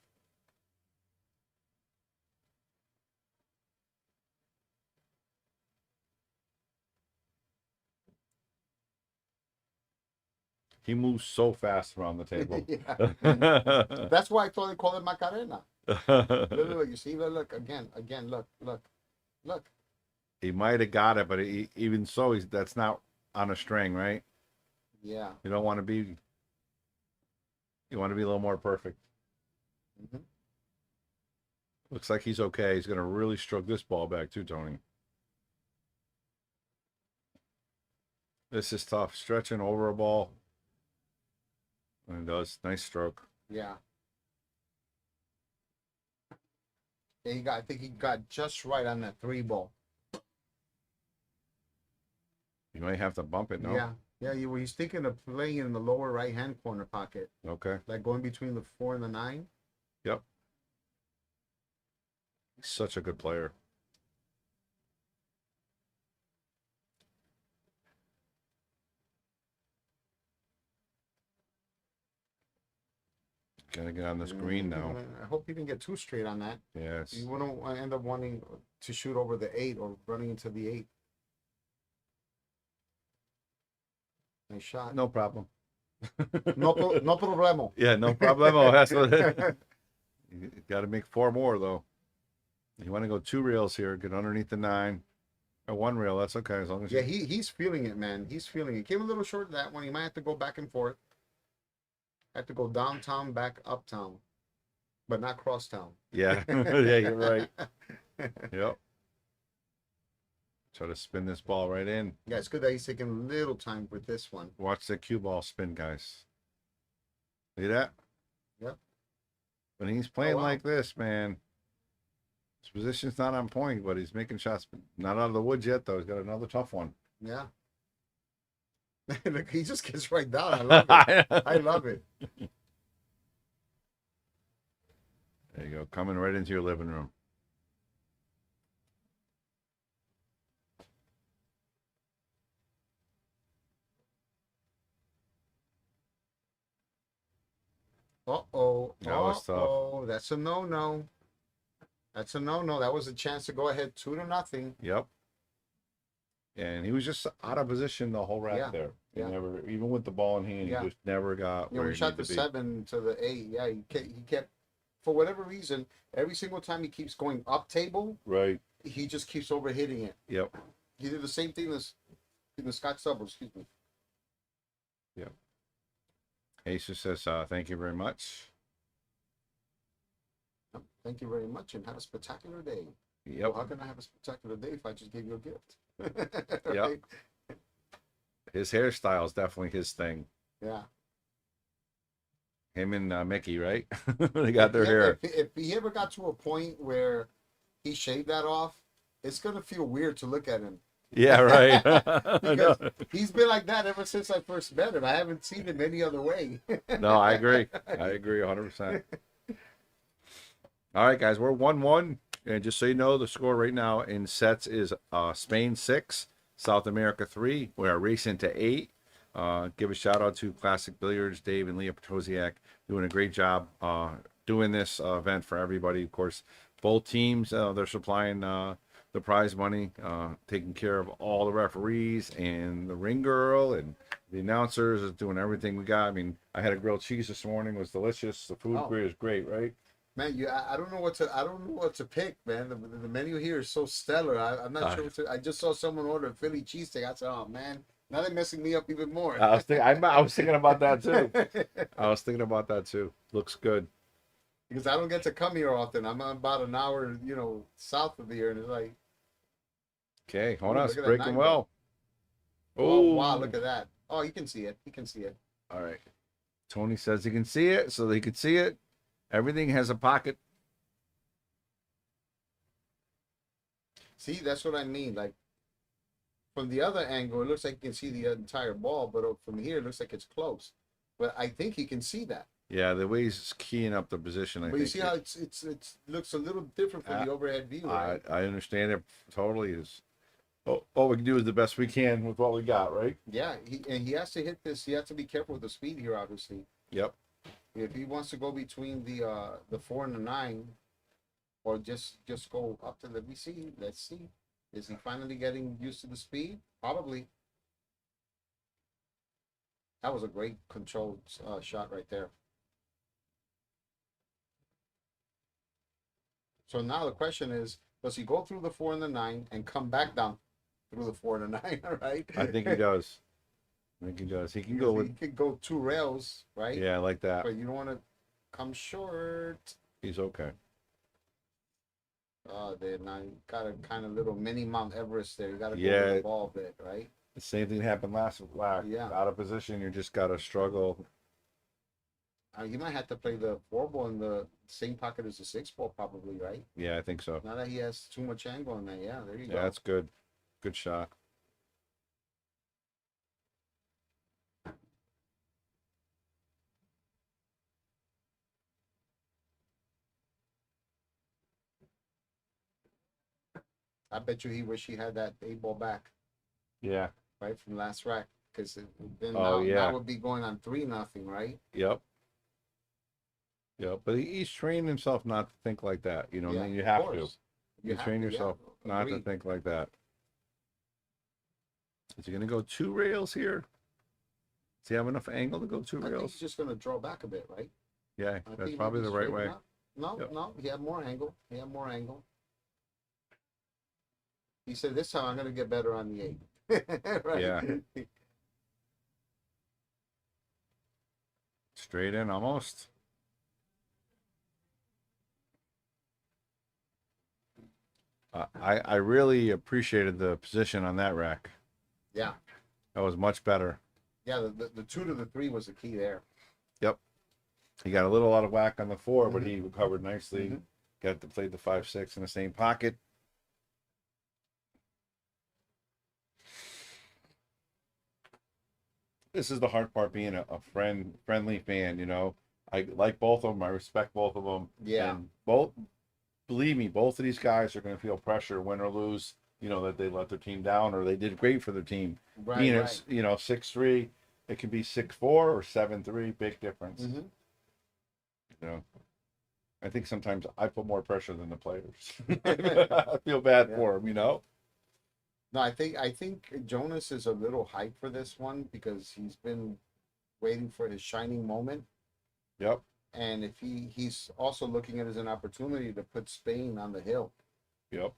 Speaker 1: He moves so fast around the table.
Speaker 2: Yeah. That's why I thought they called it Macarena. Look, you see, look again, look.
Speaker 1: He might have got it, but even so, that's not on a string, right?
Speaker 2: Yeah.
Speaker 1: You don't want to be. You want to be a little more perfect.
Speaker 2: Mhm.
Speaker 1: Looks like he's okay. He's going to really stroke this ball back too, Tony. This is tough. Stretching over a ball. And it does. Nice stroke.
Speaker 2: Yeah. Yeah, I think he got just right on that 3 ball.
Speaker 1: You might have to bump it, no?
Speaker 2: Yeah. Yeah, he's thinking of playing it in the lower right-hand corner pocket,
Speaker 1: Okay.
Speaker 2: like going between the 4 and the 9.
Speaker 1: Yep. He's such a good player. Gotta get on this green now.
Speaker 2: I hope he didn't get too straight on that.
Speaker 1: Yes.
Speaker 2: You wouldn't end up wanting to shoot over the 8 or running into the 8. Nice shot.
Speaker 1: No problem.
Speaker 2: No problemo.
Speaker 1: Yeah, no problemo. That's what. You got to make 4 more though. You want to go 2 rails here, get underneath the 9, or 1 rail. That's okay as long as.
Speaker 2: Yeah, he's feeling it, man. He's feeling it. Came a little short of that one. He might have to go back and forth. Have to go downtown, back uptown, but not crosstown.
Speaker 1: Yeah, yeah, you're right. Yep. Try to spin this ball right in.
Speaker 2: Yeah, it's good that he's taking a little time with this one.
Speaker 1: Watch the cue ball spin, guys. See that?
Speaker 2: Yep.
Speaker 1: When he's playing
Speaker 2: wow.
Speaker 1: like this, man, his position's not on point, but he's making shots. Not out of the woods yet, though. He's got another tough one.
Speaker 2: Yeah. Look, he just gets right down. I love it. I love it.
Speaker 1: There you go, coming right into your living room.
Speaker 2: Uh-oh.
Speaker 1: That was tough.
Speaker 2: Uh-oh. That's a no-no. That's a no-no. That was a chance to go ahead 2-0.
Speaker 1: Yep. And he was just out of position the whole rack
Speaker 2: Yeah,
Speaker 1: there. He
Speaker 2: yeah.
Speaker 1: never, even with the ball in hand,
Speaker 2: Yeah.
Speaker 1: he just never got
Speaker 2: You know,
Speaker 1: where
Speaker 2: we
Speaker 1: he
Speaker 2: shot the
Speaker 1: needed to be.
Speaker 2: 7 to the 8. Yeah, he kept, for whatever reason, every single time he keeps going up table,
Speaker 1: Right.
Speaker 2: he just keeps overhitting it.
Speaker 1: Yep.
Speaker 2: He did the same thing in the Scott Subble, excuse me.
Speaker 1: Jesus says, thank you very much.
Speaker 2: Thank you very much and have a spectacular day.
Speaker 1: Yep.
Speaker 2: Well, how can I have a spectacular day if I just gave you a gift?
Speaker 1: Yep.
Speaker 2: Right?
Speaker 1: His hairstyle is definitely his thing.
Speaker 2: Yeah.
Speaker 1: Him and Mickey, right? They got their
Speaker 2: Yeah,
Speaker 1: hair.
Speaker 2: if he ever got to a point where he shaved that off, it's gonna feel weird to look at him
Speaker 1: Yeah, right. I know.
Speaker 2: because he's been like that ever since I first met him. I haven't seen him any other way.
Speaker 1: No, I agree. I agree 100%. All right, guys, we're 1-1. And just so you know, the score right now in sets is Spain 6, South America 3. We are racing to 8. Give a shout out to Classic Billiards, Dave and Leah Petrosiak, doing a great job doing this event for everybody. Of course, both teams, they're supplying the prize money, taking care of all the referees and the ring girl and the announcers is doing everything we got. I mean, I had a grilled cheese this morning. It was delicious. The food
Speaker 2: Oh.
Speaker 1: is great, right?
Speaker 2: Man, I don't know I don't know what to pick, man. The menu here is so stellar. I'm not sure what to. I just saw someone order a Philly cheesesteak. I said, oh man, now they're messing me up even more.
Speaker 1: I was thinking about that too. I was thinking about that too. Looks good.
Speaker 2: Because I don't get to come here often. I'm about an hour, south of here, and it's like,
Speaker 1: Okay, hold
Speaker 2: Ooh,
Speaker 1: on.
Speaker 2: look
Speaker 1: It's
Speaker 2: at that
Speaker 1: breaking
Speaker 2: 9
Speaker 1: well.
Speaker 2: oh
Speaker 1: Oh,
Speaker 2: wow, look at that. Oh, you can see it. You can see it.
Speaker 1: All right. Tony says he can see it, so he can see it. Everything has a pocket.
Speaker 2: See, that's what I mean. Like from the other angle, it looks like you can see the entire ball, but from here, it looks like it's close. But I think he can see that.
Speaker 1: Yeah, the way he's keying up the position, I
Speaker 2: But you
Speaker 1: think
Speaker 2: see how it's looks a little different from the overhead view, right?
Speaker 1: I understand it totally. Is all we can do is the best we can with what we got, right?
Speaker 2: Yeah, he has to hit this. He has to be careful with the speed here, obviously.
Speaker 1: Yep.
Speaker 2: If he wants to go between the 4 and the 9, or just go up to the BC, let's see. Is he finally getting used to the speed? Probably. That was a great controlled shot right there. So now the question is, does he go through the 4 and the 9 and come back down through the 4 and the 9? All right.
Speaker 1: I think he does. I think he does. He can
Speaker 2: Because
Speaker 1: go with.
Speaker 2: he could go 2 rails, right?
Speaker 1: Yeah, I like that.
Speaker 2: But you don't want to come short.
Speaker 1: He's okay.
Speaker 2: Then I got a kind of little mini Mount Everest there. You got to go
Speaker 1: Yeah.
Speaker 2: with the ball a bit, right?
Speaker 1: The same thing happened last.
Speaker 2: Yeah.
Speaker 1: Out of position, you just gotta struggle.
Speaker 2: You might have to play the 4 ball in the same pocket as the 6 ball, probably, right?
Speaker 1: Yeah, I think so.
Speaker 2: Now that he has too much angle in there, yeah, there you
Speaker 1: Yeah,
Speaker 2: go.
Speaker 1: that's good. Good shot.
Speaker 2: I bet you he wish he had that 8 ball back,
Speaker 1: Yeah.
Speaker 2: right, from last rack, because then
Speaker 1: Oh, yeah.
Speaker 2: now would be going on 3-0, right?
Speaker 1: Yep. Yep. But he's trained himself not to think like that. You know,
Speaker 2: Yeah,
Speaker 1: you
Speaker 2: of
Speaker 1: have
Speaker 2: course.
Speaker 1: to. You train yourself not to
Speaker 2: Agreed.
Speaker 1: think like that. Is he gonna go 2 rails here? Does he have enough angle to go 2
Speaker 2: I think
Speaker 1: rails?
Speaker 2: he's just going to draw back a bit, right?
Speaker 1: Yeah,
Speaker 2: I
Speaker 1: that's
Speaker 2: think
Speaker 1: probably
Speaker 2: maybe
Speaker 1: the right
Speaker 2: straighten
Speaker 1: way.
Speaker 2: up. No,
Speaker 1: Yep.
Speaker 2: no, he had more angle. He had more angle. He said, this time I'm going to get better on the 8. Right?
Speaker 1: Yeah. Straight in almost. I really appreciated the position on that rack.
Speaker 2: Yeah.
Speaker 1: That was much better.
Speaker 2: Yeah, the 2 to the 3 was the key there.
Speaker 1: Yep. He got a little out of whack on the 4, but he recovered nicely.
Speaker 2: Mhm.
Speaker 1: Got to play the 5-6 in the same pocket. This is the hard part, being a friendly fan, you know. I like both of them. I respect both of them.
Speaker 2: Yeah.
Speaker 1: And believe me, both of these guys are going to feel pressure, win or lose, you know, that they let their team down or they did great for their team.
Speaker 2: Right,
Speaker 1: Being
Speaker 2: right.
Speaker 1: it's, 6-3, it can be 6-4 or 7-3, big difference.
Speaker 2: Mhm.
Speaker 1: You know, I think sometimes I put more pressure than the players. I feel bad for them, you know.
Speaker 2: No, I think Jonas is a little hyped for this one because he's been waiting for his shining moment.
Speaker 1: Yep.
Speaker 2: And if he's also looking at it as an opportunity to put Spain on the hill.
Speaker 1: Yep.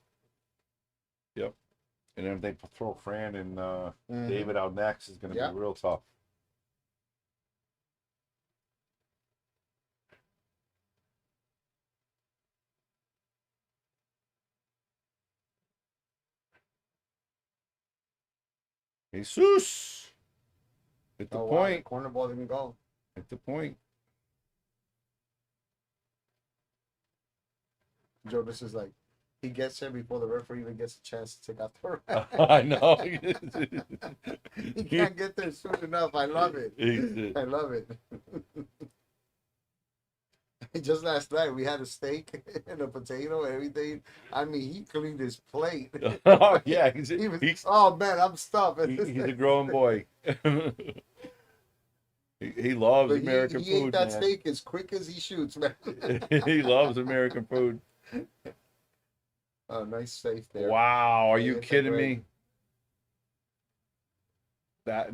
Speaker 1: And then if they throw Fran and
Speaker 2: Mhm.
Speaker 1: David out next, is going to
Speaker 2: Yeah.
Speaker 1: be real tough. Jesus. Hit the
Speaker 2: Oh, wow, the
Speaker 1: point.
Speaker 2: corner ball didn't go.
Speaker 1: Hit the point.
Speaker 2: Joe, this is like he gets here before the referee even gets a chance to take out the round.
Speaker 1: I know.
Speaker 2: He can't get there soon enough. I love it.
Speaker 1: He's-
Speaker 2: I love it. Just last night we had a steak and a potato and everything. I mean, he cleaned his plate.
Speaker 1: Oh yeah,
Speaker 2: He was,
Speaker 1: he's
Speaker 2: oh man, I'm stuffed.
Speaker 1: he's a growing boy. He loves
Speaker 2: But
Speaker 1: American
Speaker 2: he ate
Speaker 1: food,
Speaker 2: that
Speaker 1: man.
Speaker 2: steak as quick as he shoots, man.
Speaker 1: He loves American food.
Speaker 2: Oh, nice safe there.
Speaker 1: Wow, are
Speaker 2: Yeah,
Speaker 1: you
Speaker 2: hit that
Speaker 1: kidding
Speaker 2: great.
Speaker 1: me?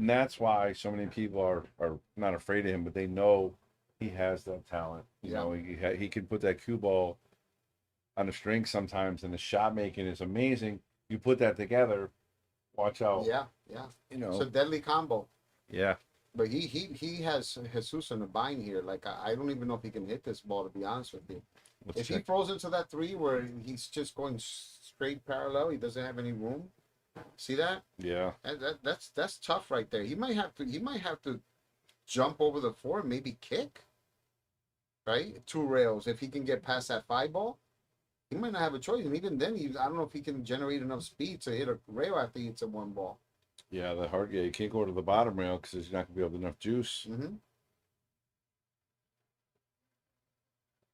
Speaker 1: That's why so many people are not afraid of him, but they know he has that talent. You
Speaker 2: Yeah.
Speaker 1: know, he can put that cue ball on a string sometimes, and the shot making is amazing. You put that together, watch out.
Speaker 2: Yeah, yeah.
Speaker 1: You know,
Speaker 2: It's a deadly combo.
Speaker 1: yeah.
Speaker 2: But he has Jesus in a bind here. Like I don't even know if he can hit this ball, to be honest with you.
Speaker 1: Let's
Speaker 2: If he
Speaker 1: check.
Speaker 2: throws into that three where he's just going straight parallel, he doesn't have any room. See that?
Speaker 1: Yeah.
Speaker 2: That's tough right there. He might have to jump over the four, and maybe kick. Right? Two rails. If he can get past that five ball, he might not have a choice. And even then, I don't know if he can generate enough speed to hit a rail after he hits a one ball.
Speaker 1: Yeah, the hard. Yeah, you can't go to the bottom rail because there's not gonna be able enough juice.
Speaker 2: Mm-hmm.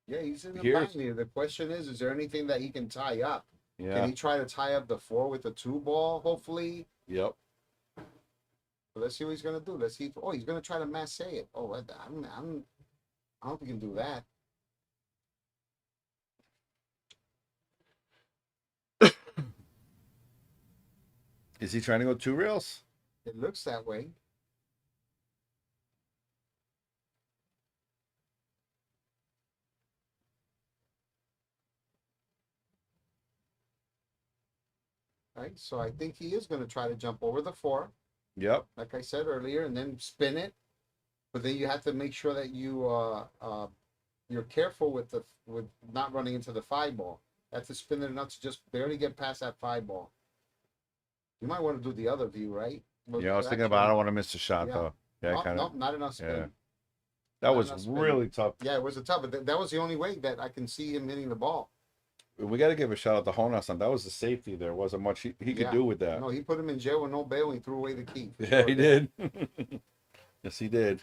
Speaker 2: Yeah, he's in the
Speaker 1: Here's-
Speaker 2: bind here. The question is there anything that he can tie up? Can
Speaker 1: Yeah.
Speaker 2: he try to tie up the four with the two ball, hopefully?
Speaker 1: Yep.
Speaker 2: But let's see what he's gonna do. Let's see. Oh, he's gonna try to masse it. Oh, I don't think he can do that.
Speaker 1: Is he trying to go two rails?
Speaker 2: It looks that way. Right. So I think he is gonna try to jump over the four,
Speaker 1: Yep.
Speaker 2: like I said earlier, and then spin it. But then you have to make sure that you're careful with not running into the five ball. You have to spin it enough to just barely get past that five ball. You might want to do the other view, right? But
Speaker 1: Yeah, I was thinking about. I don't want to miss the shot
Speaker 2: Yeah.
Speaker 1: though. Yeah,
Speaker 2: Oh,
Speaker 1: kind
Speaker 2: no,
Speaker 1: of.
Speaker 2: not enough spin.
Speaker 1: Yeah. That
Speaker 2: Not
Speaker 1: was
Speaker 2: enough spin.
Speaker 1: really tough.
Speaker 2: Yeah, it was a tough. But that was the only way that I can see him hitting the ball.
Speaker 1: We got to give a shout out to Honas on that. Was the safety there. Wasn't much he could
Speaker 2: Yeah.
Speaker 1: do with that.
Speaker 2: No, he put him in jail with no bail. And he threw away the key. for
Speaker 1: Yeah,
Speaker 2: sure.
Speaker 1: he did. Yes, he did.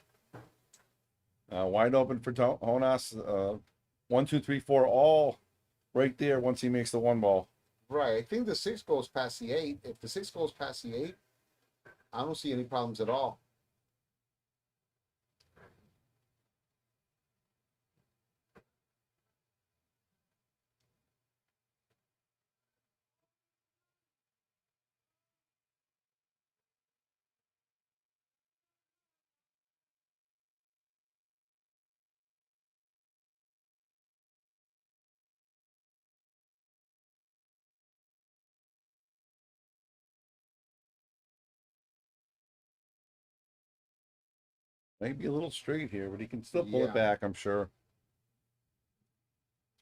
Speaker 1: Wide open for Honas. 1, 2, 3, 4, all right there. Once he makes the one ball.
Speaker 2: Right. I think the six goes past the eight. If the six goes past the eight, I don't see any problems at all.
Speaker 1: Maybe a little straight here, but he can still pull
Speaker 2: Yeah.
Speaker 1: it back. I'm sure.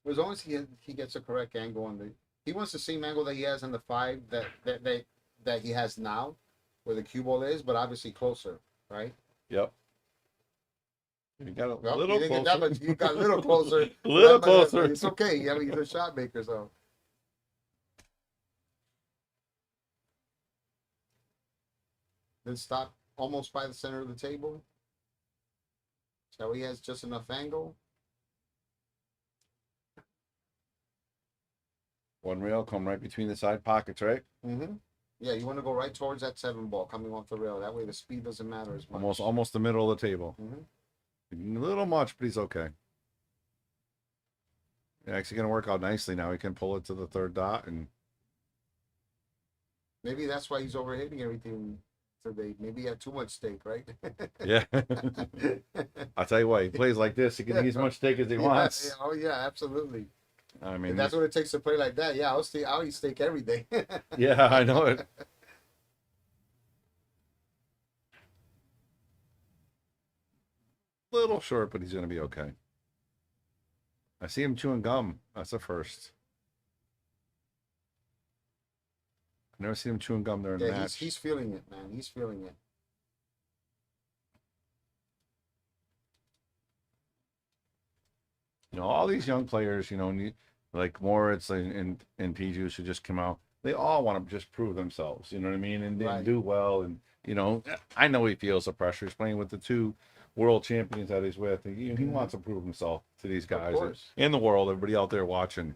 Speaker 2: As long as he gets a correct angle on he wants the same angle that he has on the five that he has now, where the cue ball is, but obviously closer, right?
Speaker 1: Yep. You got a
Speaker 2: Well,
Speaker 1: little
Speaker 2: you didn't get that
Speaker 1: closer.
Speaker 2: much. You got a little closer.
Speaker 1: A little
Speaker 2: But
Speaker 1: closer.
Speaker 2: It's okay. I mean, he's a shot maker, so. Then stop almost by the center of the table. So he has just enough angle.
Speaker 1: One rail come right between the side pockets, right?
Speaker 2: Mm-hmm. Yeah, you want to go right towards that seven ball coming off the rail. That way the speed doesn't matter as much.
Speaker 1: Almost the middle of the table.
Speaker 2: Mm-hmm.
Speaker 1: A little much, but he's okay. Yeah, actually gonna work out nicely now. He can pull it to the third dot and
Speaker 2: Maybe that's why he's overhitting everything today. Maybe he had too much steak, right?
Speaker 1: yeah. I'll tell you what, he plays like this, he can eat as much steak as he wants.
Speaker 2: Yeah, oh yeah, absolutely.
Speaker 1: I mean,
Speaker 2: If that's what it takes to play like that, yeah, I'll eat steak every day.
Speaker 1: yeah, I know it. Little short, but he's gonna be okay. I see him chewing gum. That's a first. I never seen him chewing gum during the
Speaker 2: Yeah,
Speaker 1: match.
Speaker 2: he's feeling it, man. He's feeling it.
Speaker 1: You know, all these young players, you know, Like Moritz and Piju should just come out. They all want to just prove themselves. You know what I mean? And
Speaker 2: Right.
Speaker 1: do well. And you know, I know he feels the pressure. He's playing with the two world champions that he's with. And he wants to prove himself to these guys
Speaker 2: course.
Speaker 1: in the world. Everybody out there watching.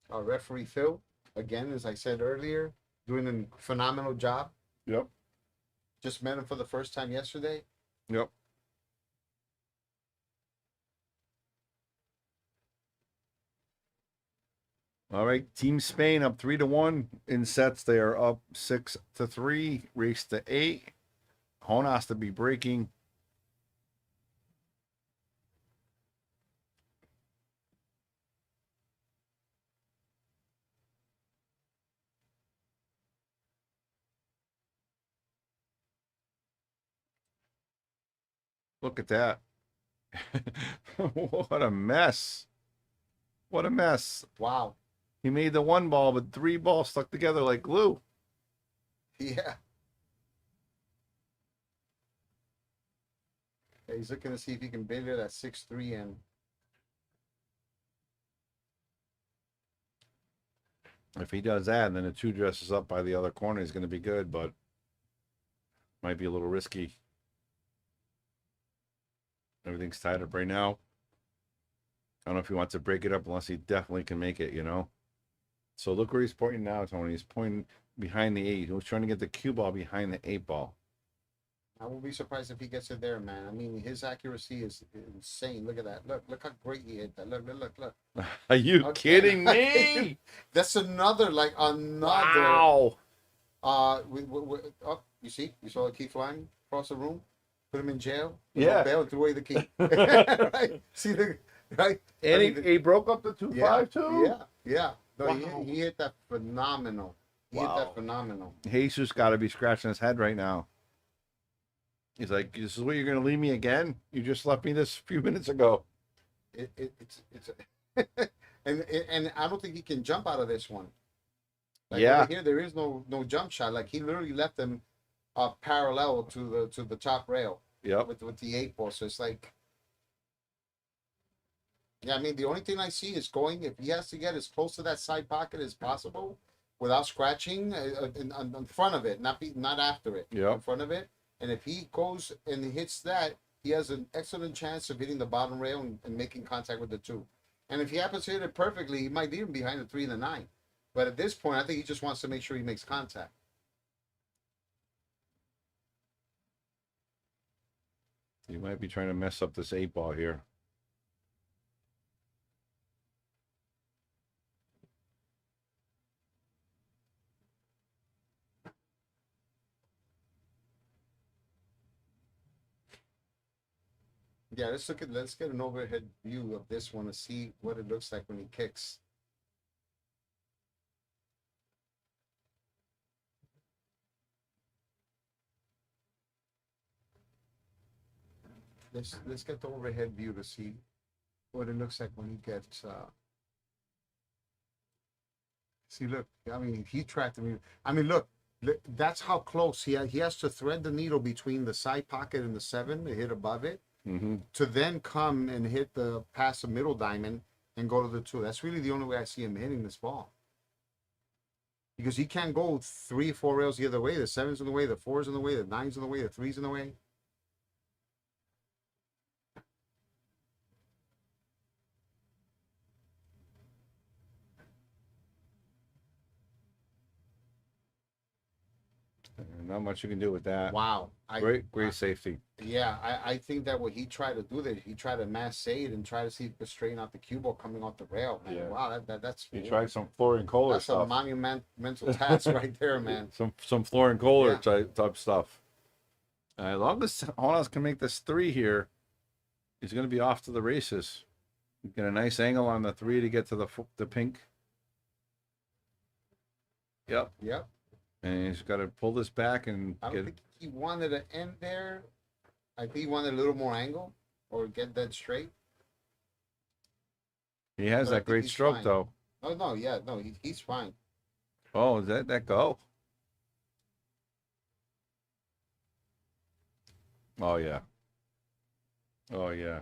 Speaker 2: Our referee Phil, again, as I said earlier, doing a phenomenal job.
Speaker 1: Yep.
Speaker 2: Just met him for the first time yesterday.
Speaker 1: Yep. All right, Team Spain up 3-1 in sets. They are up 6-3. Race to 8. Jonas to be breaking. Look at that. What a mess. What a mess.
Speaker 2: Wow.
Speaker 1: He made the one ball, but 3 balls stuck together like glue.
Speaker 2: Yeah. He's looking to see if he can beat it at 6-3 and
Speaker 1: If he does that, and then the 2 dresses up by the other corner, he's going to be good, but might be a little risky. Everything's tied up right now. I don't know if he wants to break it up unless he definitely can make it, you know? So look where he's pointing now, Tony. He's pointing behind the 8. He was trying to get the cue ball behind the 8 ball.
Speaker 2: I won't be surprised if he gets it there, man. I mean, his accuracy is insane. Look at that. Look how great he hit that. Look.
Speaker 1: Are you
Speaker 2: Okay.
Speaker 1: kidding me?
Speaker 2: That's another.
Speaker 1: Wow.
Speaker 2: Oh, you saw the key flying across the room, put him in jail.
Speaker 1: Yeah.
Speaker 2: Bail and threw away the key. Right? See the right?
Speaker 1: And
Speaker 2: I mean,
Speaker 1: he broke up the 2-5
Speaker 2: yeah,
Speaker 1: too?
Speaker 2: yeah. No,
Speaker 1: Wow.
Speaker 2: he hit that phenomenal. He hit that phenomenal.
Speaker 1: Jesus got to be scratching his head right now. He's like, this is what you're going to leave me again? You just left me this a few minutes ago.
Speaker 2: It's and I don't think he can jump out of this one. Like
Speaker 1: Yeah.
Speaker 2: over here there is no jump shot. Like he literally left them parallel to the top rail.
Speaker 1: Yep.
Speaker 2: With the 8 ball. So it's like, yeah, I mean the only thing I see is going, if he has to get as close to that side pocket as possible without scratching in front of it, not after it.
Speaker 1: Yep.
Speaker 2: In front of it. And if he goes and he hits that, he has an excellent chance of hitting the bottom rail and making contact with the 2. And if he happens to hit it perfectly, he might leave him behind the 3 and the 9. But at this point, I think he just wants to make sure he makes contact.
Speaker 1: You might be trying to mess up this 8 ball here.
Speaker 2: Yeah, let's get an overhead view of this one to see what it looks like when he kicks. Let's get the overhead view to see what it looks like when he gets see, look, I mean he tracked him. I mean look, that's how close he has to thread the needle between the side pocket and the 7 to hit above it.
Speaker 1: Mm-hmm.
Speaker 2: To then come and hit the past the middle diamond and go to the 2. That's really the only way I see him hitting this ball. Because he can't go 3 or 4 rails the other way. The 7's in the way, the 4's in the way, the 9's in the way, the 3's in the way.
Speaker 1: Not much you can do with that.
Speaker 2: Wow.
Speaker 1: Great safety.
Speaker 2: Yeah, I think that what he tried to do there, he tried to mass save and try to see if he could straighten out the cue ball coming off the rail, man.
Speaker 1: Yeah.
Speaker 2: Wow, that's
Speaker 1: He tried some Florian Kohler
Speaker 2: that's a
Speaker 1: stuff.
Speaker 2: monumental task right there, man.
Speaker 1: Some Florian Kohler
Speaker 2: Yeah.
Speaker 1: type stuff. As long as Jonas can make this 3 here, he's going to be off to the races. Get a nice angle on the 3 to get to the pink. Yep.
Speaker 2: Yep.
Speaker 1: And he's got to pull this back and
Speaker 2: I don't
Speaker 1: get.
Speaker 2: think he wanted to end there. I think he wanted a little more angle or get that straight.
Speaker 1: He has
Speaker 2: but I
Speaker 1: that
Speaker 2: think
Speaker 1: great
Speaker 2: he's
Speaker 1: stroke
Speaker 2: fine.
Speaker 1: though.
Speaker 2: Oh no, yeah, no, he's fine.
Speaker 1: Oh, is that go? Oh yeah. Oh yeah.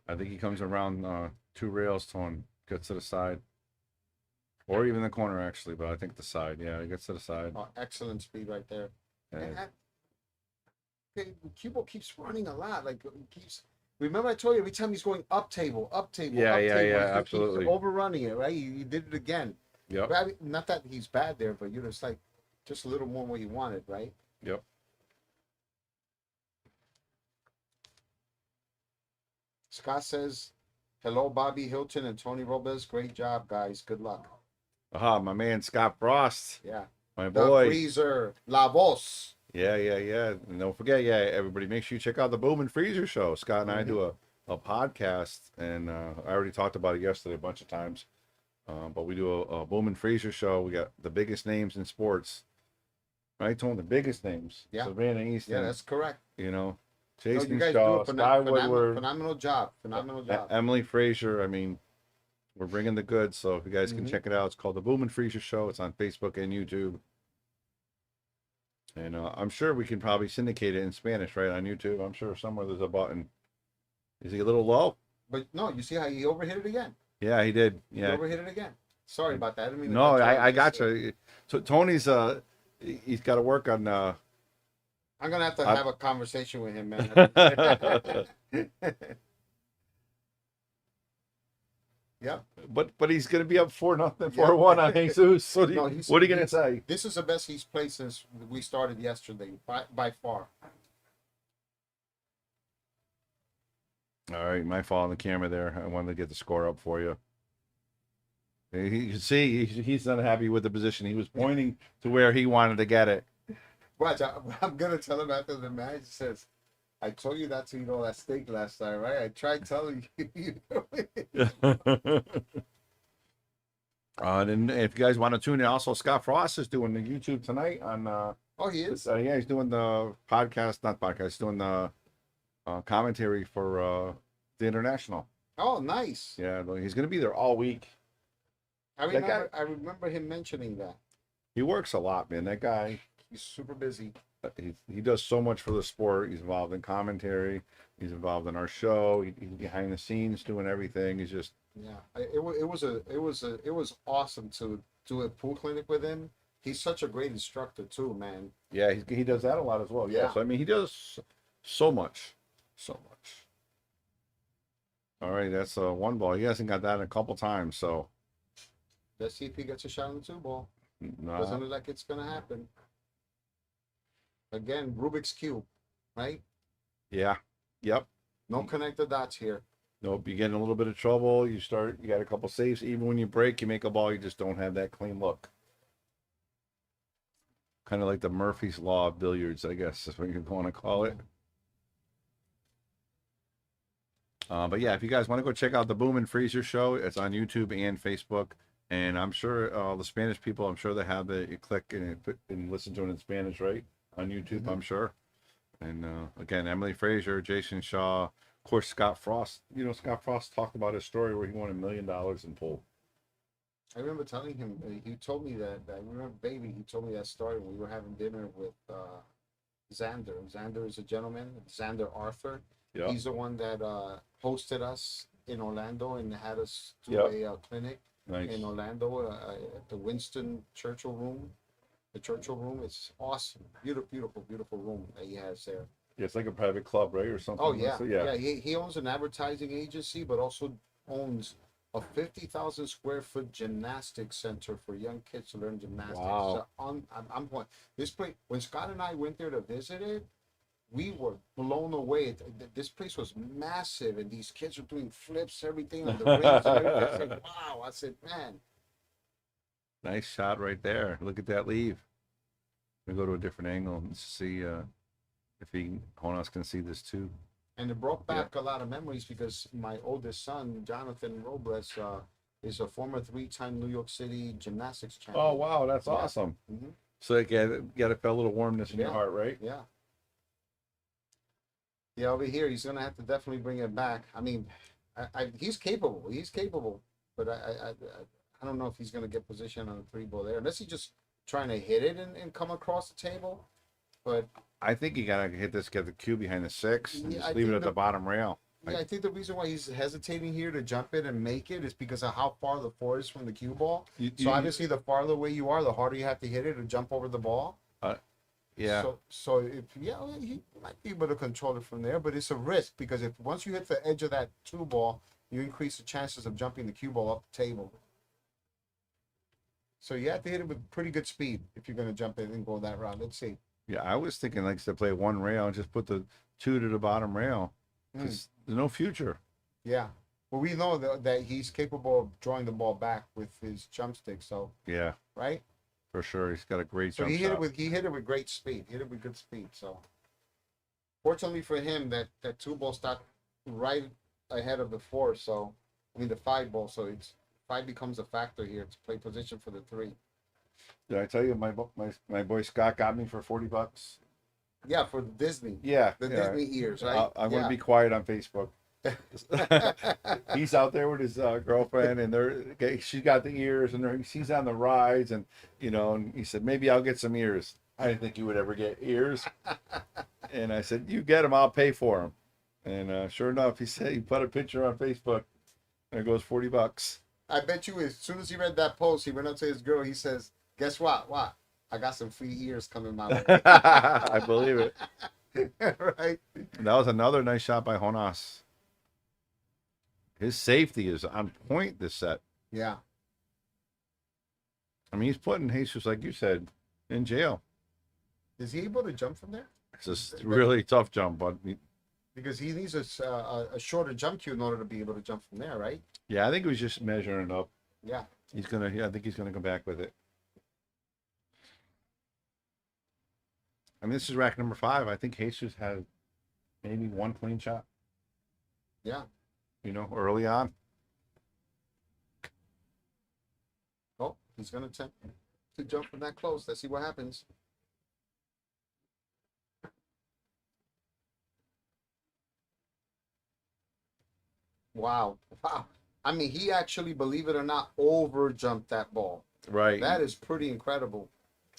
Speaker 1: I think he comes around two rails to him, gets to the side. Or even the corner actually, but I think the side. Yeah, he gets to the side.
Speaker 2: Oh, excellent speed right there.
Speaker 1: And
Speaker 2: And okay, Cubo keeps running a lot. Like he keeps. Remember, I told you every time he's going up table, up table,
Speaker 1: Yeah,
Speaker 2: up
Speaker 1: yeah,
Speaker 2: table.
Speaker 1: yeah,
Speaker 2: He's
Speaker 1: absolutely.
Speaker 2: overrunning it, right? He did it again.
Speaker 1: yep.
Speaker 2: But I mean, not that he's bad there, but it's like just a little more what he wanted, right?
Speaker 1: Yep.
Speaker 2: Scott says, "Hello, Bobby Hilton and Tony Robles. Great job, guys. Good luck."
Speaker 1: Aha, my man Scott Frost,
Speaker 2: Yeah.
Speaker 1: my
Speaker 2: The
Speaker 1: boy.
Speaker 2: freezer, La Voz.
Speaker 1: Yeah, yeah, yeah. And don't forget, yeah, everybody, make sure you check out the Boom and Freezer show. Scott and I do a podcast, and I already talked about it yesterday a bunch of times. But we do a Boom and Freezer show. We got the biggest names in sports, right? Tony, the biggest names.
Speaker 2: Yeah.
Speaker 1: Savannah Easton.
Speaker 2: Yeah, that's correct.
Speaker 1: You know,
Speaker 2: No, you
Speaker 1: Jason
Speaker 2: guys
Speaker 1: Shaw,
Speaker 2: do a
Speaker 1: Sky Woodward,
Speaker 2: phenomenal job. Phenomenal job.
Speaker 1: Emily Frazier. I mean, we're bringing the goods. So if you guys can
Speaker 2: Mhm.
Speaker 1: check it out, it's called the Boom and Freezer show. It's on Facebook and YouTube. And I'm sure we can probably syndicate it in Spanish, right, on YouTube. I'm sure somewhere there's a button. Is he a little low?
Speaker 2: But no, you see how he overhit it again?
Speaker 1: Yeah, he did.
Speaker 2: He
Speaker 1: Yeah.
Speaker 2: overhit it again. Sorry about that. I didn't mean to
Speaker 1: No,
Speaker 2: cut you off.
Speaker 1: I got you. So Tony's he's got to work on
Speaker 2: I'm gonna have to
Speaker 1: I-
Speaker 2: have a conversation with him, man. Yep.
Speaker 1: but he's gonna be up 4-0, 4-1 on Jesus. So
Speaker 2: No,
Speaker 1: what are you gonna say?
Speaker 2: This is the best he's played since we started yesterday, by far.
Speaker 1: All right, my fault on the camera there. I wanted to get the score up for you. You can see he's unhappy with the position. He was pointing to where he wanted to get it.
Speaker 2: Watch, I'm gonna tell him after the match. He says, "I told you not to eat all that steak last night, right? I tried telling you."
Speaker 1: And if you guys want to tune in, also Scott Frost is doing the YouTube tonight on.
Speaker 2: Oh, he is.
Speaker 1: Yeah, he's doing the podcast, not podcast. He's doing the commentary for the international.
Speaker 2: Oh, nice.
Speaker 1: Yeah, he's gonna be there all week.
Speaker 2: I
Speaker 1: That guy-
Speaker 2: remember him mentioning that.
Speaker 1: He works a lot, man. That guy.
Speaker 2: He's super busy.
Speaker 1: He does so much for the sport. He's involved in commentary. He's involved in our show. He's behind the scenes doing everything. He's just
Speaker 2: Yeah, it was awesome to do a pool clinic with him. He's such a great instructor too, man.
Speaker 1: yeah. He does that a lot as well. Yeah.
Speaker 2: Yeah.
Speaker 1: So I mean, he does so much, so much. All right, that's one ball. He hasn't got that in a couple times. So
Speaker 2: Let's see if he gets a shot on the 2-ball.
Speaker 1: no.
Speaker 2: Doesn't look like it's gonna happen. Again, Rubik's Cube, right?
Speaker 1: Yeah. Yep.
Speaker 2: No connect the dots here.
Speaker 1: Nope. You get in a little bit of trouble. You got a couple saves. Even when you break, you make a ball. You just don't have that clean look. Kind of like the Murphy's Law of billiards, I guess is what you want to call it. But yeah, if you guys want to go check out the Boom and Freezer show, it's on YouTube and Facebook. And I'm sure the Spanish people, I'm sure they have it. You click and listen to it in Spanish, right? On YouTube, I'm sure. And again, Emily Frazier, Jason Shaw, of course, Scott Frost. You know, Scott Frost talked about his story where he won $1 million in pool.
Speaker 2: I remember telling him, he told me that, I remember baby, he told me that story when we were having dinner with Xander. Xander is a gentleman, Xander Arthur.
Speaker 1: Yeah.
Speaker 2: He's the one that hosted us in Orlando and had us do
Speaker 1: Yep.
Speaker 2: a clinic
Speaker 1: Nice.
Speaker 2: in Orlando at the Winston Churchill room. The Churchill room is awesome. Beautiful, beautiful, beautiful room that he has there.
Speaker 1: Yeah, it's like a private club, right? Or something.
Speaker 2: Oh, yeah.
Speaker 1: So, yeah.
Speaker 2: He owns an advertising agency, but also owns a 50,000 square foot gymnastics center for young kids to learn gymnastics.
Speaker 1: Wow.
Speaker 2: So I'm point. This place, when Scott and I went there to visit it, we were blown away. This place was massive, and these kids were doing flips, everything on the rings. And everything. I said, wow. I said, man.
Speaker 1: Nice shot right there. Look at that leave. We go to a different angle and see if Jonas can see this too.
Speaker 2: And it brought back a lot of memories because my oldest son, Jonathan Robles, is a former 3-time New York City gymnastics champion.
Speaker 1: Oh wow, that's
Speaker 2: Yeah.
Speaker 1: awesome.
Speaker 2: Mhm.
Speaker 1: So you got to feel a little warmness in your
Speaker 2: Yeah.
Speaker 1: heart, right?
Speaker 2: Yeah. Yeah, over here, he's gonna have to definitely bring it back. I mean, he's capable. He's capable, but I don't know if he's gonna get position on the 3-ball there, unless he's just trying to hit it and come across the table. But
Speaker 1: I think you gotta hit this, get the cue behind the 6, and
Speaker 2: Yeah,
Speaker 1: just
Speaker 2: I
Speaker 1: leave it
Speaker 2: think
Speaker 1: at the bottom rail.
Speaker 2: Yeah, I think the reason why he's hesitating here to jump it and make it is because of how far the 4 is from the cue ball. So obviously, the farther away you are, the harder you have to hit it to jump over the ball.
Speaker 1: Yeah.
Speaker 2: So if he might be able to control it from there, but it's a risk because if once you hit the edge of that 2 ball, you increase the chances of jumping the cue ball up the table. So you have to hit it with pretty good speed if you're going to jump it and go that route. Let's see.
Speaker 1: Yeah, I was thinking like to play 1 rail and just put the 2 to the bottom rail. Because there's no future.
Speaker 2: Yeah. Well, we know that he's capable of drawing the ball back with his jump stick. So
Speaker 1: Yeah,
Speaker 2: right.
Speaker 1: for sure. He's got a great
Speaker 2: So
Speaker 1: jump
Speaker 2: he hit
Speaker 1: shot.
Speaker 2: it with great speed. Hit it with good speed. So fortunately for him, that 2 ball stopped right ahead of the 4. So I mean the 5 ball. So it's 5 becomes a factor here to play position for the 3.
Speaker 1: Did I tell you my boy Scott got me for $40?
Speaker 2: Yeah, for Disney.
Speaker 1: Yeah,
Speaker 2: The
Speaker 1: yeah.
Speaker 2: Disney ears, right?
Speaker 1: I'm gonna be quiet on Facebook. He's out there with his girlfriend, and she's got the ears, and she's on the rides, and and he said maybe I'll get some ears. I didn't think you would ever get ears, and I said you get them, I'll pay for them. And sure enough, he put a picture on Facebook, and it goes $40.
Speaker 2: I bet you as soon as he read that post, he went up to his girl. He says, "Guess what? What? I got some free ears coming my way."
Speaker 1: I believe it.
Speaker 2: Right.
Speaker 1: And that was another nice shot by Jonas. His safety is on point this set.
Speaker 2: Yeah.
Speaker 1: I mean, he's putting Jesus, like you said, in jail.
Speaker 2: Is he able to jump from there?
Speaker 1: It's just really tough jump, but
Speaker 2: Because he needs a shorter jump cue in order to be able to jump from there, right?
Speaker 1: yeah, I think he was just measuring it up.
Speaker 2: Yeah.
Speaker 1: I think he's gonna come back with it. I mean, this is rack number 5. I think Jesus had maybe 1 clean shot.
Speaker 2: Yeah.
Speaker 1: Early on.
Speaker 2: Oh, he's gonna attempt to jump from that close. Let's see what happens. Wow. Wow. I mean, he actually, believe it or not, over jumped that ball.
Speaker 1: Right.
Speaker 2: That is pretty incredible.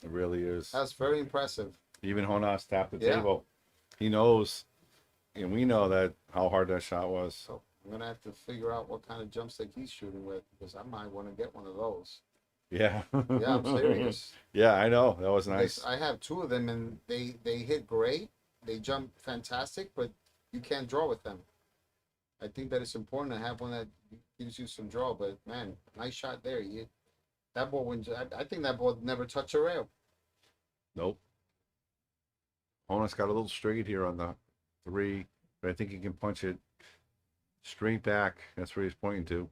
Speaker 1: It really is.
Speaker 2: That's very impressive.
Speaker 1: Even Jonas tapped the
Speaker 2: Yeah.
Speaker 1: table. He knows, and we know that how hard that shot was.
Speaker 2: So I'm gonna have to figure out what kind of jump stick he's shooting with because I might want to get one of those.
Speaker 1: Yeah.
Speaker 2: Yeah, I'm serious.
Speaker 1: Yeah, I know. That was nice.
Speaker 2: I have 2 of them and they hit great. They jump fantastic, but you can't draw with them. I think that it's important to have one that gives you some draw. But man, nice shot there. That ball went. I think that ball never touched a rail.
Speaker 1: Nope. Jonas got a little straight here on the 3, but I think he can punch it straight back. That's where he's pointing to.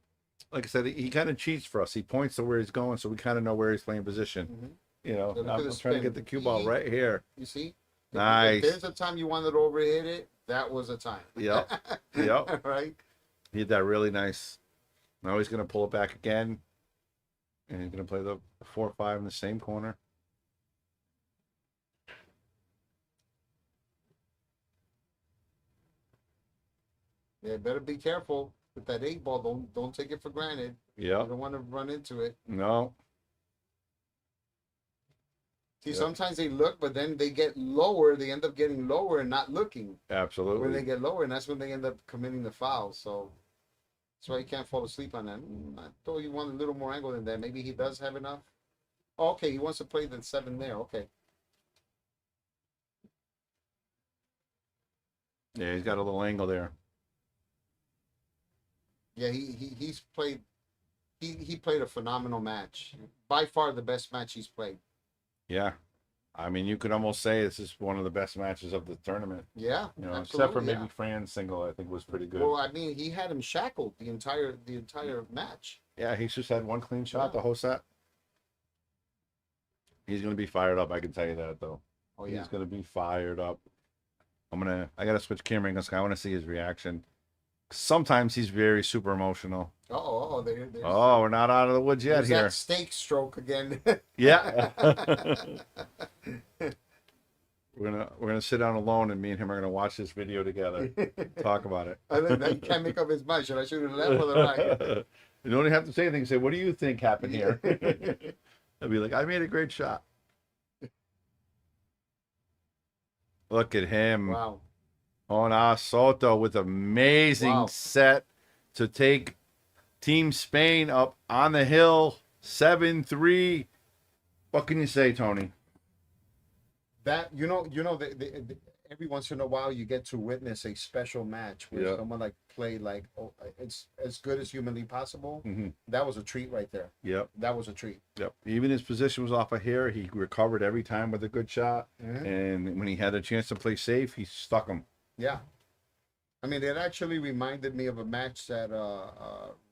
Speaker 1: Like I said, he kind of cheats for us. He points to where he's going, so we kind of know where he's playing position.
Speaker 2: Look at
Speaker 1: I'm
Speaker 2: the
Speaker 1: trying to
Speaker 2: spin.
Speaker 1: get the cue ball right here.
Speaker 2: You see?
Speaker 1: Nice.
Speaker 2: If there's a time you wanted to overhit it, that was a time.
Speaker 1: Yep. Yep.
Speaker 2: Right.
Speaker 1: He did that really nice. Now he's going to pull it back again. And he's going to play the 4-5 in the same corner.
Speaker 2: Yeah, better be careful with that 8 ball. Don't take it for granted. You
Speaker 1: Yep.
Speaker 2: don't want to run into it.
Speaker 1: No.
Speaker 2: See,
Speaker 1: Yeah.
Speaker 2: sometimes they look, but then they get lower. They end up getting lower and not looking.
Speaker 1: Absolutely.
Speaker 2: When they get lower, and that's when they end up committing the foul. So that's why you can't fall asleep on that. I thought you wanted a little more angle than that. Maybe he does have enough. Oh, okay, he wants to play the 7 there. Okay.
Speaker 1: Yeah, he's got a little angle there.
Speaker 2: Yeah, he's played. He played a phenomenal match. By far the best match he's played.
Speaker 1: Yeah. I mean, you could almost say this is one of the best matches of the tournament.
Speaker 2: Yeah,
Speaker 1: Except for
Speaker 2: absolutely,
Speaker 1: maybe Fran's single, I think was pretty good.
Speaker 2: Well, I mean, he had him shackled the entire match.
Speaker 1: Yeah, he's just had 1 clean shot
Speaker 2: Yeah.
Speaker 1: the whole set. He's going to be fired up. I can tell you that, though.
Speaker 2: Oh yeah.
Speaker 1: He's going to be fired up. I got to switch camera angles. I want to see his reaction. Sometimes he's very super emotional.
Speaker 2: There's,
Speaker 1: Oh, we're not out of the woods yet
Speaker 2: there's
Speaker 1: here.
Speaker 2: that steak stroke again.
Speaker 1: Yeah. we're gonna sit down alone, and me and him are gonna watch this video together. Talk about it.
Speaker 2: I think that he can't make up his mind. Should I shoot it left or the right?
Speaker 1: You don't even have to say anything. Say, what do you think happened here? I'll be like, I made a great shot. Look at him.
Speaker 2: Wow.
Speaker 1: Ona Soto with amazing
Speaker 2: Wow.
Speaker 1: set to take Team Spain up on the hill, 7-3. What can you say, Tony?
Speaker 2: That every once in a while you get to witness a special match where
Speaker 1: Yeah.
Speaker 2: someone like played like it's as good as humanly possible.
Speaker 1: Mm-hmm.
Speaker 2: That was a treat right there.
Speaker 1: Yep.
Speaker 2: That was a treat.
Speaker 1: Yep. Even his position was off a hair. He recovered every time with a good shot.
Speaker 2: Mhm.
Speaker 1: And when he had a chance to play safe, he stuck him.
Speaker 2: Yeah. I mean, it actually reminded me of a match that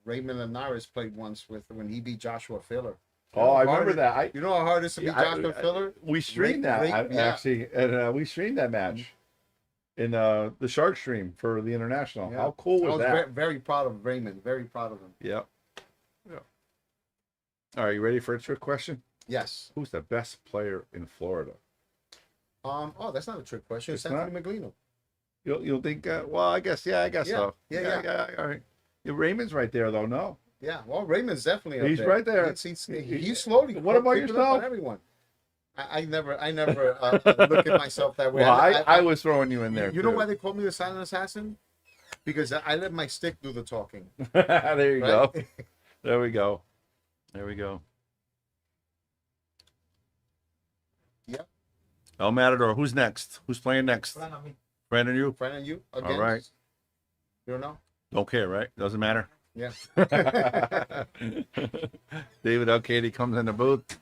Speaker 2: Raymond Linares played once with when he beat Joshua Filler. You know
Speaker 1: Oh,
Speaker 2: how
Speaker 1: I
Speaker 2: hard
Speaker 1: remember
Speaker 2: it-
Speaker 1: that.
Speaker 2: You know how hard it is to beat Joshua Filler?
Speaker 1: We streamed that
Speaker 2: Yeah.
Speaker 1: actually, and we streamed that match in the Shark stream for the international.
Speaker 2: Yeah.
Speaker 1: How cool
Speaker 2: I
Speaker 1: was
Speaker 2: was
Speaker 1: that?
Speaker 2: very, very proud of Raymond. Very proud of him.
Speaker 1: Yep. Yep. All right, you ready for a trick question?
Speaker 2: Yes.
Speaker 1: Who's the best player in Florida?
Speaker 2: Oh, that's not a trick question. It's
Speaker 1: It's
Speaker 2: Anthony Maglino.
Speaker 1: You'll think. Well, I guess so.
Speaker 2: Yeah.
Speaker 1: All right. Yeah, Raymond's right there though. No.
Speaker 2: Yeah. Well, Raymond's definitely up
Speaker 1: He's
Speaker 2: there.
Speaker 1: right there.
Speaker 2: He's slowly.
Speaker 1: What about
Speaker 2: creeping up on
Speaker 1: yourself?
Speaker 2: everyone. I never look at myself that way.
Speaker 1: Well, I was throwing you in there.
Speaker 2: You know
Speaker 1: too.
Speaker 2: why they call me the silent assassin? Because I let my stick do the talking.
Speaker 1: There you
Speaker 2: Right?
Speaker 1: go. There we go. There we go.
Speaker 2: Yep.
Speaker 1: El Matador. Who's next? Who's playing next? Brandon, you?
Speaker 2: Friend and you again?
Speaker 1: right.
Speaker 2: You don't know?
Speaker 1: Don't care, right? Doesn't matter.
Speaker 2: Yeah.
Speaker 1: David Katie comes in the booth,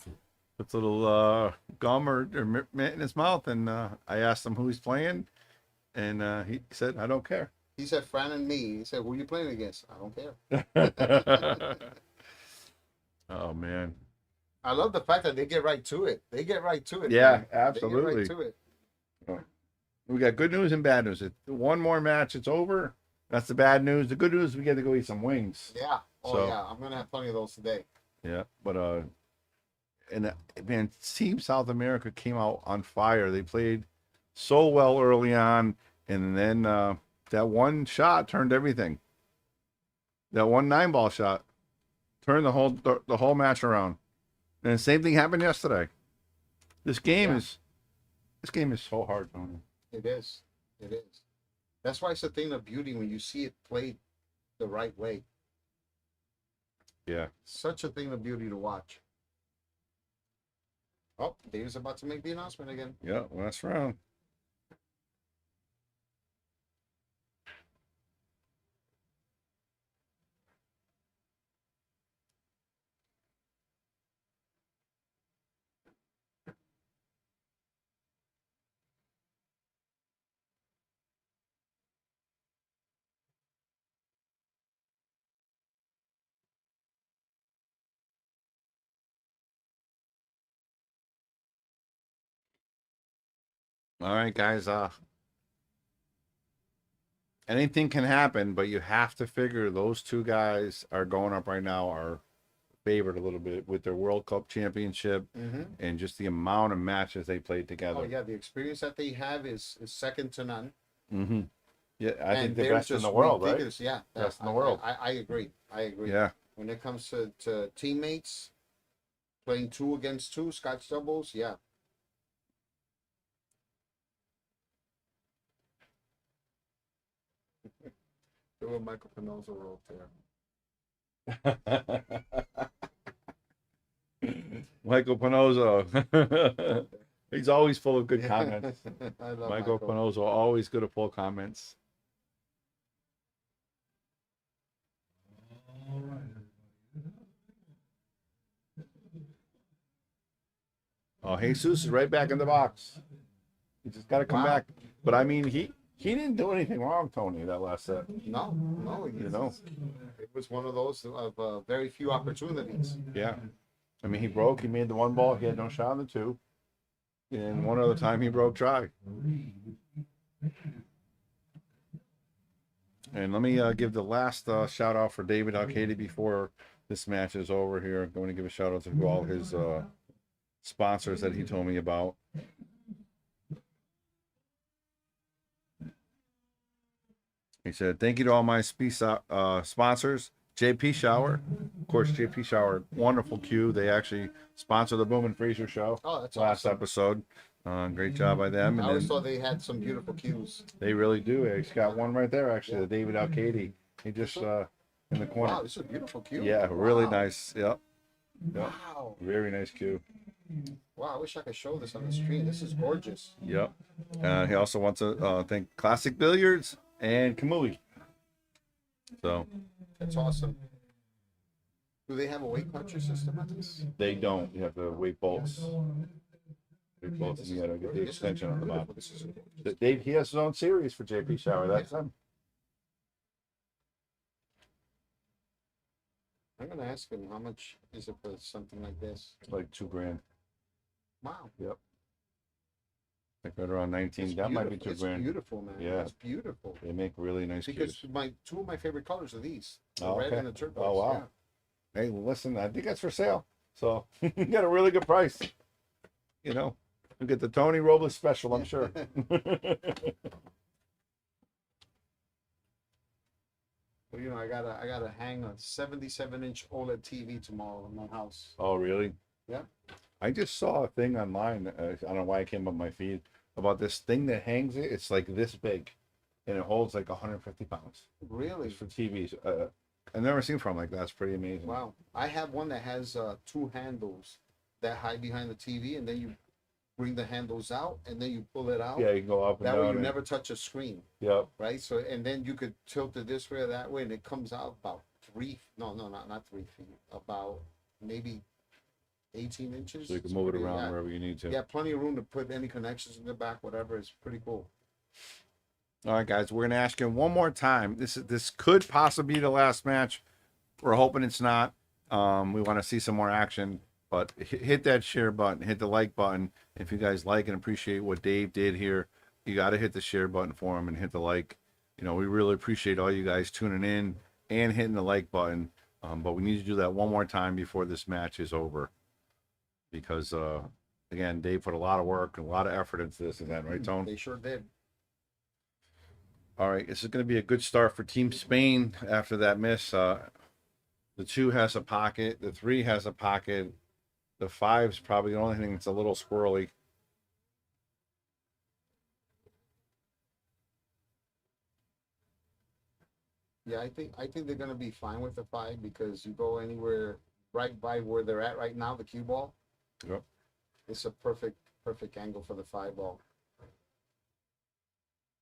Speaker 1: puts a little gum or mint in his mouth, and I asked him who he's playing, and he said, "I don't care."
Speaker 2: He said Fran and me. He said, "Who are you playing against?" I don't care.
Speaker 1: Oh man.
Speaker 2: I love the fact that they get right to it. They get right to it.
Speaker 1: Yeah,
Speaker 2: man.
Speaker 1: absolutely.
Speaker 2: They get right to it.
Speaker 1: We got good news and bad news. One more match, it's over. That's the bad news. The good news, we get to go eat some wings.
Speaker 2: Yeah. Oh
Speaker 1: So-
Speaker 2: yeah. I'm gonna have plenty of those today.
Speaker 1: Yeah, but man, Team South America came out on fire. They played so well early on, and then that one shot turned everything. That one 9-ball shot turned the whole match around. And the same thing happened yesterday. This game is so hard, Tony.
Speaker 2: It is. It is. That's why it's a thing of beauty when you see it played the right way.
Speaker 1: Yeah.
Speaker 2: Such a thing of beauty to watch. Oh, Dave's about to make the announcement again.
Speaker 1: Yeah, last round. All right, guys. Anything can happen, but you have to figure those two guys are going up right now are favored a little bit with their World Cup championship
Speaker 2: Mm-hmm.
Speaker 1: and just the amount of matches they played together.
Speaker 2: Oh yeah, the experience that they have is second to none.
Speaker 1: Mm-hmm. Yeah, I think
Speaker 2: And
Speaker 1: the
Speaker 2: they're
Speaker 1: best in
Speaker 2: just
Speaker 1: the world, right?
Speaker 2: ridiculous. Yeah,
Speaker 1: Best in the world.
Speaker 2: I agree. I agree.
Speaker 1: Yeah.
Speaker 2: When it comes to teammates, playing 2 against 2, Scotch doubles, yeah. Do a Michael Penosa roll there.
Speaker 1: Michael Penoso. He's always full of good comments.
Speaker 2: I love
Speaker 1: Michael Penoso, always good at full comments.
Speaker 4: All right,
Speaker 1: Oh, Jesus is right back in the box. He just got to come
Speaker 2: Wow.
Speaker 1: back. But I mean, he didn't do anything wrong, Tony, that last set.
Speaker 2: No,
Speaker 1: You know?
Speaker 2: it was one of those of very few opportunities.
Speaker 1: Yeah. I mean, he broke. He made the 1 ball. He had no shot on the 2. And one other time he broke try. And let me give the last shout out for David Arcady before this match is over here. I'm going to give a shout out to all his sponsors that he told me about. He said, "Thank you to all my sponsors. JP Shower, of course, JP Shower, wonderful cue. They actually sponsor the Boom and Fraser show
Speaker 2: Oh, that's
Speaker 1: last
Speaker 2: awesome.
Speaker 1: episode. Great job by them.
Speaker 2: I
Speaker 1: And
Speaker 2: always
Speaker 1: then
Speaker 2: thought they had some beautiful cues.
Speaker 1: they really do. It's got one right there, actually,
Speaker 2: Yeah.
Speaker 1: the David Alcady. He just in the corner.
Speaker 2: Wow, this is a beautiful cue.
Speaker 1: Yeah, really
Speaker 2: Wow.
Speaker 1: nice. Yep. Yep.
Speaker 2: Wow.
Speaker 1: Very nice cue.
Speaker 2: Wow, I wish I could show this on the screen. This is gorgeous.
Speaker 1: Yep. He also wants to thank Classic Billiards and Kamui. So
Speaker 2: That's awesome. Do they have a weight puncher system on this?
Speaker 1: they don't. You have to weight bolts. Weight bolts, and you gotta get the
Speaker 2: This is
Speaker 1: extension on the
Speaker 2: beautiful.
Speaker 1: bottom.
Speaker 2: This is gorgeous.
Speaker 1: Dave, he has his own series for JP Shower. That's him.
Speaker 2: I'm gonna ask him how much is it for something like this.
Speaker 1: Like $2,000.
Speaker 2: Wow.
Speaker 1: Like right around 19. That might be
Speaker 2: beautiful.
Speaker 1: $2,000.
Speaker 2: It's beautiful, man.
Speaker 1: Yeah.
Speaker 2: It's beautiful.
Speaker 1: They make really nice
Speaker 2: Because
Speaker 1: cues.
Speaker 2: two of my favorite colors are these. The
Speaker 1: Oh,
Speaker 2: red
Speaker 1: okay.
Speaker 2: and the turquoise.
Speaker 1: Oh, wow. Hey, listen, I think that's for sale. So you got a really good price. You know, you get the Tony Robles special, I'm sure.
Speaker 2: Well, you know, I gotta hang a 77-inch OLED TV tomorrow in my house.
Speaker 1: Oh, really?
Speaker 2: Yeah.
Speaker 1: I just saw a thing online. I don't know why it came up my feed about this thing that hangs it. It's like this big, and it holds like 150 pounds.
Speaker 2: Really?
Speaker 1: It's for TVs. I've never seen from like that. It's pretty amazing.
Speaker 2: Wow. I have one that has two handles that hide behind the TV, and then you bring the handles out, and then you pull it out.
Speaker 1: Yeah, you can go up and
Speaker 2: That
Speaker 1: down.
Speaker 2: way you
Speaker 1: and-
Speaker 2: never touch a screen,
Speaker 1: Yep.
Speaker 2: right? So, and then you could tilt it this way or that way, and it comes out about not 3 feet, about maybe 18 inches.
Speaker 1: So you can
Speaker 2: It's
Speaker 1: move it
Speaker 2: pretty-
Speaker 1: around
Speaker 2: yeah.
Speaker 1: wherever you need to.
Speaker 2: Yeah, plenty of room to put any connections in the back, whatever. It's pretty cool.
Speaker 1: All right, guys, we're gonna ask you one more time. This could possibly be the last match. We're hoping it's not. We want to see some more action, but hit that share button, hit the like button. If you guys like and appreciate what Dave did here, you got to hit the share button for him and hit the like. You know, we really appreciate all you guys tuning in and hitting the like button. But we need to do that one more time before this match is over, because again, Dave put a lot of work and a lot of effort into this event, right, Tone?
Speaker 2: They sure did.
Speaker 1: All right, this is going to be a good start for Team Spain after that miss. The 2 has a pocket, the 3 has a pocket, the 5's probably the only thing that's a little squirrely.
Speaker 2: Yeah, I think they're gonna be fine with the 5 because you go anywhere right by where they're at right now, the cue ball.
Speaker 1: Yep.
Speaker 2: It's a perfect angle for the 5 ball.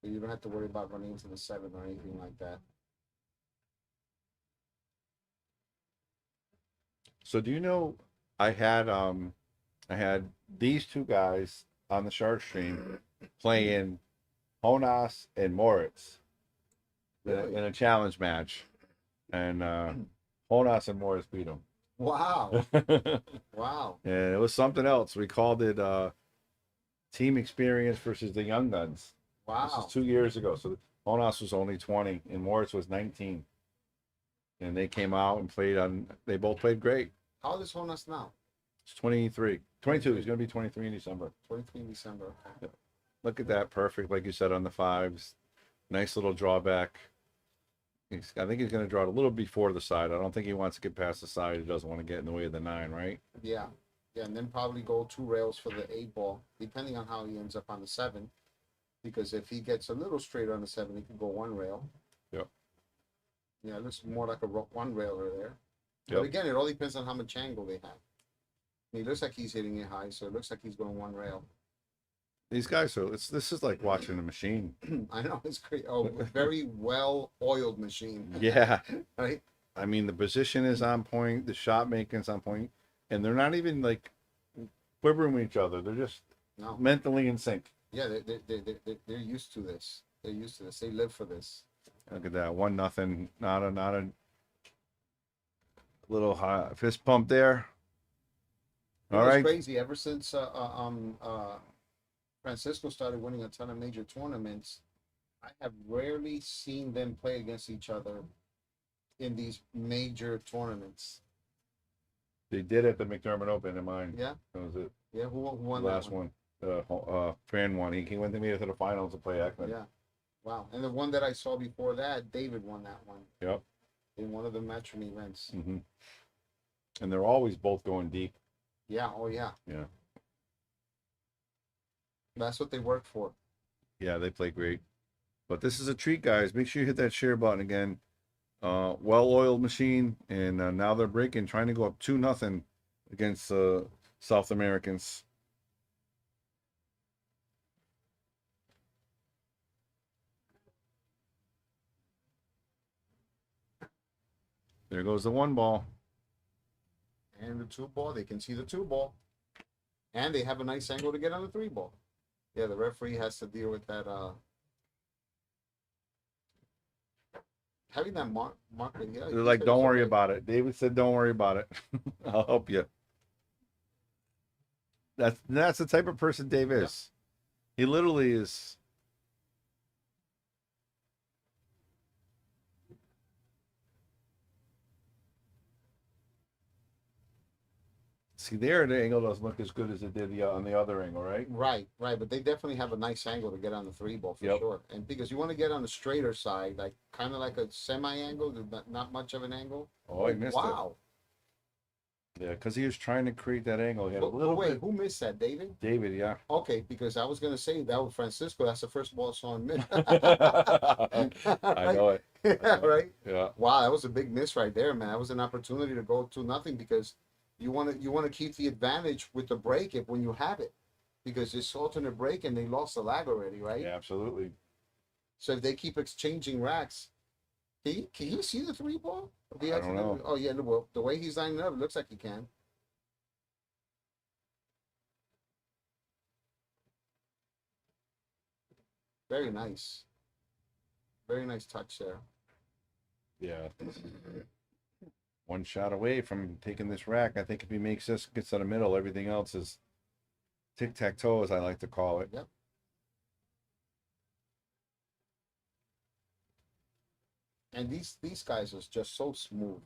Speaker 2: So you don't have to worry about running into the 7 or anything like that.
Speaker 1: So do you know I had these 2 guys on the shark stream playing Jonas and Moritz in a challenge match, and Jonas and Moritz beat them.
Speaker 2: Wow. Wow.
Speaker 1: And it was something else. We called it Team Experience versus the Young Guns. This
Speaker 2: Wow.
Speaker 1: is 2 years ago. So Jonas was only 20 and Moritz was 19. And they came out and played they both played great.
Speaker 2: How old is Jonas now?
Speaker 1: It's 23. 22. He's going to be 23 in December.
Speaker 2: 23 in December. Okay.
Speaker 1: Look at that. Perfect. Like you said, on the 5s. Nice little drawback. I think he's going to draw it a little before the side. I don't think he wants to get past the side. He doesn't want to get in the way of the 9, right?
Speaker 2: Yeah. Yeah, and then probably go 2 rails for the 8 ball, depending on how he ends up on the 7. Because if he gets a little straight on the 7, he can go 1 rail.
Speaker 1: Yep.
Speaker 2: Yeah, it looks more like a 1 railer there.
Speaker 1: Yep.
Speaker 2: But again, it all depends on how much angle they have. He looks like he's hitting it high, so it looks like he's going 1 rail.
Speaker 1: These guys are, this is like watching a machine.
Speaker 2: I know, it's great. Oh, a very well-oiled machine.
Speaker 1: Yeah.
Speaker 2: Right?
Speaker 1: I mean, the position is on point. The shot making's on point. And they're not even like quivering with each other. They're just
Speaker 2: No.
Speaker 1: mentally in sync.
Speaker 2: Yeah, they're used to this. They're used to this. They live for this.
Speaker 1: Look at that. 1-0. Not a little high fist pump there.
Speaker 2: It
Speaker 1: All
Speaker 2: was
Speaker 1: right.
Speaker 2: crazy. Ever since Francisco started winning a ton of major tournaments, I have rarely seen them play against each other in these major tournaments.
Speaker 1: They did at the McDermott Open in mine.
Speaker 2: Yeah,
Speaker 1: That was it.
Speaker 2: yeah. Who won
Speaker 1: The
Speaker 2: that
Speaker 1: last one. Fran won. He went to me to the finals to play Ekman.
Speaker 2: Yeah. Wow. And the one that I saw before that, David won that one
Speaker 1: Yep.
Speaker 2: in one of the Metron events.
Speaker 1: Hmm. And they're always both going deep.
Speaker 2: Yeah. Oh, yeah.
Speaker 1: Yeah.
Speaker 2: That's what they work for.
Speaker 1: Yeah, they play great. But this is a treat, guys. Make sure you hit that share button again. Well-oiled machine, and now they're breaking, trying to go up 2-0 against South Americans. There goes the 1 ball.
Speaker 2: And the 2 ball, they can see the 2 ball. And they have a nice angle to get on the 3 ball. Yeah, the referee has to deal with that. Having that marker, yeah.
Speaker 1: They're like, don't worry about it. David said, don't worry about it. I'll help you. That's the type of person Dave is. He literally is. See, there the angle doesn't look as good as it did on the other angle, right?
Speaker 2: Right. But they definitely have a nice angle to get on the 3 ball for
Speaker 1: Yep.
Speaker 2: sure. And because you want to get on the straighter side, like kind of like a semi-angle, not much of an angle.
Speaker 1: Oh, he missed it.
Speaker 2: Wow.
Speaker 1: Yeah, because he was trying to create that angle. He had a
Speaker 2: But
Speaker 1: little
Speaker 2: wait,
Speaker 1: bit.
Speaker 2: who missed that, David?
Speaker 1: David, yeah.
Speaker 2: Okay, because I was gonna say that with Francisco. That's the first ball I saw him miss.
Speaker 1: I know it.
Speaker 2: Yeah, right.
Speaker 1: Yeah.
Speaker 2: Wow, that was a big miss right there, man. That was an opportunity to go 2-0 because you want to keep the advantage with the break if when you have it, because it's alternate break and they lost the lag already, right?
Speaker 1: Yeah, absolutely.
Speaker 2: So if they keep exchanging racks, can you see the 3 ball?
Speaker 1: I don't know.
Speaker 2: Oh yeah, well the way he's lining up, it looks like he can. Very nice. Very nice touch there.
Speaker 1: Yeah. 1 shot away from taking this rack. I think if he makes this, gets to the middle, everything else is tic-tac-toe, as I like to call it.
Speaker 2: Yep. And these guys are just so smooth.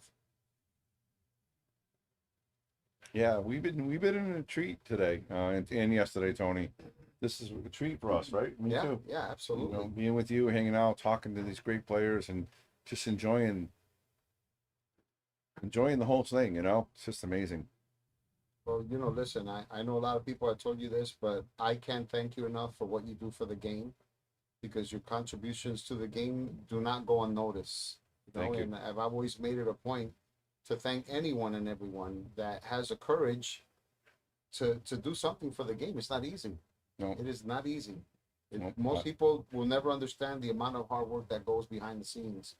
Speaker 1: Yeah, we've been in a treat today, and yesterday, Tony. This is a treat for us, right? Me
Speaker 2: Yeah,
Speaker 1: too.
Speaker 2: yeah, absolutely.
Speaker 1: You know, being with you, hanging out, talking to these great players, and just enjoying the whole thing. You know, it's just amazing.
Speaker 2: Well, listen, I know a lot of people have told you this, but I can't thank you enough for what you do for the game, because your contributions to the game do not go unnoticed.
Speaker 1: Thank you.
Speaker 2: And I've always made it a point to thank anyone and everyone that has a courage to do something for the game. It's not easy.
Speaker 1: No.
Speaker 2: It is not easy.
Speaker 1: No.
Speaker 2: Most people will never understand the amount of hard work that goes behind the scenes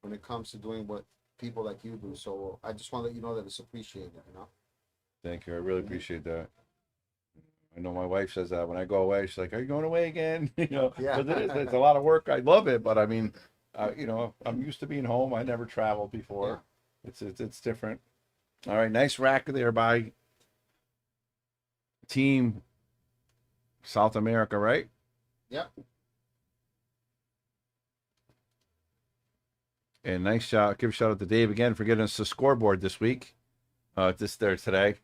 Speaker 2: when it comes to doing what people like you do. So I just want to let you know that it's appreciated,
Speaker 1: Thank you. I really appreciate that. I know my wife says that when I go away, she's like, "Are you going away again?"
Speaker 2: Yeah.
Speaker 1: 'Cause it's a lot of work. I love it, but I mean, I'm used to being home. I never traveled before. It's different. All right, nice rack there by Team South America, right?
Speaker 2: Yep.
Speaker 1: And nice shout. Give a shout out to Dave again for getting us the scoreboard this week. Today.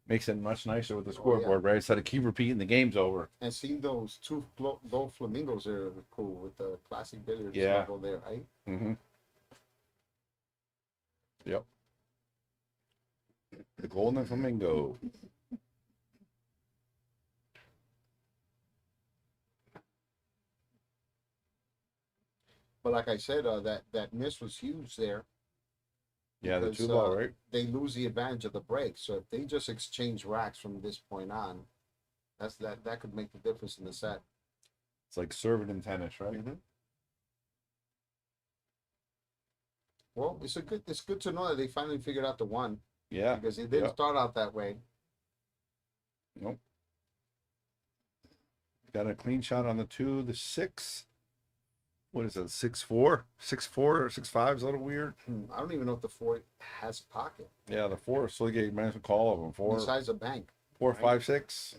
Speaker 1: Makes it much nicer with the scoreboard, right? Instead of keep repeating the game's over.
Speaker 2: And seeing those two gold flamingos there are cool with the classic billiards
Speaker 1: Yeah.
Speaker 2: logo there, right?
Speaker 1: Mm-hmm. Yep. The Golden Flamingo.
Speaker 2: But like I said, that miss was huge there.
Speaker 1: Yeah, the
Speaker 2: because,
Speaker 1: 2 ball, right?
Speaker 2: They lose the advantage of the break. So if they just exchange racks from this point on, that could make the difference in the set.
Speaker 1: It's like serving in tennis, right?
Speaker 2: Mhm. Well, it's good to know that they finally figured out the 1,
Speaker 1: Yeah.
Speaker 2: because it didn't
Speaker 1: Yeah.
Speaker 2: start out that way.
Speaker 1: Nope. Got a clean shot on the 2, the 6. What is it? 6-4, 6-4 or 6-5 is a little weird.
Speaker 2: I don't even know if the 4 has pocket.
Speaker 1: Yeah, the 4. So you might as well call of them. 4,
Speaker 2: Besides a bank.
Speaker 1: 4, 5, 6.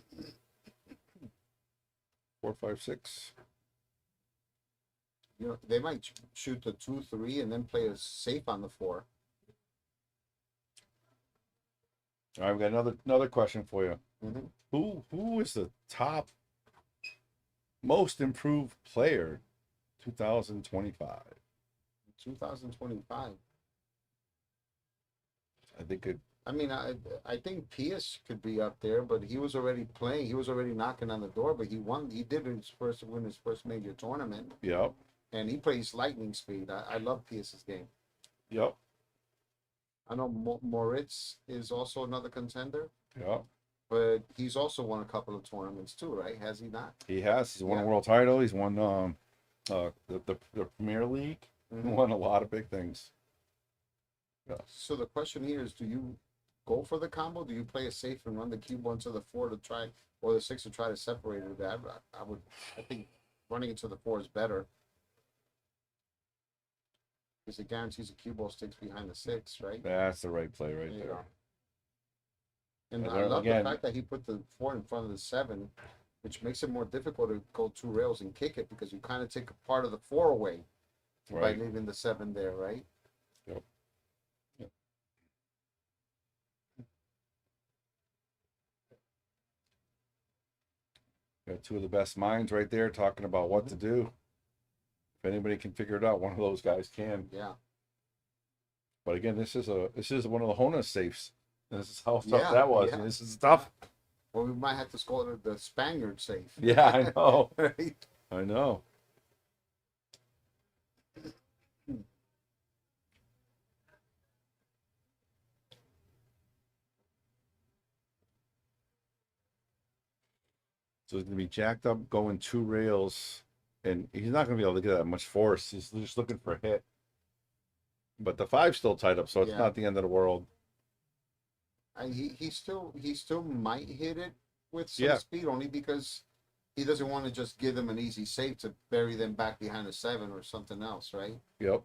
Speaker 1: 4, 5, 6.
Speaker 2: They might shoot the 2-3 and then play a safe on the 4.
Speaker 1: All right, we got another question for you.
Speaker 2: Mhm.
Speaker 1: Who is the top most improved player 2025?
Speaker 2: 2025.
Speaker 1: I think
Speaker 2: I mean, I think Pierce could be up there, but he was already playing. He was already knocking on the door, but he won. He did win his first major tournament,
Speaker 1: Yep.
Speaker 2: and he plays lightning speed. I love Pierce's game.
Speaker 1: Yep.
Speaker 2: I know Moritz is also another contender,
Speaker 1: Yep.
Speaker 2: but he's also won a couple of tournaments too, right? Has he not?
Speaker 1: He has. He's won
Speaker 2: Yeah.
Speaker 1: a world title. He's won the Premier League.
Speaker 2: Mhm.
Speaker 1: Won a lot of big things.
Speaker 2: So the question here is, do you go for the combo? Do you play it safe and run the cube onto the 4 to try, or the 6 to try to separate it? I think running into the 4 is better because it guarantees the cue ball sticks behind the 6, right?
Speaker 1: That's the right play right
Speaker 2: There you
Speaker 1: there.
Speaker 2: go. And
Speaker 1: Yeah,
Speaker 2: I love
Speaker 1: again-
Speaker 2: the fact that he put the 4 in front of the 7, which makes it more difficult to go 2 rails and kick it because you kind of take a part of the 4 away by
Speaker 1: Right.
Speaker 2: leaving the 7 there, right?
Speaker 1: Yep. Yep. Got two of the best minds right there talking about what to do. If anybody can figure it out, one of those guys can.
Speaker 2: Yeah.
Speaker 1: But again, this is one of the Hona safes. This is how tough
Speaker 2: Yeah,
Speaker 1: that was.
Speaker 2: yeah.
Speaker 1: This is tough.
Speaker 2: Well, we might have to call it the Spaniard safe.
Speaker 1: Yeah, I know.
Speaker 2: Right?
Speaker 1: I know. So it's gonna be jacked up going 2 rails, and he's not gonna be able to get that much force. He's just looking for a hit. But the 5's still tied up, so it's
Speaker 2: Yeah.
Speaker 1: not the end of the world.
Speaker 2: And he still might hit it with some
Speaker 1: Yeah.
Speaker 2: speed only because he doesn't want to just give them an easy save to bury them back behind a 7 or something else, right?
Speaker 1: Yep.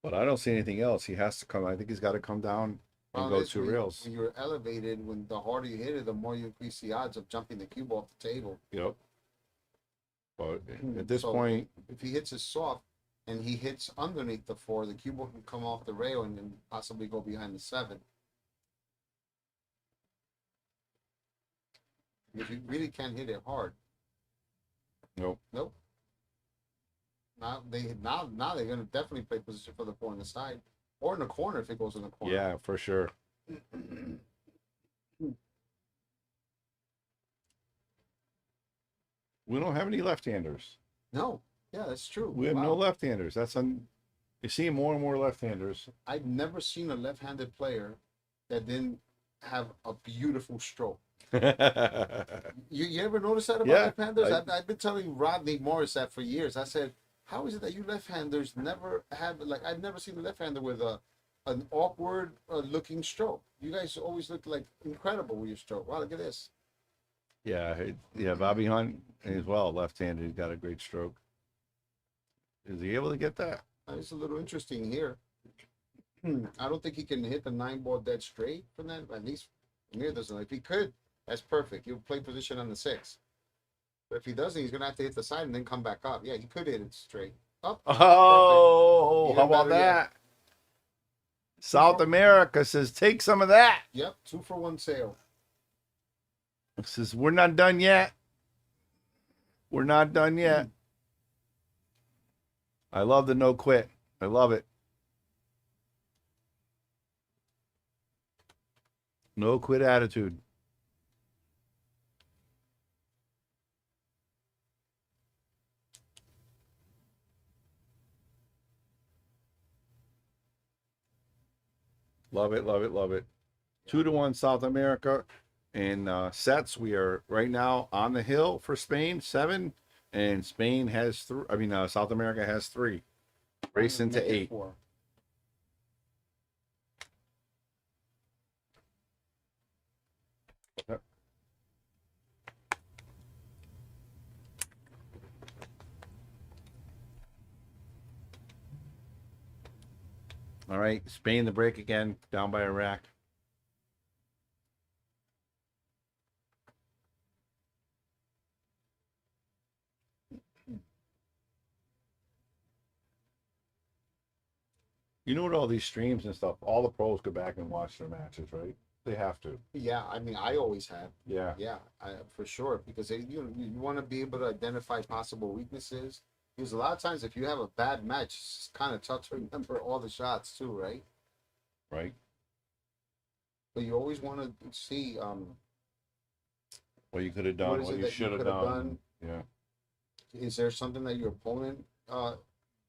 Speaker 1: But I don't see anything else. He has to come. I think he's got to come down and
Speaker 2: Problem
Speaker 1: go
Speaker 2: is,
Speaker 1: 2
Speaker 2: when
Speaker 1: rails.
Speaker 2: When you're elevated, when the harder you hit it, the more you increase the odds of jumping the cube off the table.
Speaker 1: Yep. But at this
Speaker 2: So,
Speaker 1: point,
Speaker 2: if he hits it soft and he hits underneath the 4, the cube ball can come off the rail and then possibly go behind the 7. If you really can't hit it hard.
Speaker 1: nope.
Speaker 2: Now they're gonna definitely play position for the 4 on the side or in the corner if it goes in the corner.
Speaker 1: Yeah, for sure. We don't have any left-handers.
Speaker 2: No, yeah, that's true.
Speaker 1: We have no left-handers. You see more and more left-handers.
Speaker 2: I've never seen a left-handed player that didn't have a beautiful stroke. You ever notice that about
Speaker 1: Yeah,
Speaker 2: left-handers?
Speaker 1: I-
Speaker 2: I've been telling Rodney Morris that for years. I said, how is it that you left-handers never have, like, I've never seen a left-hander with an awkward looking stroke. You guys always look like incredible with your stroke. Wow, look at this.
Speaker 1: Yeah, Bobby Hunt as well, left-handed. He's got a great stroke. Is he able to get that?
Speaker 2: It's a little interesting here. I don't think he can hit the 9 ball dead straight from that. At least Amir doesn't. If he could, that's perfect. He'll play position on the 6. But if he doesn't, he's gonna have to hit the side and then come back up. Yeah, he could hit it straight. Up.
Speaker 1: Oh,
Speaker 2: Even
Speaker 1: how about
Speaker 2: better yet.
Speaker 1: that? South America says, take some of that.
Speaker 2: Yep, 2 for 1 sale.
Speaker 1: It says, we're not done yet. We're not done yet. I love the no quit. I love it. No quit attitude. Love it, love it, love it. 2-1 South America. In sets, we are right now on the hill for Spain, 7, and Spain has 3. I mean, South America has 3. Racing to
Speaker 2: Make it
Speaker 1: 8.
Speaker 2: 4.
Speaker 1: All right, Spain the break again, down by a rack. You know what, all these streams and stuff, all the pros go back and watch their matches, right? They have to.
Speaker 2: Yeah, I mean, I always have.
Speaker 1: Yeah.
Speaker 2: Yeah, for sure. Because you want to be able to identify possible weaknesses. Because a lot of times, if you have a bad match, it's kind of tough to remember all the shots too, right?
Speaker 1: Right.
Speaker 2: But you always want to see
Speaker 1: What you could have
Speaker 2: what
Speaker 1: done,
Speaker 2: is
Speaker 1: what
Speaker 2: it
Speaker 1: you
Speaker 2: that you
Speaker 1: should have
Speaker 2: could have
Speaker 1: done.
Speaker 2: done.
Speaker 1: Yeah.
Speaker 2: Is there something that your opponent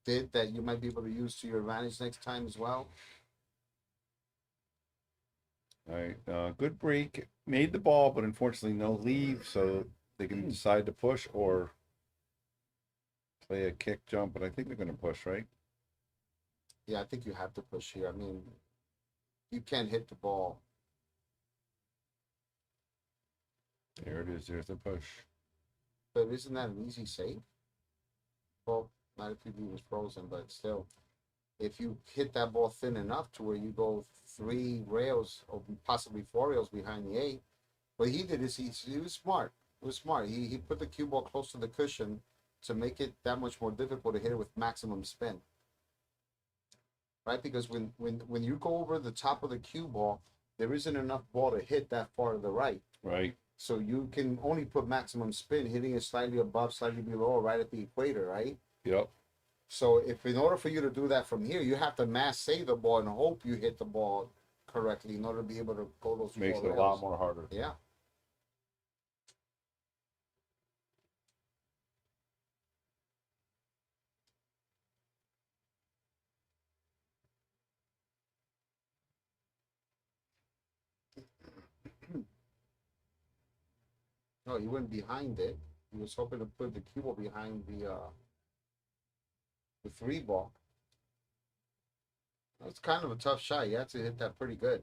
Speaker 2: did that you might be able to use to your advantage next time as well?
Speaker 1: All right. Good break. Made the ball, but unfortunately no leave, so they can decide to push or play a kick jump. But I think they're going to push, right?
Speaker 2: Yeah, I think you have to push here. I mean, you can't hit the ball.
Speaker 1: There it is. There's the push.
Speaker 2: But isn't that an easy save? Well, not if he was frozen, but still. If you hit that ball thin enough to where you go 3 rails or possibly 4 rails behind the 8, what he did is he was smart. He was smart. He put the cue ball close to the cushion to make it that much more difficult to hit it with maximum spin. Right? Because when you go over the top of the cue ball, there isn't enough ball to hit that far to the right.
Speaker 1: Right.
Speaker 2: So you can only put maximum spin, hitting it slightly above, slightly below, right at the equator, right?
Speaker 1: Yep.
Speaker 2: So if in order for you to do that from here, you have to mass save the ball and hope you hit the ball correctly in order to be able to go those
Speaker 1: Makes
Speaker 2: 4
Speaker 1: it a lot
Speaker 2: rails.
Speaker 1: more harder.
Speaker 2: Yeah. No, he went behind it. He was hoping to put the cue ball behind the 3 ball. That's kind of a tough shot. You have to hit that pretty good.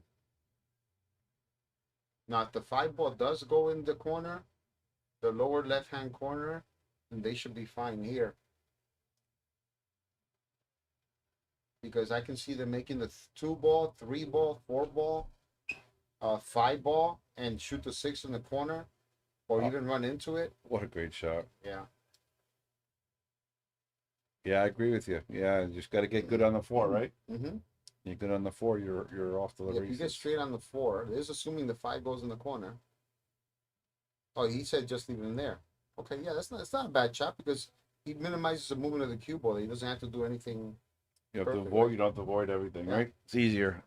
Speaker 2: Now, if the 5 ball does go in the corner, the lower left-hand corner, then they should be fine here. Because I can see them making the 2 ball, 3 ball, 4 ball, 5 ball, and shoot the 6 in the corner, or even run into it.
Speaker 1: What a great shot.
Speaker 2: Yeah.
Speaker 1: Yeah, I agree with you. Yeah, you just got to get good on the 4, right?
Speaker 2: Mm-hmm.
Speaker 1: You get on the 4, you're off to the
Speaker 2: If you get
Speaker 1: races.
Speaker 2: straight on the 4, this is assuming the 5 goes in the corner. Oh, he said just leave it in there. Okay, yeah, it's not a bad shot because he minimizes the movement of the cue ball. He doesn't have to do anything.
Speaker 1: You have to
Speaker 2: Perfect,
Speaker 1: avoid.
Speaker 2: right?
Speaker 1: You don't have to avoid everything,
Speaker 2: Yeah.
Speaker 1: right? It's easier.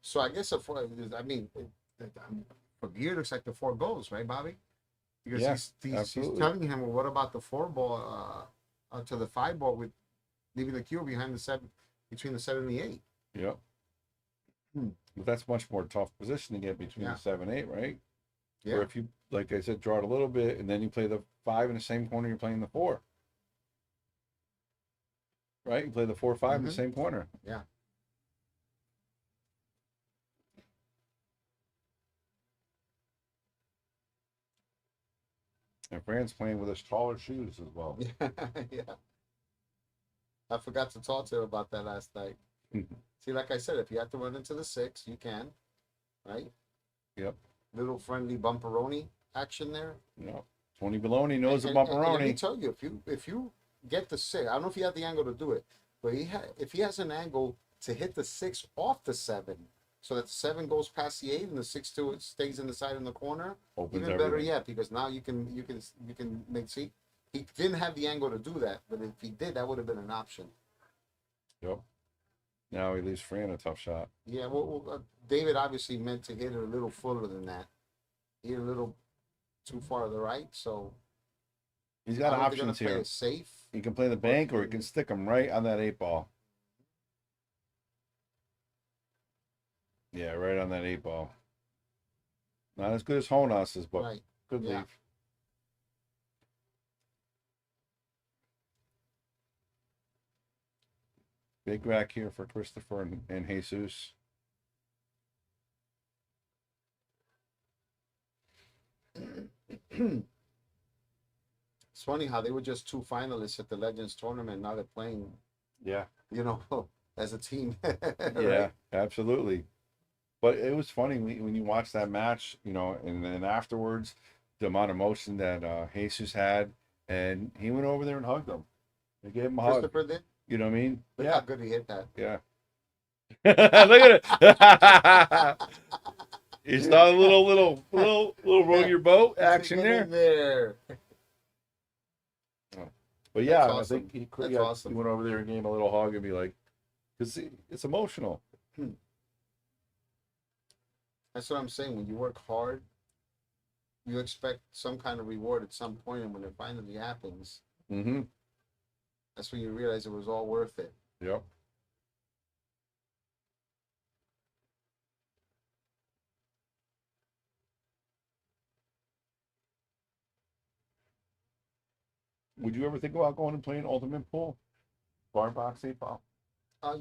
Speaker 2: So I guess a 4. I mean, from here looks like the 4 goes, right, Bobby? Because
Speaker 1: Yeah,
Speaker 2: he's
Speaker 1: absolutely.
Speaker 2: telling him, well, what about the 4 ball to the 5 ball with leaving the cue behind the 7, between the 7 and the 8.
Speaker 1: Yep.
Speaker 2: Hmm.
Speaker 1: But that's much more tough position to get between
Speaker 2: Yeah.
Speaker 1: the 7 8, right?
Speaker 2: Yeah.
Speaker 1: Or if you, like I said, draw it a little bit and then you play the 5 in the same corner you're playing the 4. Right? You play the 4 5 in the
Speaker 2: Mhm.
Speaker 1: same corner.
Speaker 2: Yeah.
Speaker 1: And Fran's playing with his taller shoes as well.
Speaker 2: Yeah. I forgot to talk to him about that last night. See, like I said, if you have to run into the 6, you can, right?
Speaker 1: Yep.
Speaker 2: Little friendly bumperoni action there.
Speaker 1: No. Tony Baloney knows the
Speaker 2: And let me
Speaker 1: bumperoni.
Speaker 2: tell you, if you get the 6, I don't know if you have the angle to do it, but if he has an angle to hit the 6 off the 7, so that the 7 goes past the 8 and the 6 to it stays in the side in the corner,
Speaker 1: Opens
Speaker 2: even better
Speaker 1: everything.
Speaker 2: yet, because now you can make, see, he didn't have the angle to do that, but if he did, that would have been an option.
Speaker 1: Yep. Now he leaves Fran a tough shot.
Speaker 2: Yeah, well, David obviously meant to hit it a little fuller than that. He hit a little too far to the right, so
Speaker 1: He's got
Speaker 2: I don't think they're
Speaker 1: options
Speaker 2: gonna play
Speaker 1: here.
Speaker 2: it safe.
Speaker 1: He can play the bank or he can stick him right on that 8 ball. Yeah, right on that 8 ball. Not as good as Honas's, but
Speaker 2: Right.
Speaker 1: good
Speaker 2: Yeah.
Speaker 1: leave. Big rack here for Christopher and Jesus.
Speaker 2: It's funny how they were just 2 finalists at the Legends tournament. Now they're playing,
Speaker 1: Yeah.
Speaker 2: as a team.
Speaker 1: Yeah, absolutely. But it was funny when you watch that match, and then afterwards, the amount of emotion that Jesus had, and he went over there and hugged him. They gave him a hug.
Speaker 2: Christopher did.
Speaker 1: You know what I mean?
Speaker 2: Look how good he hit that.
Speaker 1: Yeah. Look at it. You saw a little row your boat action
Speaker 2: Get in
Speaker 1: there.
Speaker 2: there.
Speaker 1: But yeah,
Speaker 2: That's
Speaker 1: I think
Speaker 2: awesome.
Speaker 1: he
Speaker 2: That's
Speaker 1: yeah,
Speaker 2: awesome.
Speaker 1: he went over there and gave him a little hug and be like, because it's emotional.
Speaker 2: That's what I'm saying. When you work hard, you expect some kind of reward at some point, and when it finally happens,
Speaker 1: Mm-hmm.
Speaker 2: that's when you realize it was all worth it.
Speaker 1: Yep. Would you ever think about going and playing ultimate pool, bar box, 8 ball?
Speaker 2: Uh,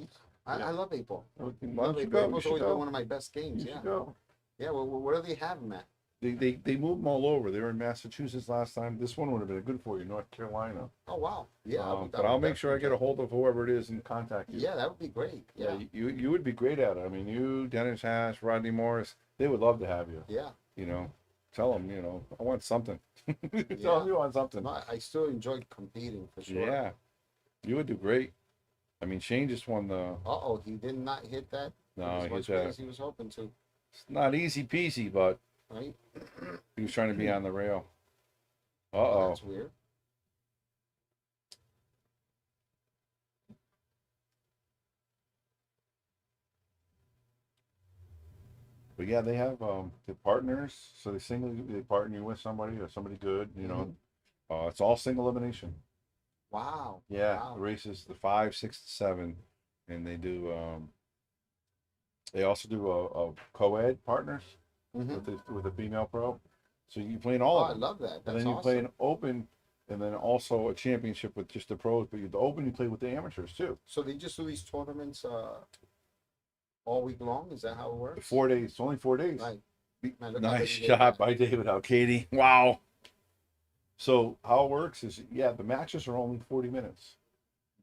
Speaker 1: Yeah.
Speaker 2: I love 8-ball.
Speaker 1: Why
Speaker 2: Love
Speaker 1: don't you
Speaker 2: 8-ball.
Speaker 1: go? You
Speaker 2: 8-ball's
Speaker 1: should
Speaker 2: always been
Speaker 1: go.
Speaker 2: one of my best games.
Speaker 1: You
Speaker 2: Yeah.
Speaker 1: should go.
Speaker 2: Yeah. Well, where do they have them at?
Speaker 1: They moved them all over. They were in Massachusetts last time. This one would have been good for you, North Carolina.
Speaker 2: Oh wow. Yeah.
Speaker 1: But I'll make sure I get a hold of whoever it is and contact you.
Speaker 2: Yeah, that would be great. Yeah.
Speaker 1: You would be great at it. I mean, you, Dennis Hash, Rodney Morris, they would love to have you.
Speaker 2: Yeah.
Speaker 1: You know, tell them, I want something. Tell
Speaker 2: Yeah.
Speaker 1: them you want something.
Speaker 2: No, I still enjoy competing for sure.
Speaker 1: Yeah, you would do great. I mean, Shane just won the.
Speaker 2: Oh, he did not hit that
Speaker 1: No,
Speaker 2: as
Speaker 1: he
Speaker 2: much
Speaker 1: hit
Speaker 2: weight
Speaker 1: that.
Speaker 2: as he was hoping to.
Speaker 1: It's not easy peasy, but
Speaker 2: Right?
Speaker 1: he was trying to be on the rail.
Speaker 2: Oh,
Speaker 1: Uh-oh.
Speaker 2: that's weird.
Speaker 1: But yeah, they have the partners, so they partner you with somebody or somebody good. It's all single elimination.
Speaker 2: Wow.
Speaker 1: Yeah,
Speaker 2: Wow.
Speaker 1: the races the 5, 6, 7, and they do. They also do a co-ed partners
Speaker 2: Mhm.
Speaker 1: with a female pro. So you play in all
Speaker 2: Oh,
Speaker 1: of
Speaker 2: I
Speaker 1: them,
Speaker 2: love that.
Speaker 1: and
Speaker 2: That's
Speaker 1: then you
Speaker 2: awesome.
Speaker 1: play an open, and then also a championship with just the pros. But the open you play with the amateurs too.
Speaker 2: So they just do these tournaments all week long? Is that how it works?
Speaker 1: 4 days, only 4 days.
Speaker 2: Right. Man, look how
Speaker 1: Nice
Speaker 2: big he gave
Speaker 1: shot
Speaker 2: that.
Speaker 1: by David out, Katie. Wow. So how it works is, the matches are only 40 minutes.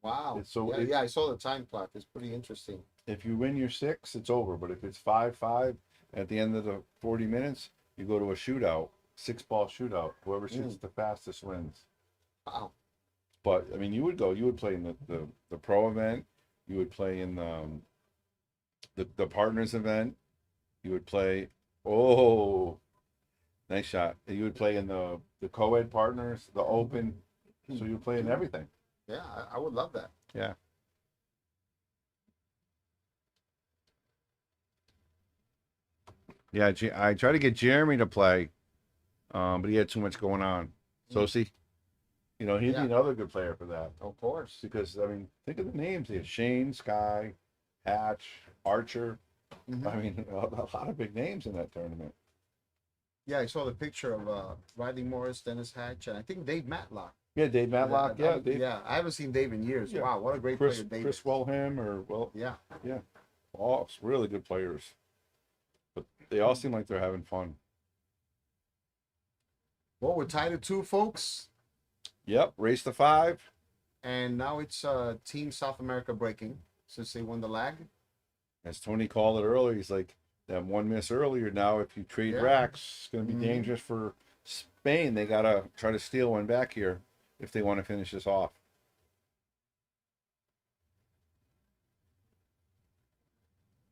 Speaker 2: Wow.
Speaker 1: So
Speaker 2: yeah, I saw the time clock. It's pretty interesting.
Speaker 1: If you win your 6, it's over. But if it's 5-5 at the end of the 40 minutes, you go to a shootout, 6-ball shootout. Whoever shoots the fastest wins.
Speaker 2: Wow.
Speaker 1: But I mean, you would play in the pro event. You would play in the partners event. You would play. Oh, nice shot. You would play in the co-ed partners, the open. So you would play in everything.
Speaker 2: Yeah, I would love that.
Speaker 1: Yeah. Yeah, I tried to get Jeremy to play, but he had too much going on. So see, he'd be another good player for that.
Speaker 2: Of course.
Speaker 1: Because I mean, think of the names. They have Shane, Sky, Hatch, Archer.
Speaker 2: Mhm.
Speaker 1: I mean, a lot of big names in that tournament.
Speaker 2: Yeah, I saw the picture of Riley Morris, Dennis Hatch, and I think Dave Matlock.
Speaker 1: Yeah, Dave Matlock. Yeah, Dave.
Speaker 2: Yeah, I haven't seen Dave in years.
Speaker 1: Yeah.
Speaker 2: Wow, what a great
Speaker 1: Chris
Speaker 2: player Dave
Speaker 1: Chris
Speaker 2: is.
Speaker 1: Wellham
Speaker 2: Yeah.
Speaker 1: all really good players. But they all seem like they're having fun.
Speaker 2: Well, we're tied at 2, folks.
Speaker 1: Yep, race to 5.
Speaker 2: And now it's Team South America breaking since they won the lag.
Speaker 1: As Tony called it earlier, he's like, that one miss earlier. Now, if you trade
Speaker 2: Yeah.
Speaker 1: racks, it's going to be
Speaker 2: Mhm.
Speaker 1: dangerous for Spain. They got to try to steal one back here if they want to finish this off.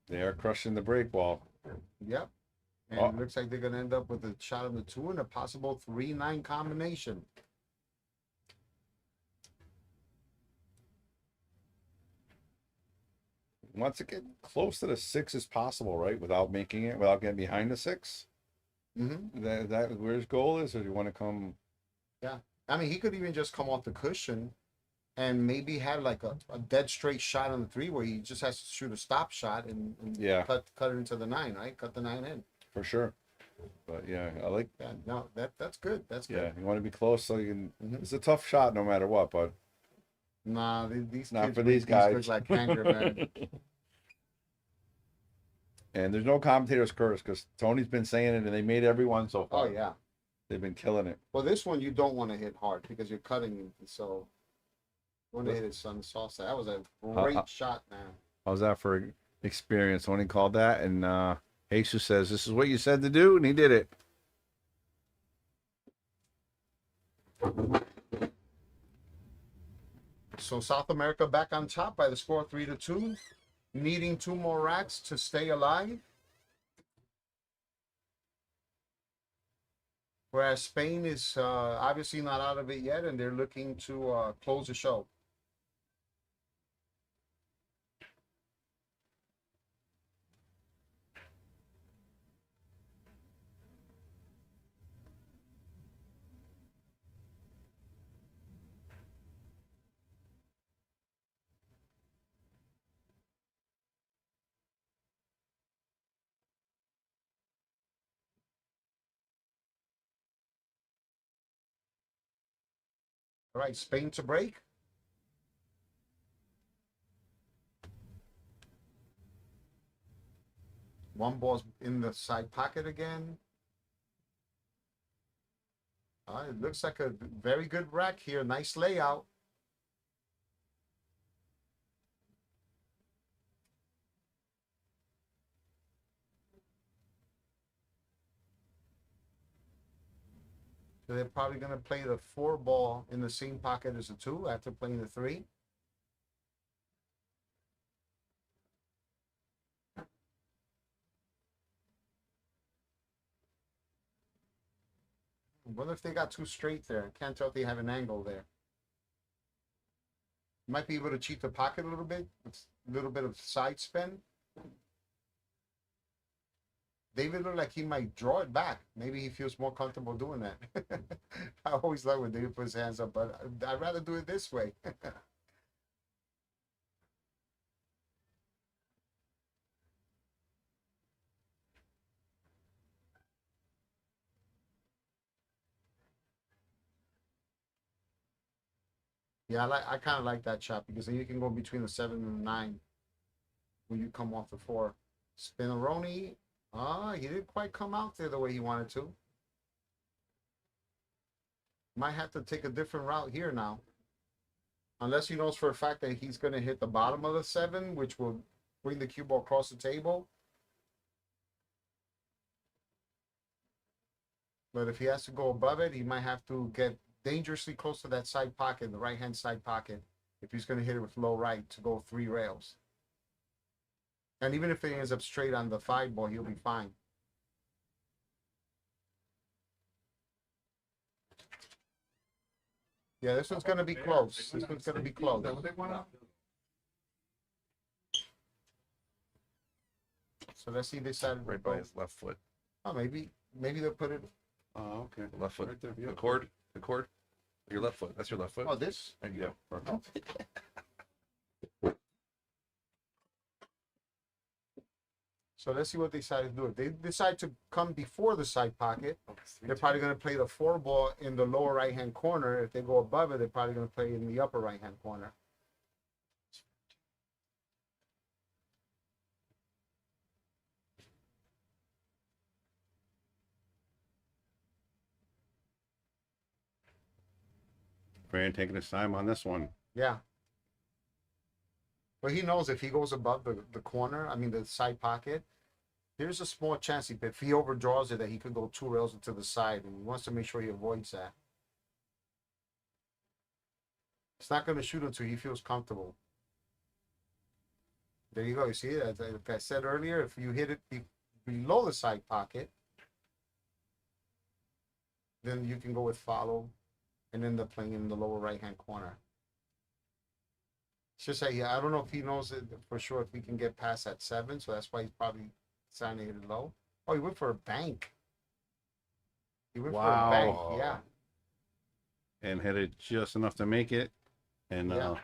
Speaker 1: They are crushing the break wall.
Speaker 2: Yep. And
Speaker 1: Oh.
Speaker 2: it looks like they're going to end up with a shot on the 2 and a possible 3-9 combination.
Speaker 1: Wants to get close to the 6 as possible, right? Without getting behind the 6.
Speaker 2: Mm-hmm.
Speaker 1: That where his goal is, or do you want to come?
Speaker 2: I mean, he could even just come off the cushion and maybe have like a dead straight shot on the 3 where he just has to shoot a stop shot and
Speaker 1: Yeah.
Speaker 2: cut it into the 9, right? Cut the 9 in.
Speaker 1: For sure. But yeah, I like.
Speaker 2: Yeah, no, that's good. That's
Speaker 1: Yeah,
Speaker 2: good.
Speaker 1: you want to be close so you can.
Speaker 2: Mhm.
Speaker 1: It's a tough shot no matter what, but
Speaker 2: Nah, these
Speaker 1: not
Speaker 2: kids
Speaker 1: for
Speaker 2: make
Speaker 1: these guys.
Speaker 2: look like anger, man.
Speaker 1: And there's no commentator's curse because Tony's been saying it, and they made everyone so
Speaker 2: Oh
Speaker 1: far.
Speaker 2: yeah.
Speaker 1: They've been killing it.
Speaker 2: Well, this one you don't want to hit hard because you're cutting, so you want to hit it on the soft side. That was a great shot, man.
Speaker 1: How's that for experience? Tony called that, and Jesus says, "This is what you said to do," and he did it.
Speaker 2: So South America back on top by the score 3-2, needing 2 more racks to stay alive. Whereas Spain is obviously not out of it yet, and they're looking to close the show. All right, Spain to break. One ball's in the side pocket again. It looks like a very good rack here. Nice layout. So they're probably going to play the 4 ball in the same pocket as the 2 after playing the 3. I wonder if they got 2 straight there. I can't tell if they have an angle there. Might be able to cheat the pocket a little bit. With a little bit of side spin. David looked like he might draw it back. Maybe he feels more comfortable doing that. I always love when David puts his hands up, but I'd rather do it this way. Yeah, I kind of like that shot because then you can go between the 7 and the 9 when you come off the 4. Spinneroni, he didn't quite come out there the way he wanted to. Might have to take a different route here now. Unless he knows for a fact that he's going to hit the bottom of the 7, which will bring the cue ball across the table. But if he has to go above it, he might have to get dangerously close to that side pocket, the right-hand side pocket, if he's going to hit it with low right to go 3 rails. And even if it ends up straight on the 5 ball, he'll be fine. Yeah, this one's going to be close. This one's going to be close. So let's see this side.
Speaker 3: Right by his left foot.
Speaker 2: Oh, maybe they'll put it.
Speaker 1: Oh, okay.
Speaker 3: Left foot.
Speaker 1: Right there, yeah.
Speaker 3: The cord. The cord. Your left foot. That's your left foot.
Speaker 2: Oh, this.
Speaker 3: There you go.
Speaker 2: So let's see what they decide to do. If they decide to come before the side pocket, they're probably going to play the 4 ball in the lower right-hand corner. If they go above it, they're probably going to play in the upper right-hand corner.
Speaker 1: Fran taking his time on this one.
Speaker 2: Yeah. But he knows if he goes above the corner, I mean the side pocket, there's a small chance if he overdraws it that he could go 2 rails into the side, and he wants to make sure he avoids that. It's not going to shoot until he feels comfortable. There you go. You see it? Like I said earlier, if you hit it below the side pocket, then you can go with follow and end up playing in the lower right-hand corner. It's just that, yeah, I don't know if he knows it for sure if we can get past that 7, so that's why he's probably signing it low. Oh, he went for a bank. He went for a bank, yeah.
Speaker 1: And hit it just enough to make it. And
Speaker 2: Yeah.
Speaker 1: a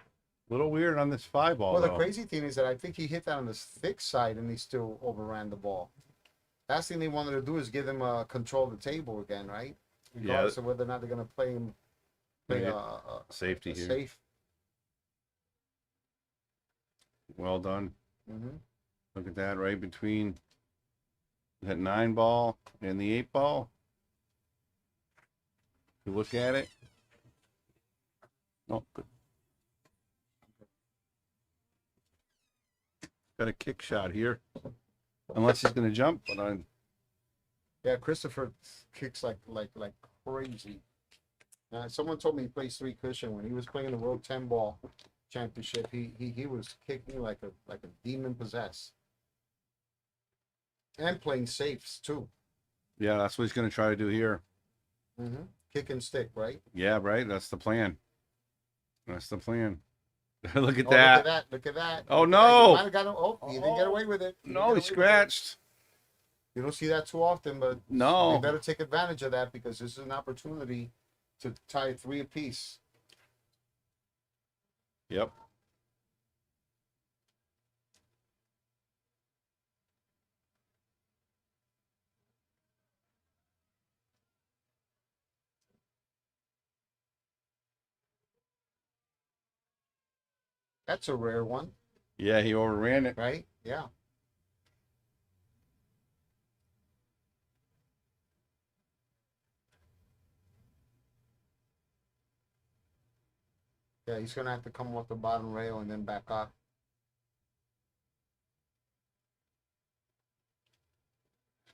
Speaker 1: little weird on this 5 ball.
Speaker 2: Well, the
Speaker 1: though.
Speaker 2: crazy thing is that I think he hit that on the thick side and he still overran the ball. Last thing they wanted to do is give him control of the table again, right? Regardless of whether or not they're going to play him
Speaker 1: Make it
Speaker 2: a
Speaker 1: safety here.
Speaker 2: safe.
Speaker 1: Well done.
Speaker 2: Mm-hmm.
Speaker 1: Look at that right between that 9 ball and the 8 ball. If you look at it. Oh, good. Got a kick shot here. Unless he's going to jump, but I'm.
Speaker 2: Yeah, Christopher kicks like crazy. Someone told me he plays 3 cushion. When he was playing the World 10 ball championship, he was kicking like a demon possessed. And playing safes too.
Speaker 1: Yeah, that's what he's going to try to do here.
Speaker 2: Mm-hmm. Kick and stick, right?
Speaker 1: Yeah, right. That's the plan. That's the plan. Look at
Speaker 2: Oh,
Speaker 1: that.
Speaker 2: look at that! Look at that!
Speaker 1: Oh,
Speaker 2: Look at that. You
Speaker 1: no.
Speaker 2: might have got him. Oh, he didn't get away with it. He didn't
Speaker 1: No,
Speaker 2: get
Speaker 1: he
Speaker 2: away with it.
Speaker 1: scratched.
Speaker 2: You don't see that too often, but they
Speaker 1: No.
Speaker 2: better take advantage of that because this is an opportunity to tie 3 apiece.
Speaker 1: Yep.
Speaker 2: That's a rare one,
Speaker 1: Yeah, he overran it.
Speaker 2: right? Yeah. Yeah, he's gonna have to come off the bottom rail and then back up.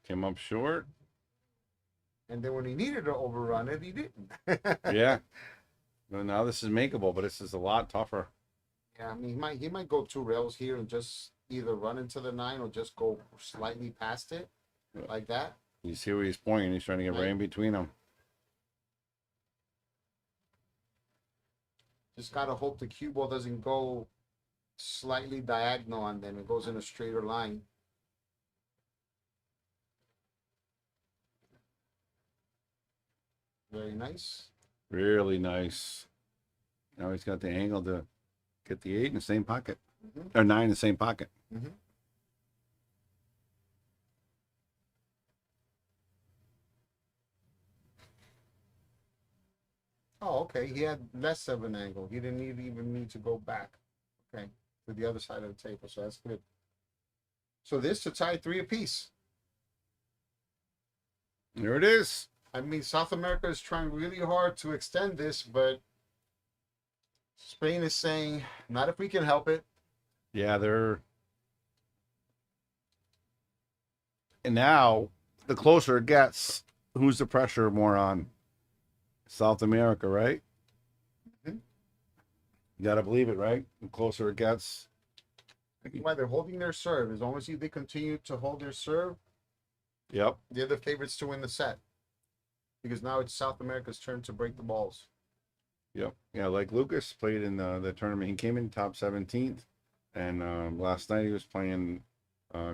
Speaker 1: Came up short.
Speaker 2: And then when he needed to overrun it, he didn't.
Speaker 1: Yeah. Well, now this is makeable, but this is a lot tougher.
Speaker 2: Yeah, I mean, he might go 2 rails here and just either run into the 9 or just go slightly past it, like that.
Speaker 1: You see where he's pointing. He's trying to get right in between them.
Speaker 2: Just gotta hope the cue ball doesn't go slightly diagonal on them. It goes in a straighter line. Very nice.
Speaker 1: Really nice. Now he's got the angle to get the 8 in the same pocket.
Speaker 2: Mhm.
Speaker 1: Or 9 in the same pocket.
Speaker 2: Mhm. Oh, okay. He had less of an angle. He didn't even need to go back. Okay, to the other side of the table. So that's good. So this to tie 3 apiece.
Speaker 1: There it is.
Speaker 2: I mean, South America is trying really hard to extend this, but Spain is saying, not if we can help it.
Speaker 1: Yeah, they're. And now, the closer it gets, who's the pressure more on? South America, right?
Speaker 2: Mhm.
Speaker 1: You got to believe it, right? The closer it gets.
Speaker 2: Why they're holding their serve. As long as they continue to hold their serve,
Speaker 1: Yep.
Speaker 2: they're the favorites to win the set. Because now it's South America's turn to break the balls.
Speaker 1: Yep. Yeah, like Lucas played in the tournament. He came in top 17th. And last night he was playing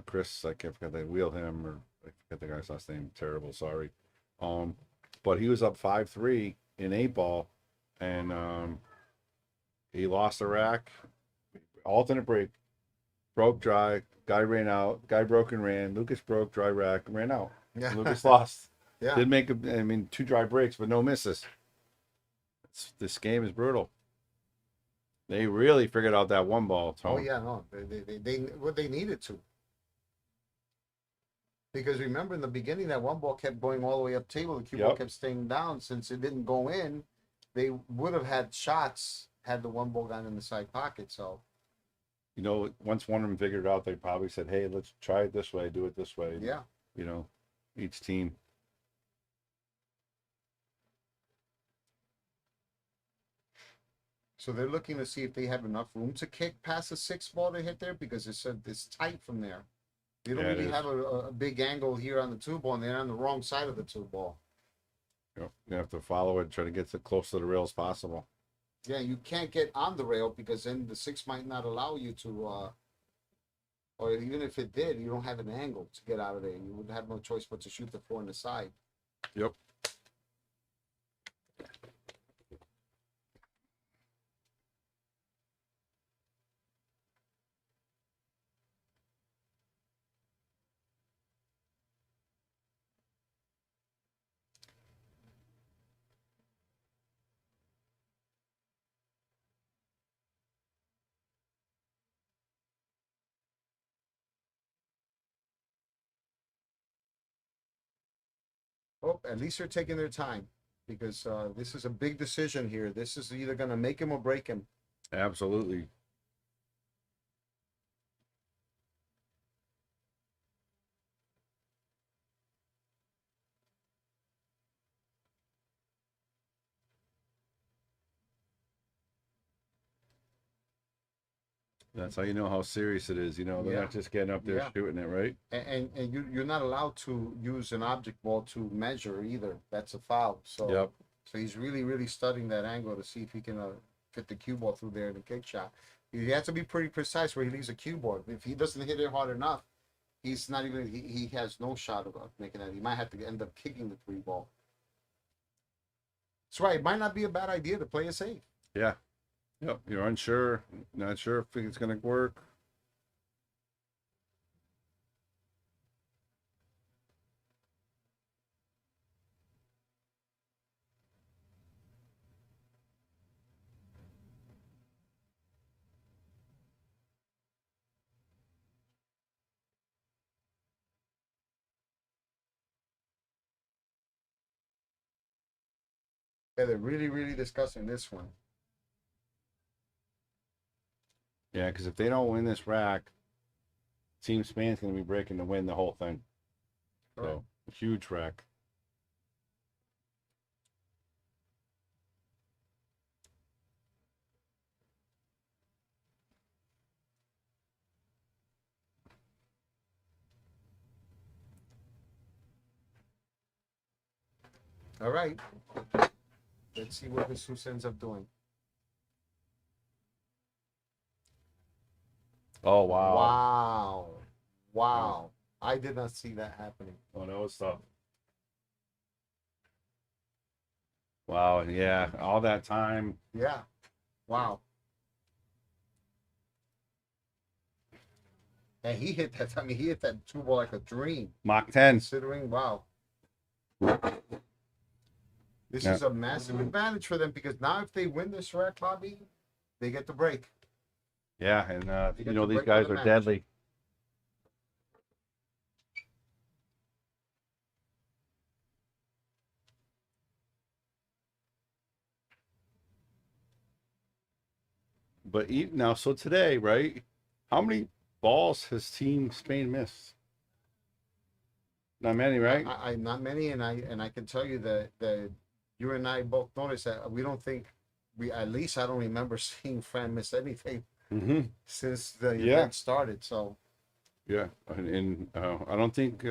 Speaker 1: Chris. I forgot they wheel him, or I forget the guy's last name. Terrible, sorry. But he was up 5-3 in 8-ball, and he lost a rack. Alternate break. Broke dry. Guy ran out. Guy broke and ran. Lucas broke, dry rack, ran out.
Speaker 2: Yeah.
Speaker 1: Lucas lost.
Speaker 2: Yeah.
Speaker 1: Did make 2 dry breaks, but no misses. This game is brutal. They really figured out that 1 ball, Tone.
Speaker 2: Oh yeah, no, they needed to. Because remember in the beginning that 1 ball kept going all the way up table, the cue ball
Speaker 1: Yep.
Speaker 2: kept staying down. Since it didn't go in, they would have had shots had the 1 ball gone in the side pocket. So
Speaker 1: You know, once one of them figured it out, they probably said, "Hey, let's try it this way, do it this way."
Speaker 2: yeah.
Speaker 1: You know, each team.
Speaker 2: So they're looking to see if they have enough room to kick past the 6 ball to hit there because it's tight from there. They don't
Speaker 1: Yeah, it
Speaker 2: really
Speaker 1: is.
Speaker 2: have a big angle here on the 2 ball, and they're on the wrong side of the 2 ball.
Speaker 1: You have to follow it, try to get as close to the rail as possible.
Speaker 2: Yeah, you can't get on the rail because then the 6 might not allow you to, or even if it did, you don't have an angle to get out of there. You would have no choice but to shoot the 4 on the side.
Speaker 1: Yep.
Speaker 2: Oh, at least they're taking their time because this is a big decision here. This is either going to make him or break him.
Speaker 1: Absolutely. That's how you know how serious it is. You know, they're
Speaker 2: Yeah.
Speaker 1: not just getting up there
Speaker 2: Yeah.
Speaker 1: shooting it, right?
Speaker 2: And you're not allowed to use an object ball to measure either. That's a foul. So
Speaker 1: Yep.
Speaker 2: so he's really studying that angle to see if he can fit the cue ball through there in the kick shot. He has to be pretty precise where he leaves a cue ball. If he doesn't hit it hard enough, he's not even he has no shot of making that. He might have to end up kicking the three ball. That's right. It might not be a bad idea to play it safe.
Speaker 1: Yeah. Yep. You're unsure, not sure if it's gonna work.
Speaker 2: Yeah, they're really discussing this one.
Speaker 1: Yeah, because if they don't win this rack, Team Spain's gonna be breaking to win the whole thing.
Speaker 2: Correct.
Speaker 1: So huge rack.
Speaker 2: All right. Let's see what Jesus ends up doing.
Speaker 1: Oh wow.
Speaker 2: Wow. Wow. I did not see that happening.
Speaker 1: Oh, that was tough. Wow. Yeah. All that time.
Speaker 2: Yeah. Wow. And he hit that. I mean, he hit that two ball like a dream.
Speaker 1: Mach 10.
Speaker 2: Considering, wow. This
Speaker 1: Yeah.
Speaker 2: is a massive advantage for them because now if they win this rack, Bobby, they get the break.
Speaker 1: Yeah, and
Speaker 2: You
Speaker 1: you
Speaker 2: got
Speaker 1: know
Speaker 2: to
Speaker 1: these
Speaker 2: break for
Speaker 1: guys
Speaker 2: the
Speaker 1: are
Speaker 2: match.
Speaker 1: deadly. But now, so today, right? How many balls has Team Spain missed? Not many, right?
Speaker 2: I not many, and I can tell you that you and I both noticed that we don't think we at least I don't remember seeing Fran miss anything
Speaker 1: Mm-hmm.
Speaker 2: since the
Speaker 1: Yeah.
Speaker 2: event started. So
Speaker 1: Yeah, and I don't think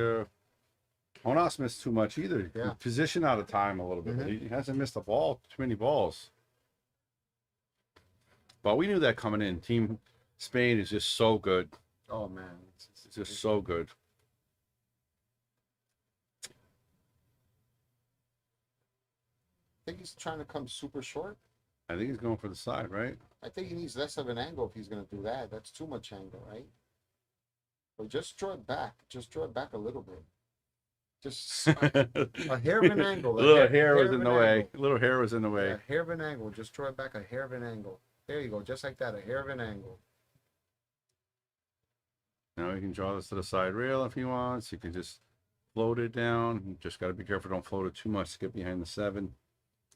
Speaker 1: Jonas missed too much either.
Speaker 2: Yeah.
Speaker 1: Position out of time a little bit.
Speaker 2: Mhm.
Speaker 1: He hasn't missed a ball, too many balls. But we knew that coming in. Team Spain is just so good.
Speaker 2: oh man,
Speaker 1: It's just so good.
Speaker 2: I think he's trying to come super short.
Speaker 1: I think he's going for the side, right?
Speaker 2: I think he needs less of an angle if he's going to do that. That's too much angle, right? But just draw it back. Just draw it back a little bit. Just a hair of an angle.
Speaker 1: A little hair
Speaker 2: hair
Speaker 1: was
Speaker 2: of
Speaker 1: in
Speaker 2: an
Speaker 1: the way.
Speaker 2: angle.
Speaker 1: A little hair was in the way.
Speaker 2: A hair of an angle. Just draw it back a hair of an angle. There you go. Just like that. A hair of an angle.
Speaker 1: Now you can draw this to the side rail if he wants. You can just float it down. You just got to be careful. Don't float it too much to get behind the 7.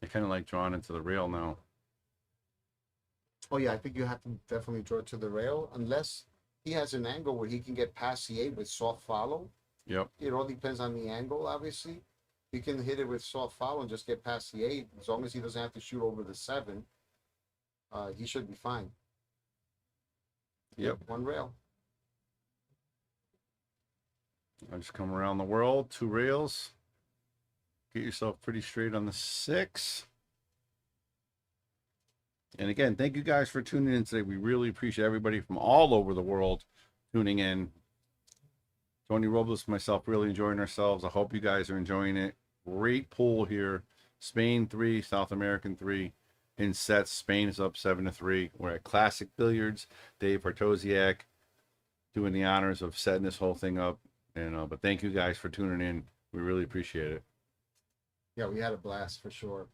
Speaker 1: I kind of like drawing into the rail now.
Speaker 2: Oh yeah, I think you have to definitely draw it to the rail unless he has an angle where he can get past the 8 with soft follow.
Speaker 1: Yep.
Speaker 2: It all depends on the angle, obviously. He can hit it with soft follow and just get past the 8. As long as he doesn't have to shoot over the 7, he should be fine.
Speaker 1: Yep.
Speaker 2: One rail.
Speaker 1: I just come around the world, 2 rails. Get yourself pretty straight on the 6. And again, thank you guys for tuning in today. We really appreciate everybody from all over the world tuning in. Tony Robles, myself, really enjoying ourselves. I hope you guys are enjoying it. Great pool here. Spain 3, South American 3. In sets, Spain is up 7-3. We're at Classic Billiards. Dave Bartosiak doing the honors of setting this whole thing up. And but thank you guys for tuning in. We really appreciate it.
Speaker 2: Yeah, we had a blast for sure.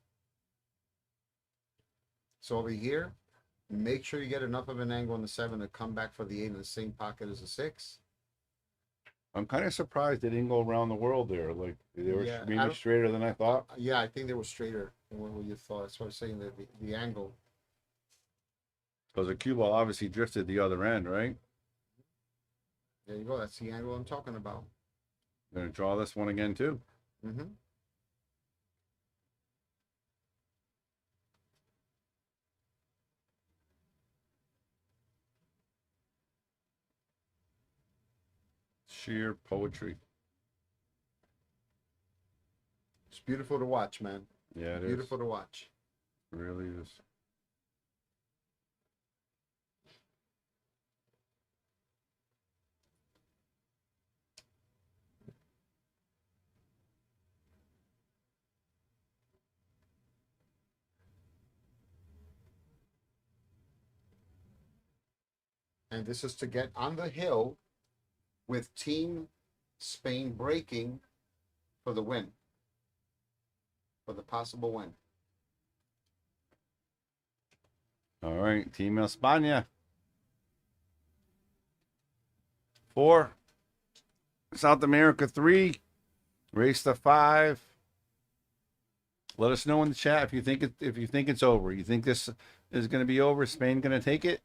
Speaker 2: So over here, make sure you get enough of an angle on the 7 to come back for the 8 in the same pocket as the 6.
Speaker 1: I'm kind of surprised they didn't go around the world there. Like they were
Speaker 2: Yeah, I
Speaker 1: maybe
Speaker 2: don't-
Speaker 1: straighter than I thought.
Speaker 2: Yeah, I think they were straighter than what you thought. That's why I was saying that the angle.
Speaker 1: Because the cue ball obviously drifted the other end, right?
Speaker 2: There you go. That's the angle I'm talking about.
Speaker 1: I'm gonna draw this one again too.
Speaker 2: Mm-hmm.
Speaker 1: sheer poetry.
Speaker 2: It's beautiful to watch, man.
Speaker 1: Yeah, it is.
Speaker 2: Beautiful to watch.
Speaker 1: It really is.
Speaker 2: And this is to get on the hill with Team Spain breaking for the win, for the possible win.
Speaker 1: All right, Team España. 4. South America 3. Race to 5. Let us know in the chat if you think it's over. You think this is going to be over? Spain going to take it,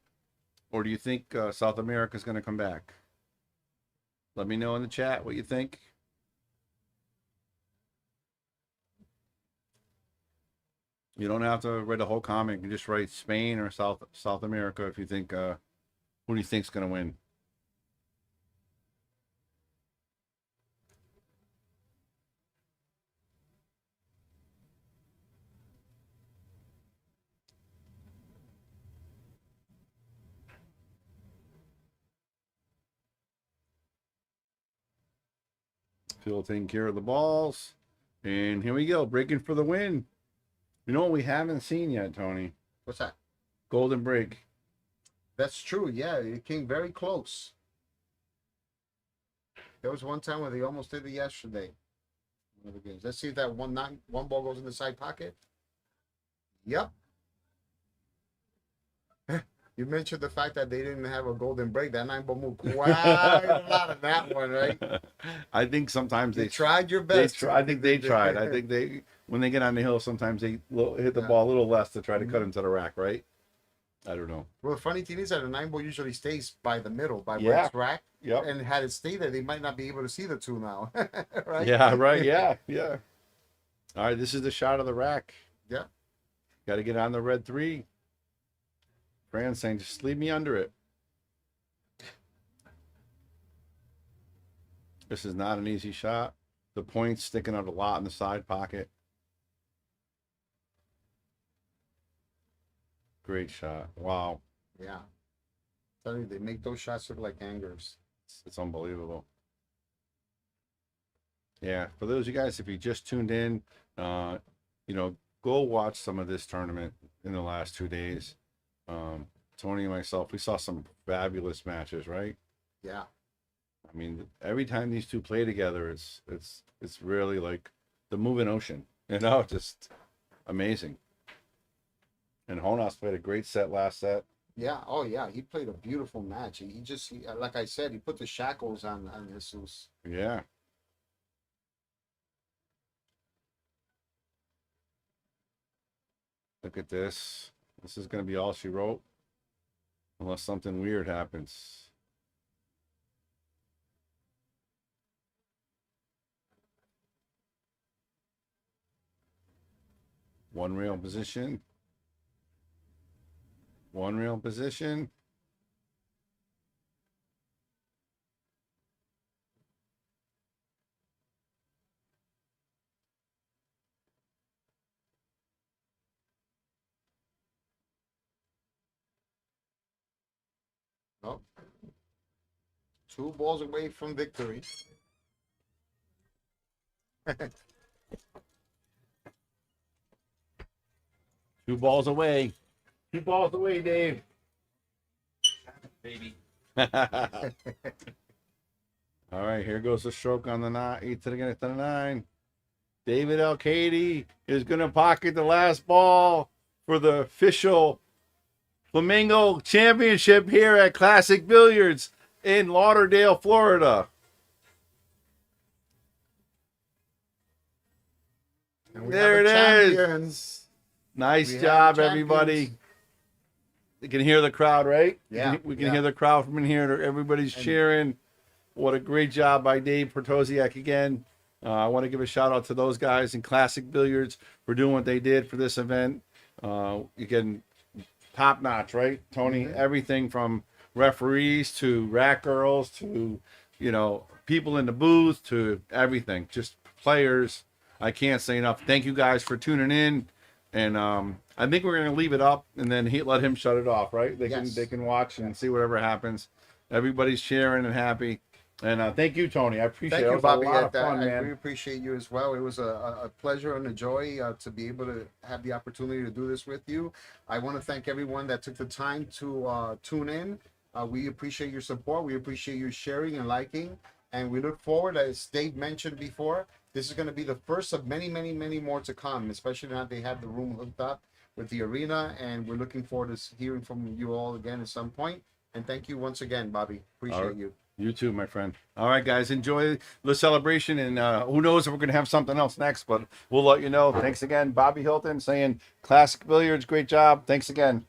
Speaker 1: or do you think South America is going to come back? Let me know in the chat what you think. You don't have to write a whole comment. You can just write Spain or South America if you think who do you think's going to win. Phil taking care of the balls. And here we go, breaking for the win. You know what we haven't seen yet, Tony?
Speaker 2: What's that?
Speaker 1: Golden break.
Speaker 2: That's true. Yeah, it came very close. There was one time where they almost did it yesterday. One of the games. Let's see if that one ball goes in the side pocket. Yep. You mentioned the fact that they didn't have a golden break. That 9 ball moved quite a lot of that one, right?
Speaker 1: I think sometimes
Speaker 2: You tried your best.
Speaker 1: I think they tried. I think they, when they get on the hill, sometimes they hit the ball a little less to try to cut into the rack, right? I don't know.
Speaker 2: Well, the funny thing is that a 9 ball usually stays by the middle, by where it's racked.
Speaker 1: Yep.
Speaker 2: And had it stayed there, they might not be able to see the 2 now. Right?
Speaker 1: Yeah, right. Yeah, yeah. All right, this is the shot of the rack.
Speaker 2: Yeah.
Speaker 1: Got to get on the red 3. Fran's saying, just leave me under it. This is not an easy shot. The point's sticking out a lot in the side pocket. Great shot. Wow.
Speaker 2: Yeah. Tell you, they make those shots look like hangers.
Speaker 1: It's unbelievable. Yeah, for those of you guys, if you just tuned in, go watch some of this tournament in the last 2 days. Tony and myself, we saw some fabulous matches, right?
Speaker 2: Yeah.
Speaker 1: I mean, every time these two play together, it's really like the moving ocean, just amazing. And Jonas played a great set last set.
Speaker 2: Yeah. Oh, yeah. He played a beautiful match. He like I said, he put the shackles on Jesus.
Speaker 1: Yeah. Look at this. This is going to be all she wrote. Unless something weird happens. One rail position. One rail position.
Speaker 2: Oh. 2 balls away from victory.
Speaker 1: 2 balls away. 2 balls away, Dave.
Speaker 3: Baby.
Speaker 1: All right, here goes the stroke on the 9. 8 to the 9. David Elcady is going to pocket the last ball for the official Flamingo Championship here at Classic Billiards in Lauderdale, Florida.
Speaker 2: And we
Speaker 1: There
Speaker 2: have
Speaker 1: it
Speaker 2: a
Speaker 1: is.
Speaker 2: champions.
Speaker 1: Nice
Speaker 2: We have
Speaker 1: job,
Speaker 2: champions.
Speaker 1: everybody. You can hear the crowd, right?
Speaker 2: Yeah,
Speaker 1: We can
Speaker 2: yeah.
Speaker 1: hear the crowd from in here. Everybody's cheering. What a great job by Dave Pertosiak again. I want to give a shout out to those guys in Classic Billiards for doing what they did for this event. You getting top notch, right, Tony?
Speaker 2: Mm-hmm.
Speaker 1: Everything from referees to rack girls to, people in the booth to everything, just players. I can't say enough. Thank you guys for tuning in. And I think we're gonna leave it up and then let him shut it off, right?
Speaker 2: Yes.
Speaker 1: They can watch and see whatever happens. Everybody's sharing and happy. And thank you, Tony. I appreciate
Speaker 2: Thank
Speaker 1: it.
Speaker 2: you,
Speaker 1: It was
Speaker 2: Bobby.
Speaker 1: a lot of
Speaker 2: I
Speaker 1: fun,
Speaker 2: really
Speaker 1: man.
Speaker 2: appreciate you as well. It was a pleasure and a joy to be able to have the opportunity to do this with you. I want to thank everyone that took the time to tune in. We appreciate your support. We appreciate you sharing and liking. And we look forward, as Dave mentioned before, this is going to be the first of many, many, many more to come, especially now they have the room hooked up with the arena. And we're looking forward to hearing from you all again at some point. And thank you once again, Bobby. Appreciate
Speaker 1: right.
Speaker 2: you.
Speaker 1: You too, my friend. All right, guys, enjoy the celebration. And who knows if we're going to have something else next, but we'll let you know. Thanks again, Bobby Hilton saying Classic Billiards. Great job. Thanks again.